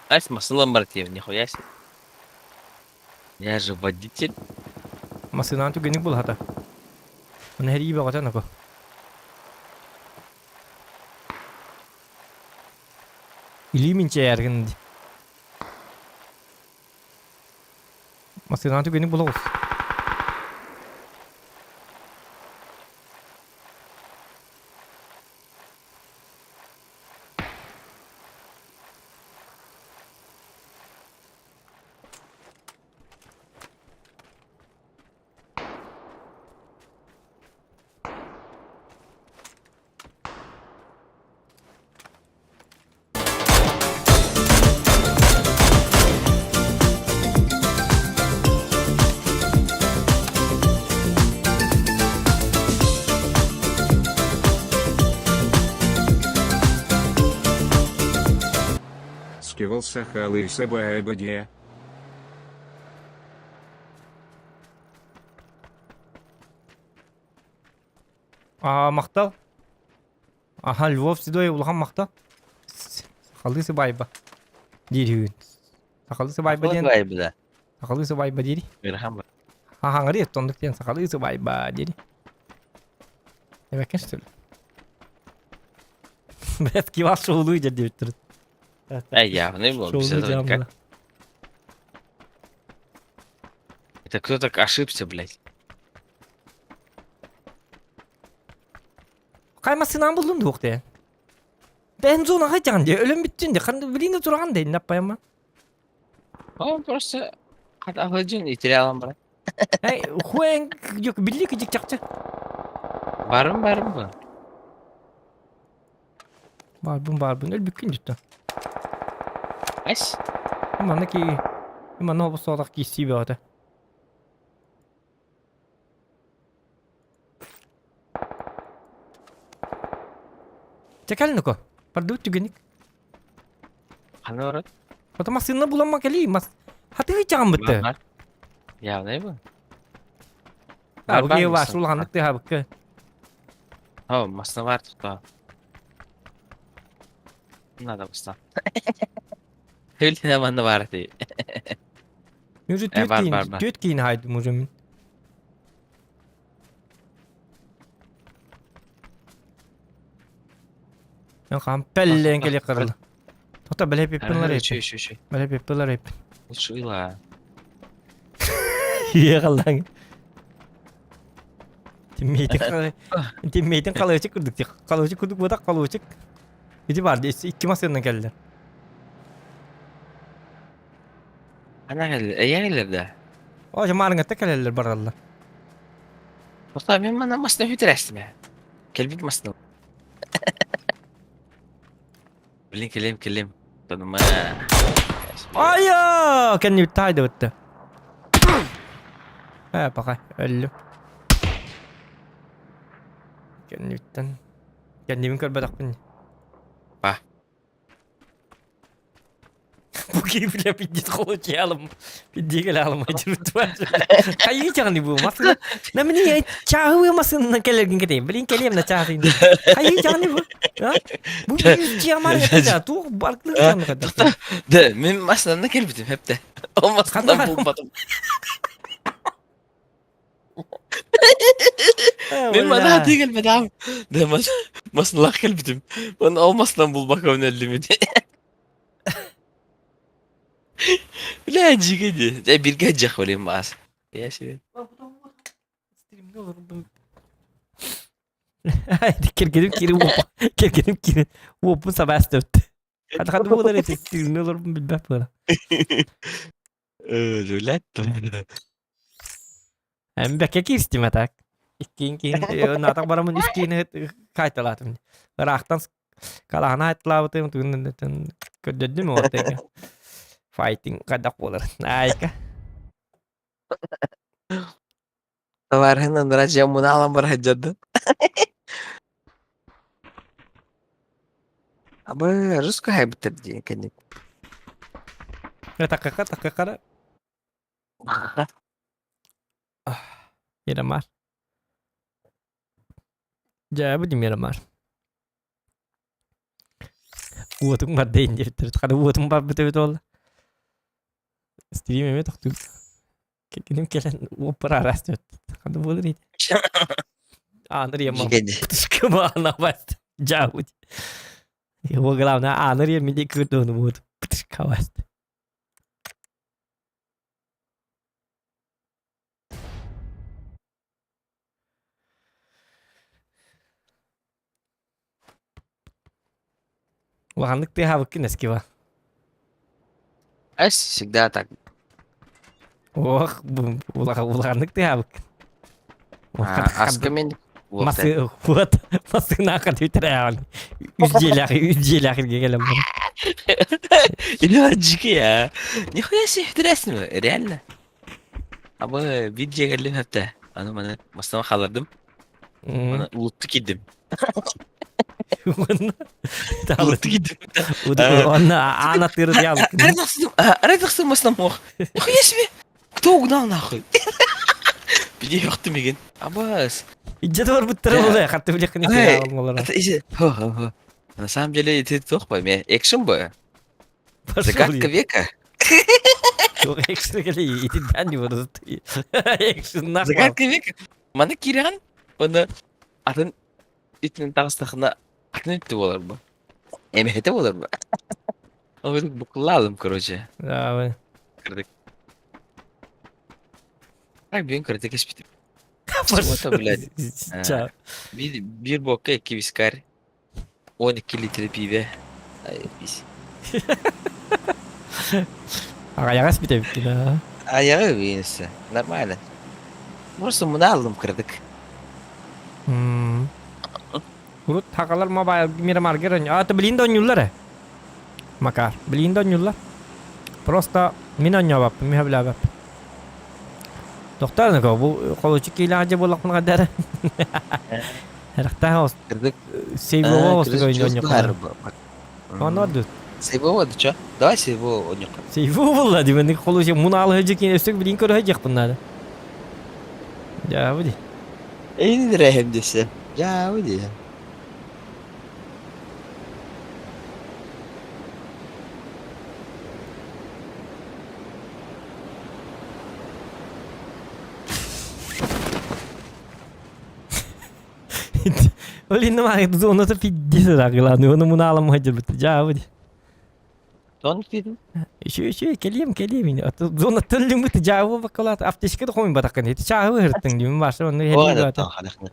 Ась масылам бар тебе, нихуя себе. Я же водитель. Masınan tu gönük bul hata. Onu her iyi bakatan ko. İlimin çeyergin. Masınan tu gönük bulavuz. Скивался халы собой ободе. Maqtal. Aha, Lvov sidoy ulhan maqtal. Sakallısı bayba. Dirhün. Sakallısı bayba diyen. Vay be. Sakalı subay ba dedi. Berham. Ha ngari tonduk yang sakalı subay ba dedi. Evet kan işte. Biraz kibar şoğluyu jadi bitir. Я не был. Şoğluyu Как? Это кто так ошибся, блядь? Kaymasından buldum da okta. Ben zona kaçan diye ölüm bittin de kan birinde duran değil ne yapayım ben. Он просто отохлажден и терял брат. Hey, hueng yok billi kicik çakçı. Барым bu. Barbun öl bükün cidden. Ась. Ama ki ama ne olursa olarak giysi bir orada. Çekelim ko. Pardut juga nih. Қандай барады? Потом машина буламак кали mas. Hati jangan betul. Бар. Я не был. Ah, Бар, bagi бар, was ulang nak teh ke. О, машина бар туда. Надо быстро. Hülya bana vardı. Yürü var. düt giyin haydi mucumin. Yang kampel kali kırıl. Tota böyle hep bunlar hep. Şu. Böyle hep bunlar hep. Şuyla. Iya kallang. Teammate'in kalıyor çık kurduk çık. Kalıyor çık kurduk budak kalıyor çık. Jadi vardı iki masasından geldiler. Ana geldi. Gelirdi. O zaman ngata geldiler barallah. Mustafa ben bana masna hütrestim ya. Kelbik masna. Bilin kelim. Tanıma. Ayo, kan yutay da bitti. Ha pakai öldü. Kan yutan. Kendimin kal badak pun. Bah. Bu gibi bile pijit koyalım. Pijit alalım acır tuan. Kayu jangan ibu masuk. Namanya ya cahu masuk nak lagi kita. Beli kalian nak cahu ini. Kayu jangan ibu. Ha? Bu bir ciamar kata tu barklı kan kata. De, benim masna ne kelbitim hep de. O masnadan bulmadım. Benim bana hadi gelmedi abi. De masna kelbitim. Ben o masnadan bulmak önemli diye. Ulan cigedi. De bir gecek olayım bas. Ya şey. Streamde olur bu. Haydi kirkedim kiri. Bu sabah döttü. Hadi bu kadar etek streamde olur mu bilmem böyle. Rulet. Hem bekle ki istime tak. İkin natak baramun iskini kaytalatım. Raktan kalahana etla bu tun ködedi mi ortaya? Fighting kadak olur. Naika. Varhın raja munalam berhajadı. Abi harus kau hebat terjadi kan? Tak kakak. Miramar. Jawab di Miramar. Gua tuh ngadain jadi terus kada gua tuh betul. Stream tak tuh. Kayak gini kalian gua peraras tuh. Kada boleh nih. Anır ya mah. Terus kemana bas? Jauh. Ya gua gelam na anır ya milli kırdı onu bu. Terus kawas. Ваханлык ты хавык нескива. Ась всегда так. Ох, ваханлык ты хавык. Аскамен. Масы вот масы нахад витрял. Üzceler gelem. İnançık ya. Nihaya sihtiresin mi? Реально. Ama video geldim hep de. Bana masama kalırdım. Bana uluttu gidim. Uluttu gidim. Ona anlatırız ya. Арайдахсың масам ох. Нихуя себе. Кто угнал нахуй? Video yoktu megen. Абас. İcet var bu tarafa ya. Hatta bile kını kıyar almalara. Это изи. Хо. На самом деле это toch по мне. Экшен бы. Загадка века. Çok ekstra geliyor. İtinden diyoruz. Ekstra Zagar kebek. Mana kiran? Onu atın itinin tağıstakına atın itti olur mu? Emehete olur mu? Onu bu kullanalım короче. Ya Kırdık. Ay bir kırdık eşbiti. Чего-то, блядь. Çağ. Bir boka 2 viskar. 12 litre pive. Ay pis. Ayagas bir de bitti la. Ayağı neyse. Normal. Burası bunu aldım kırdık. Urut hakalar mobile Miramar geron. Atı bilin don yullar. Makar. Bilin don yullar. Просто minon ya bap. Miha bila bap. Doktor ne ko bu koluçuk ilacı bulak mı kadar. Herkta host. Kırdık. Save host ko Чё inyon har yok. bu. Onu adı. Сейвово да чё? Давай сейвово онёк. Save valla di ben koluçuk bunu alacak yine üstlük bilin kuru hacak bunlar. Ya bu di. En dirhem dese. Ya o diye. Öyle ne var ya onu da fiddi sıra kılan. Onu bunu alamam hacır bitti. Ya bu di. Son film. Şu keliyim yine. Zona tılling bitti. Cevabı bakalat. Afteşke de koyun batakan. Hiç çağırı hırttın değil mi? Varsa onu O hediye da götür. tam halaklı.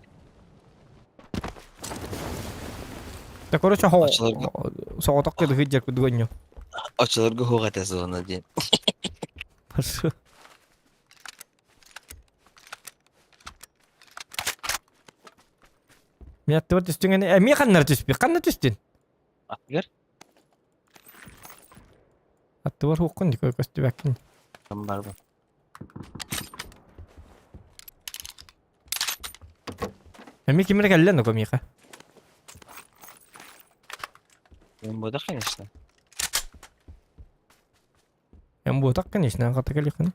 Da короче ho. Açılır mı? Soğutak da hıcak bu duanyo. Açılır go hogata zona diye. Parsu. Mi attı var üstüne ne? Mi kanlar tüspü? Kanlar tüstün. Atgır. Attı var hukun dik köstü bakin. Tam var bu. Mi kimre gellen o komika. Ben bu da конечно. Yan bu tak kan işne kata geli kan.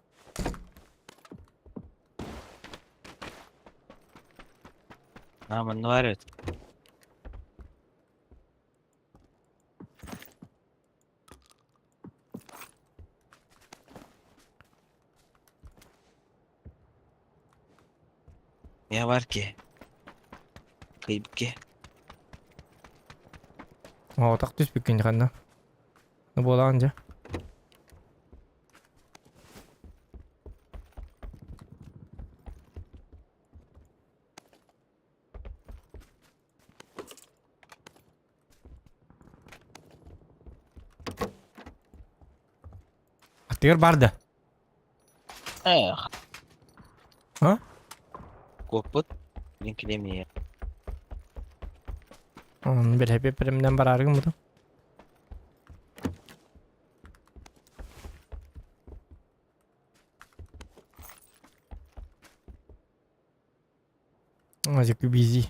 Aman ne var evet. Ne var ki? Kayıp ki. O tak tüspü kin kan. Ne bola anca. Atıyor barda. Ha? Koput. Linkini mi ya? Bir hep primden bararım bu da. Azıcık bir busy.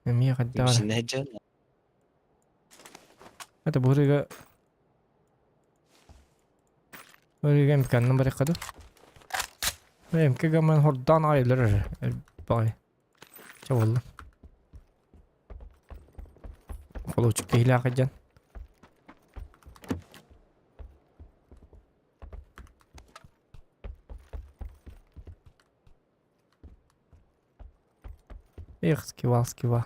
Mi kadar. Kimsin ne can? Hadi buraya imkanını bırakmadı. Benim ki gaman hordan ayrılır. Bay. Çavallı. Koluçuk değil akacan. Скива.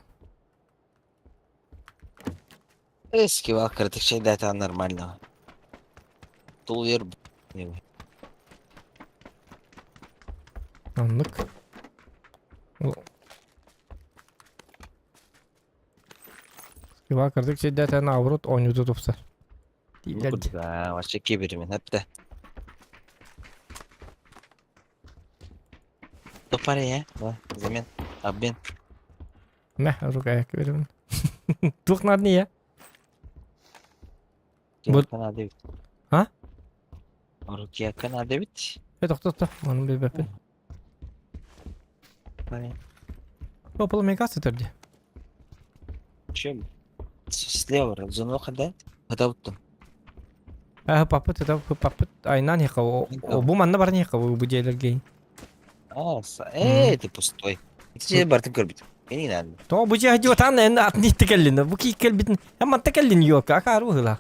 Eski var kritik şey zaten normal da. Doluyor bu. Ne bu? Anlık. Скива kırdık şey zaten avrut oynuyordu topsar. Değil geldi. Burada başka kibirimin hep de. Topar ya. Va, zaman. Abin. Meh aruk ayak verim. Tuhnar niye? Bu- Kana David. Ha? Rukiya kana David. Tok. Onun bir bepin. Hani Опал мега сеттерди. şey слева зону kadar. Hata tuttum. Papıt. Aynen yaka o bu manna barın yaka bu jailer gay. Ты пустой. Ты тебе бартым көрбүт. Мени надо. То bu jihacı vatan en atni tekellin. Bu ki kelbitin. Hemen tekellin yok akaru hıla.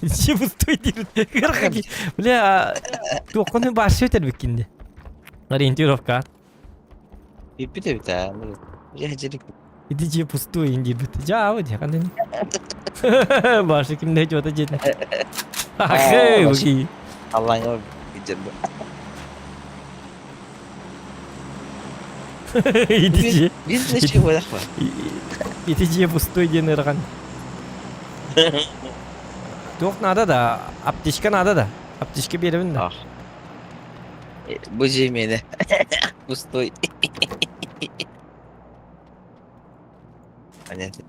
Че пустой дирут. Бля, тоқны башы өтер бекинде. Ориентировка. Ипите бите. Я жерик. Иди че пустой инди бит. Жабы же кандай. Башы кимде жота жетин. Ахы, буги. Allah'ın yolu geçirdi. Иди че. Biz de şey olarak var. Иди че пустой ден ырган. Тоқ надо да. Аптечка надо да. Аптечка беребин да. Ah. Bu cemiyene. Пустой. Понятно.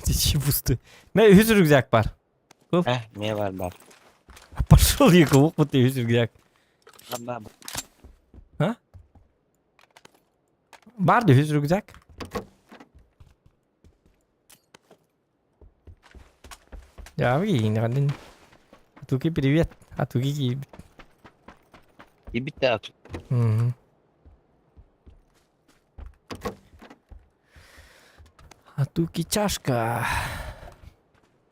Иди че пустой. Мен үз рюкзак бар. Ne var bak. Пошел екі оқ бұты үз рюкзак. Бар да үз рюкзак. Жабы кийин кандай. Атуки привет. Атуки кийин. И bitti at. Мгм. Атуки чашка.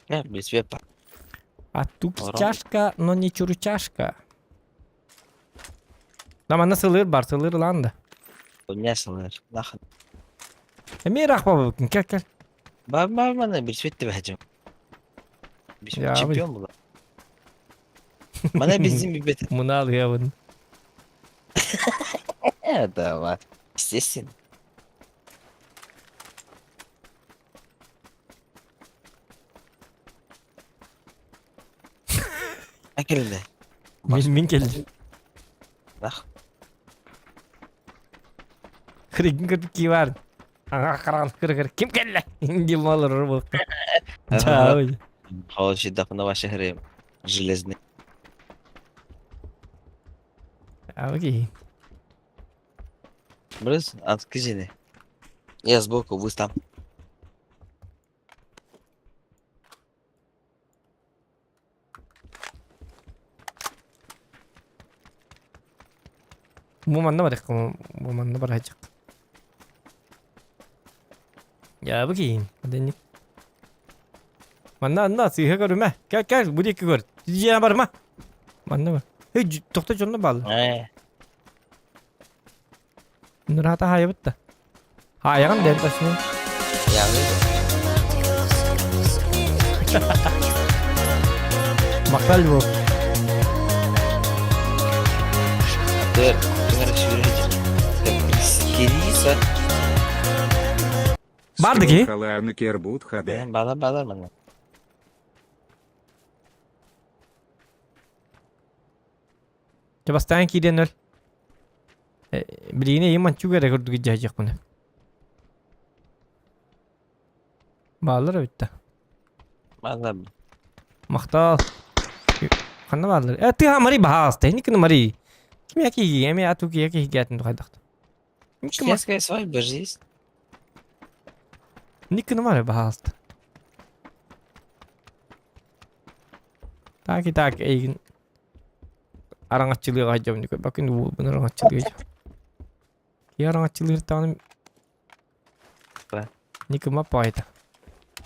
Без вепа. Атуки Орал. чашка, но не чурчашка. Наманда сылыр бар, сылыр lan da. Ne sanır? Nakın. Мен рахпа бөкін, кел. Bana bir svetti vereceğim. Bir Ya abi. çempiyon bu lan. Bana bizim bir beti. Мұны ал я bunu. Da var. İstesin. Akıllı. Мен келдім. Bak. Кірген кірпікке бардың. Аңа қарағылық кір. Кім келді? Инде малыр болып. Жабы. Хороший дапна ваши гры. Железный. Жабы кийин. Брыз, откажи. Я сбоку, вы там. Муманда бар екен, муманда бар ажық. Жабы кийин. Кандайник. Манда сыйға көріме. Кел, бұл екі көр. Жия бар ма? Манда бар. Тоқта жолына балы. Нұрата хайы бұтта. Хайыған дән ташыны. Ya Мақтал бұл. dur. Bunları çevireceğim. Skiriyse. Барды ки? Халавны кербут хаде. Ben bağlar bana. Жабастан кийден өл. Білігіне еман чуға рекордуға жайжақ бұны. Bağlar öbütte. Bağlar. Мақтал. Қанна bağlar. Ты амари бағас. Техниканы мари. Кім яки еме атуки яки хикаятын дұқайдақты. Китайская свадьба же есть. Никаны мари бағасты. Так, ейгін. Араңатчылыға жауын декой. Бакын бұны араңатчылыға жауын. Кей араңатчылыға тағыным. Ба. Никыма пайда.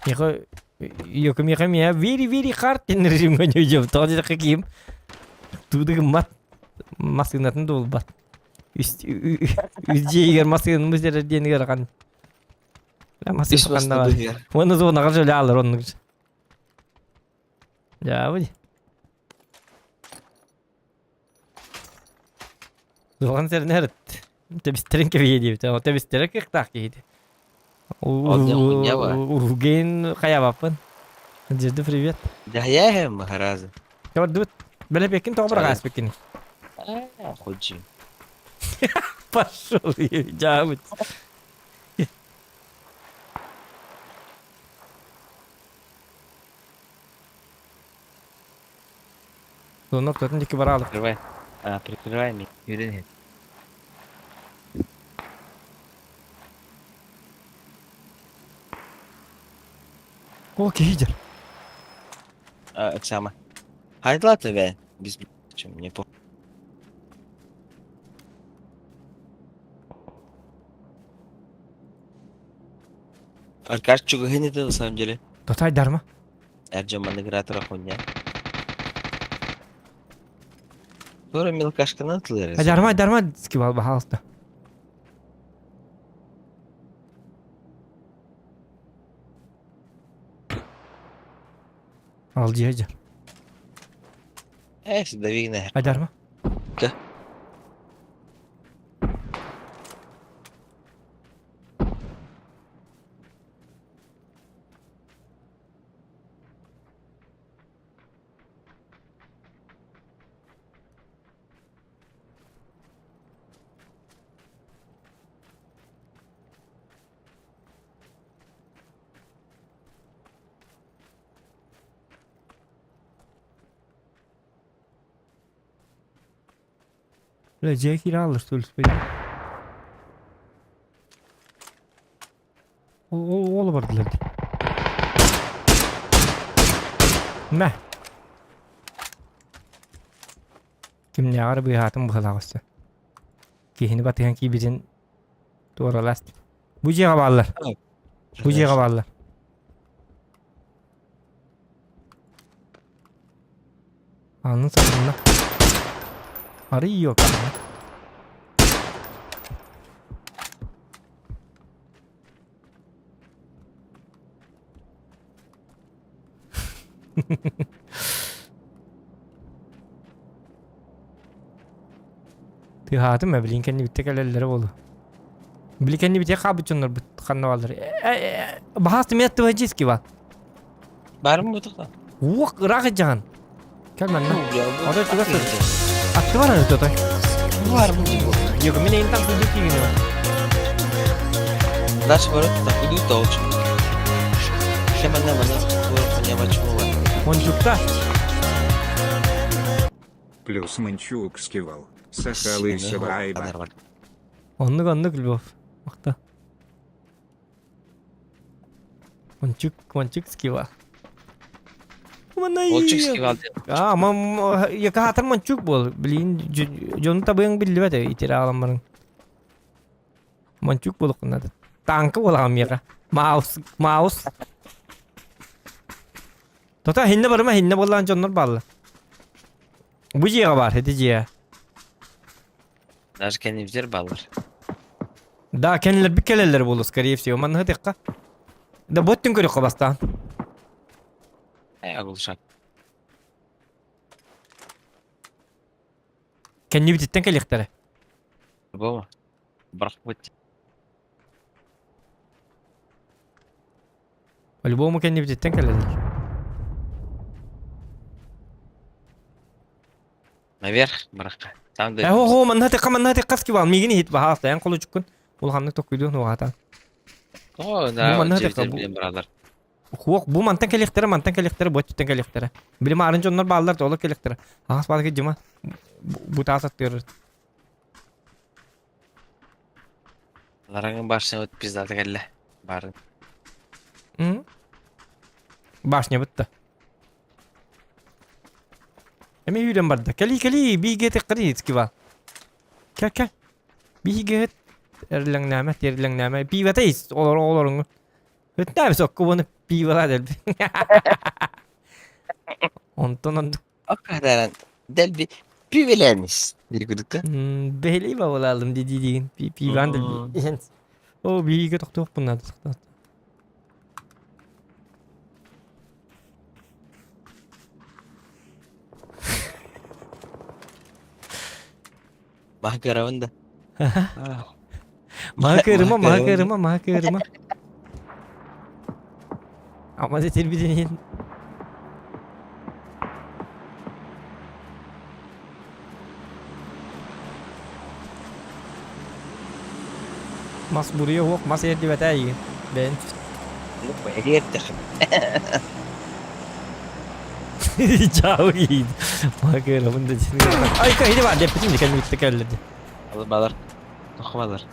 Yok miyem ya very hard enerjim gönüyorum. Tadi de kim? Tuğdu mat maskinatın dolu bat. Üstü yer maskinatın üzerinde diye ne kan? Ya maskinatın da var. Onu zor kadar şöyle alır onu. Ya bu. Zorlan sen nerede? Tebisteren gibi yedi. Tamam tebisteren kırk yedi. Урген хаябапын. Жирді привет. Да я hem разы. Кабар дут. Беле бекин тоғбыр ғас бекин. Ходжи. Пошел, жабыт. Сонок тоқтын декі бар алып. Прикрывай. Прикрывай меня. Юрий. О, кейдер. Оксама. Haydi lan be. Biz şimdi ne bu? Arkadaş çok önemli de на самом деле. Totay darma. Ercan играет хуйня. Sonra мелкашканы atılır. Darma skival bahalsta. Al cihaca. Дави на. Darma. Gel. Öyle C kiralar söylüs böyle. O vardılar. Ne? Kim ne var bu hayatım bu kadar olsa. Kihini batıyan ki bizim doğru last. Bu ciğe bağlar. Bu ciğe bağlar. Anın sanırım. Arı yok ama. Tihadım mı? Bilin kendi bitti kelleleri oldu. Bilin kendi bitti kabıçınlar bu kanavaları. Bahas demiyat tıvacız ki var. Var mı bu tıkla? Vuk ırak can. Gel ben lan. Ya O da şurada sır. Attı var hani Totay. Var mı bu? Yok mine intan kuduk gibi ne var. Дальше ворот так идут толчь. Hemen ворот не мочу. Boncukta. Плюс Манчук скивал. Сахалы Сабаева. Onluk Lvov. Bakta. Boncuk skiva. Olçuk skival. Ama yaka hatır boncuk bol. Bilin jonu tabıyang billi bete itira alamların. Boncuk boluk nadı. Tankı bolam yaka. Mouse. Tota hinne barıma hinne bolan jonlar ballı. Bu ciğe var hedi ciğe. Даже kendimizler ballar. Da kendiler bir keleler bolu skariye всего. Man hadi ka. Da bottun körü kabastan. Agulşak. Kendi bititten kelektere. Bu mu? Bırak bu. По-любому kendi bititten keleler. Наверх bırak. Tam da. Ho man hadi kaski var. Migini hit bahasta yan kolu çukun. Ul hamne tokuydu no hata. O Bu da manada cevizler kabu- bilen birader. Bu mantan kelektere bottuten kelektere. Bilim arınca onlar bağlar da olur kelektere. Ağız bağlı cima. Bu tasat diyoruz. Larangın başına öt pizzalı gelle. Barın. Hı? Başnya bitti. Emi yürüyen barda. Kali bir gete kariz ki var. Gel. Bir get. Erlang nama. Bir vatayız. Olurun. Ne sok bunu bir vatay. Ondan O kadar del bir pivelermiş. Bir gudukta. behli babalalım dediğin. Bir ben de. O bir get tok bunlar. Mahkaravında. Mahkırma. Ama zetir bir deneyin. Mas buraya yok, mas yerde betayı. Ben. Hediye ettik. Jauh gitu. Mahkırma bunu da ay kaydı var depetin de kendi bitti kellerdi. Alır balar. Toxmalar.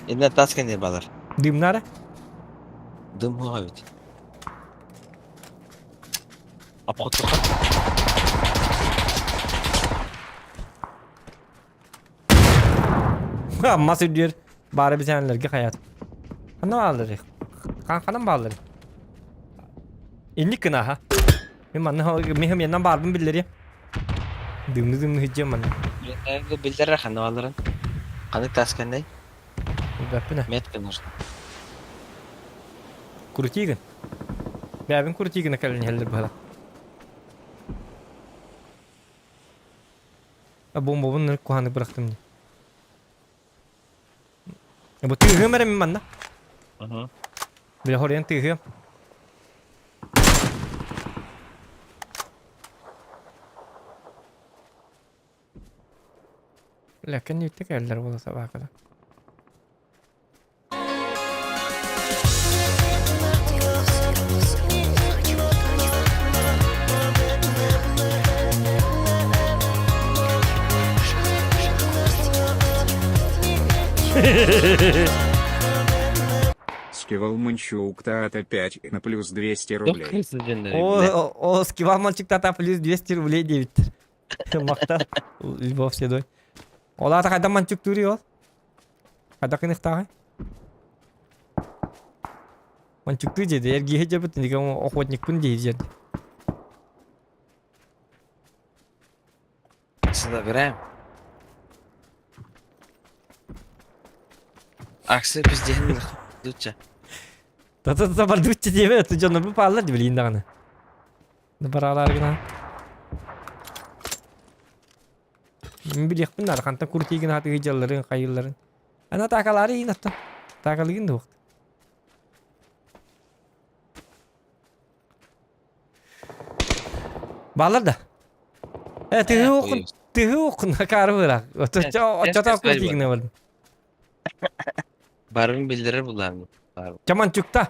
Eline tas kendir balar. Dimnara? Dım hu evet. Apot toxat. Mas diyor. Bari bir senelerge hayat. Ne alır? Kankadan bağlarım. İnlik kına ha. Mihim yandan bağırdım billeri. Dımlı hıcım bana. Nerede bildirir kanalların. Kanık taskenday. Öpüne. Met kınır. Kurutigin. Bäbin kurutigine kalın heldir bala. Bomba bunu kuhanı bıraktım diye. Bu tüyhüm erim bana. Hı. Bir horyan tüyhüm. Lakin yüksek eller bu da sabaha kadar. Скивал Манчук Тата 5 на плюс 200 Yok рублей. kırsın cennet. O skival malçık tata plus 200 rubley diye bitir. Makta. Любовь седой. Ola ta kadar mançık duruyor. Kada kınık tağı. Mançık duruyor dedi. Ergi hece bitin. Dika o охотник pun diyecek. Aslında vereyim. Aksi biz cehennem tutça. Tata sabar dutça diye mi? Tucanı bu parlar diye bilin dağını. Ne paralar gına. Biliyik bunlar. Kanta kurtigin hatı hıcaların, kayırların. Ana takaları iyi natta. Takalığın da vakti. Bağlar da. Tühü okun. Tühü okun. Karı bırak. O çata kurtigine vardım. Barbim bildirir bunlar mı? Çaman çukta.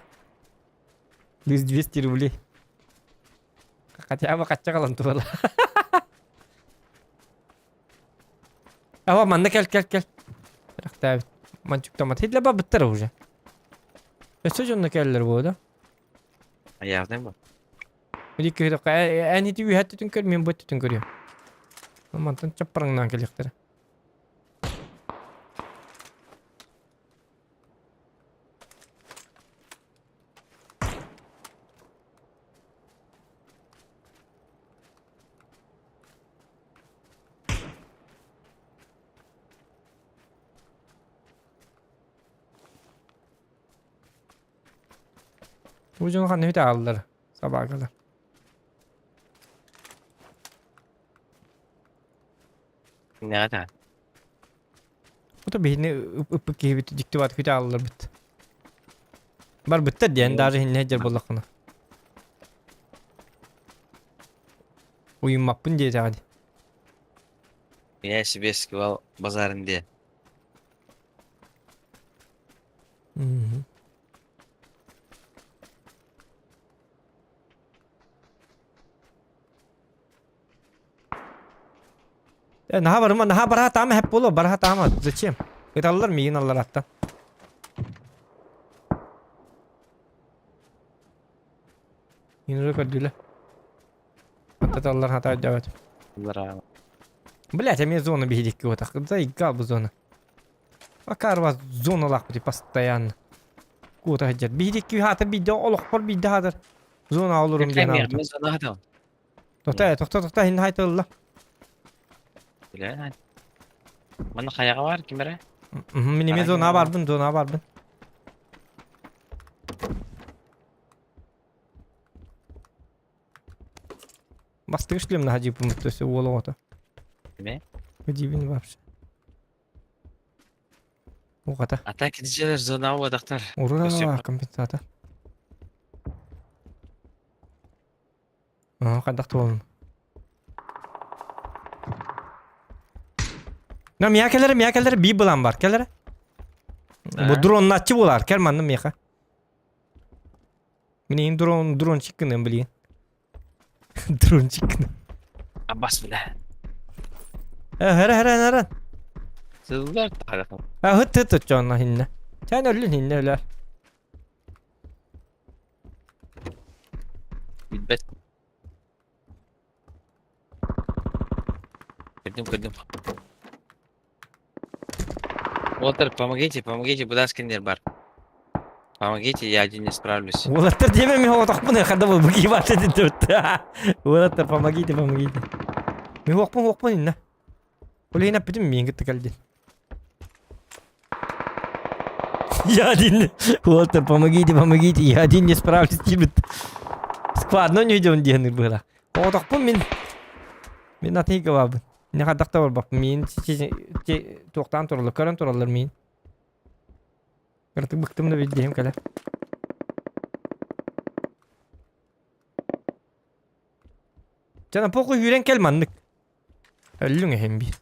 200 rubley. Kakatya apa kaca kalan tuh lah. Apa mana kel. Rakta mancuk tamat hidla ba better уже. Besok jonda keller bu da. Ayağın mı? Jadi kira kayak ani tu hat tu kan membuat tu kan dia. Mantan caprang nang kelekter. Ucunu kan hüte aldılar sabaha kadar. Ne kadar? Bu da beni ıpık gibi dikti var hüte aldılar bitti. Bar bitti diyen daha hinne hecer bolakını. Uyum mapın diye hadi. Yine Sibiyeski var bazarın diye. Naha var mı? Naha baraha tamam hep bolo. Baraha tamam. Zачем? It alırlar mı? Yine alırlar hatta. Yine de kadıyla. Hatta alırlar hatta evet. Bunlara Блять, а мне зона бегит вот так. Заигал бы зона. Bakar var zona lak bir постоянно. Kuta hacer. Bigdik ki hata bir de oluk por bir dahadır. Zona olurum Kim gene. yapmaz ona hadi. Tokta hindi haytıllah. Bile hadi. Bana kayağı var kim bere? Minime zona var bun. Bastı işlem hacı bu mutlusu olamadı. Ne? Gidibin var. O kadar. Ata gidiciler zona o doktor. Orada kompensatör. Kadak tuğum. Na miyakeleri bir bulan var. Kelere. Bu drone açı bular. Kelmandım miyaka. Minin drone çıkkını bileyim. Drone çıkkını. Abbas bile. Her. Sızlar takalım. Hıt canına hinne. Sen ölün hinne öler. Bilbet. Kırdım. Walter, помогите, будь ласка, бар. Помогите, я один не справлюсь. Олаттар деме мен отақпын қанда бұл бүге басы деді өтті. Олаттар помогите. Мен оқпын инна. Олайын аппетім мен кетті кәлден. Я один. Олаттар помогите, я один не справлюсь дебіт. Складно не идем дегенер было. Отақпын мен атын екі бабын. Не қадақта бар бап. Мен тоқтан туралы, көрін туралар мен. Artık bıktım da bildiğim kadar. Canım poku yüren kelmanlık. Öllüğüne hem bir.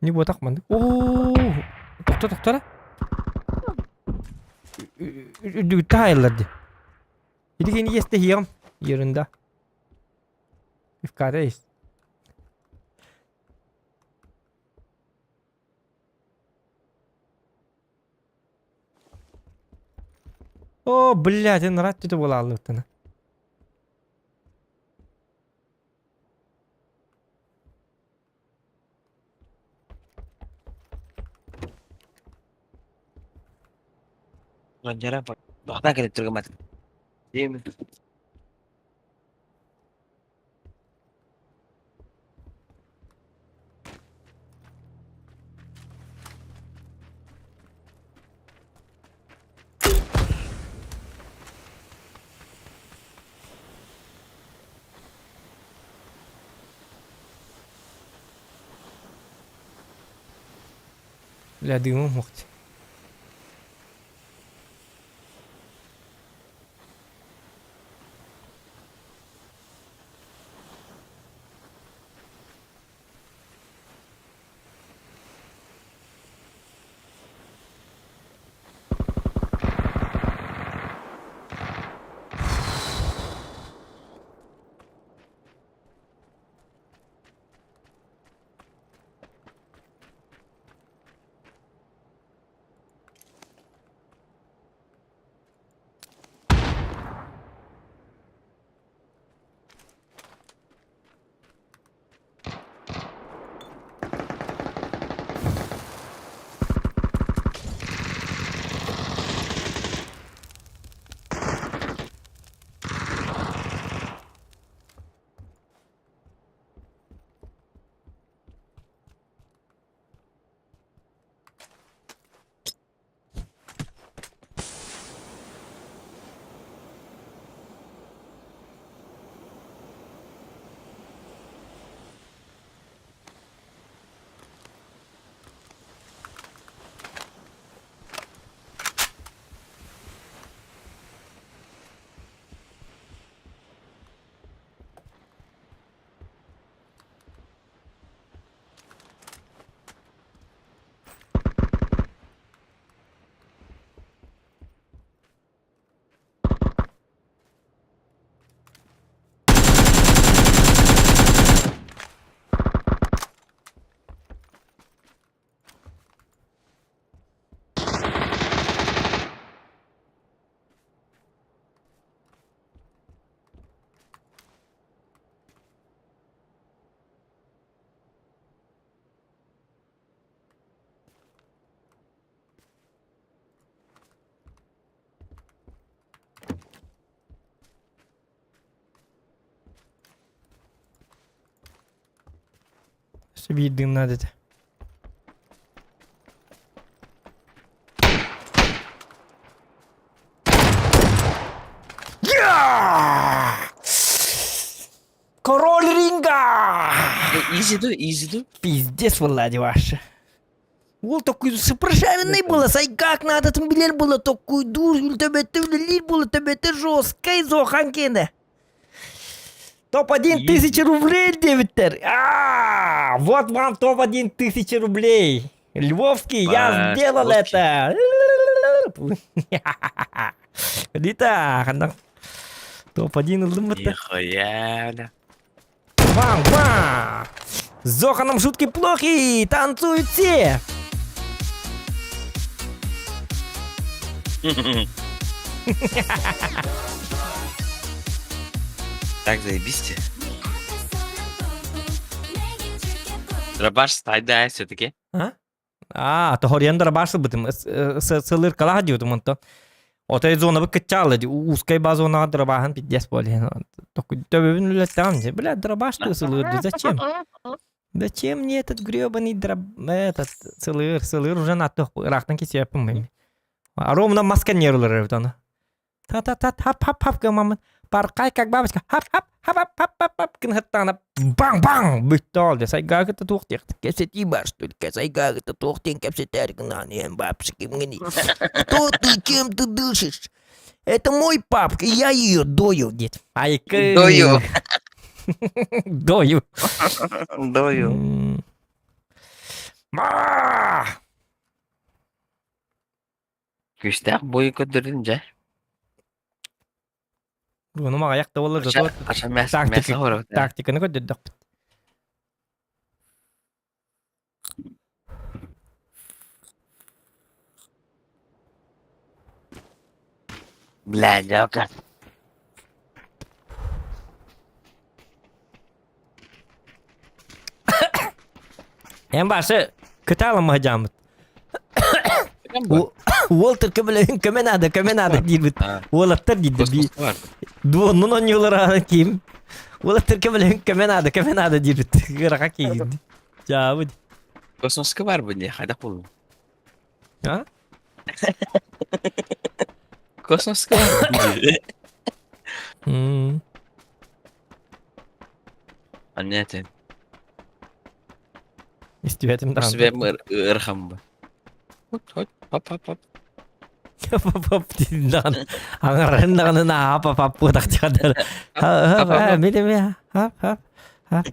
Ne bu takmandık? Ooo. Doktora. Üdüğütte hayırlardı. Hidik yeni yeste hiyam. Yerinde. İfkadeyiz. О, блядь, я рад что-то была лутана. Lanjara pak. Bahkan kita tergemat. Dim. لا دي مو وقت. Видим надо это. Король ринга! Easy. Пиздец, Влади ваша. Ол такой сопротивленный было, сайгак надо там билер было такой дур, тебе лир было, тебе жесткой зохан кенде. Топ-1 1000 рублей, девятер. Вот вам топ-1 1000 рублей. Львовский, я сделал это. Дита, хана. Топ-1 улымыты. Нихуя. Бам! С Зоханом шутки плохи, танцуют все. Так, заебись. Дробаш стайда все-таки. А? то хорьян дробашил бытым. Сылыр калаха дiyordum onu. Otaya zona bir kıçalı. Узкая база ona дробахан пиздец более. Только töbebin öyle tamam. Бля, дробашил сылыр. Зачем? Зачем мне этот грёбаный этот сылыр уже на то. Рахтан кесе yapım. А ровно масканерлер evet onu. Хап гамамын. Паркай как бабочка. Хап. Кынхаттана. Бang. Bitti oldu. Say gagıta tuğtik. Keset ibar что ли. Say gagıta tuğtin кепсетер гнани. Бабушки мне. Что ты чем ты дышишь? Это мой папка, я ее дою, дед. Ай-ка. Дою. Дою. Дою. Güçte boyu kötürünce. Bunu mah ayakta olur da. Aşağı mesa var. Taktikini kötürdük. Bля, Джока. En başı kıtalım mı hocamız? Walter kemenada değil mi? Walter değil mi? Var. Duonun on yıllara kim? Walter kemenada değil mi? Kırak kim? Cavud. Kosmoska var bu diye. Hadi kullan. Ha? Kosmoska var bu diye. Anladım. İstiyorum da. Nasıl benim ırkım bu? Hop. Hop dindan. Hangarın na hap putak çıkardı. Benim ya. Hop. Yani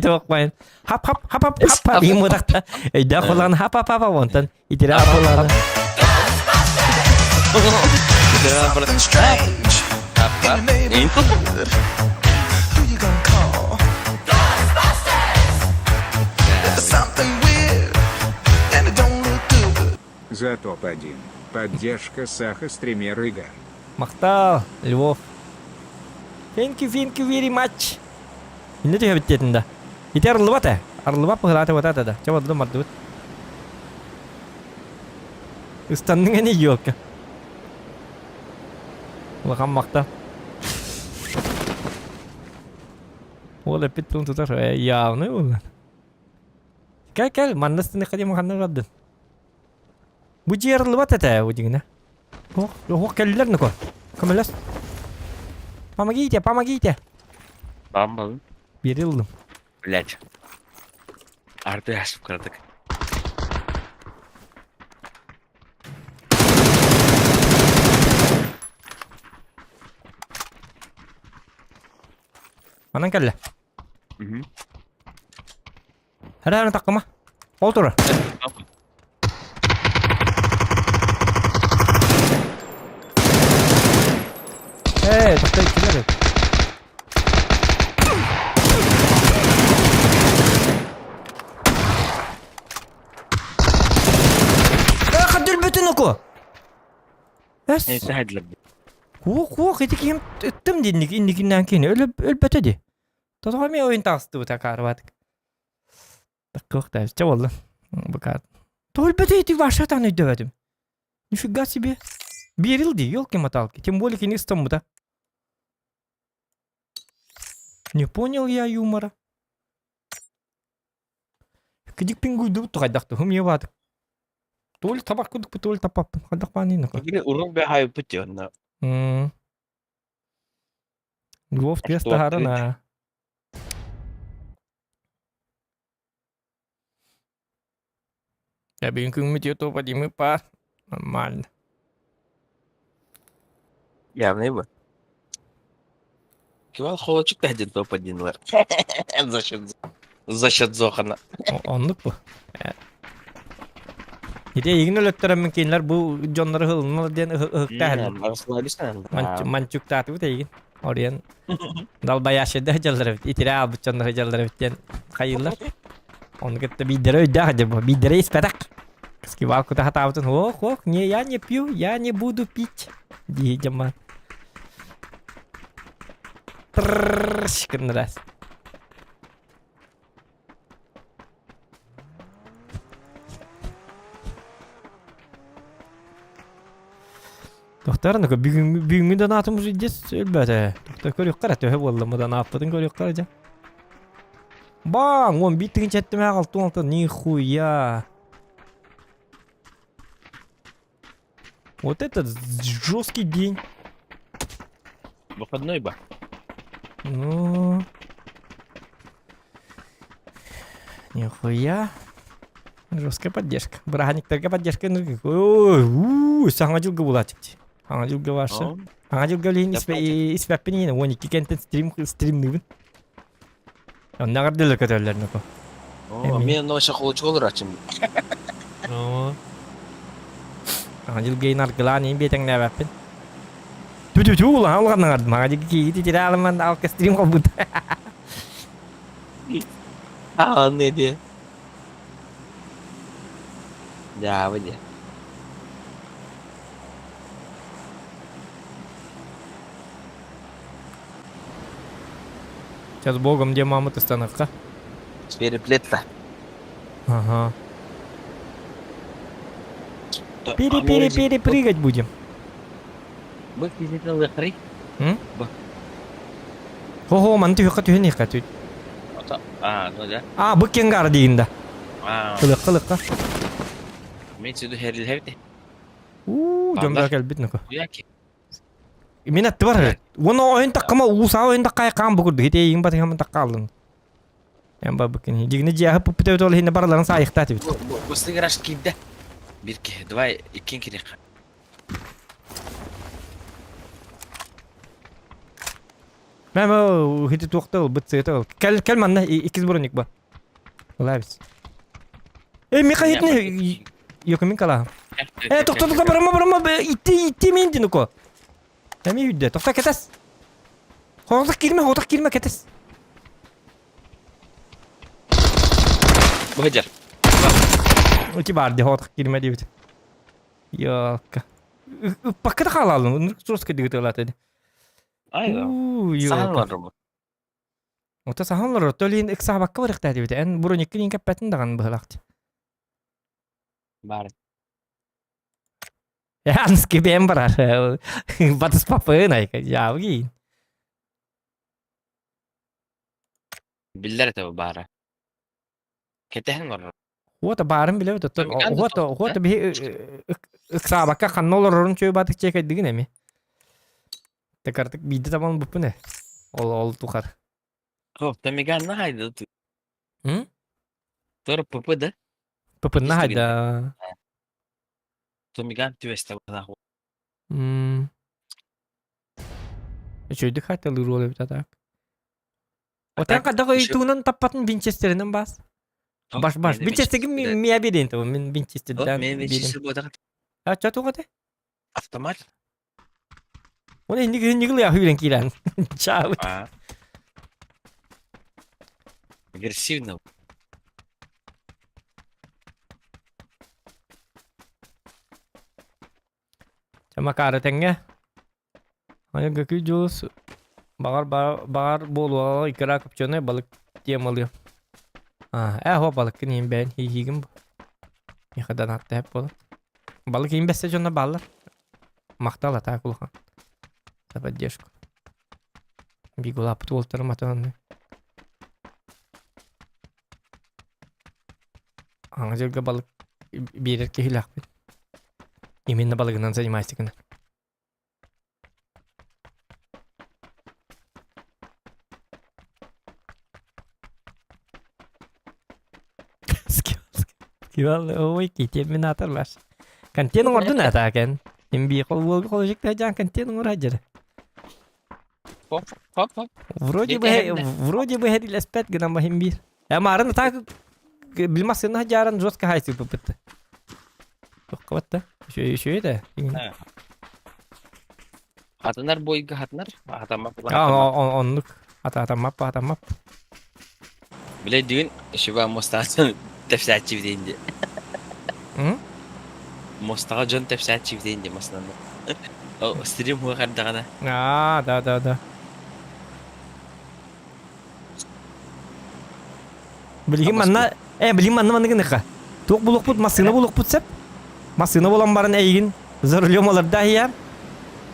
bakmayın. Hap. İyi mutakta. Dah falan hap wonten. İtiraf olan. Something strange in the neighborhood. Who you gonna call? There's something weird and it don't look good. За топ-1. Поддержка Саха стример Игорь. Maktal. Lvov. Thank you very much. Ini tuh habis dah. Itu arlubat ya? Arlubat penghalat buat ada dah. Coba dulu mardut. Standing ini yok. Bakam maktal. Oleh pitung tutar ya ne ulan. Gel mandas ne kadar makan radın. Bu ciğer arlubat ya bu cingna. Oh keller ne ko? Kamelas. Помогите. Bambal. Bir yıldım. Блядь. Artı yaşıp kırdık. Mana kelle? Hı. Ada takma. Otur. Takta ikiler. Kadül bütün oku. Neyse hadi lan. Kuok itu kim ettim dindikinden kini ölbetedi. Totally oyun tastı bu takar vat. Takok da çavallı. Bakar. Ölbetedi başatan ödedim. Нифига себе. Берилди, ёлки-моталки. Тем более кинистом-то. Не понял я юмора. Кидик пингуй дуб тухайдақты. Хым евадық. То ли табақ күдік то ли тапаппын. Қадақ панины. Бugün urun bir hayı bitiyor onda. Львов тве сторона. Я бинкун метео то поднимы па. Нормально. Явно bu. Kival Kovacık da hedin top edinler. За счет Зохана. Onluk bu. Hide yigin ölöttöremmin kiyinler bu jonları hılınlar diyen hıkta Mancuk taatı bu tegin. Oryan. Dal bayaşede hıcalar evet. İtire al bu jonları hıcalar evet diyen kayırlar. Onu gitti bir dere öde hadi bu. Bir dere ispetak. Kival kuta hata avutun. Не, я не пью, я не буду пить. Diye zaman. Şıkın раз. Doktor ne bugün de natımız idiz elbette. Doktor körük karatı he vallahi ne yaptın körük karaca. Bang, он bitin çettim ha altı нихуя. Вот это жесткий день. Выходной ба. Ну. Нихуя. Жесткая поддержка. Браганиктарга поддержка. Ой, саңажылга булачык. Саңажылга баршы. Саңажылга лейн испәппенен 12 кенттен стримныбын. Нагардылы көтөрлөрүнө ко. Мен ноша кылычы болор ачым. Саңажылга ин аркылан ин бетең нәбәппен. Ту ула алганнан арды. Саңажылга кийди тире алыман алка стрим кылбыт. Ne diye? Ya bu diye. Сейчас богом где мама-то становка. Переплетла. Ага. Перепрыгать будем. Бak disitu ngekri. Хо-хо, ман түйөккө түйөн экатүй. Ну да. Быккен гар дейинда. Кылыкка. Мен сюда херил хевде. Жомда келбит нөкө. Яки. Мен атты бар. Оны ойын таккама уса ойын таккай кам бугурду. Хите ийин баты хамын таккалдын. Эмба быккен. Дигне жаһы пуптөт ол хинне барларын сайыктат бит. Bu sigaraş kimde? Bir ki, два, ikin kirek. Мен хите туктал бытсыты. Кел манна икиз броник ба. Лабис. Мика хитне Yok min kala. Tokta barama itti mindi nuko. Tami hüdde. Tokta ketes. Hotak girme ketes. Bu hacer. Uti bardi hotak girme diye bit. Yok. Pakada kalalım. Sos kedik telat dedi. Aynen. Sahan var mı? Ota sahanlar otolin eksa bakka var ihtiyacı bit. En burun yekin kapetin dagan bahalakt. Bari. Yalnız ki ben var. Batız papağın ay. Ya bu giyin. Biller tabi bari. Ketehen var. Huwa barın bile ötü. Huwa bir eksa bakka kanolorun çöy batık çek digine mi? Tekartık bidi tamam bu ne? Ol tukar. Hop, temigan na haydi. Hı? Tor pupıdı. Pepena ada. Temigan tüveste bana. Şöyle hata luru olabilir tadak. Otak kadar itunan tapatın Winchester'ın bas. Baş. Winchester'ın miye birin tu. Min Winchester'dan. Men Winchester bu da. Ha çatu kate. Avtomat. Onu hindi ya hülen kiran. Ciao. Агрессивно. Sama karatengnya. Hanya gaki jus. Bakar bolu ikara kapçana balık diye alıyor. O balık neyim ben higim bu. Yakadan hatta hep bolu. Balık yiyeyim beste canına ballar. Mahtala ta kulhan. Поддержку. Бигула птолтер матан. Аңжылга балык берер кехилак. Именно балыгынан занимайся кына. Skivall ой терминаторлар. Контент ордун ата кен. Имби кол жекте жан контент ор ажыр. Hop. Вроде бы ходил спать гна махимбир. Я маран так bilmezsen hajaran жестко хайсы пыпытты. Каватта. Şu это. Hatınlar boyga hatınlar. Hatama. Onluk. Hatamap. Bile düğün şiva mostan tefsat çiftinde. Mostağa can tefsat çiftinde maslan. O stream huwa kadda kada. Да. Bilgin manna gınıka. Tok buluk put masını buluk put sep. Masını bulan barın eygin. Zırlıyorum olur dahi ya.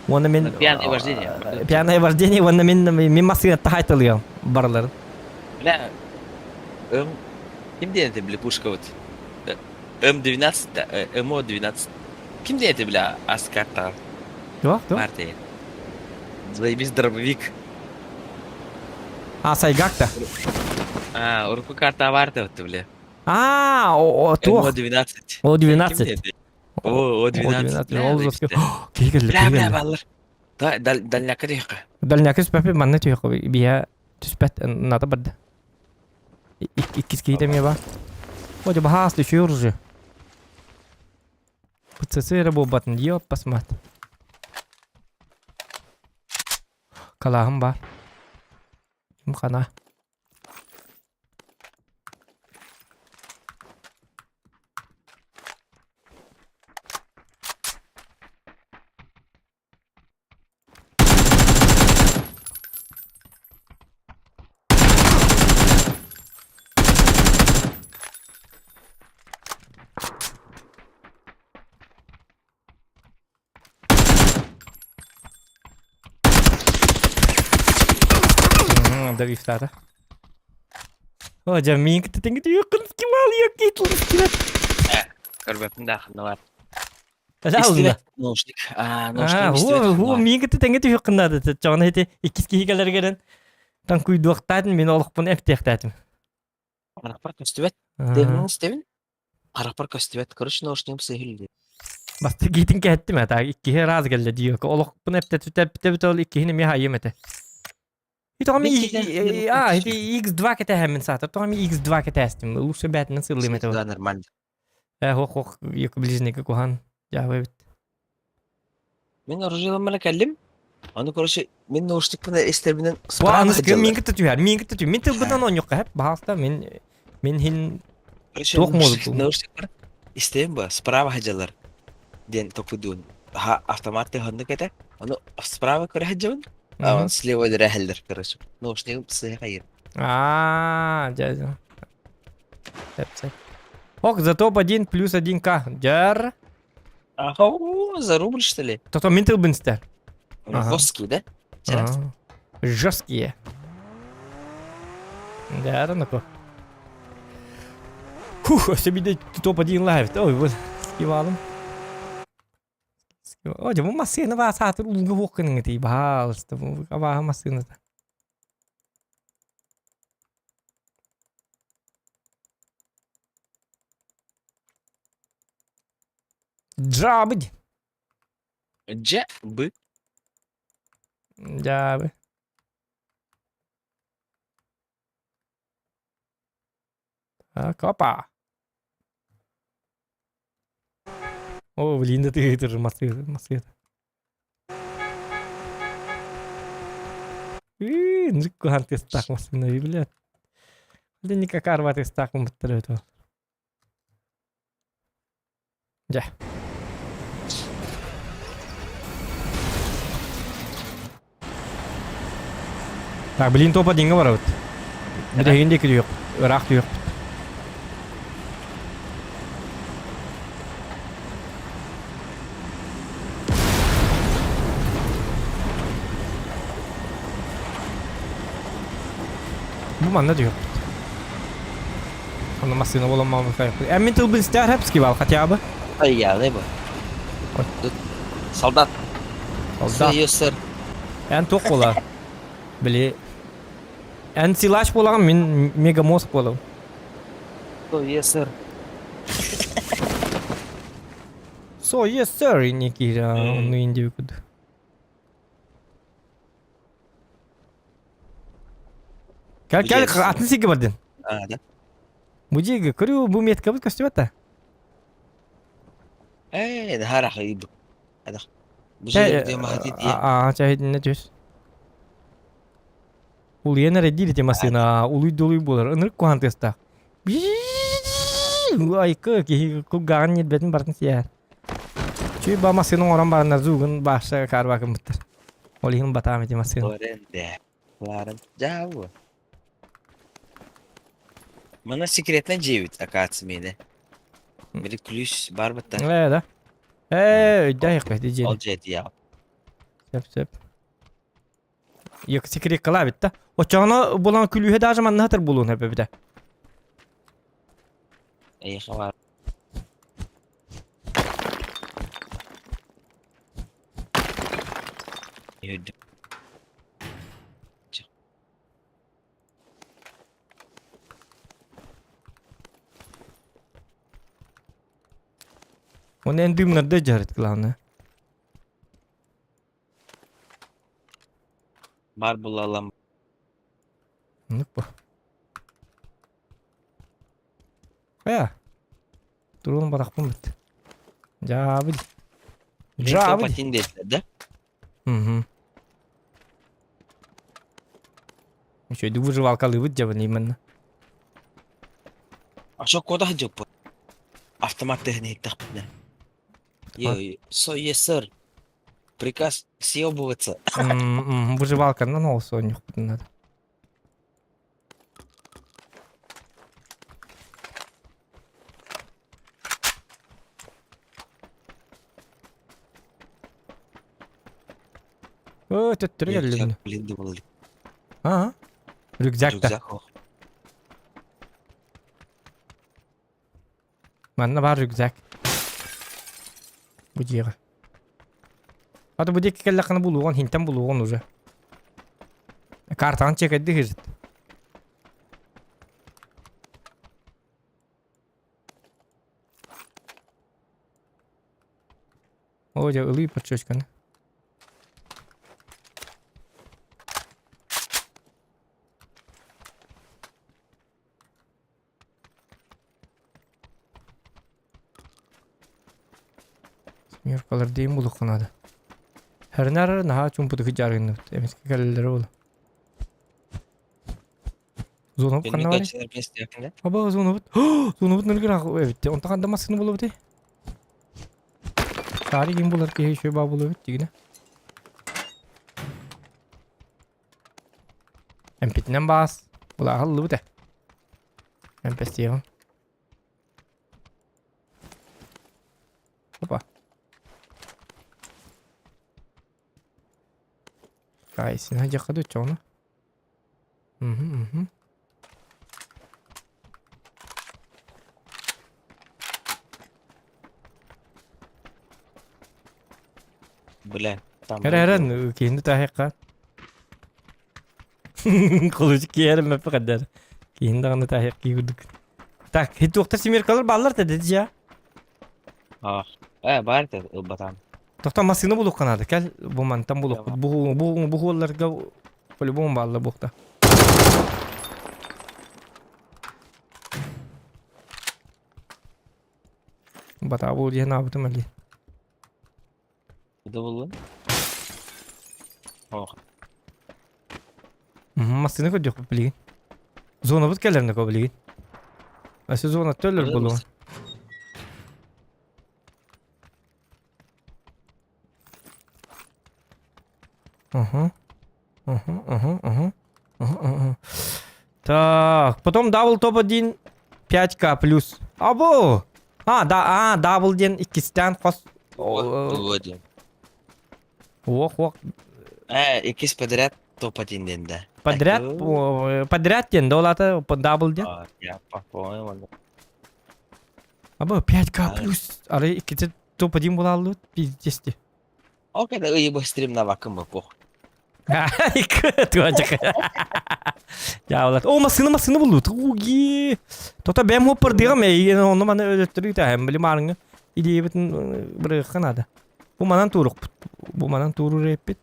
Оны мен Пьяное вождение. Пьяное вождение, оны мен машина тахайтылыyorum барларын. Бля, ким денеті, бля, пушка вот? М12, да, МО-12. Ким денеті, бля, аскарта Yok, yok. партия? Заебись дробовик. Сайгак-то. УРП карта варта, вот, бля. O tuh. МО-12. O Ким 12. денеті? О-12. Bля, ол жестко. Келгелі, Бля, келгелі. баллар. Да, дальняка дейка. Дальняк спәпе манна түйеқы бия түспәт нада барды. Иккіз кейдем еба. Оде бахас düşüyor уже. ПЦС работает, ёп, посмотри. Калағым бар. Кімхана. Ada restart. Oh, jamming kita tinggi tuh kan skimal ya gitu. Көрбөпүн да, бар. Пожалуйста. Наушник. Ху мин kita tinggi tuh kan ada. Чана хете иккис киһигалер герен. Тан куйдуактатын мен олукпун эптехтатым. Карапар көстүбөт. Демин истебин. Карапар көстүбөт. Көрүш наушнигим сыйылды. Басты гитин кеттим ата. Икки раз келди диyor. Олукпун эптетеп ол иккини ми хайымете. Там X2 кете хэмэн сатыр. Там X2 кете астим. Лучше бэтэн сыллым это. Да, нормально. Хох, як ближника кухан. Жабы бит. Мен оружиялам менен келдим. Аны көрүшү мен наушник менен эстербинен Бу анысы мин кете түйөр. Мин кете түйөр. Мен тылбыдан он жок хеп. Баалта мен хин Ток музыку. Наушник бар. Эстем ба, справа хаджалар. Ден токудун. Автоматты ханды кете. Аны справа көрө хаджабын. Слева дирахелдер, короче. Наушнигим сыйгайыр. Дядя. Ок, за топ-1 плюс 1К. Джар. За рубль, что ли? То мен тылбынстар. Жесткий, да? Жесткие. Да, ну-ка. Фух, себе топ-1 лайв. Ой, вот, скивалым. Ой, bu masina var satır ulgu vokkanın eti bahalsta bu kaba masina. Jabı. Jabı. Jabı. Копа. О, блин, да ты это же массы. Ну куда ты стак массы, блядь. Да никак арва ты стак мутрет. Да. Так, блин, топ-1 говорят. Бля, инде кирюк. Рах юк. Bu mana diyor. Она машина была мама кайф. Мен тыл бин стар хеп скивал хотя бы. Я либо. Солдат. Солдат. Сэр. Эн ток бола. Били. Эн силаш бола мен мегамозг болам. Yes, sir. So yes sir, Никита, ну индивид. Кәл атын сиге бардын. Да. Мужига көрү бу метка бут костюмата. ده هرح يبدو. هذا. بجي ما هتيجي. Чайдин нәҗүс. Ул яна редили те машина, улуй долуй булар. Ынырык куан теста. Ай ки куган нет бетин бартын сия. Чүй ба машина оран барына зугын баша карбакын буттар. Олихин батам эти машина. Оренде. Ларен. Жау. Мана секретный 9 акация мене. Бери ключ бар бата. Да. Дайка диже. Ол жет я. Sep. Yok sikrik kala bitti. O çağına bulan külühe daha zaman ne hatır bulun hep bir de. İyi haber. Yürü. Onu en düğümlerde carit kılanı. Var bulalım. Ne bu? Ya. Durun barak bu bitti. Cabil. Ben Cabil. patin dediler. Hı. Şöyle выживалкалы бит жабын именно. Aşağı koda hacı bu. Автомат техник takpide. Yo, yes sir. Приказ съебываться. Выживалкадан olsa oynuyor bunlar. Töttürü geldi bunu. Bilindi buldu. Ha? Rükzak da. Rükzak o. Bende var rükzak. Bu ciğer. Hadi bu deki kellakını buluğun, hinten buluğun уже. Kartan çekedi hırzit. Oca ılıyı pırçoşkanı. Смеркалар дейін бұлық қанады. Әрінар наға чумпуды жарғынды. Емеске кәлілері болу. Зону бұт қанна бар? Аба зону бұт. Зону бұт нұргір ағы өбітті. Онта қанда масыны болу бұт? Сары кейін болар кейі шөй ба болу өбіт дегіне. Әмпетінен бас. Бұл ағылы бұт. Әмпес дейін. Опа. Kayısın hacı kadı çoğunu. Bilen. Her kendi tahikka. Kılıcı giyerim hep kadar. Kendi anı tahik giyirdik. Tak, hiç doktor simir kalır ballar da dedi ya. Ah. Bari de batam. Doktor masını buluk kanadı. Gel bu mantan buluk. Bu kollarga böyle bomba alla bukta. Bata bu diye ne yaptım Ali? Bu da buldun. Oh. Masını koyacak bu bilgin. Zona bud gelirne ko bilgin. Asıl zona töller bulu. Так, потом дабл топ-1 5к плюс. Або! Дабл ден 2'den kos. Выводим. Ох. Ikisi подряд топ-1 dendi. Подряд ден, долата дабл ден. Я понял. Або 5k плюс. Araya ikisi топ-1 bulaldı. Pizdesti. O kadar iyi bu stream'e bakın bak oh. Tuh aja. Ya Allah. Oh masını bulut. Ugi. Tota ben hopper diyorum ya. Onu bana öğrettiriyor da hem bilim arını. İdiye bütün bırakın ada. Bu manan turuk. Bu manan turu repet.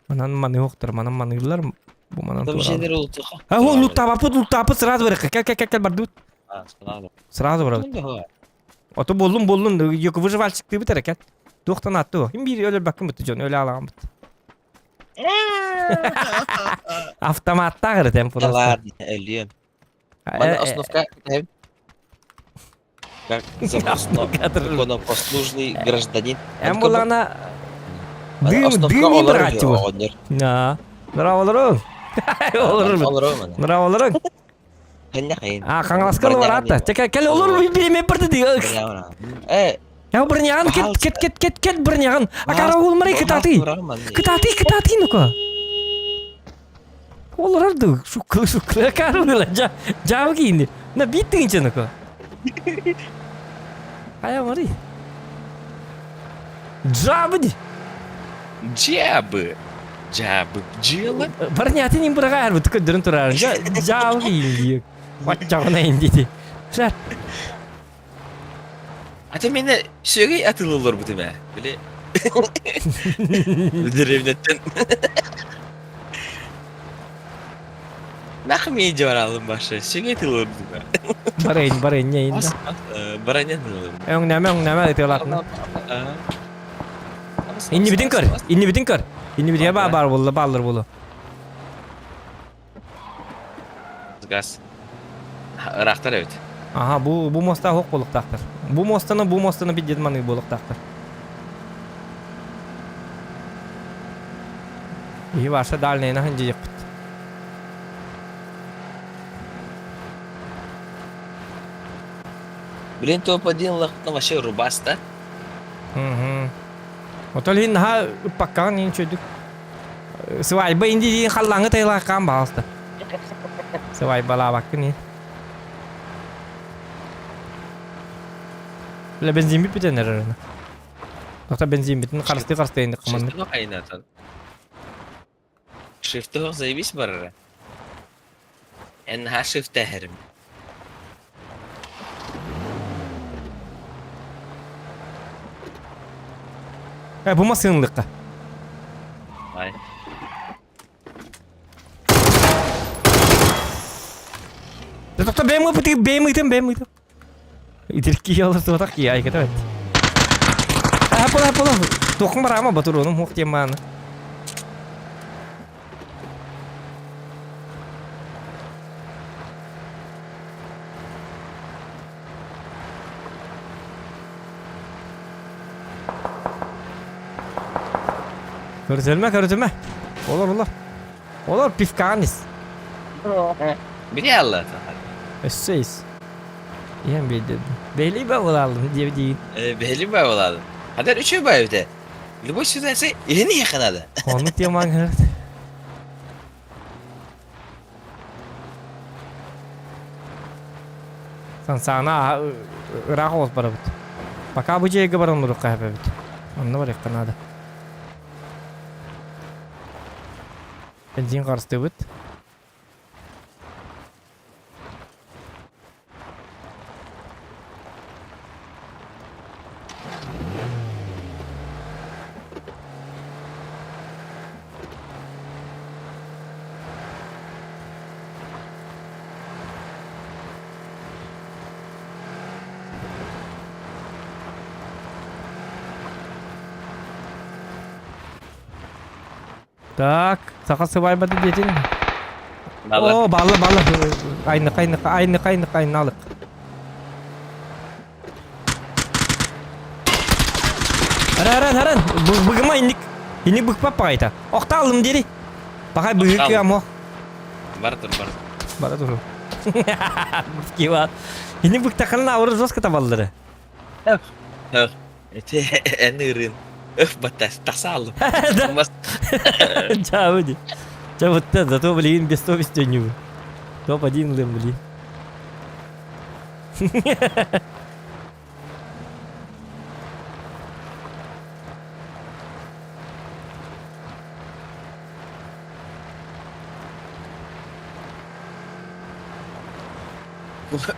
Manan manı yoktur. Manan manılar. Bu manan Bir turu. şeyler oldu. Ha o loot tapı sırada bırak. Gel bardut. Sırada bırak. Oto buldun. Yok выживал çıktı bir tere gel. Doktan attı o. Şimdi bir öyle bakın bitti can. Öyle alalım bitti. Автоматта кірдім просто. Ладно, ölüyorum. Bana основка hem как законопослушный гражданин. Hem bulana Bana основка dığım olur bıraktı bu. olur. Ya. Bravo olurum. Olurum. Olur. Bravo olurum. Kanya kain. Kangaskalı var hatta. Çekil olur mu bilmem pırdı diyor. Ya bırnağın Bahal- ket bırnağın. Akara olmari kitati. Kitati nuka. Olur ardı. Şukla akara olala. Jav giyindi. Na bittin içe nuka. Aya mari. Javdi. Jabı. Cıyalı. Bırnağın in bıraga her butu kıdırın turar. Jav giyindi. Vacağına indi. Şer. Ata mene söyle atılılır bu time. Böyle. Müdür evletten. Nakım iyice var alın başta. Söyle atılılır bu time. Barain ya indi. Baranya atılılır. Öng neme etiyorlar. İnni bitin kır. İnni bitin ya bar bulu balır bulu. Gaz. Irak'tan evet. Aha bu mosta hok bulup taktır. Bu mostana bir jedmanı bulup taktır. İyi varsa dalneyine hangi yapıt. Блин, топ-1 вообще рубаста. Otolhin ha pakkan in çödük. Sıvay bayın dediğin kallangı tayla kan bağıstı. Sıvay bala bakın ya. La benzin bir biten nerede? Dokta benzin bitin karstı indi kamandı. Шифтовый кайнатан. Шифтовый заебись барара. Энха шифтахерим. Bu ma sığınlıkka. Ай. Dokta benim item. İtirki alır tutak ya ay kata. Apa. Dokun bara ama batur onun hok mana. Körütülme. Olur pifkanis. Biri Allah. Össeyiz. İyem bildim. Belli ben olalım diye değil. Behli bay olalım. Hatta üçü bay evde. Любой ситуация yeni yakaladı. Onu diyaman hırt. Sana ırak ol para bit. Baka bu cege baran nuruk kahve bit. Onda var yakınada. Benzin karstı bit. Tak, saka survive ba dito? Oh, bala. Ay nalık. Haran. Bugma indik. Ini bukpa pa kita. Okta alım diri. Pakai bugik ya mo. Bardır. Bala dur. Kiwa. Ini bukta kalna oruz os kata balları. Ete en ürün. Öf batas tasalım. Mas Jauh. Jauh betul. Tuh beliin bis jenyu. Tuh pajin lem beli.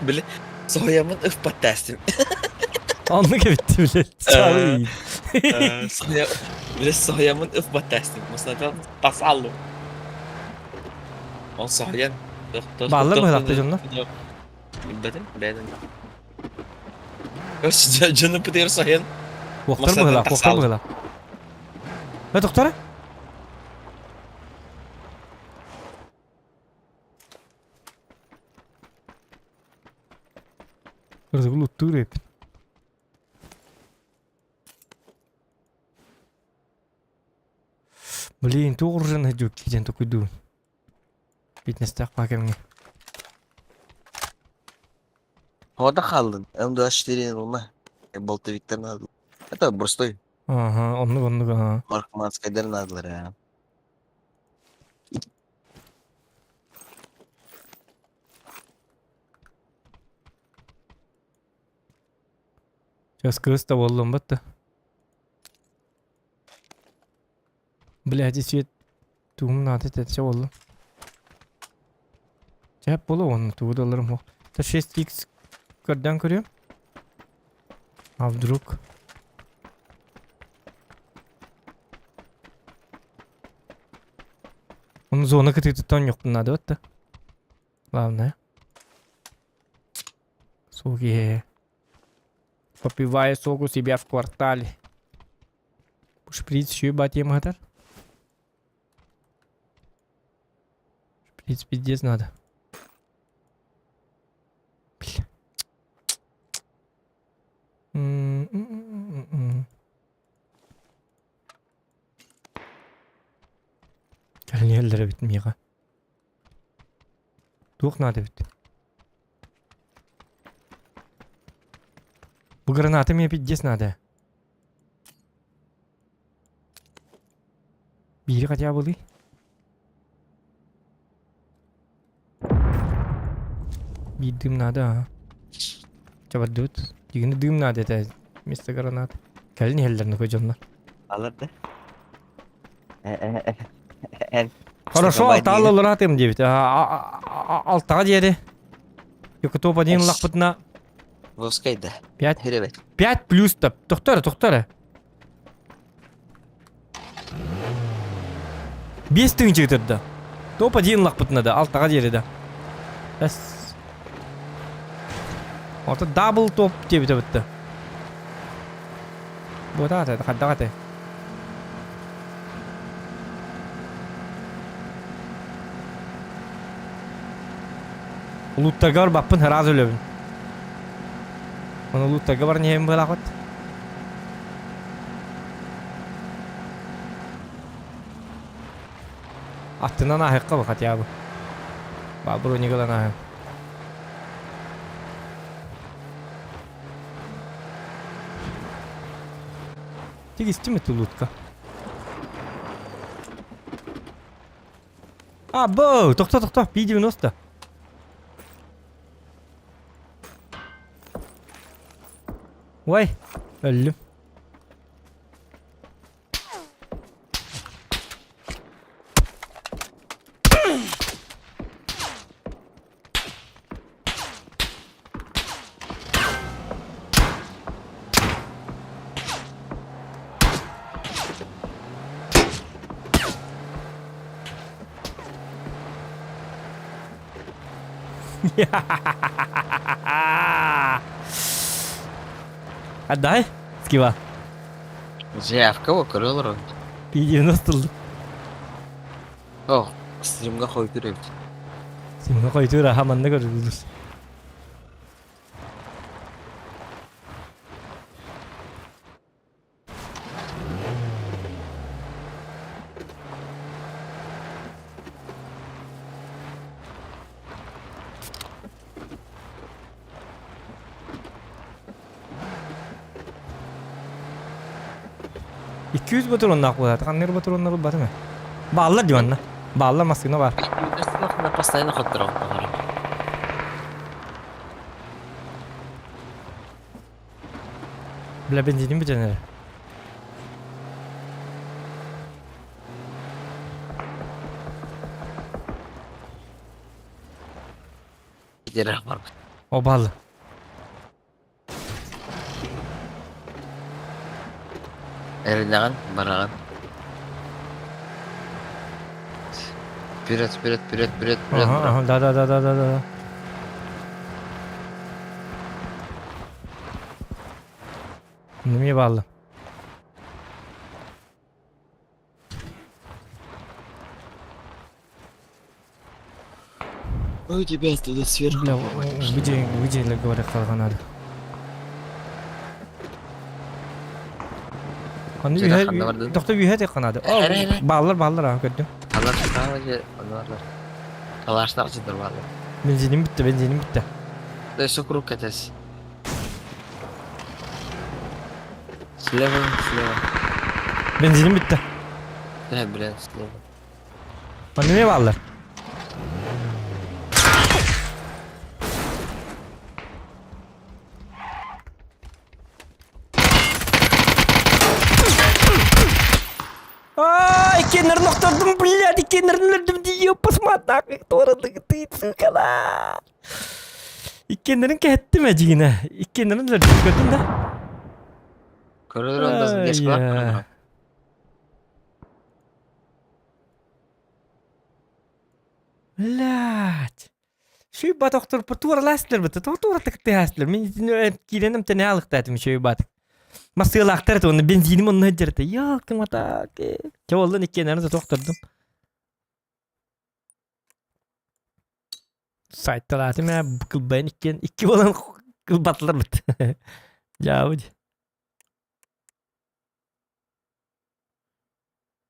bile soyamın öf batasım. Anlık bitti bile. Jauh. Soya bile soyamın öf batasım. Mesela tasalım. O soyan. Ballı mı yaptı canım? Benim. Öş canı pıtır soyan. Doktor mu hela? Ne doktora? Разгул туреп. Блин, тоже найду киден такой ду. Fitness bakayım. Orada kaldın. Hem de aşırı olma. Болтовиктер надо. Это простой. Aha, onluk ha. Маркманскайдер надо, ya. Сейчас крыста болдum battı. Блядь, свет туğum надо тетсе болдum. Cep bolu onu tuğu da alırım o. Ta 6x kaddan görüyorum. А вдруг? Он зона каких-то тонёк надо вот-то. Главное. Суки. Попивая сок у себя в квартале. Шприц еще ебать ем гадар. Шприц пиздец надо. Бля. Gelin yerlere bitmiyor ha. Tuğ надо bit. Bu granatı мне пиздец надо. Biri хотя бы. Bir düm надо ha. Çabuk dut. Yine düm надо это. Вместо гранат. Gelin yerlerine koyacağım lan. Alır da. Хорошо, алтал лратым 9. Алтага деді. Yok топ-1 лақпытына. Воскайда. 5. Херевет. 5 плюс топ. Тоқтары. 5 тың жігітірді. Топ-1 лақпытына да. Алтага деді да. Orta double top diye bitti. Bu da hadi. Луттага бар баппын раз өлөбүн. Мына луттага бар нем балакат. Аттынан ахыкка бакат я бу. Ба бронигалан ахы. Тигистими ту лутка. Бо, токта, P90. Vay, öldüm. Отдай, скива. Заявка o kırılır. P90. Oh, stream'ga koyduruyor. Şimdi koyduğu rahaman ne görürüz. $200 patronlar koyar. Kanner patronlar batı mı? Bağlar diyor anne. Bağlar maskına var. На постоянно ходдырау. Bile benzinim bir tane. Giderek var. O bağlı. Erinden, barağın. Piret. Aha, da. Neye bağlı? У тебя оттуда сверху. Bile videoyla göre kalkan hadi. Hani Şöyle ühe, yakında vardı. doktor ühe de kanadı. Hele. Bağlar ha gördüm. Allah sadece onlarla. Kalaşlar çıdır vallahi. Benzinim bitti. Da şu kuru kates. Слева, слева. Benzinim bitti. Блядь, слева. Bana ne bağlılar? Кеннер ноқтырдым, блядь, кеннерін өлдім дейі, посмотри, торыды ты, сукалар. Кеннерін кәтті мә жігіне, кеннерін өлдім көтін да. Көрілер ондазын деш қылап. Блядь. Шүй батоқтыр, тура ластылар бұты, тура тікті хастылар. Мен кейленім тәне алықтатым шүй батық. Масыгыл ақтырды, оны бензинім оны өдерді. Ялкым атак. Кеволдан кеннерін тоқтырдым. Сайтталатым я кылбайын iki болан кылбатылар бұты. Жауыды.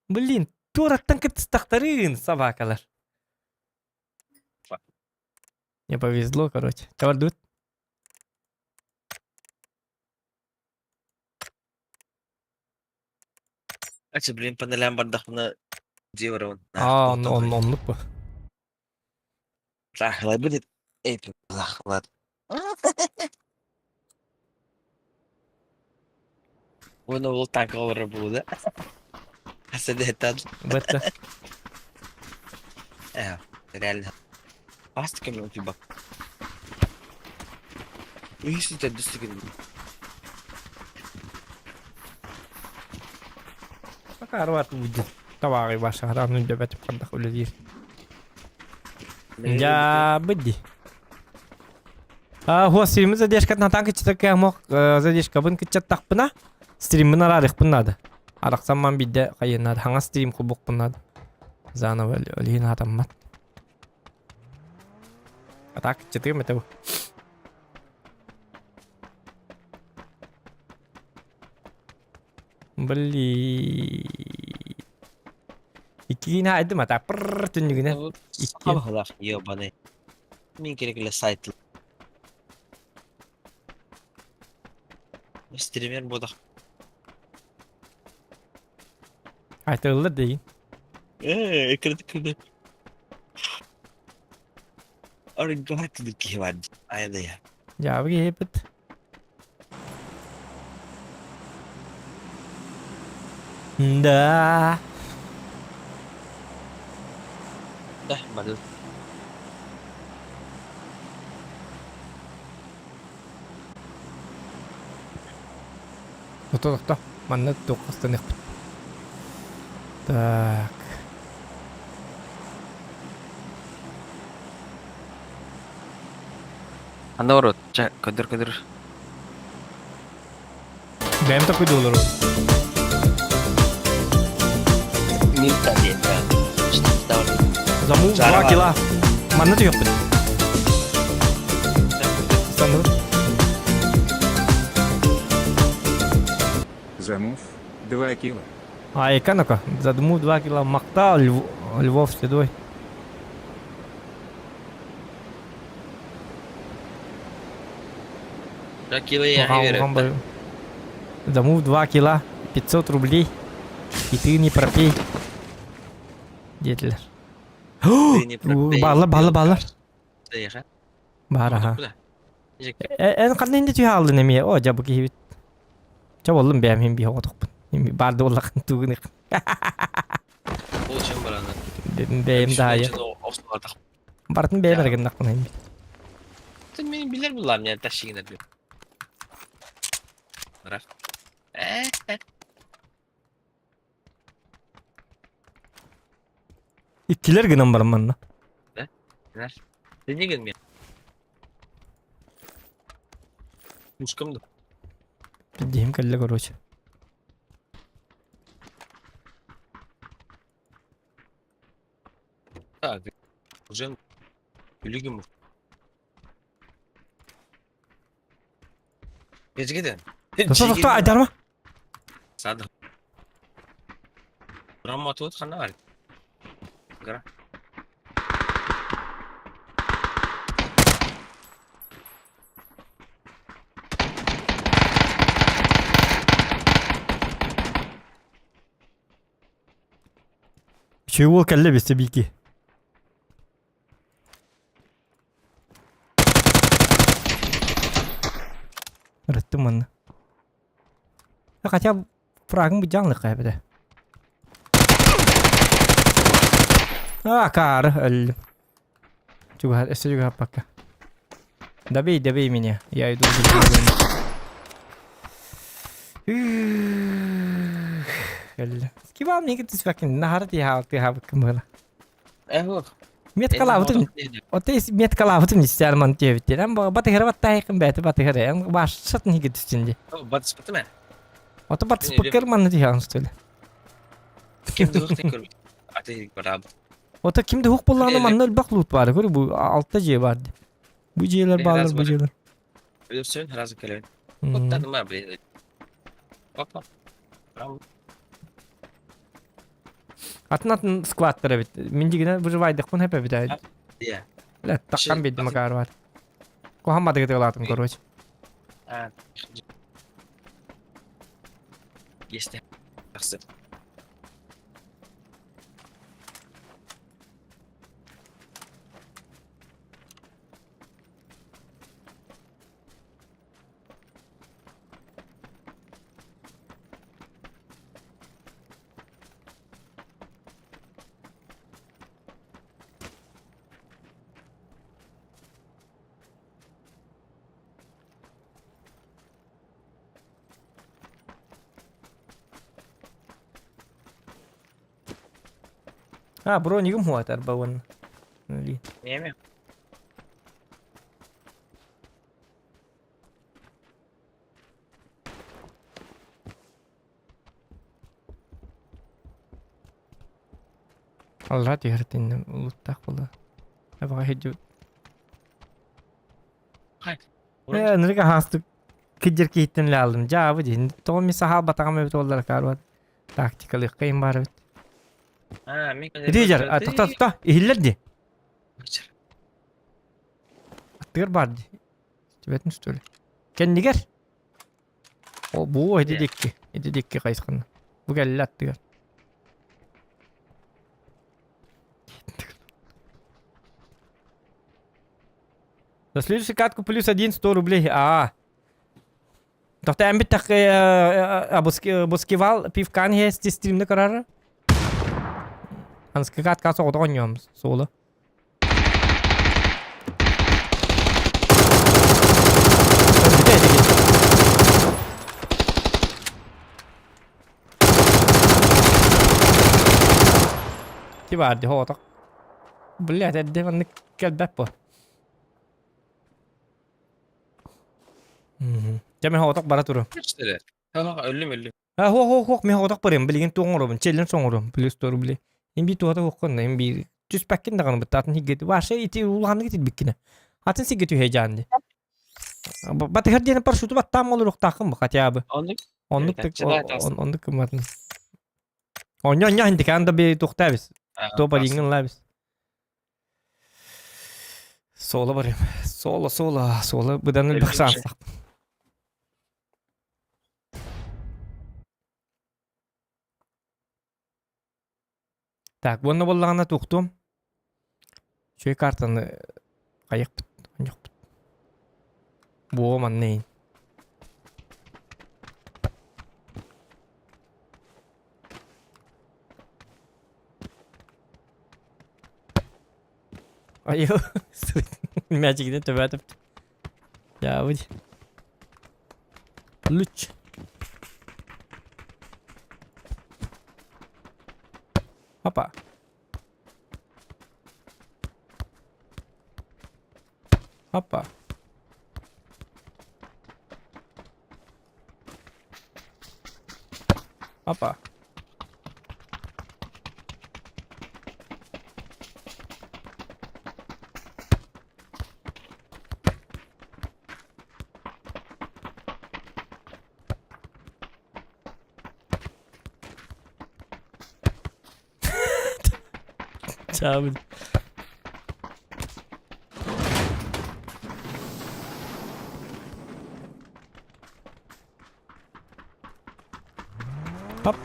Блин, тураттан кітістақтарын собакалар. Мне повезло, короче. Товар дует. Açı bileyim panelen bardakını diyor on. Onluk bu. Rahla bir de ey rahla. Bunu ol tank olur burada. Hasedetten. Бетті. Реально. Астиком он типа. Если ты достигнешь. Пока рват будет. Товары ваши, равно дебет продах улетит. Я быдди. Гостим задержка на танке читаке мог задержка бын кычаттак бына. Стримін арарық бұнады. Арақсаман бидде қайынады. Хаңа стрим құбық бұнады. Заново өлейін адаммат. Так, 4 метров. Блин. Iki adı mı? Tak pırrrr tünlüğüne. Sabahlar yobani. Min gerekli site. Streamer bu da. Aytılır değil. Kritik. Arın gayet ki var. Ayda ya. Ya bir hepet. Da. Bagus. Tuh. Mana tuh kastanya. Tak. Anda urut. Cek kadir. Benim de kuydu olur o. Minta dia. İşte tahun. Zamu 2 kilo. Mana tuh yok bet. Sanırım. Замув 2 кило. Эканока. Задуму 2 кило макта, Львов следуй. Rakibı ya. Замув 2 кило, 500 рублей. И ты не пропей. Dediler. Bağla. Bağla ha. En kadın indi tüy aldı nemiye. O cabı ki hivit. Çabalım benim hem bir hotok. Hem barda olak tuğunu. Olacağım bana. Dedim benim daha ya. Bartın benim ergen nakın hem. Sen benim bilir bulam yani taşıyın ediyor. Bırak. İkiler gınan barım bana. Ver. Sen niye gelmiyor? Muşkamdı. Diyeyim kelle koruyucu. Так. Уже Lügü mü? Geç gidin. Doktor aydar mı? Sadır. Ramma tut kana var. Gara. Şey ol kelle beste bilgi. Rıttım onu. Kaça fragın bir canlı kaybede. Kar öldüm. Juga bakka. Dabi mini ya itu. Öldüm. Kibar mı gittis fucking nahar tiha kembala. اهو Miet kalavutum. Ote miet kalavutum ister man tevtir. Am batı hera batı yakın beti batı hera. Am başsat ni gittisince. باتس بتمن Ote batı speaker man tiha anstule. كيف دوخ تكل اعطيه براب Ote kimde huk bullanı man öl baklut var. Görü bu altta C vardı. Bu C'ler bağlar bu C'ler. يوسفين لازم كلام كنت انا ما بدي اوبا Atın squatlara bit. Mindigine bu vaydık bunu hep bir يا La takkan bir makar var. Kohammadı gıdıgılatım koruç. يستحق احسن Bro nigum huwa tarbawan. Nali. نعم Allah tihartin uluttak wala. Apa hejut. هاي Nırga hastık. Kıcır kihtin lalım. Cavı din. Tom mi sahal batağım evet ollar karvat. Tactical kayın var evet. مين Rijar. Ta. İhillerdi. Attır bardi. Tibet müstüle. Kendi gel. O bu edidikki. Edidikki kayskanı. Bu geldi attır. За следующую катку плюс 1 100 рублей. Тобто я так боскивал пивкан есть стримde kararı. Hangi kat kasa o da oynuyorum solo. Ti vardı hotak. Bля, det var nyckel på. Jamen hotak bara turu. اشتري ها ölüm Hok mi hotak param bilgin tuğurum. Çelin soğurum. Plus toru bile. İmbi tuğata hokun da imbi. Tüs pakkin de kanı bitatın higget. Varsa iti ulandı gitid bikkine. Atın sigget heyecandı. Batı her diyenin parşutu bat tam olur takım bak abi. onluk Onluk Evet, tek çelak aslında. onluk kımatın. Onya hindi kan da bir tukta biz. Topa dingin la biz. Sola barım. Sola. Budan Öyle bir bir şey. baksan. Так, bunu bollağına tuktum. Şöyle kartanı kayak bit. Yok bit. Bu aman neyin? Ayo. Magic'den tövbe atıp. Ya bu. Luç. Hoppa. Hoppa. Hoppa. Ciao. Hop.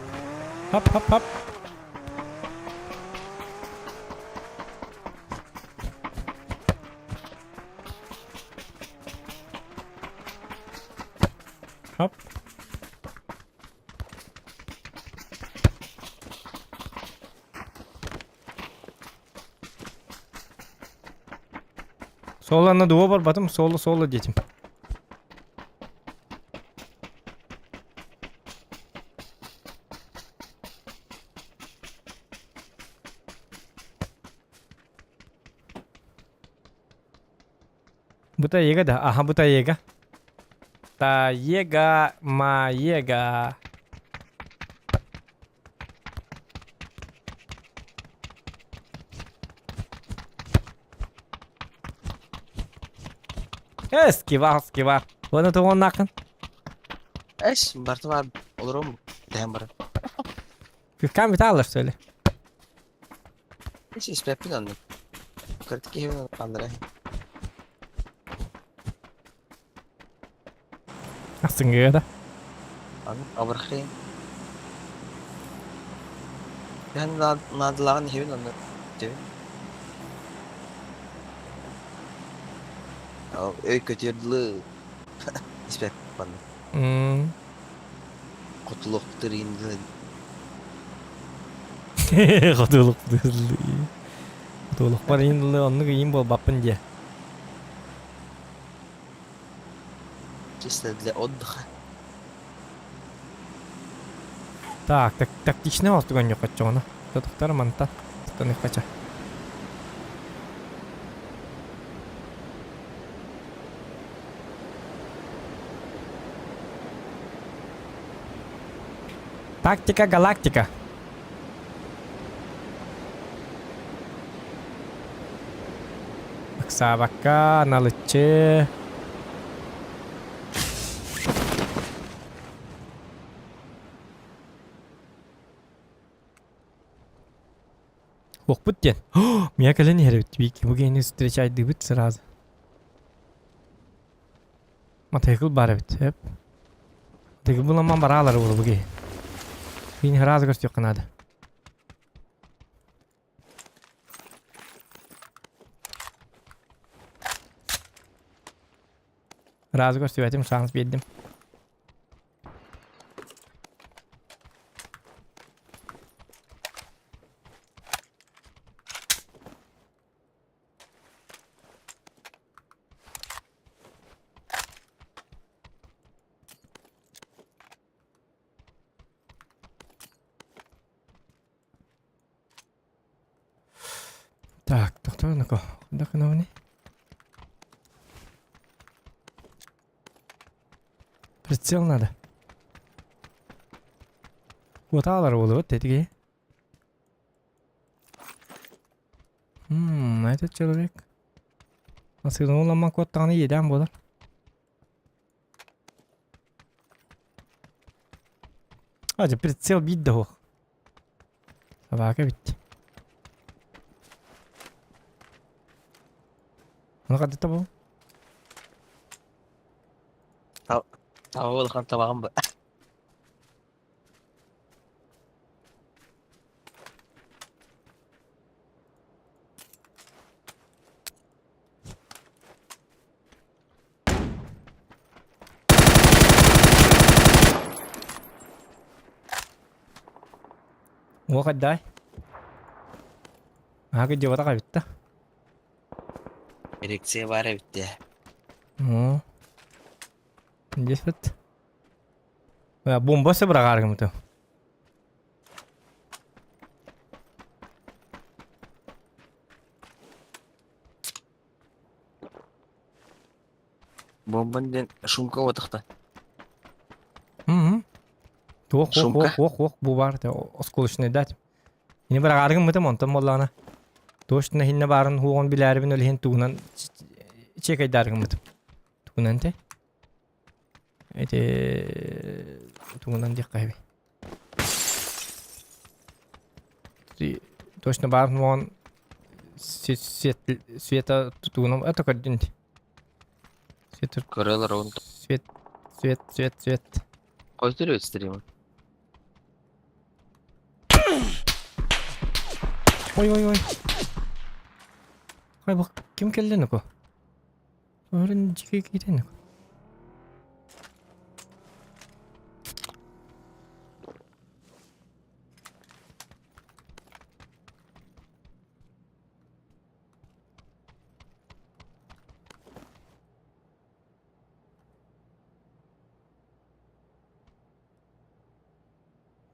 Hop. Solana duva бар батым, солы детим. Бута ега да, аха бута ега. Та ега, ма ега. Скива. Оны туғын нақын. ايش برتبع اضرب دهم برا Кам бит алыр сөйле. ايش اسباب كده عندك فكرت كيف عندنا Астың да. أمر خير يعني نادلان هيبين عندنا تبين أو إيه كتير دل اسباب بنا قتلوك ترين دل Құтылық бар енді оны кейін бол баппын де. чисто для отдыха Так, тактичный вас туган жоқ қача оны. Тұтықтар манта. Тұтаны қача. Тактика галактика. Бакса, налычы. Ох, будь меня колени гребет, Вики. Вы не встречать дыбыт сразу. Матайкл барабит, хеп. Матайкл был мам баралар был буги. Вин раз гостю канада. Раз гостю этим шанс бедим. Так, кто на кого? Куда канавни? Прицел надо. Вот алар было, вот эти. Этот человек. Асыгнул лама коттаны едем болар. Аже прицел бит да хох. Собака бит. Ну как это был? أول خمسة معهم بقى واحد داي. هاك الجواب تقع بيتا. إريكسي بارة بتاعه جسد. Bomba seberapa kamu tuh? بومبن دين شومكا وتخته Wah, bu var da oskulushni dat. Yine bir argın mı tamam tam Allah'ına. Doştuna hinne barın huğun bilerbin öyle hin tuğunan çekay dargın mı tam. Tuğunan te. Ete tuğunan diye kaybı. Doştuna barın huğun света tuğunam atakar dinti. Корелла раунд Свет. Қойдырып стримі Ой. Ай бak kim keldi nuko? Öğrenci gitti nuko.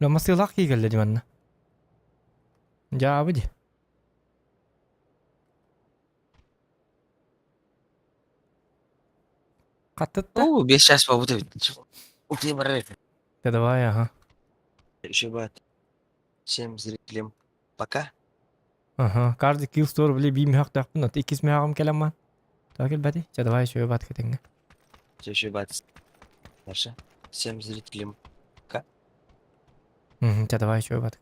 لما سيلاق يقل دي منا جا بدي قطت بيش اسمه وتي مريت كدوايا ها شبات شمس رجلم بكا اها كارد كيو ستور بلي بيم هاق تاق نوت اكيس مهاقم كلام ما تاكل بدي كدوايا شوي بعد كتنga شبات نفسه شمس رجلم كدوايا شوي بعد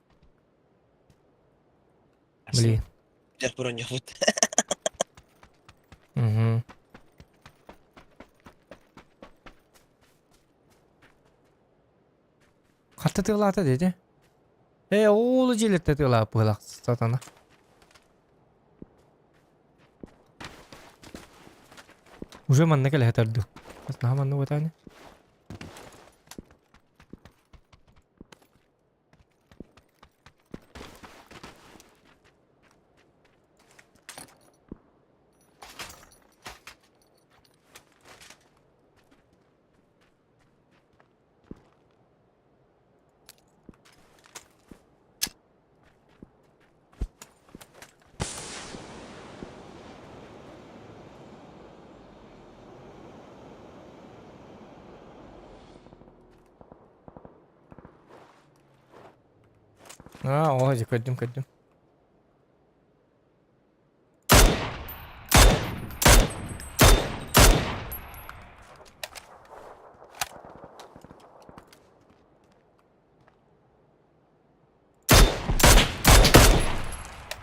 بلي تخبرون يفوت قطت تغلاطة دي ايه اولو جيلت تغلا بغلاق ساتانا уже манна келе хатарду бas наха манна ватане اوه قدم قدم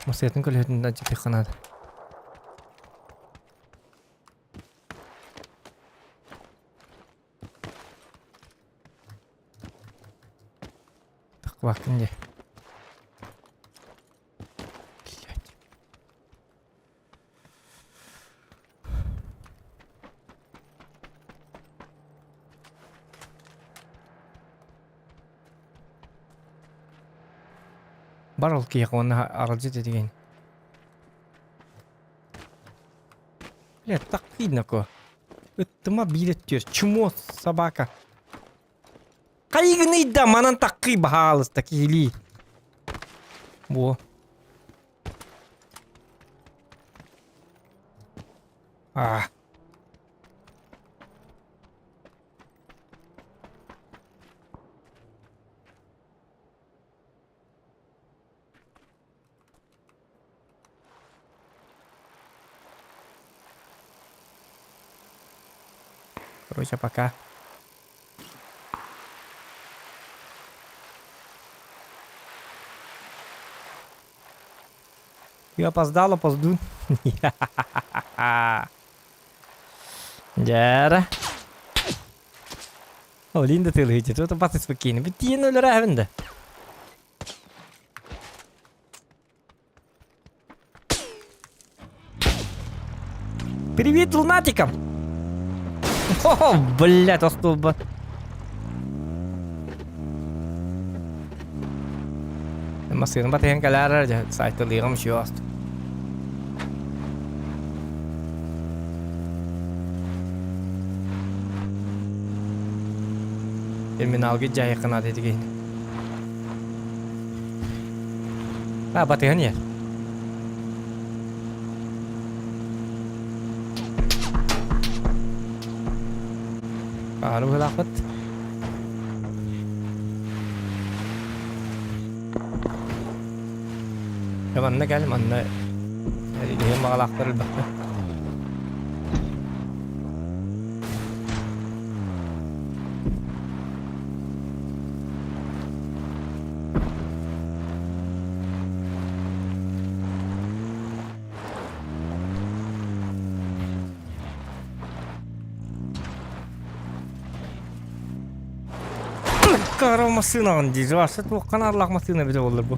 مسيتن كل هيد نجي في قناة تقوى كنجي برا الكيق وانا ارجيت ديجين لا تقيدنكو اتما بيدتير чмо собака кайгны да манан такый бахалыс такили во Короче, пока. Я опоздал, опозду. Jara. О, Линда ты летит. Это пасы спокойно. Ведь я 0 равен. Привет лунатикам! О, блядь, остолба. المصير باتين كلا رجع سايت اللي غم شو أست المنال قد جاي قناة تيجي لا باتين يا قالوا هلا قط كمان نقل من اللي هي مغلق أكثر البحر كهرباء مصينة عندي جواسة توقعنا الله مصينة بدي والله بو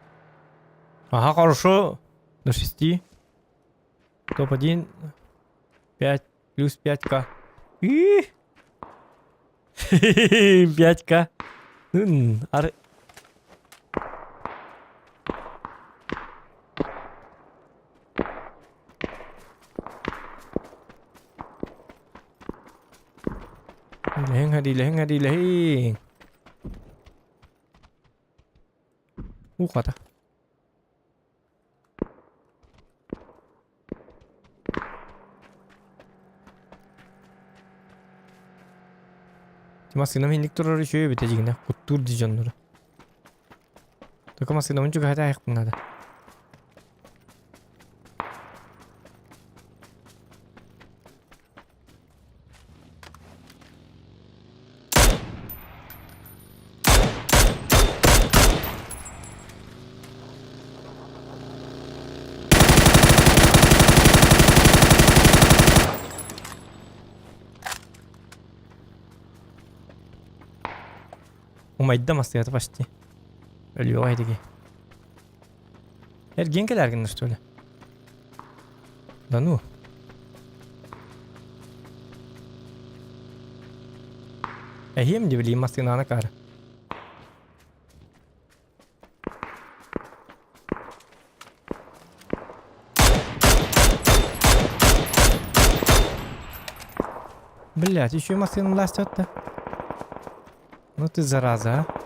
Ага, хорошо. До 6. Топ-1. 5. Плюс 5к. 5к. Ары. Lehen. Kata. Maskinam hindik turur şöyle bitecekine. Kuttur diyeceğim. Taka maskinamın çok hata ayıktın hadi. وما يتدمس يا طفشتي اللي واحد يجي ارجين كده ارجين نشتوله دانو هي من جبلي ماسين انا كار Блять, еще машину ластет-то. Ну ты зараза, а.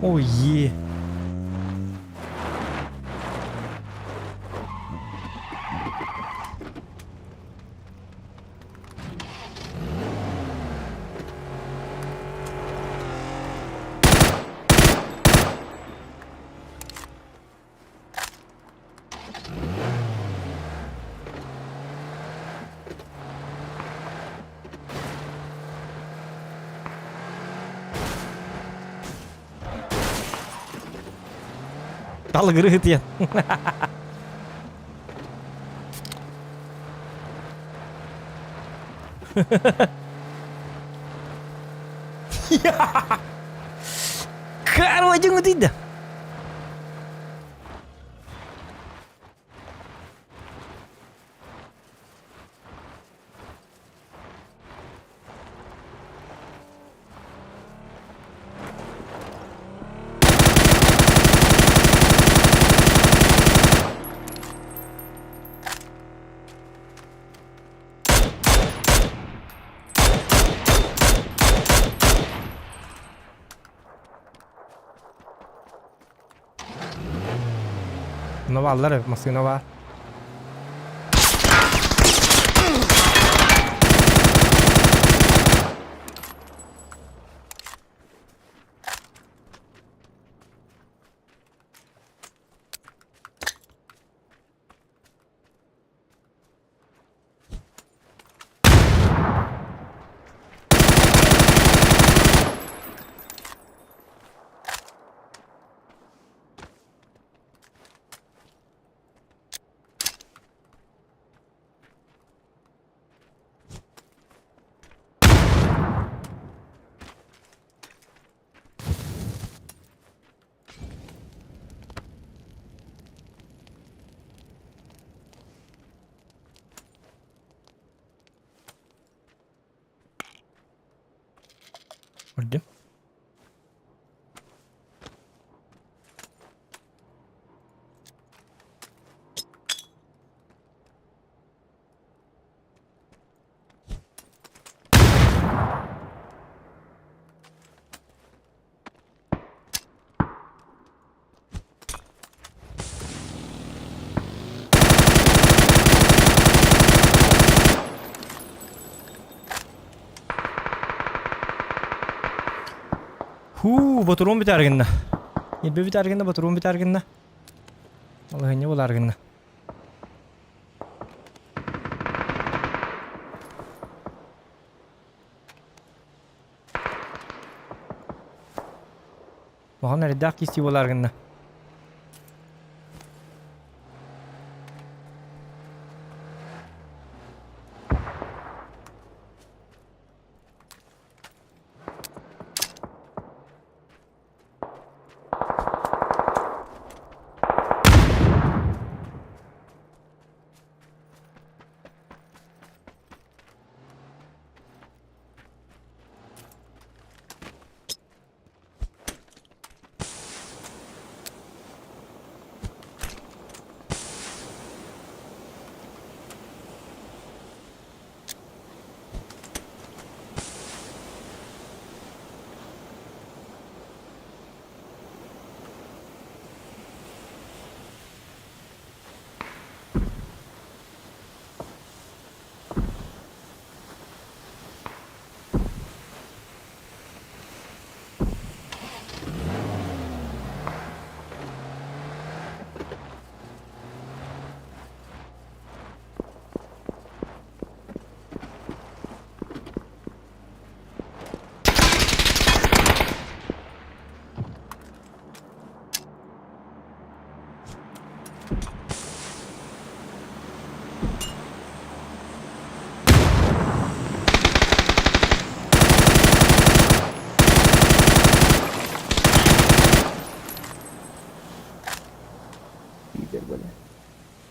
Ой, е. Tal gerih ya. Karo aja tidak. No va allora, ma se no va. Gördüm. Baturum biter gene. Yebe biter gene, baturum biter gene. Vallahi ne bular gene. Oğlum nerede kesti bolar gında.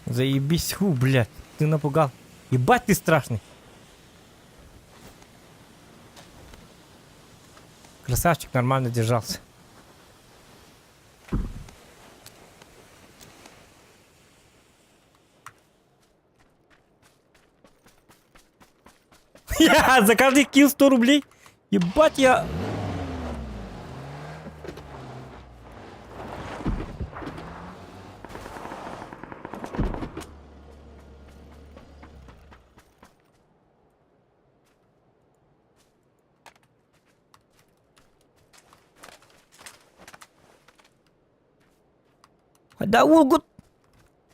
Заебись, фу, блядь. Ты напугал. Ебать ты страшный. Красавчик нормально держался. За каждый килл 100 рублей. Ебать я... Да волгут.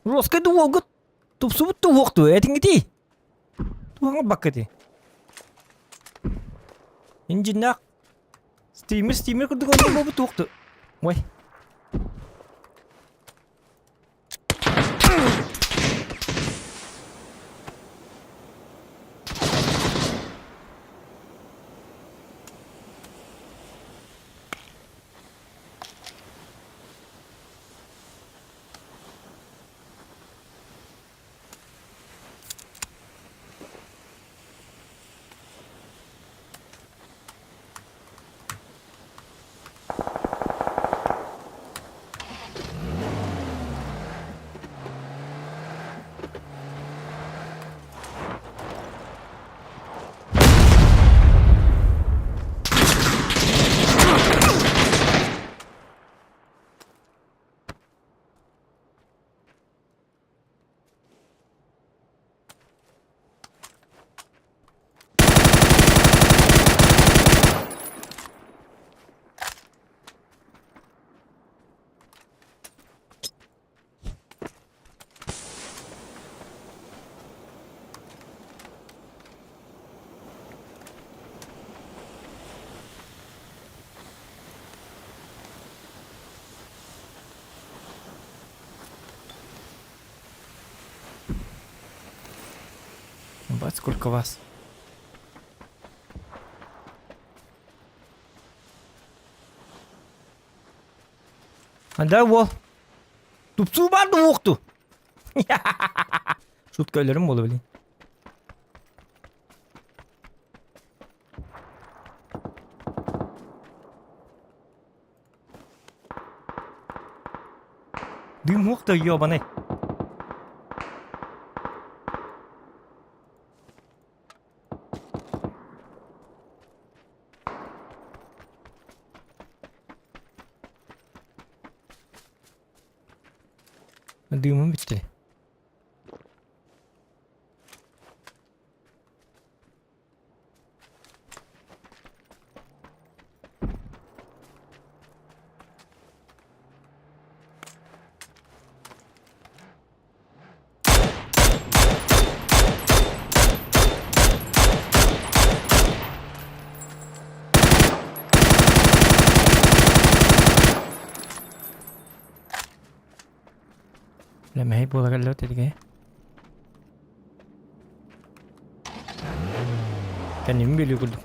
Роскайды волгут. Тупсу бұтты оқты. Әтің еті. Туғаңа бақ еті. Инжинақ. Стример күрді қонды бұтты оқты. Ой. Бать, сколько вас. Anda vol. Tupsu vardı oqtu. Şutка ölürüm bolu bileyim. Дым оқты ёбаный. Dümüm bitti. لما هي بولا قال له تدقى كان يمبي اللي يقول له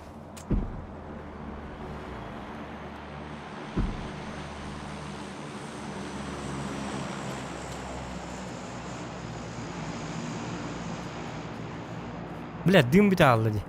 بلا الدين بتاع الله دي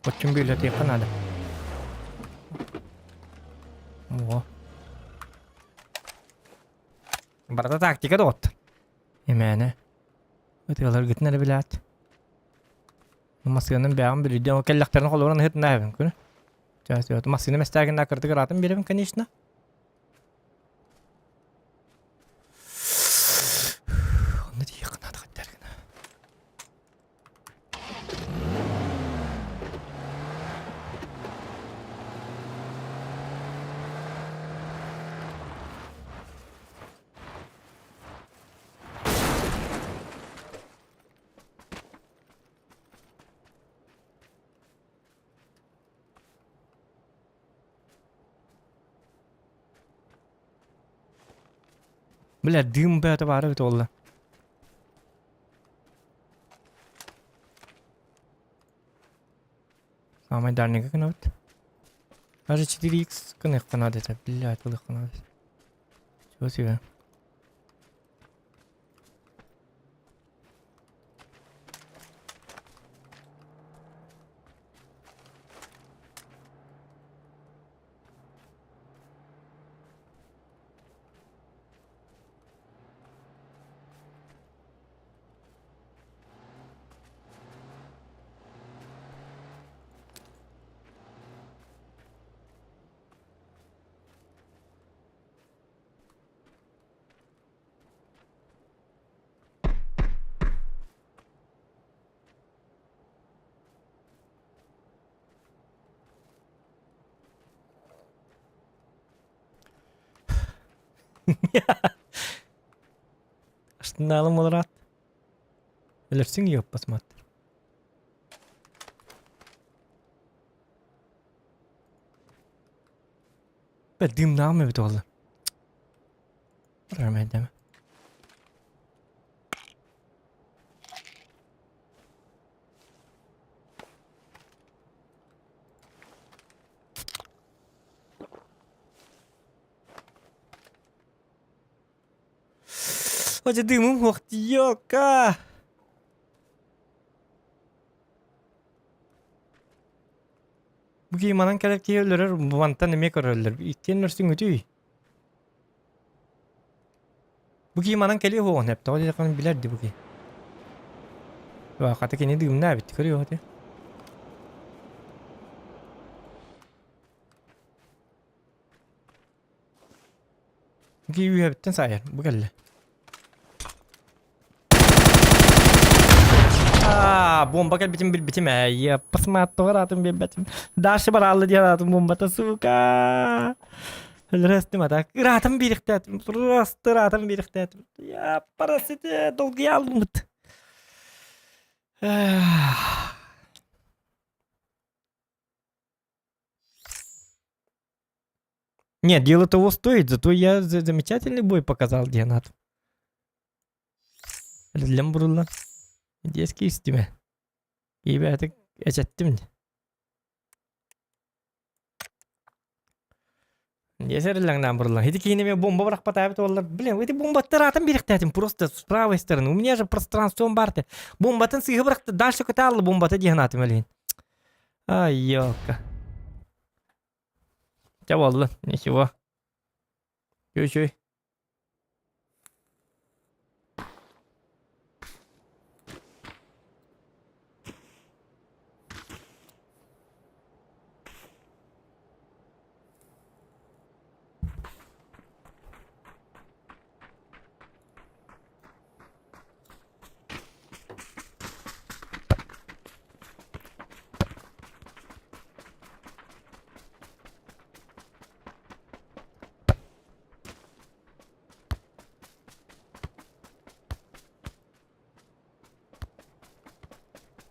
Koçum böyle yakın hadi. Oo. Barada taktika da otur. Yemeğine. Öteler gittiler bilet. Maskının beğen bir video kelleklerini kollarına hit ne yapayım kunu. Çağırıyor. Maskını mesleğinden kırdık rahatım birim kanişne. Ne diye yakın hadi gider gene. بلا ديم بقى تبع عرفت والله ما يدارني كنوت هذا شديد يكس كنا قنادة بالله تقول قنادة شو سوى Aslında olarak bilirsin yok basmat. Bedim namı bit oldu. Rahmet. Hoca dımım vakti yok ha. Bu giymanan karakter ölür, bu vantan emek ölür. İhtiyar nürsün ötüy. Bu giymanan keliyor hoğun hep. Tağlı yakın bilerdi bu giy. Vakata kene dığım ne bitti kırıyor hadi. Bu giy bitten sayar. Bu geldi. Bomba kan bitim ya pas mato ratum bebatim dash barallı diye ratum bomba ta suka resti mata ratum biriktatim prosto ratum biriktatim ya parası da dolgu aldım. Нет, дело того стоит, зато я замечательный бой показал Дианату. Лембруlla. Eski istime. İyi bir artık geçettim. Yeserlangdan бурла. Эти кинеме бомба быrak patayıp ollar. Блин, эти бомба таратым biriktetim просто с правой стороны. У меня же пространство барты. Бомбатын сыгы быраktı. Дальше каталlı бомбаты дигнатым элин. Ай, ёлка. Чавалlı. Ничего. Чуй-чуй.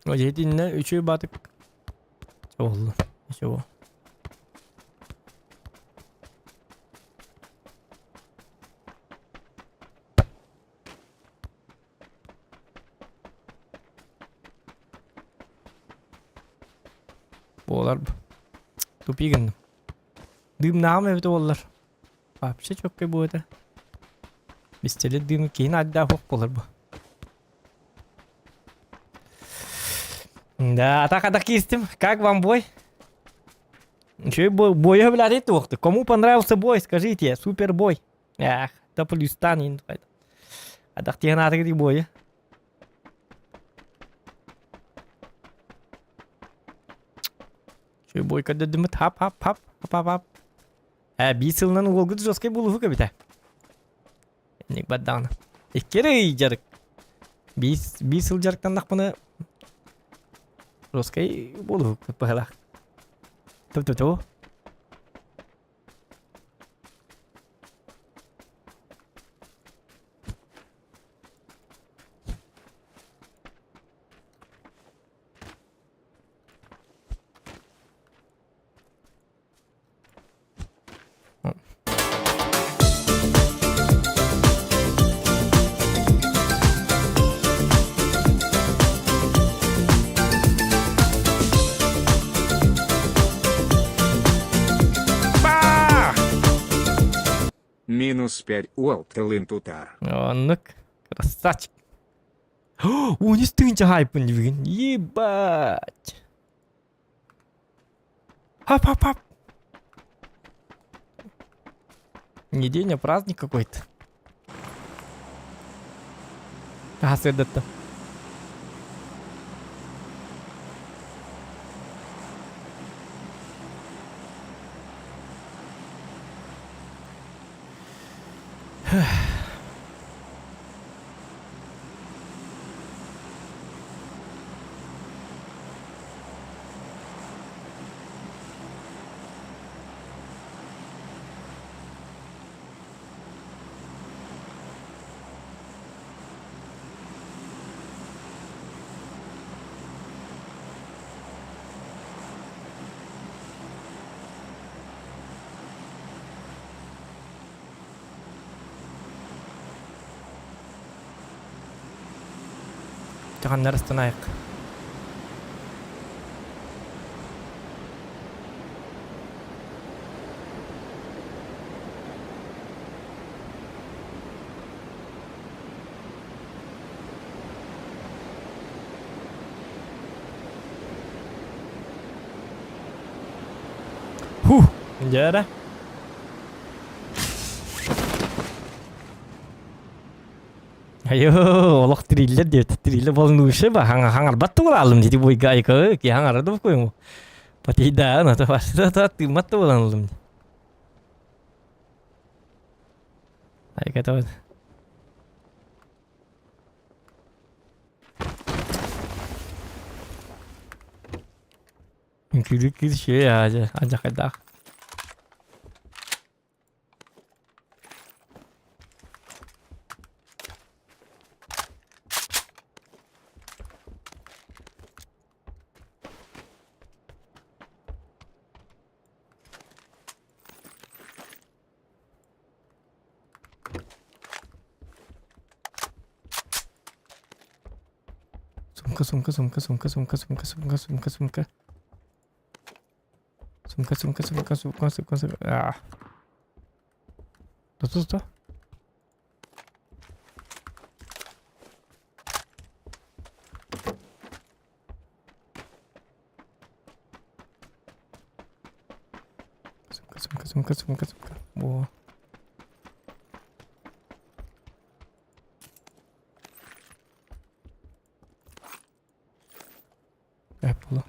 O yediğinde üçü batık. Oldu. İşte o. Boğalar bu. Tupi gındım. Dığım nağım evde boğalar. Вообще çok bu это. Bisteli dığım keyin adda hok boğalar bu. Да, так кистим. Как вам бой? Еще и бой говорят, тухты. Кому понравился бой, скажите. Супер бой. Эх, да плюс станет. А так тебе надо говорить бой. Еще и бой, когда дымит. Хап. Bir yıldan olgu joskay buluğu kabita. Ник baddan. İkkere jarık. Bir yıl jarıktan nakmını joskay buluğu pahala. Tuh. Минус 5 Уолт Линтутар. Аннык. Красавчик. О, не стынча хайпын дивген. Ебать. Хап. Не день, а праздник какой-то. Hasredetti. Jangan harus naik. Penjara. Ayo, Allah triller dia, triller balnu siapa? Hangar batu alam jadi boy gay ke, ki hangar tu ko yung patida na to basta timat to alam. Ay kata. Kiri şey aja kadak. Sumka. Ah. Tuh. Sumka. Wow. Apple.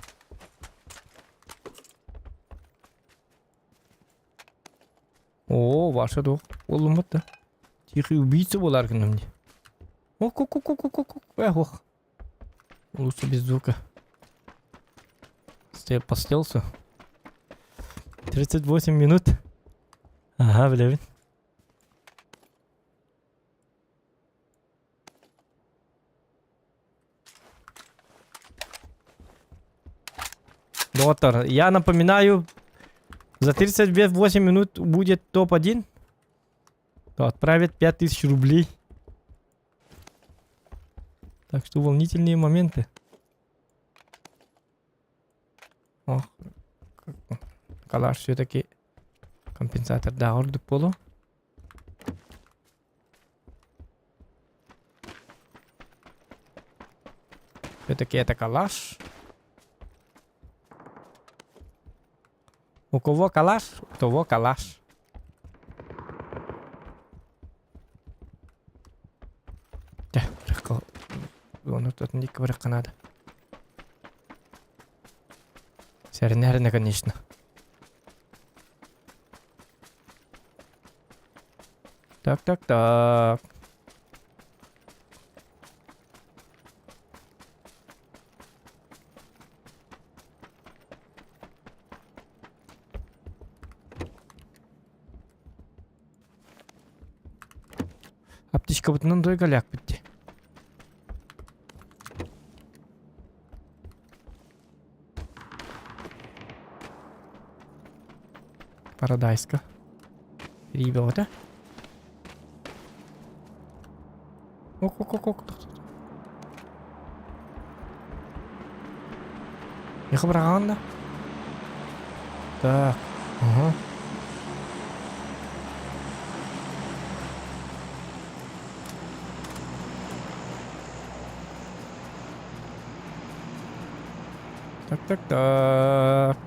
О, ваша дох. Олматта. Тихий убийца болар күнімде. Ох. Лучше без звука. Я постелся. 38 минут. Ага, блядь. Доктор, я напоминаю, за 38 минут будет топ-1. То отправит 5000 рублей. Так что волнительные моменты. Ох, калаш все-таки компенсатор. Да, ордук полу. Все-таки это калаш. У кого калаш, у того калаш. Да, легко. Он тут не говорит Канада. Наверное, конечно. Так. Аптечка бутынан дойгаляк бітті. Парадайска. Ребята. Ок. Я хабраганда. Так. Ага. Так.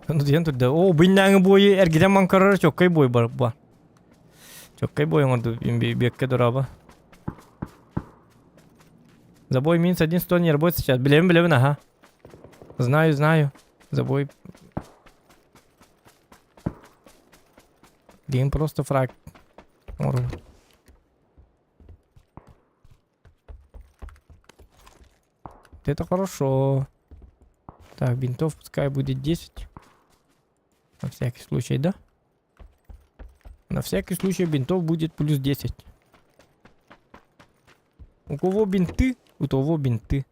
Ну, тут да. О, биннаңы бойы әргеден манкарар чоккай бой бар. Чоккай бой оңырды бекке дұраба. Забой минус 1 не работает сейчас. Білем, ага. Знаю. Забой. Блин, просто фраг. Это хорошо. Так, бинтов пускай будет 10. На всякий случай, да? На всякий случай бинтов будет плюс 10. У кого бинты, у того бинты.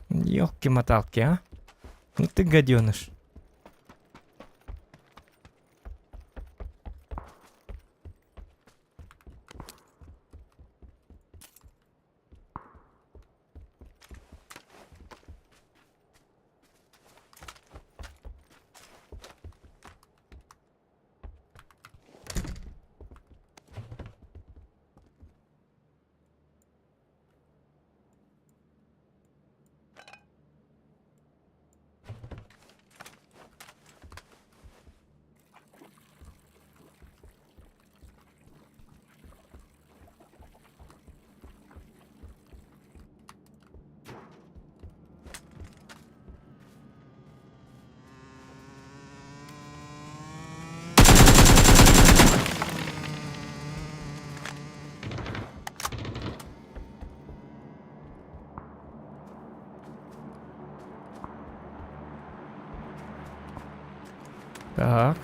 Ёлки-моталки, а? Ну ты гаденыш. Так.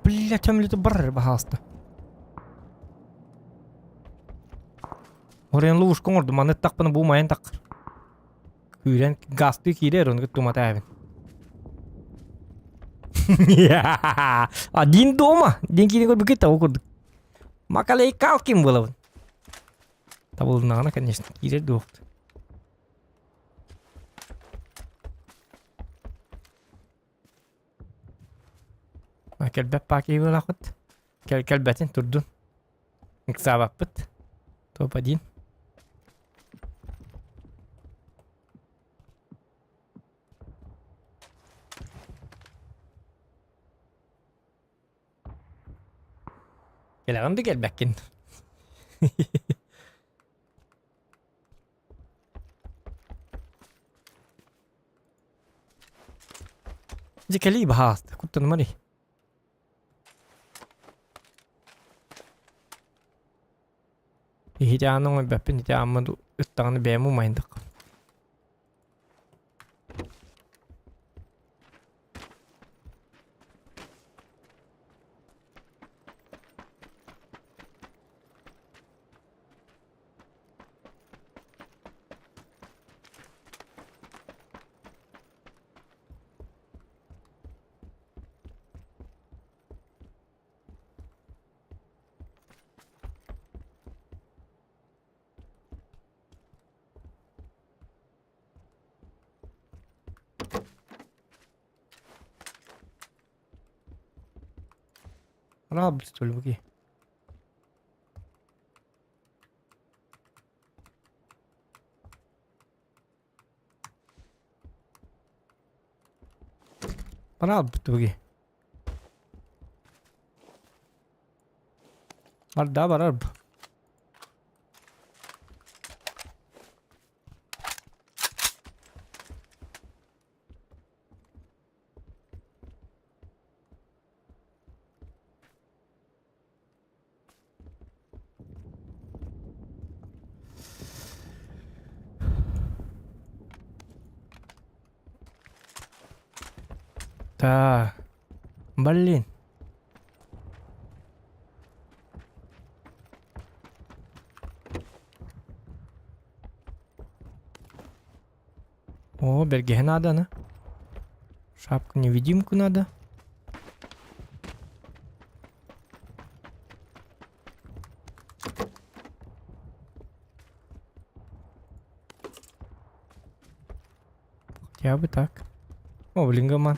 Блять, там ли-то барры, пожалуйста. Oraya luvuşkun ordu. Manet tak bana bu mayan tak. Küren gastı kider onu tutma tabi. Один дома. Деньги не begitu okuduk. Makale kalkim было. Табыл нагана, конечно, кидер дуht. Kelbep pakai bola kut. Kelbetin turdun. Nksabapet. Topadin. Kailangan di kelbekin. Jika li bahas, kutan mari. Hijanong bepin hijaman tu utang ni bemu main tak. Rab betul bagi. Rab betul bagi. Ada barab. Ta Berlin. О, Бергеhe надо, на. Шапку-невидимку надо. Хотя бы так. О, Блингоман.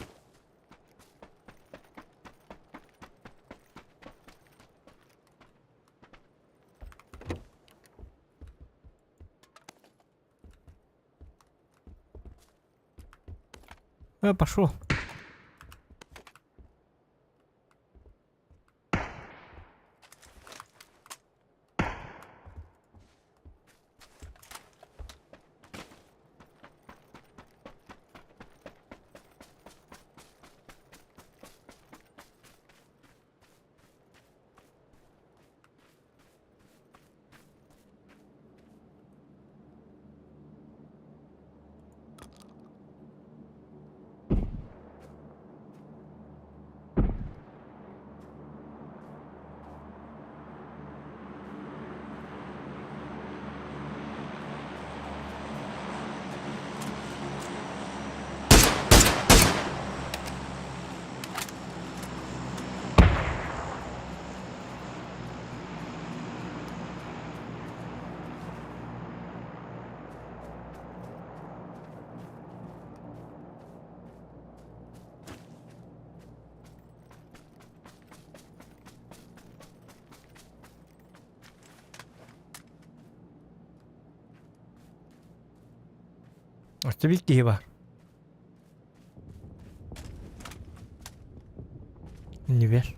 Пошел. Tabii var. Ne ver?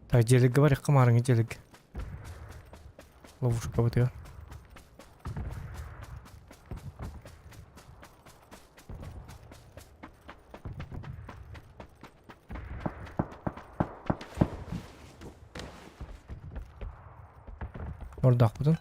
Так, jelek var ya, kemarin jelek. Ловушка kapatıyor. Orada akbudun.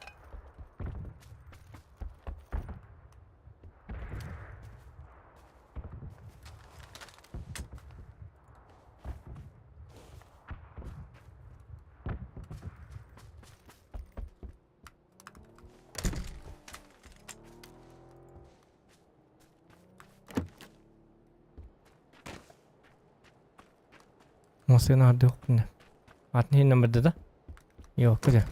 Masaya nerede yok ne? Atın numarada da. Yok öyle.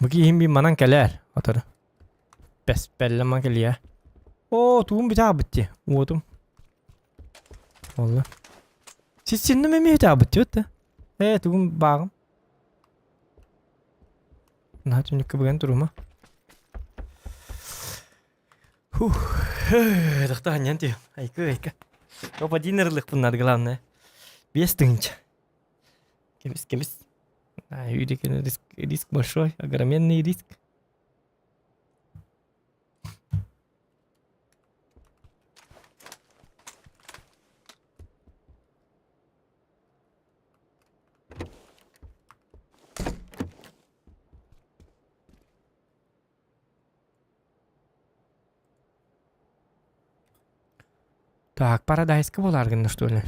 Bagi himbi manang keler atara. Bes bella man kelia. Oh, tuğum bir daha bitti. Uğudum. Valla. Siz şimdi mi bir daha bitti öte? Tuğum bağım. Nah, tunjuk ke bagian rumah. Dah tahan tuh. Aika. Kau pa dinner lah pun ada gelam ne. Bias tengah. Kemis. Ah, ini kan risk большой, огроменный риск. Так, Парадайска bo'larganda, что ли?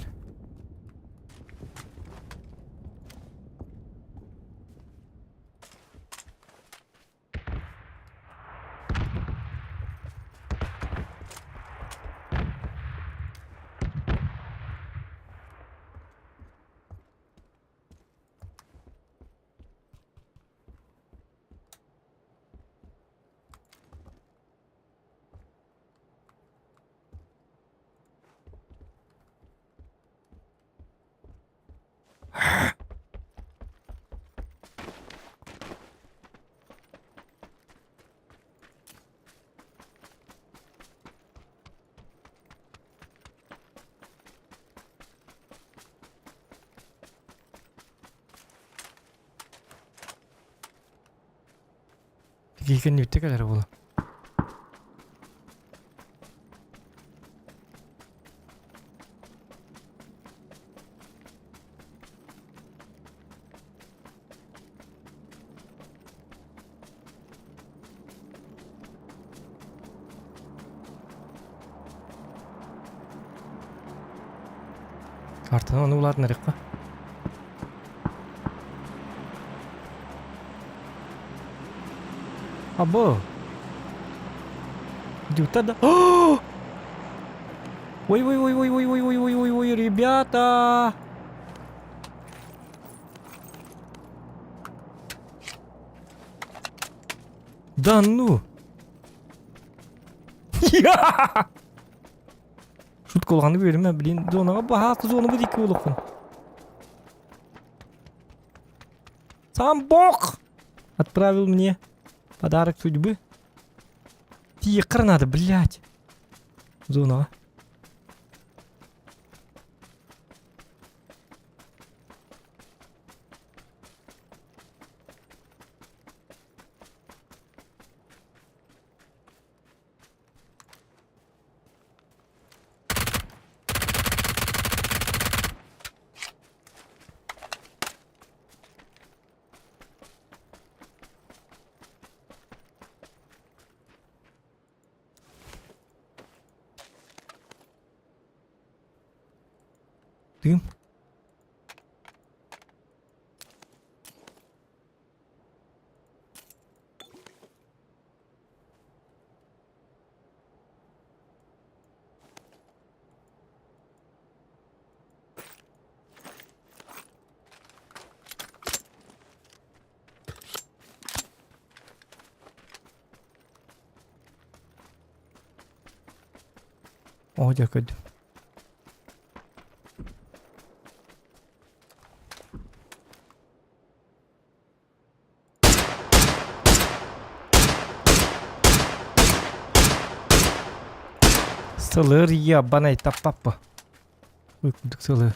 Gigan yute kadar bu. Kartını onu ular nereye? Abo. Juta да. Ой, ребята. Да ну. Шутка болғанды берме, блин, зонаға бағасы зоны бұл екі болықпын. Сам бог отправил мне подарок судьбы. Тикр надо, блядь. Зонаға. Дым. О, дякую. Sılır ya bana tapapa. Uykuduk sılır.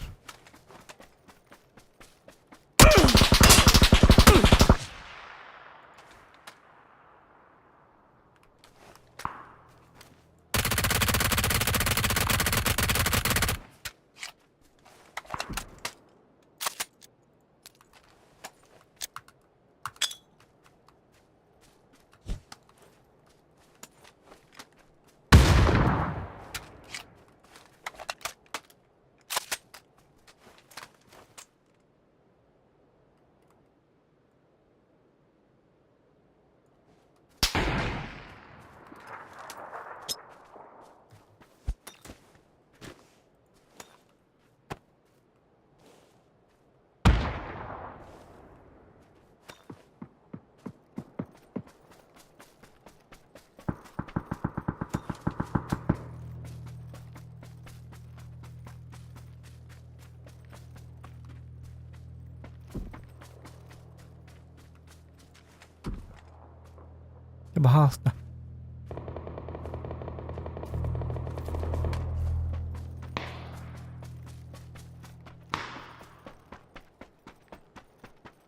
Bahasta.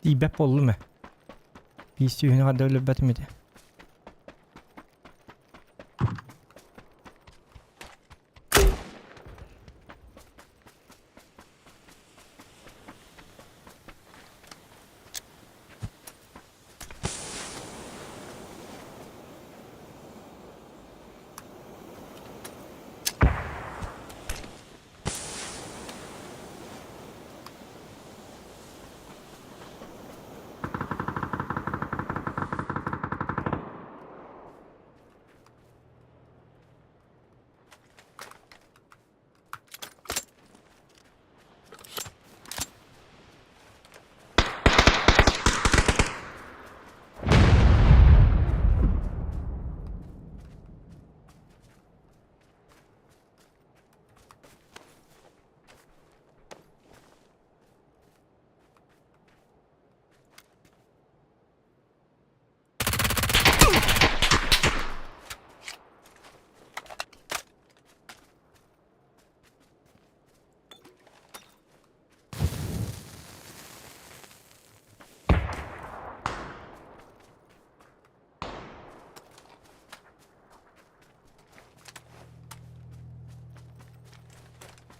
Dibep oldu mu? PC hüne kadar löbbet miydi?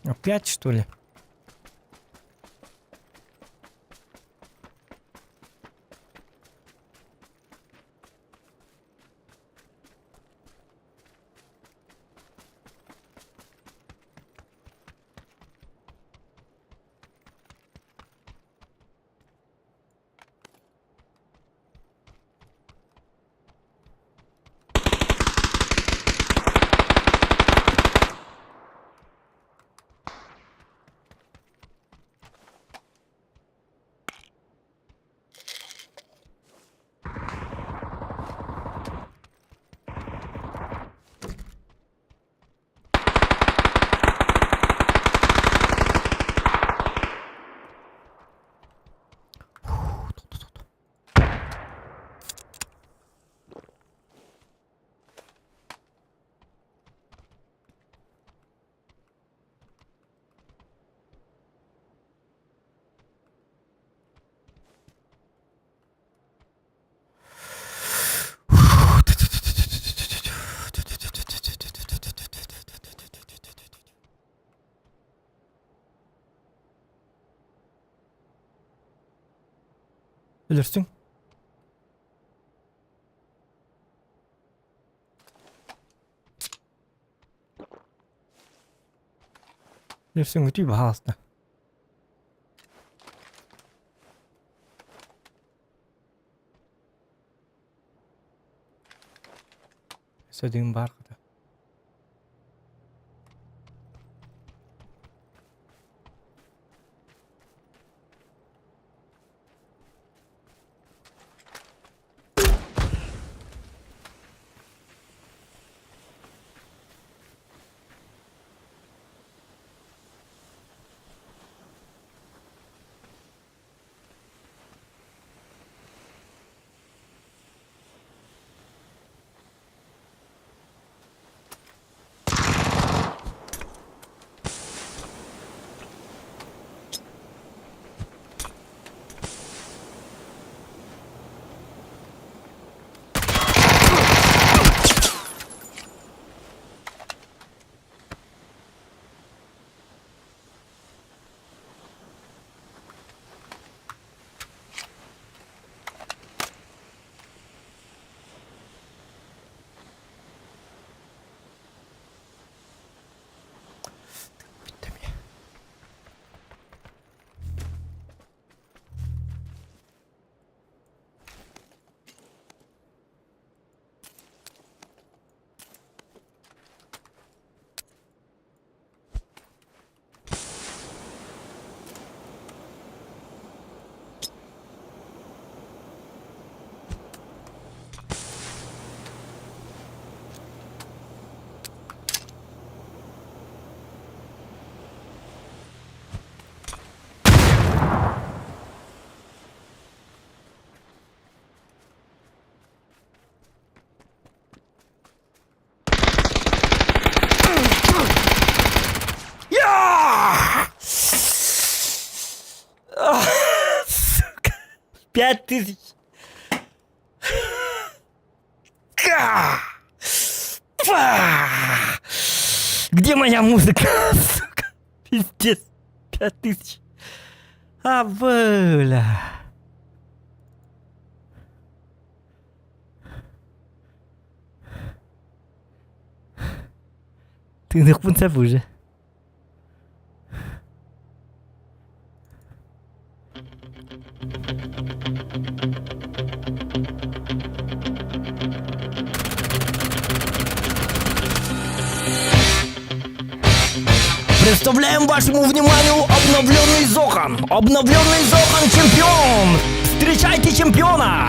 Опять что ли? Ölürsün. Ölürsün kötü bahasta. İstediğim var kadar. 5000. Где моя музыка? Сука. Пиздец. 5000. А, бля. Ты нахуй уже. Представляем вашему вниманию обновленный Зохан. Обновленный Зохан чемпион. Встречайте чемпиона.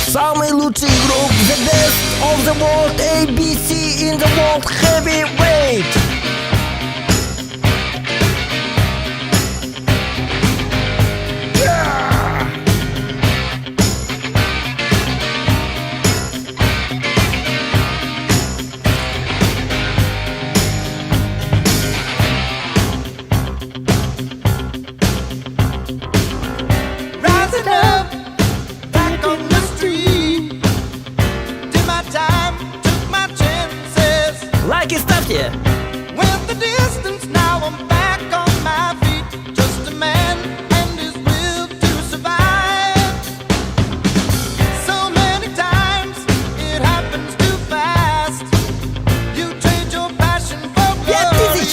Самый лучший игрок, the best of the world, ABC in the world heavyweight. Rising up, back on the street. Did my time, took my chances. Лайки ставьте. Went the distance, now I'm back on my feet. Just a man and his will to survive. So many times it happens too fast. You trade your passion for glory.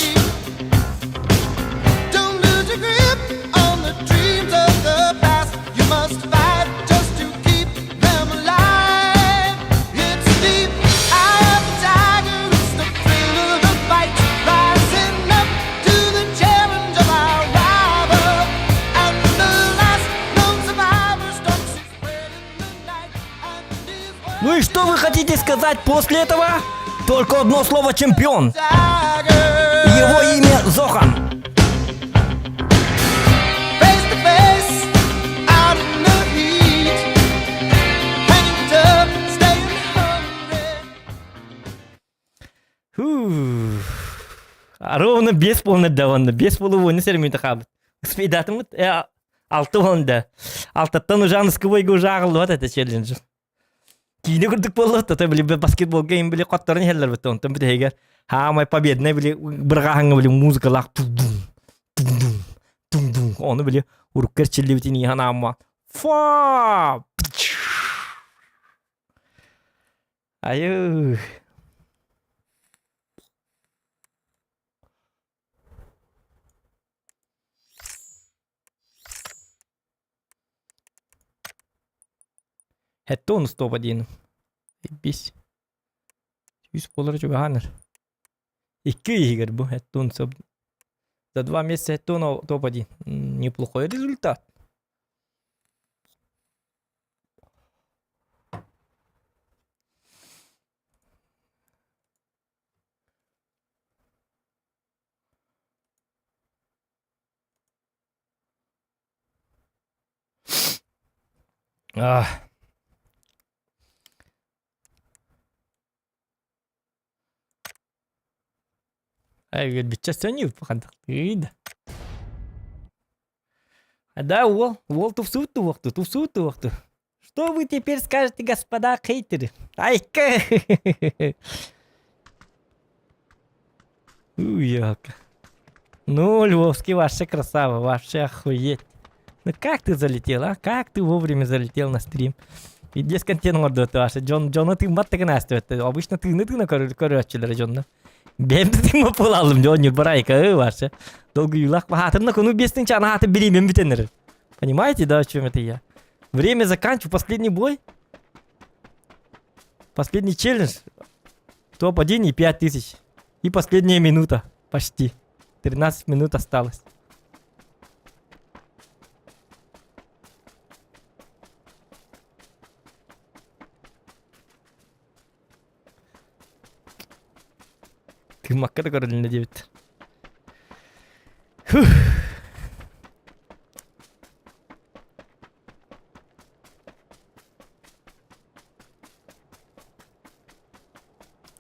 Don't lose your grip on the dreams of the past. You must fight just to keep them alive. It's deep, eye of the tiger, it's the thrill of the fight. Rising up to the challenge of our rival. And the last known survivor stalks his spread in the night. And his Ну и что вы хотите сказать после этого? Только одно слово чемпион. tiger. Его имя Зохан. Face to face, out in the heat. Hanging tough, staying hungry. Фу. Ровно без полнодаванно, без полувойны сермейді қабыт. Спейдатымыт, алты онда. Алтаттан ұжаны скыбойға ұжағылы бат әті челленджі. Кейіне күрдік болы, тұта білі баскетбол гейм білі қоттарын хеллер бітті. Онтан біті егер, хамай победіне білі бірғағыңы білі музыкалақ тудум, тудум, тудум. Оны білі ұрықкер челлі бітін ихан амма. Фа! Айу. Hette onu stop edeyim. Biz. 100 болар juga hanır. 2 игр bu hette onu stop. За 2 месяца hette onu топ-1. Неплохой результат. Ай, битчас сөнүп кандак. Үйдө. Да, Уол туфсутту вақты. Что вы теперь скажете, господа хейтеры? Ай-ка! Уяка. Ну, Львовский, вообще красава, вообще охуеть. Ну как ты залетел, а? Как ты вовремя залетел на стрим? И без контента ваша. Джон, ты маттыгы настроит. Обычно ты на короче, Джон. Ben de tim pul aldım Джон, барайка, ваша. Долго юлах. Хатырна кону бестин чана хаты беремен битенер. Понимаете, да, о чем это я? Время заканчиваю, последний бой. Последний челлендж. Топ-1 и 5000. И последняя минута. Почти. 13 минут осталось. Ты макар король на 9. Фух.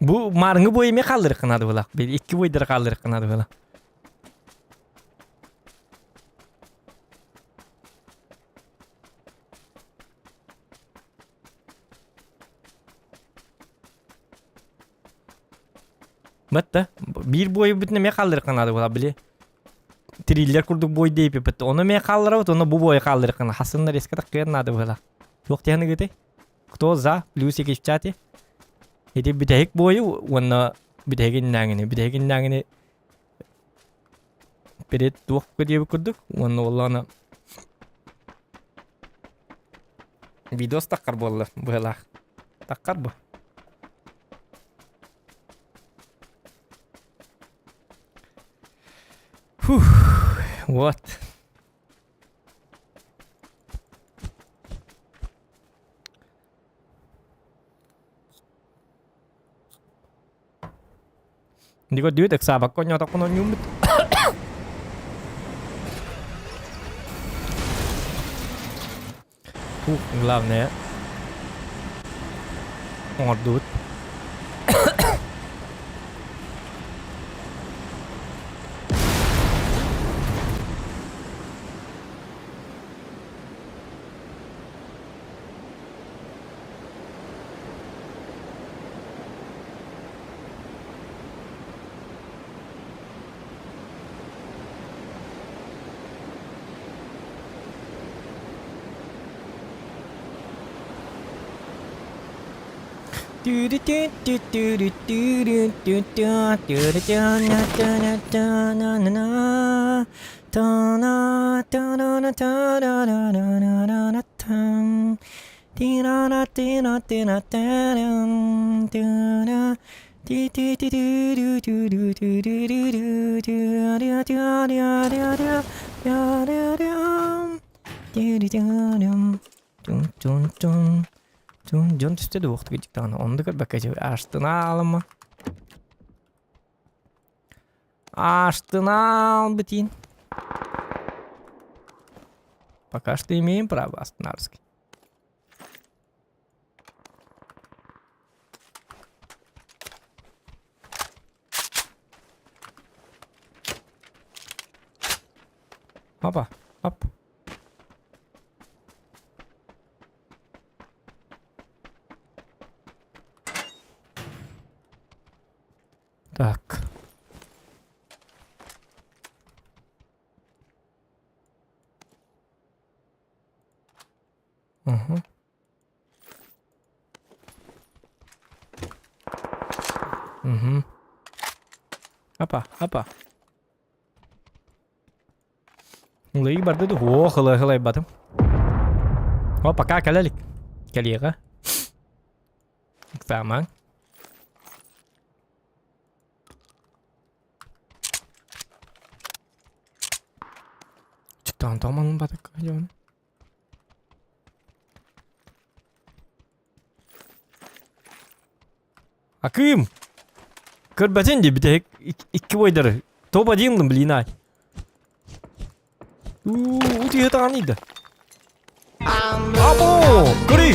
Bu marngı boyu me kaldırık kanadı bula. Bir iki boydur kaldırık kanadı bula. Batta. Bir boyu bütüne me kaldırık kanadı bola bile. Triller kurduk boy deyip bitti. Onu me kaldırıp onu bu boyu kaldırık kanadı. Hasınlar eski takıyan nadı bola. Yok diyene gidi. Кто за? Плюсик в чате. Эти битек бою, он битегин нагини. Перед двух кудев кудук, он олана. Видос таккар болла, была. Таккар бу. Фух, вот. Digo, dude, sabe coño, tak kono nyumit. Главное. Мордут. Жон түсті де оқты кетік тағына. Онды көрбәк әжеу. Аштына алымы. Аштына ал бітейін. Пока что имеем право останавливать. Опа, оп. Так. Угу. Угу. Опа, опа. Lý bật tới hùa khơi bật không? Опа, как лелик? Коллега. Саман. Çıktan tamam batık acaba. Akım. Kırbatın diye bir tek iki boyları. Top adayım блин ай. 어떻게 해당 아니다. 아보, 그리.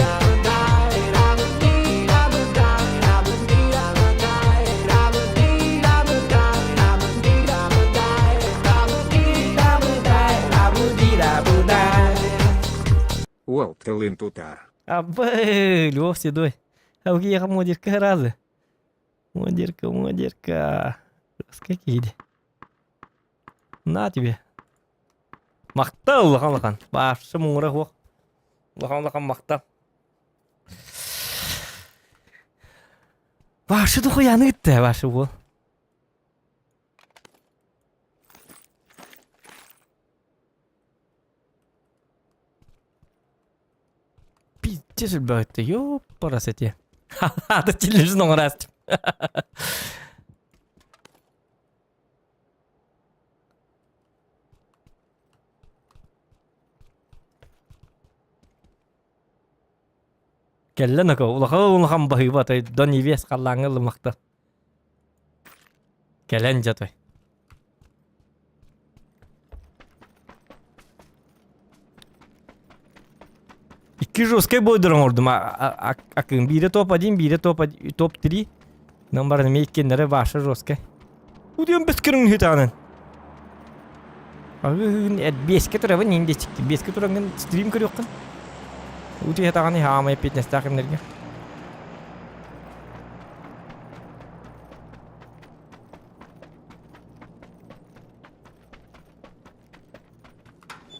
Уолт Линтута. Абы, Лёв седой. А у кия модерка разы. Модерка. Скакиди. На тебе. Мақтал лақан. Башы мұңырақ оқ. Лақан мақтал. Башы дұқияны үтті, башы ол. Пиздец үлбәғітті, ёппарас әте. Ады телевизон оңырастым. Kelle naka ulaqan bahiba tay don ives qallangal maqta. Kelen jatoy. İki joskay boyduran ordum. Akın biri top adayım, biri top 3. Number ne ikkenlere başa joskay. Udiyum beskirin hitanen. Agın beske turabın indi çıktı. Beske turangan stream kırıyorkan. Uti hatani hamay fitness takımlarga.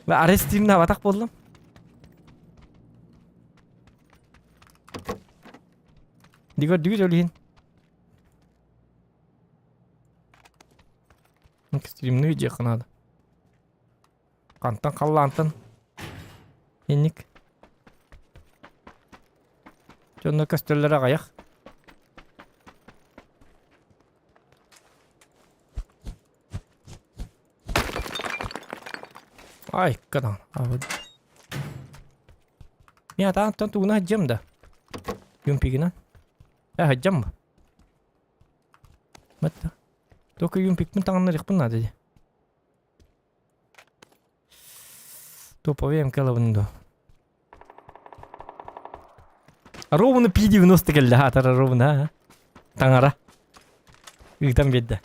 Ben arrestimde havatak buldum. Digor öleyin. Stream'ini video kanadı. Kantan kallantın. Yenlik. Jonda köstörlere kayak. Ay kadang. Ya tan tuna hajam da. Yumpi gina. Hajam mı? Mata. Toku yumpik mi tanganları yapın dedi. Топовый МК-лавндо. Ровно P90 geldi ha tara ровно ha. Tangara. Yıktan bedde.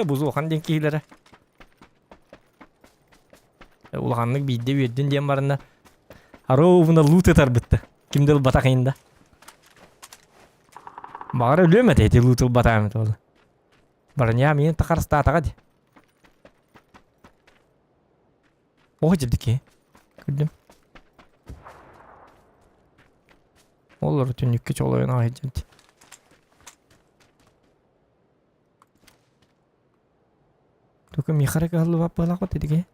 Buzu okan denk keylere. Ulağanlık bidde verdin diyen barında. Ровно loot etar bitti. Kimdel batakayında. Bağır ölüyor dedi loot batağım oldu. Barın ya meni takar stata hadi. Oh jadi ki. Gördüm. Olur tünlük geç olayın ahicenti. Tuh mikharek halu apa lah kok tadi ki.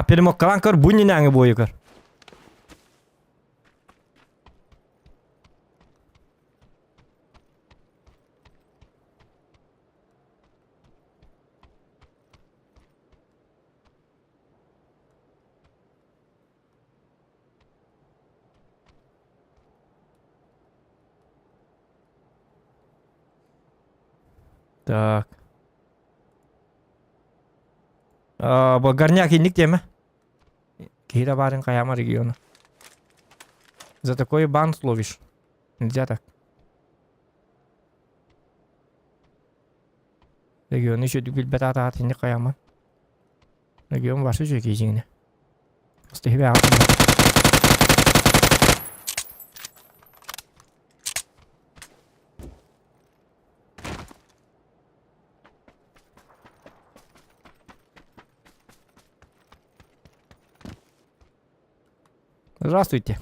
Перемог каланкар bunyi nange boyu kar. Так. Горняк и нигде ме. Кира барин Каяма региона. За такой бан словишь. Нельзя так. Регион еще дюбель бетата от не Каяма. Регион ваши же кизине. Просто тебя. Здравствуйте.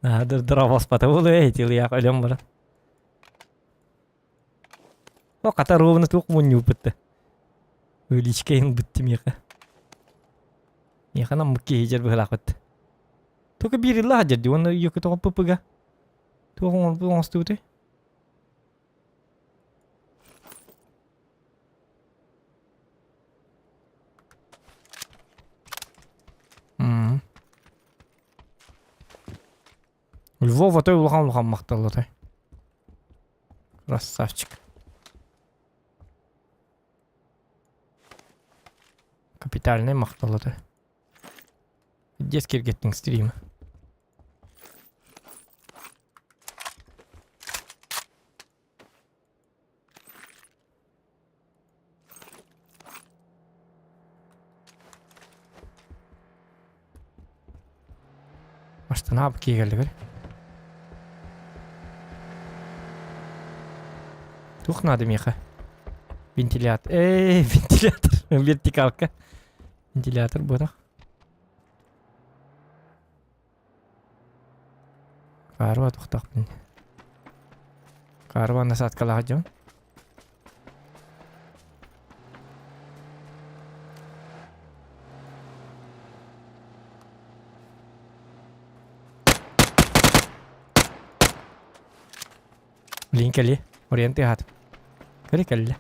Надо дровос потом эти я колем бара. Ну, ката ровно тук муню битте. Уличкейн битте меха. Меха нам мукки жер бахлакт. Тук бирилла хажер ди он юк то ппга. Тук он стуте. Львова той улган макталды той. Красавчик. Капитальный макталды той. Детский геттинг стримы. Başta ne yapıp ki geldi böyle? Тух надо, Миха. Вентилятор. Вентилятор. Вертикалка. Вентилятор burada. Карва тухтак бин. Карва насат калахажон. Link ali. Oriente hat. Kali kali.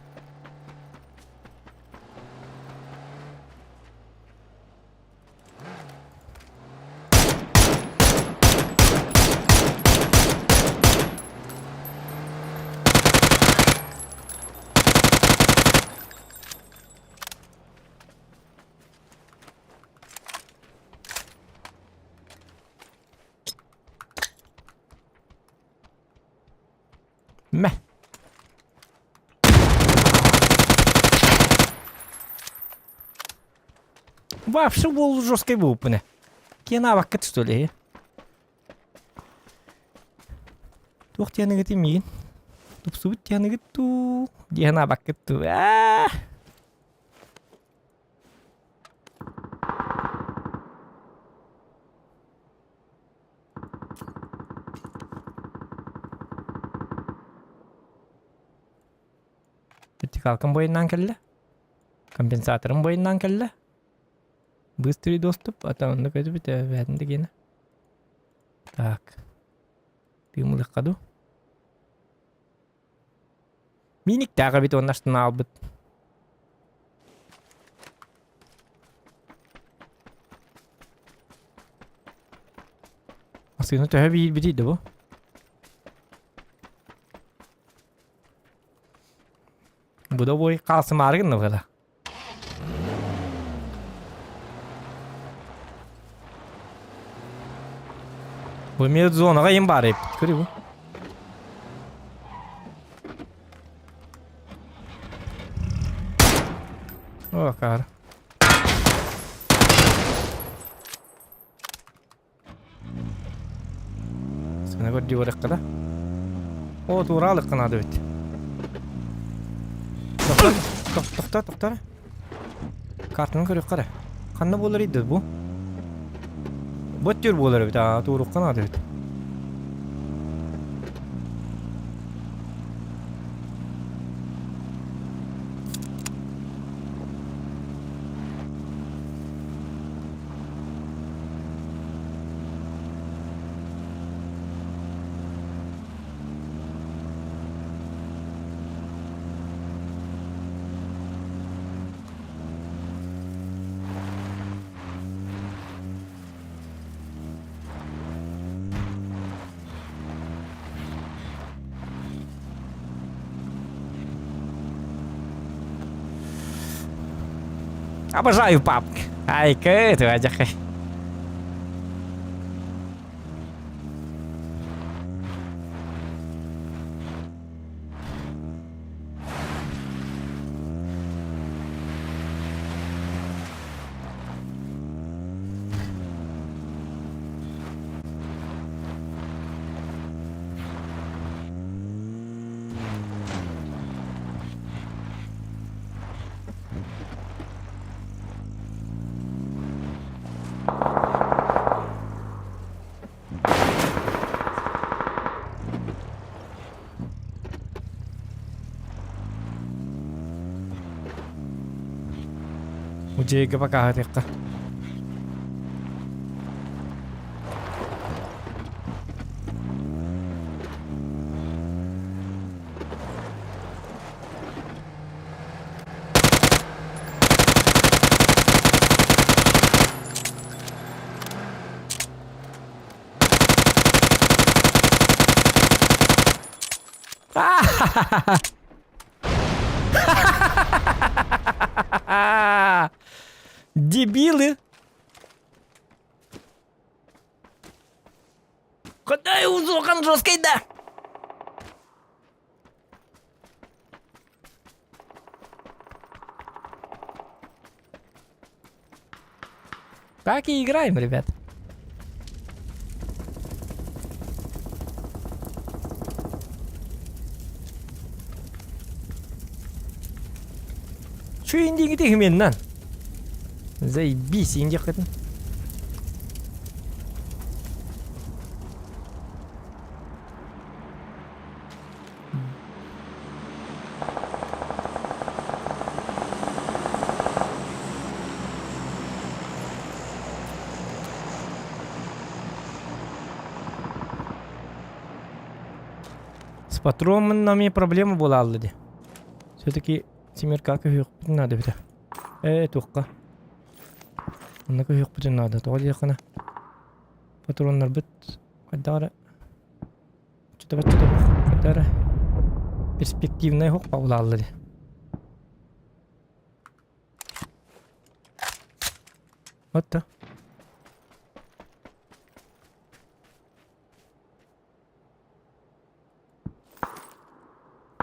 Meh. Вообще был жесткий выпуск. Кена вакет что ли? Tuh tiana gitu mungkin. Tuh subit tiana gitu. Dia nabak gitu. Kalkan boyundan kelle. Компенсаторын boyundan kelle. Быстрый доступ. Атауында көтіп біті бәдінді кені. Так. Тыймылық қаду. Миник тағы біт оның аштын албыт. Асыны төхі бейіл бітейді бұл. Bu da boy kalsın margın mı kadar? Bu mevzu zona kayın bari hep. Görüyor bu. Oh kar. Sana gör diyor kadar. O doğralık kanadı bit. Тоқтар. Картаны көріп қара. Қанды болар еді бұл? Боттер болар бит, туырық қанады бит. Обожаю папки. Ай-ка, это аджахай. Mujhe ke pakah dekka. Дебилы! Куда узоқан жесткий да? Так и играем, ребят. Чё инди ты хменнан? Заебись, инди хоть. С патронами проблема была, Аллади. Все-таки семерка как надо беда. Тухка. Оннака yok bütün nada. Doğal yakına. Patronlar bit. Kadara. Çuta kadara. Перспективная yok Павлаллы. Вот то.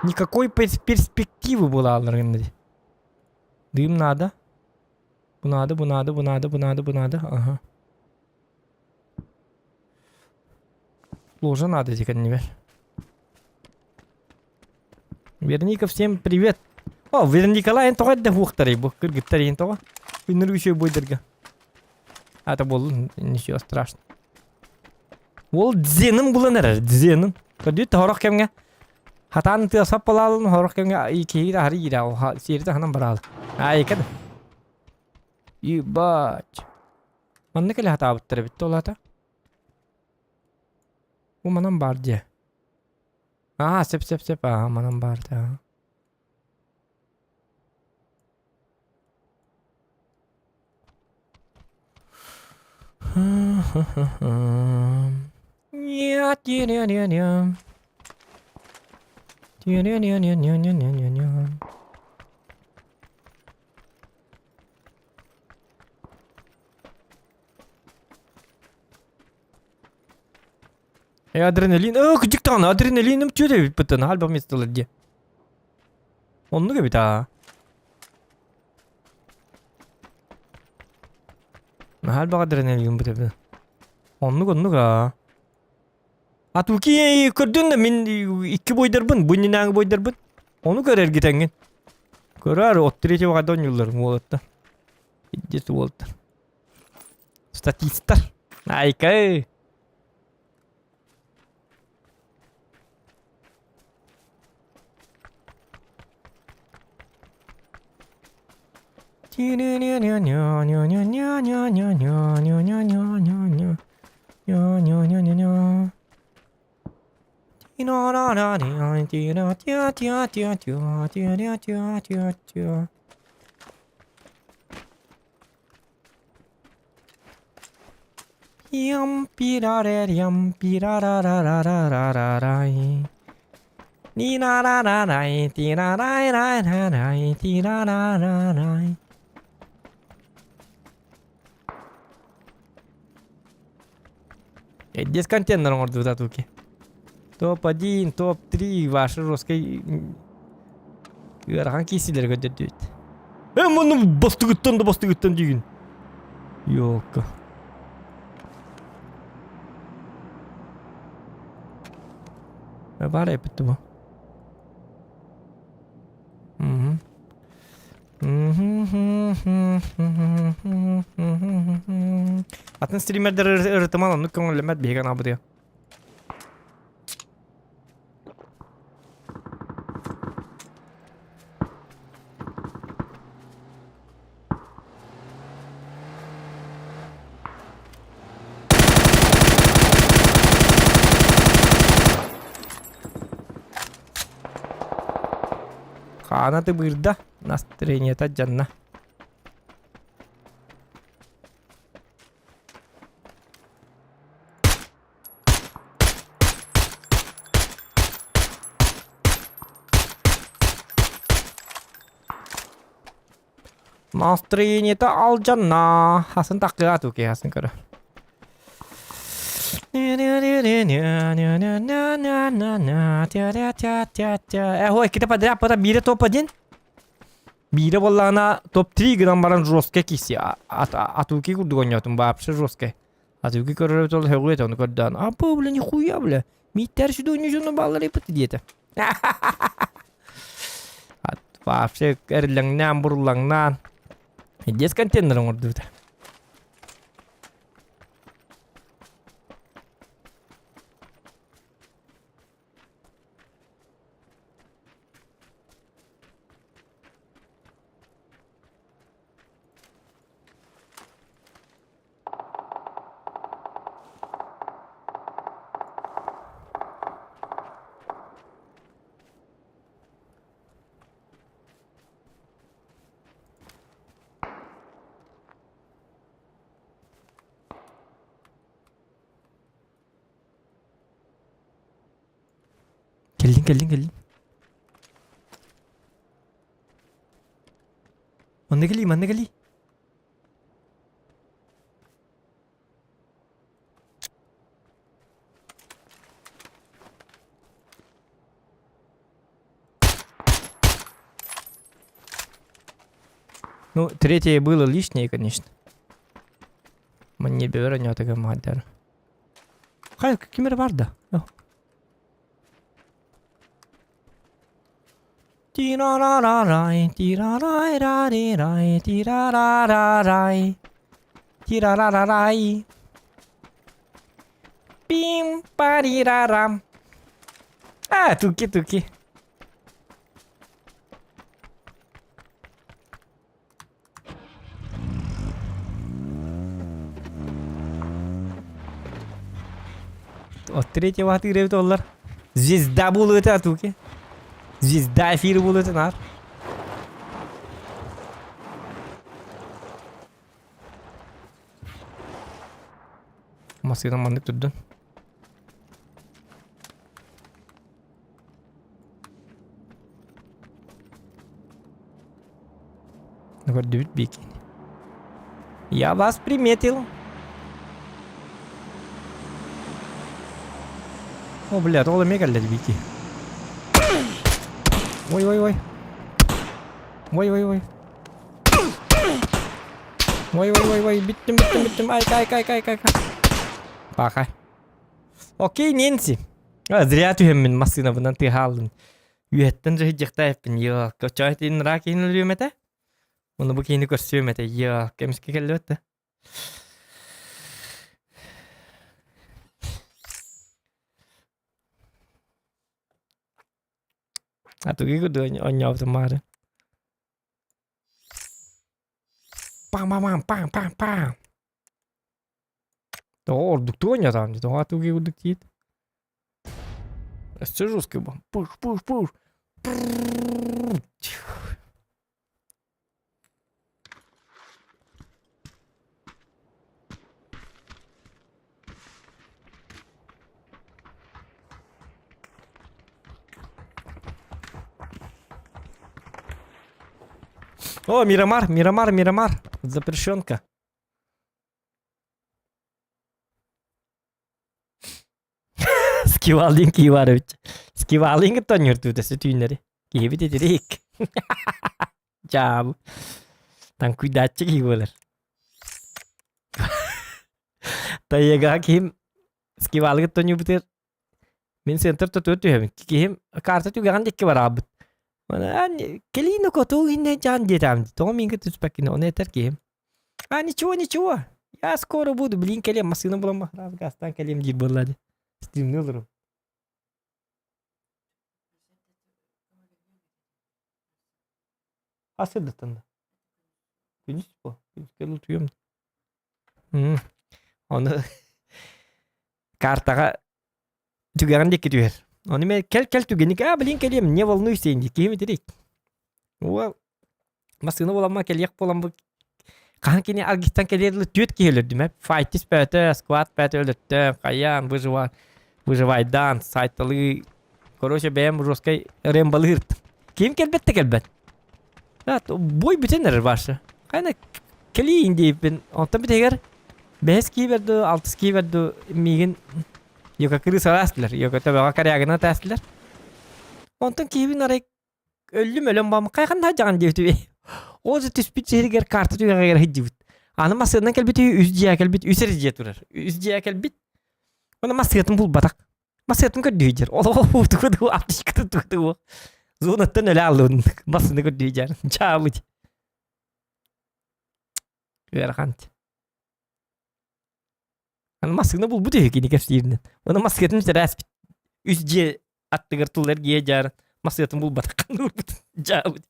Никакой перспективы была алларында. Дым надо. Bu надо. Ага. Ложа надо, дикан не ver. Вероника, всем привет. О, Вероника лайн тоға да хуқтарай бұл. Кыргыттарайын тоға. Күнір үші бойдырға. Ата болу, ничего страшно. Ол дзенім бұлын әрі, дзенім. Көдді хорақ кемге. Хатаны тыасап балалын, хорақ кемге икеги да хары ира. Серді ханам баралы. Айкады. Ебать. Манны кәлі хата абыттыры бітті ол ата. О, манам бар де. Сеп. Манам бар да. Адреналин. Küçük tane adrenalinim çöre bir pıtın. Halbuki mesela diye. Onu gibi ta. Halbuki adrenalin bir tabi. Onu ka. Atuki gördün de min iki boydarbın. Bunun hangi boydarbın? Onu görer gitengin. Görer ottirici vakadon yıllarım olatta. İddiası olatta. Statistler. Ayka. Yam pirarer yam pirararararararai. Ni na na na na ti na na na na na ti na na na na. Здесь контейнер может быть атуки. Топ-1, топ-3 ваши русской... Hangi isimleri gönderiyor? Bunu bastı gittin düğün. Yok. Var ya bitti bu. Atın streamerleri ırtıman onu konglemet bir kana bu diyor. Kanatı burada. Настроение-то жанна. Настроение-то ал жанна. Хасын такыга туке хасын көрө. Ой, kita pada apa biri top aja? Biri валана топ-3 грам баран жорстке киси. Атуки курду гонятым вообще жорстке. Атуки көрөр тол хөгөт оны көрдөн. Апа бля нихуя бля. Миттер шуду нижону баллары пыты диете. Ат вообще эрлеңнен бурлаңнан. Дес контейнер ордута. Gelin. Mana gali? Ну, третье было лишнее, конечно. Мне берет такая мадер. Hayır, kimere var da. Yok. Tirararai, tirararai, tirararai, tirararai. Pim, pariraram. Ah, tuki. Третьего отыгрывает доллар. Звезда будет а туки. Звезда эфир будет нар. Masih mana tu dah? Agora David Bacon. Я вас приметил. О, бля, это мега для Вики. Ой. Ой. Биттим. Ай, кай. Пахай. Окей, Нэнси. Зря ты мен машина вон ты халын. Юеттен же жихтай пин я. Качай тин ракин люмете. Оны бу кейни көрсөмете. Я, кемске келөтө. А туги гуду оняв тамары. Пам. О, дуктоня там, то а туги гуду кит. Это жестко было. Пуш. О, Мирамар. Запрещенка. Skivalding var ute. Skivalding tonyor tu desse tyneri. Gibi de direkt. Jab. Tan cuidache ki bolar. Tayega kim Skivalding tonyor biter. Min center tu hem. Kim karta tu garan dekke barab. Ana kelino ko tu inne jan detam. То минга tu спекино не терким. А ничего. Я скоро буду, блин, келем машина была разгастан келем ди буллади. Стимный olurum. Asıl tanda. Güneş bu. Güneş gelutuyum. Onu kartaga tügeran dikiyor. Onu me kel tügenik bilin kelem ne волнуйся инди кем дирек. О машина буламма келек болам бу. Канкини аргистан келерле түйет келердим. Файтис пәте, сквад пәте өлөттө, каян выживай дан, сайталы. Короче, бем жесткой рембалырт. Ким келбет. Да, бой бүтенер башы. Кайна кели инди бен онтан битегер 5 ки берди, 6 ки берди миген yoka kırıs arastılar. Yoka tabi akarayagına tastılar. Ondan kibin arayık ölüm bamı kaykan da can diyordu. O da tüspit şehirger kartı diyor agar hicivit. Anı masırdan kelbiti üzciye kelbit üsericiye durar. Üzciye kelbit. Ona masırtın bul batak. Masırtın kötü diyecek. Ooo tuğdu aptış kıtı tuğdu. Zonattan öyle alın. Masırını kötü diyecek. Çağlıcı. Verkant. Anı masırını bul bu diyor ki nikafsiyerinden. Ona masırtın işte raspit. Üzciye attı gırtıllar giyeceğer. Masırtın bul batak. Çağlıcı.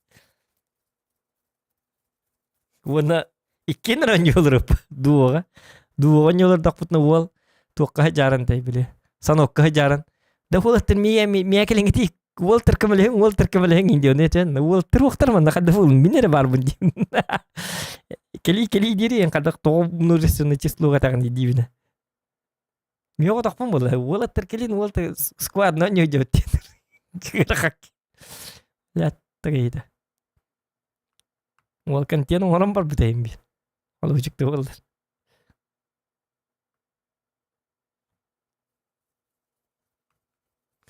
Ona ikin ranjolur dua ranjolur dakputna wal tuqqa hajaran tay bile sanokka hajaran da hulatin miya kelengiti wal terkamaleng indionesian wal terwaktar man nakada ful minere bar bundi keli diri yang kadak to nurisuna cislu katakan di divina miyo tak pun bola wal terkelin wal squad no nyojo kak ya tagayda wal kan tiyan orang berbeda bir kalau ujuk tuh wal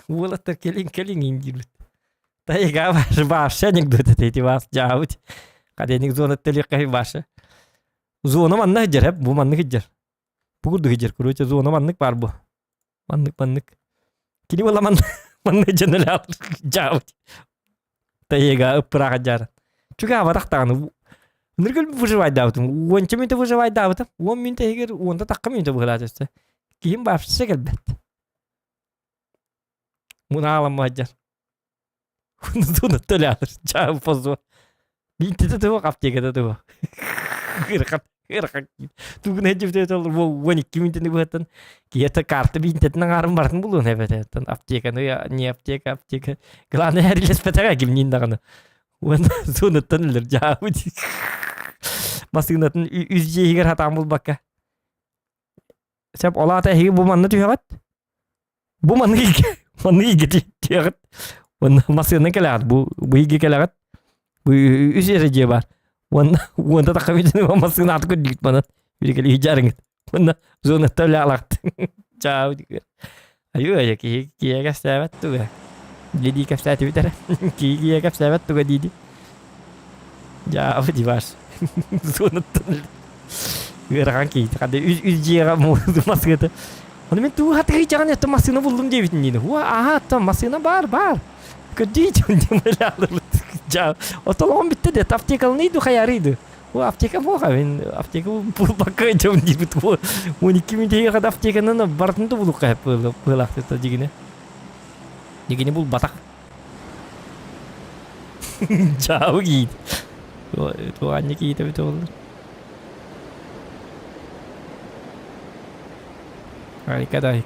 wal terkeling injil tapi gak bahasa yang dua tadi bahas jauh kadang zona telik kayak bahasa zona mana hajar bu mana hajar buku hajar kuruca zona mana parbo mana kini wala mana general jauh ега ыппыраға жар. Чуга абадақтағаны. Ныргыл выживать даутым. 10 минут выживать даутым. 10 минут егер 10 таққа минут выгылады. Кейін бапшысы келбет. Муна аламма жар. Уны төләдір. Жағы позу. Бинтеді тұғы аптекада тұғы. Қырқат. Тугын әжіпті өтілір. 12 минутыны бұғаттан. Кейеті карты бинтетінің арын бардың бұлуын әбет. Аптеканы, не аптека. Главное әрілес пәтіға кемнен дағаны. Оны соныттан өлір. Жағы масығынатын үз жейгер хатам бұл баққа. Сәп ола атайығы бұл манны түйеғат? Бұл манны егі түйеғат. Оны масығынан келеғат. Бұл егі келеғат. Бұл үз ері же бар. Онда таққа бетіні масығын аты көндігіт манат. Үрекелі жарыңыт. Оны зоны төлі алақты. Жау дегер. Аю әйе кие кәпсәбәт тұға. Леди кәпсәті бітәрі. Кие кәпсәбәт тұға дейді. Жау дебаш. Зоны төлі. Үраған кейті. Қады үз жеға масығыты. Оны мен туға хатығы жағын әтті масығына бұлдым дебетін дейді. Аға, масығына бар. Көдейді өндемелі алырлы. Жау. Отолығын бітті де, аптекалынıydı қаярıydı. Аптека боға, мен аптека бұл баққа өтем дейбіт. 12 минутеге қады аптеканын бартынды бұлық қайып бұлақты дегені. Дегені бұл батақ. Жау кейді. Туғанне кейді өте олар. Harika.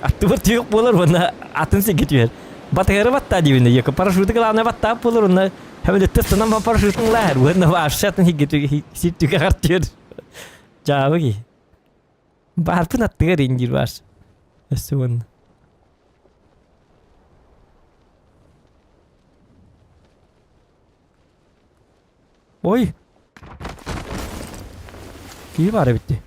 Atı var tüyük bulur bana atın seketiyor. Batırı batta diyinde yok paraşütü kalana batta bulur ona hem de testten ama paraşütün lahir bana aşağıdan higetiyor sitti kartıyor. Jauh ki. Barpun attı rincir var. Asun. Oy. İyi var bitti.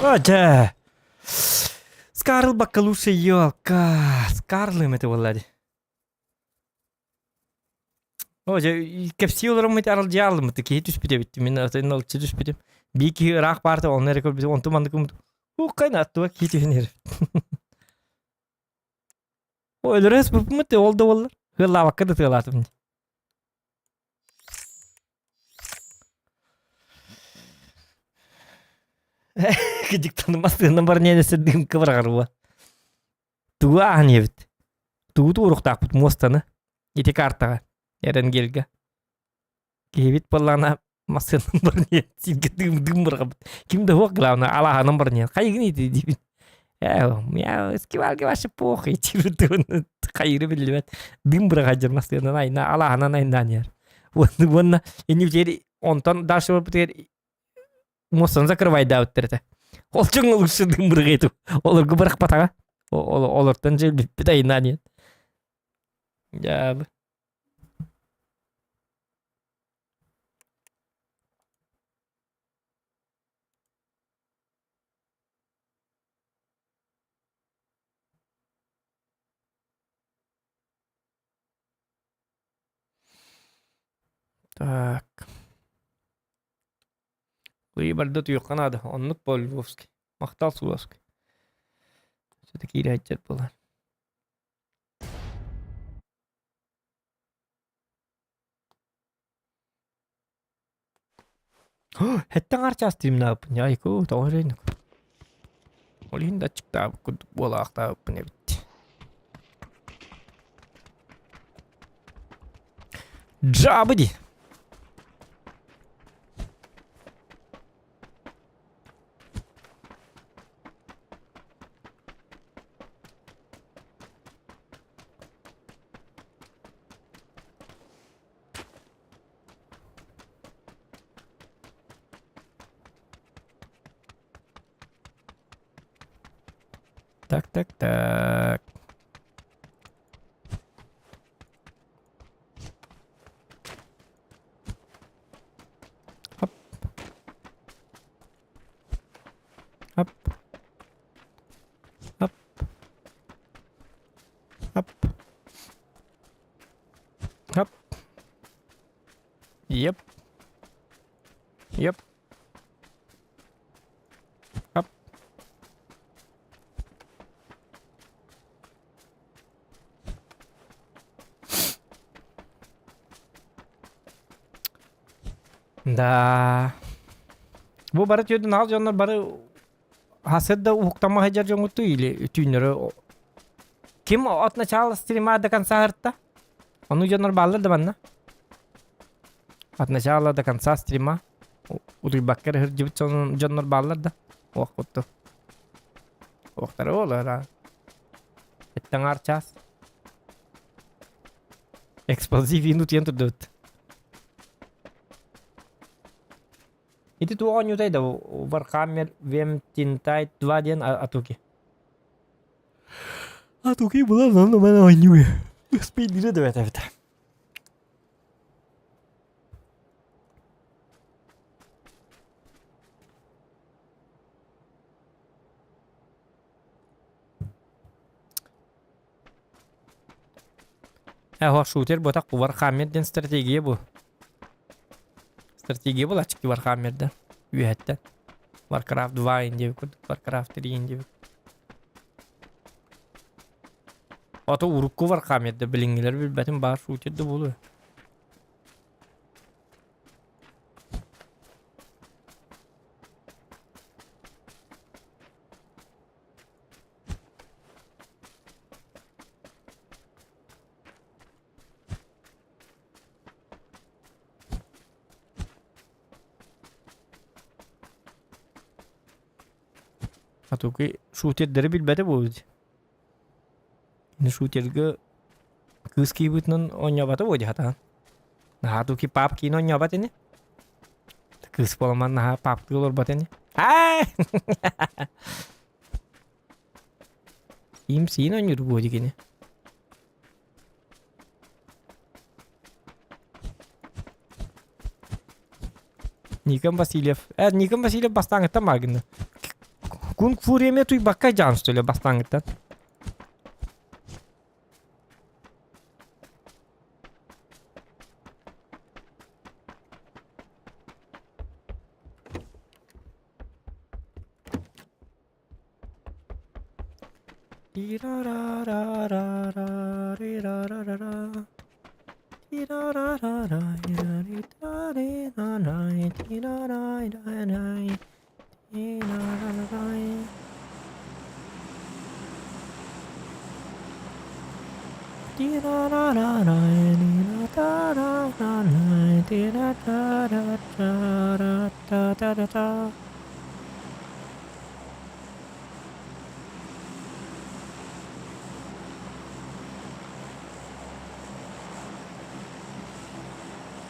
Aja. Skarl bakkaluşa yolka. Skarlım eti vallahi. Oja kapsiyolarım eti aral jalım eti ki düşpüde bitti. Men atın alçı düşpüde. Bir ki rak parti onları kol bize ontu mandık. O kaynat bak hiç henir. O ölürüz bu mete oldu vallahi. Hılla vakit tılatım. Gıcık tanımazlığından var neyse dım kıvırgar bu. Tuğu ağın evit. Tuğu da uruq taqbıt mostanı. Eti kartağa. Eren gelge. Kevit balana masığından var neyse silgi dım bırgabıt. Kimde hoq gılavna alağının var neyse. Kaygın eti deyip. Ya eski valge başı poğ. Eti onu kayırı bildiğet. Dım bırgacır masığından ayna alağının ayından yer. Onu eni jeri ondan daşı olup Мосан закрывай да өттерді. Ол чың ұлықшы дымбырғы ету. Олар күбірік батаға. Олардан жел біппет айынан ет. Жабы. Так. Выборда түйіқан ады. Онлық бол Львовский. Мақтал Суловский. Все-таки ирайчет болар. Хеттен арча стримна өпін. Яйку, тоғын жайнық. Олейін да чықта күдік болақта өпін әбітті. Джабы ди. Так. Хоп. Yep. Yep. Up. Da. Bu barı tüydün az onlar barı hased da uhtama hajar jongu tuyli tüynleri. Kim atna çal streama da kan saharta? Onu jonlar ballar da banna. Atna çal da kan sa streama. Uri bakkar her jibit jonlar ballar da. Waqtu. Waqtara olar. Ettan archas. Explosive inut yentu dot. Itu tuh onyu tadi dah overkamera VM tintai 2 dia atuki. Atuki belum mana onyu ya. Speed dia dah betul. Shooter botak overkamera dan strategi bu. Strategi bu açık Warhammer'da. Üyetten. Warcraft 2 ince bir Warcraft 3 ince bir. Ata urukku Warhammer'da bilingiler bir betim bar shooter'da buluyor. Atau ki shooter dari bil bete bu. Ini shooter ke kuski but non onya bata bu jata. Nah atau ki pap ki non nyabat ini. Kus polaman nah pap ki lor bat ini. Ah. Im si non nyuruh bu gini. Nikam Vasilyev bastangıtta margında. Kung Fu Reme tu bakka can söyle bastangıttan.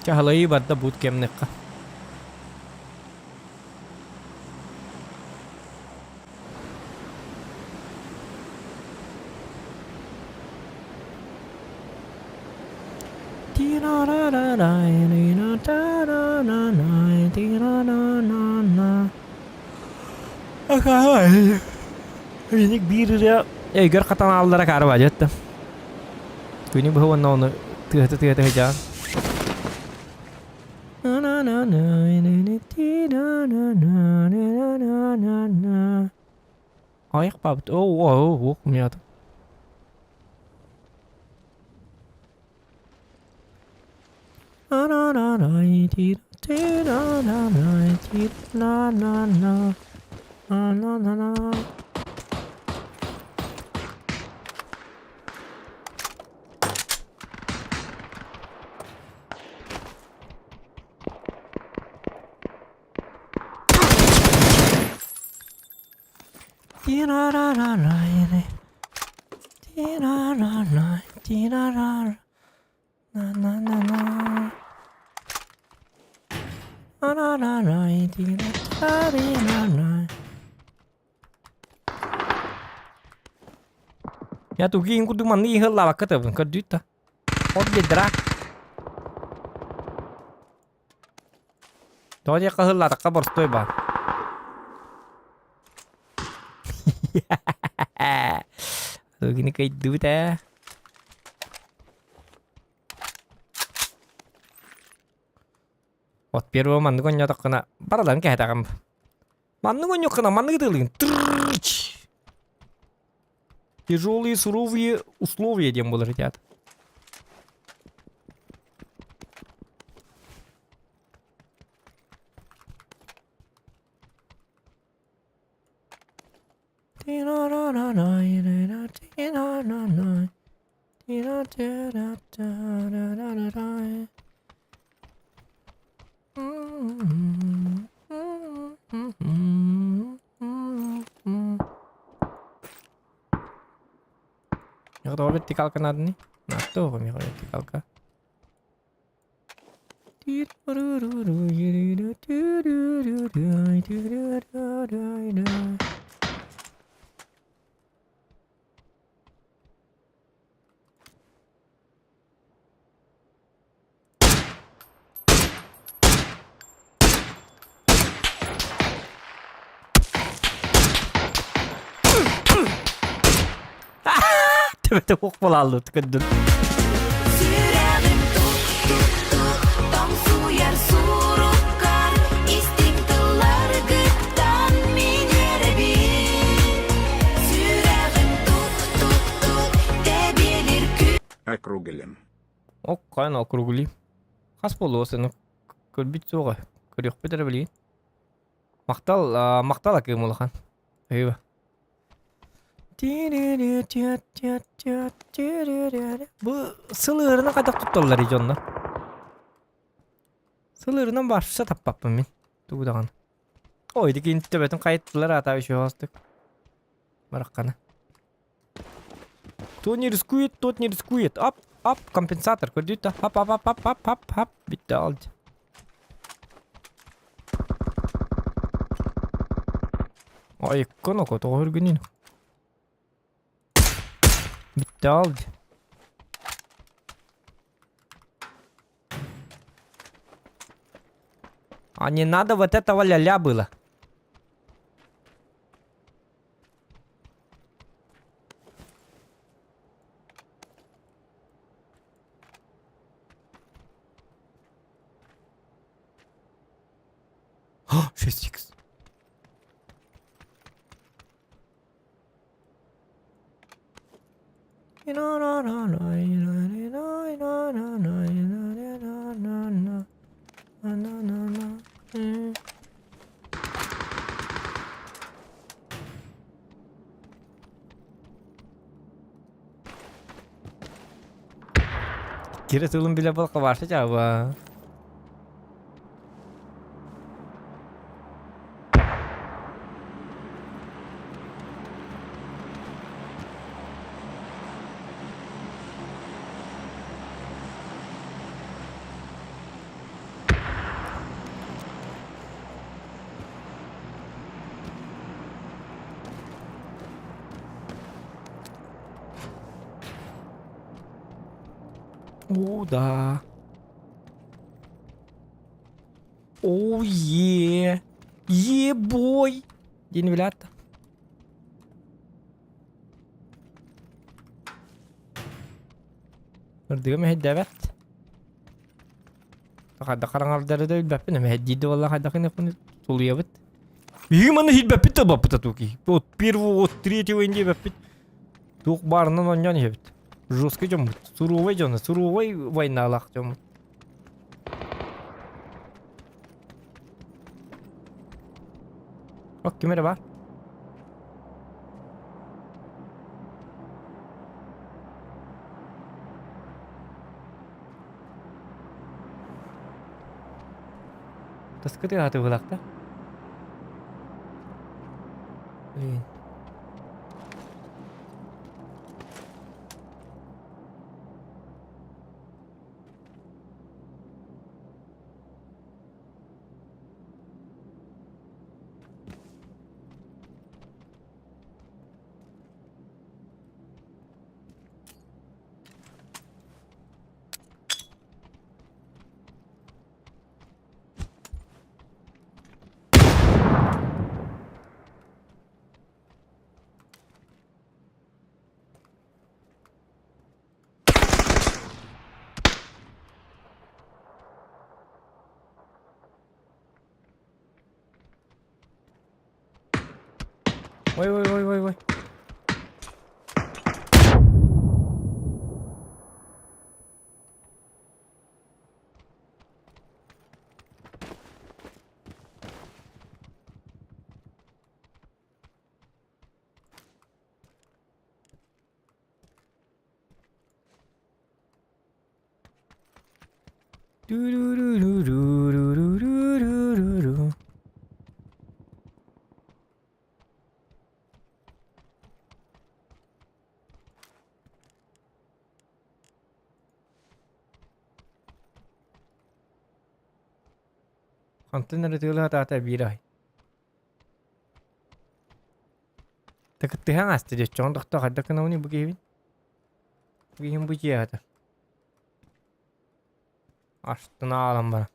Cahalayı badda bootcamp nekka. Ini bir ya gör katan aldıra karı bacattı. Kuni bahwa onu tüh aja. Ayak pabut. Oh, kumyata. Ya tu ging kudu mani hel lawak kata ke duta. Ode drak. To dia ka hel la ta ka borstoi ba. Tu gini kai duta. Вот первого манны конья таккана барадан кайтагам. Манны конья кына манны гыдылын. Тяжелые суровые условия дем было ребят. Ya kalau vertikal kan ada nih. Nah tuh kami kalau vertikal kan. Tepede ok aldı tıkındır. Sürerdim Tom yer surukkan İstiklallar gıttan minere bir Sürerdim Debilir kü Округлим. Ok kayan okrugulayım. Kas bolu olsun. Kölbit soğuk. Kırıyor bir bileyim. Maktal akım olakan. Eyvah. Bu sılığırına kadar tuttular hiç onlar. Sılığırından başlısa tappapım ben. Tuğdağın. Oydu ki intibetini kayıttılar hata bir şey olsun. Bırakkana. Тот не рискует, тот не рискует. Ап, компенсатор. Кредита. Ап. Bitti aldı. Ay, kono koto hırgının. Bitti aldı. А не надо вот этого ля-ля было. О, 6х. Kira tulung bila keluar saja, Bang. Oh да. Oh yeah. Yeah boy. День вилята. Berdiga maheddabat. Kada karangarda da ilbapina maheddido والله kada kina kun tuliyabet. Бигмана хилбапит табапта туки. От первого, от третьего инде бапит. Тук барынан оньян ебит. Жесткий жом. Суровый войналах жом. Okey merhaba. Taskı da hatı bulakta. İyi. Ой. Ду-ду-ду-ду-ду-ду-ду-ду-ду. Контейнер тыла тата бирай. Так ты ханас ты чон дохто хадда кнауни бугевин. Бугевин бугията. Аштына алам бара.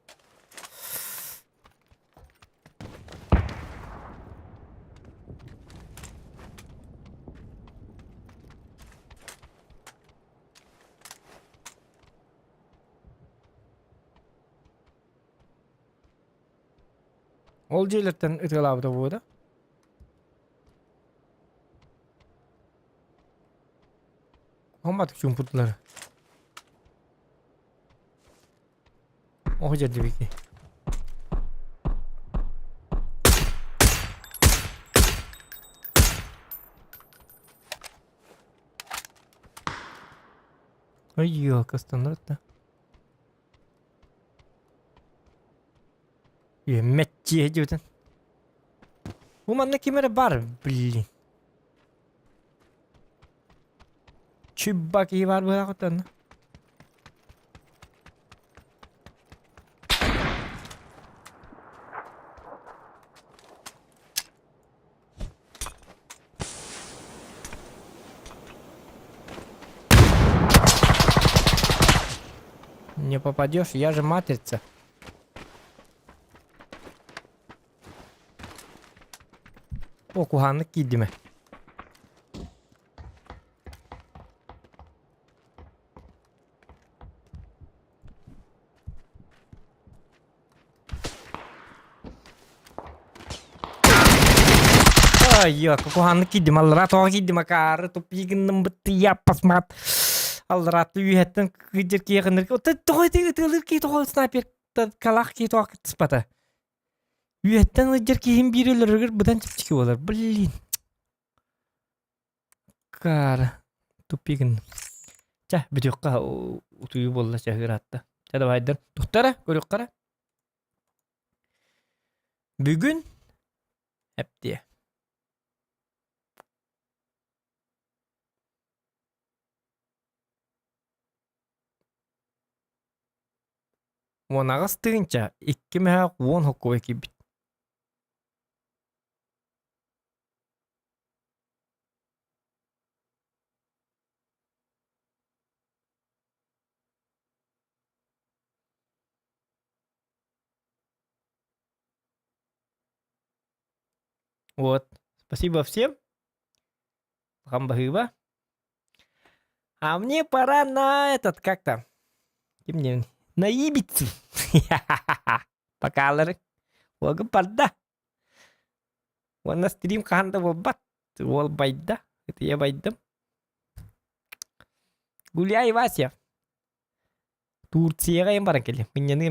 Ол жерлерден ытылабыда бууда. Хамматык чумпутлары. О жерде беки. Ой, ёлка стандарта. Мәтче жөтен. Bu manna kimere var bilin. Çübbak iyi var bu hakikaten. Не попадешь, я же матрица. О, kuhanlık giydi mi? Ай, kuhanlık giydim. Alrat o giydim akar. Topigin bitti yapasmat. Alrat üyetten gider ki yakınır. O da tığılır ki toğul sniper. Kalak ki toğul sıpata. Üyetten gider ki hem bir ölür. Budan çıkı olur. Blin. Kar. Topigin. Çah bir yokka utuyu bolla çahır hatta. Çada baydır. Tuhtara. Görük kara. Bugün hep diye. Onagас тыынча 2010 хоккой кибит. Вот. Спасибо всем. Хамбахыба. А мне пора на этот как-то. Мне на Ибицу. Покалыр. Олга парда. Вона стрим канда волбат. Вол байда. Это я байдам. Гуляй, Вася. Турцияға ем баран келем. Мен не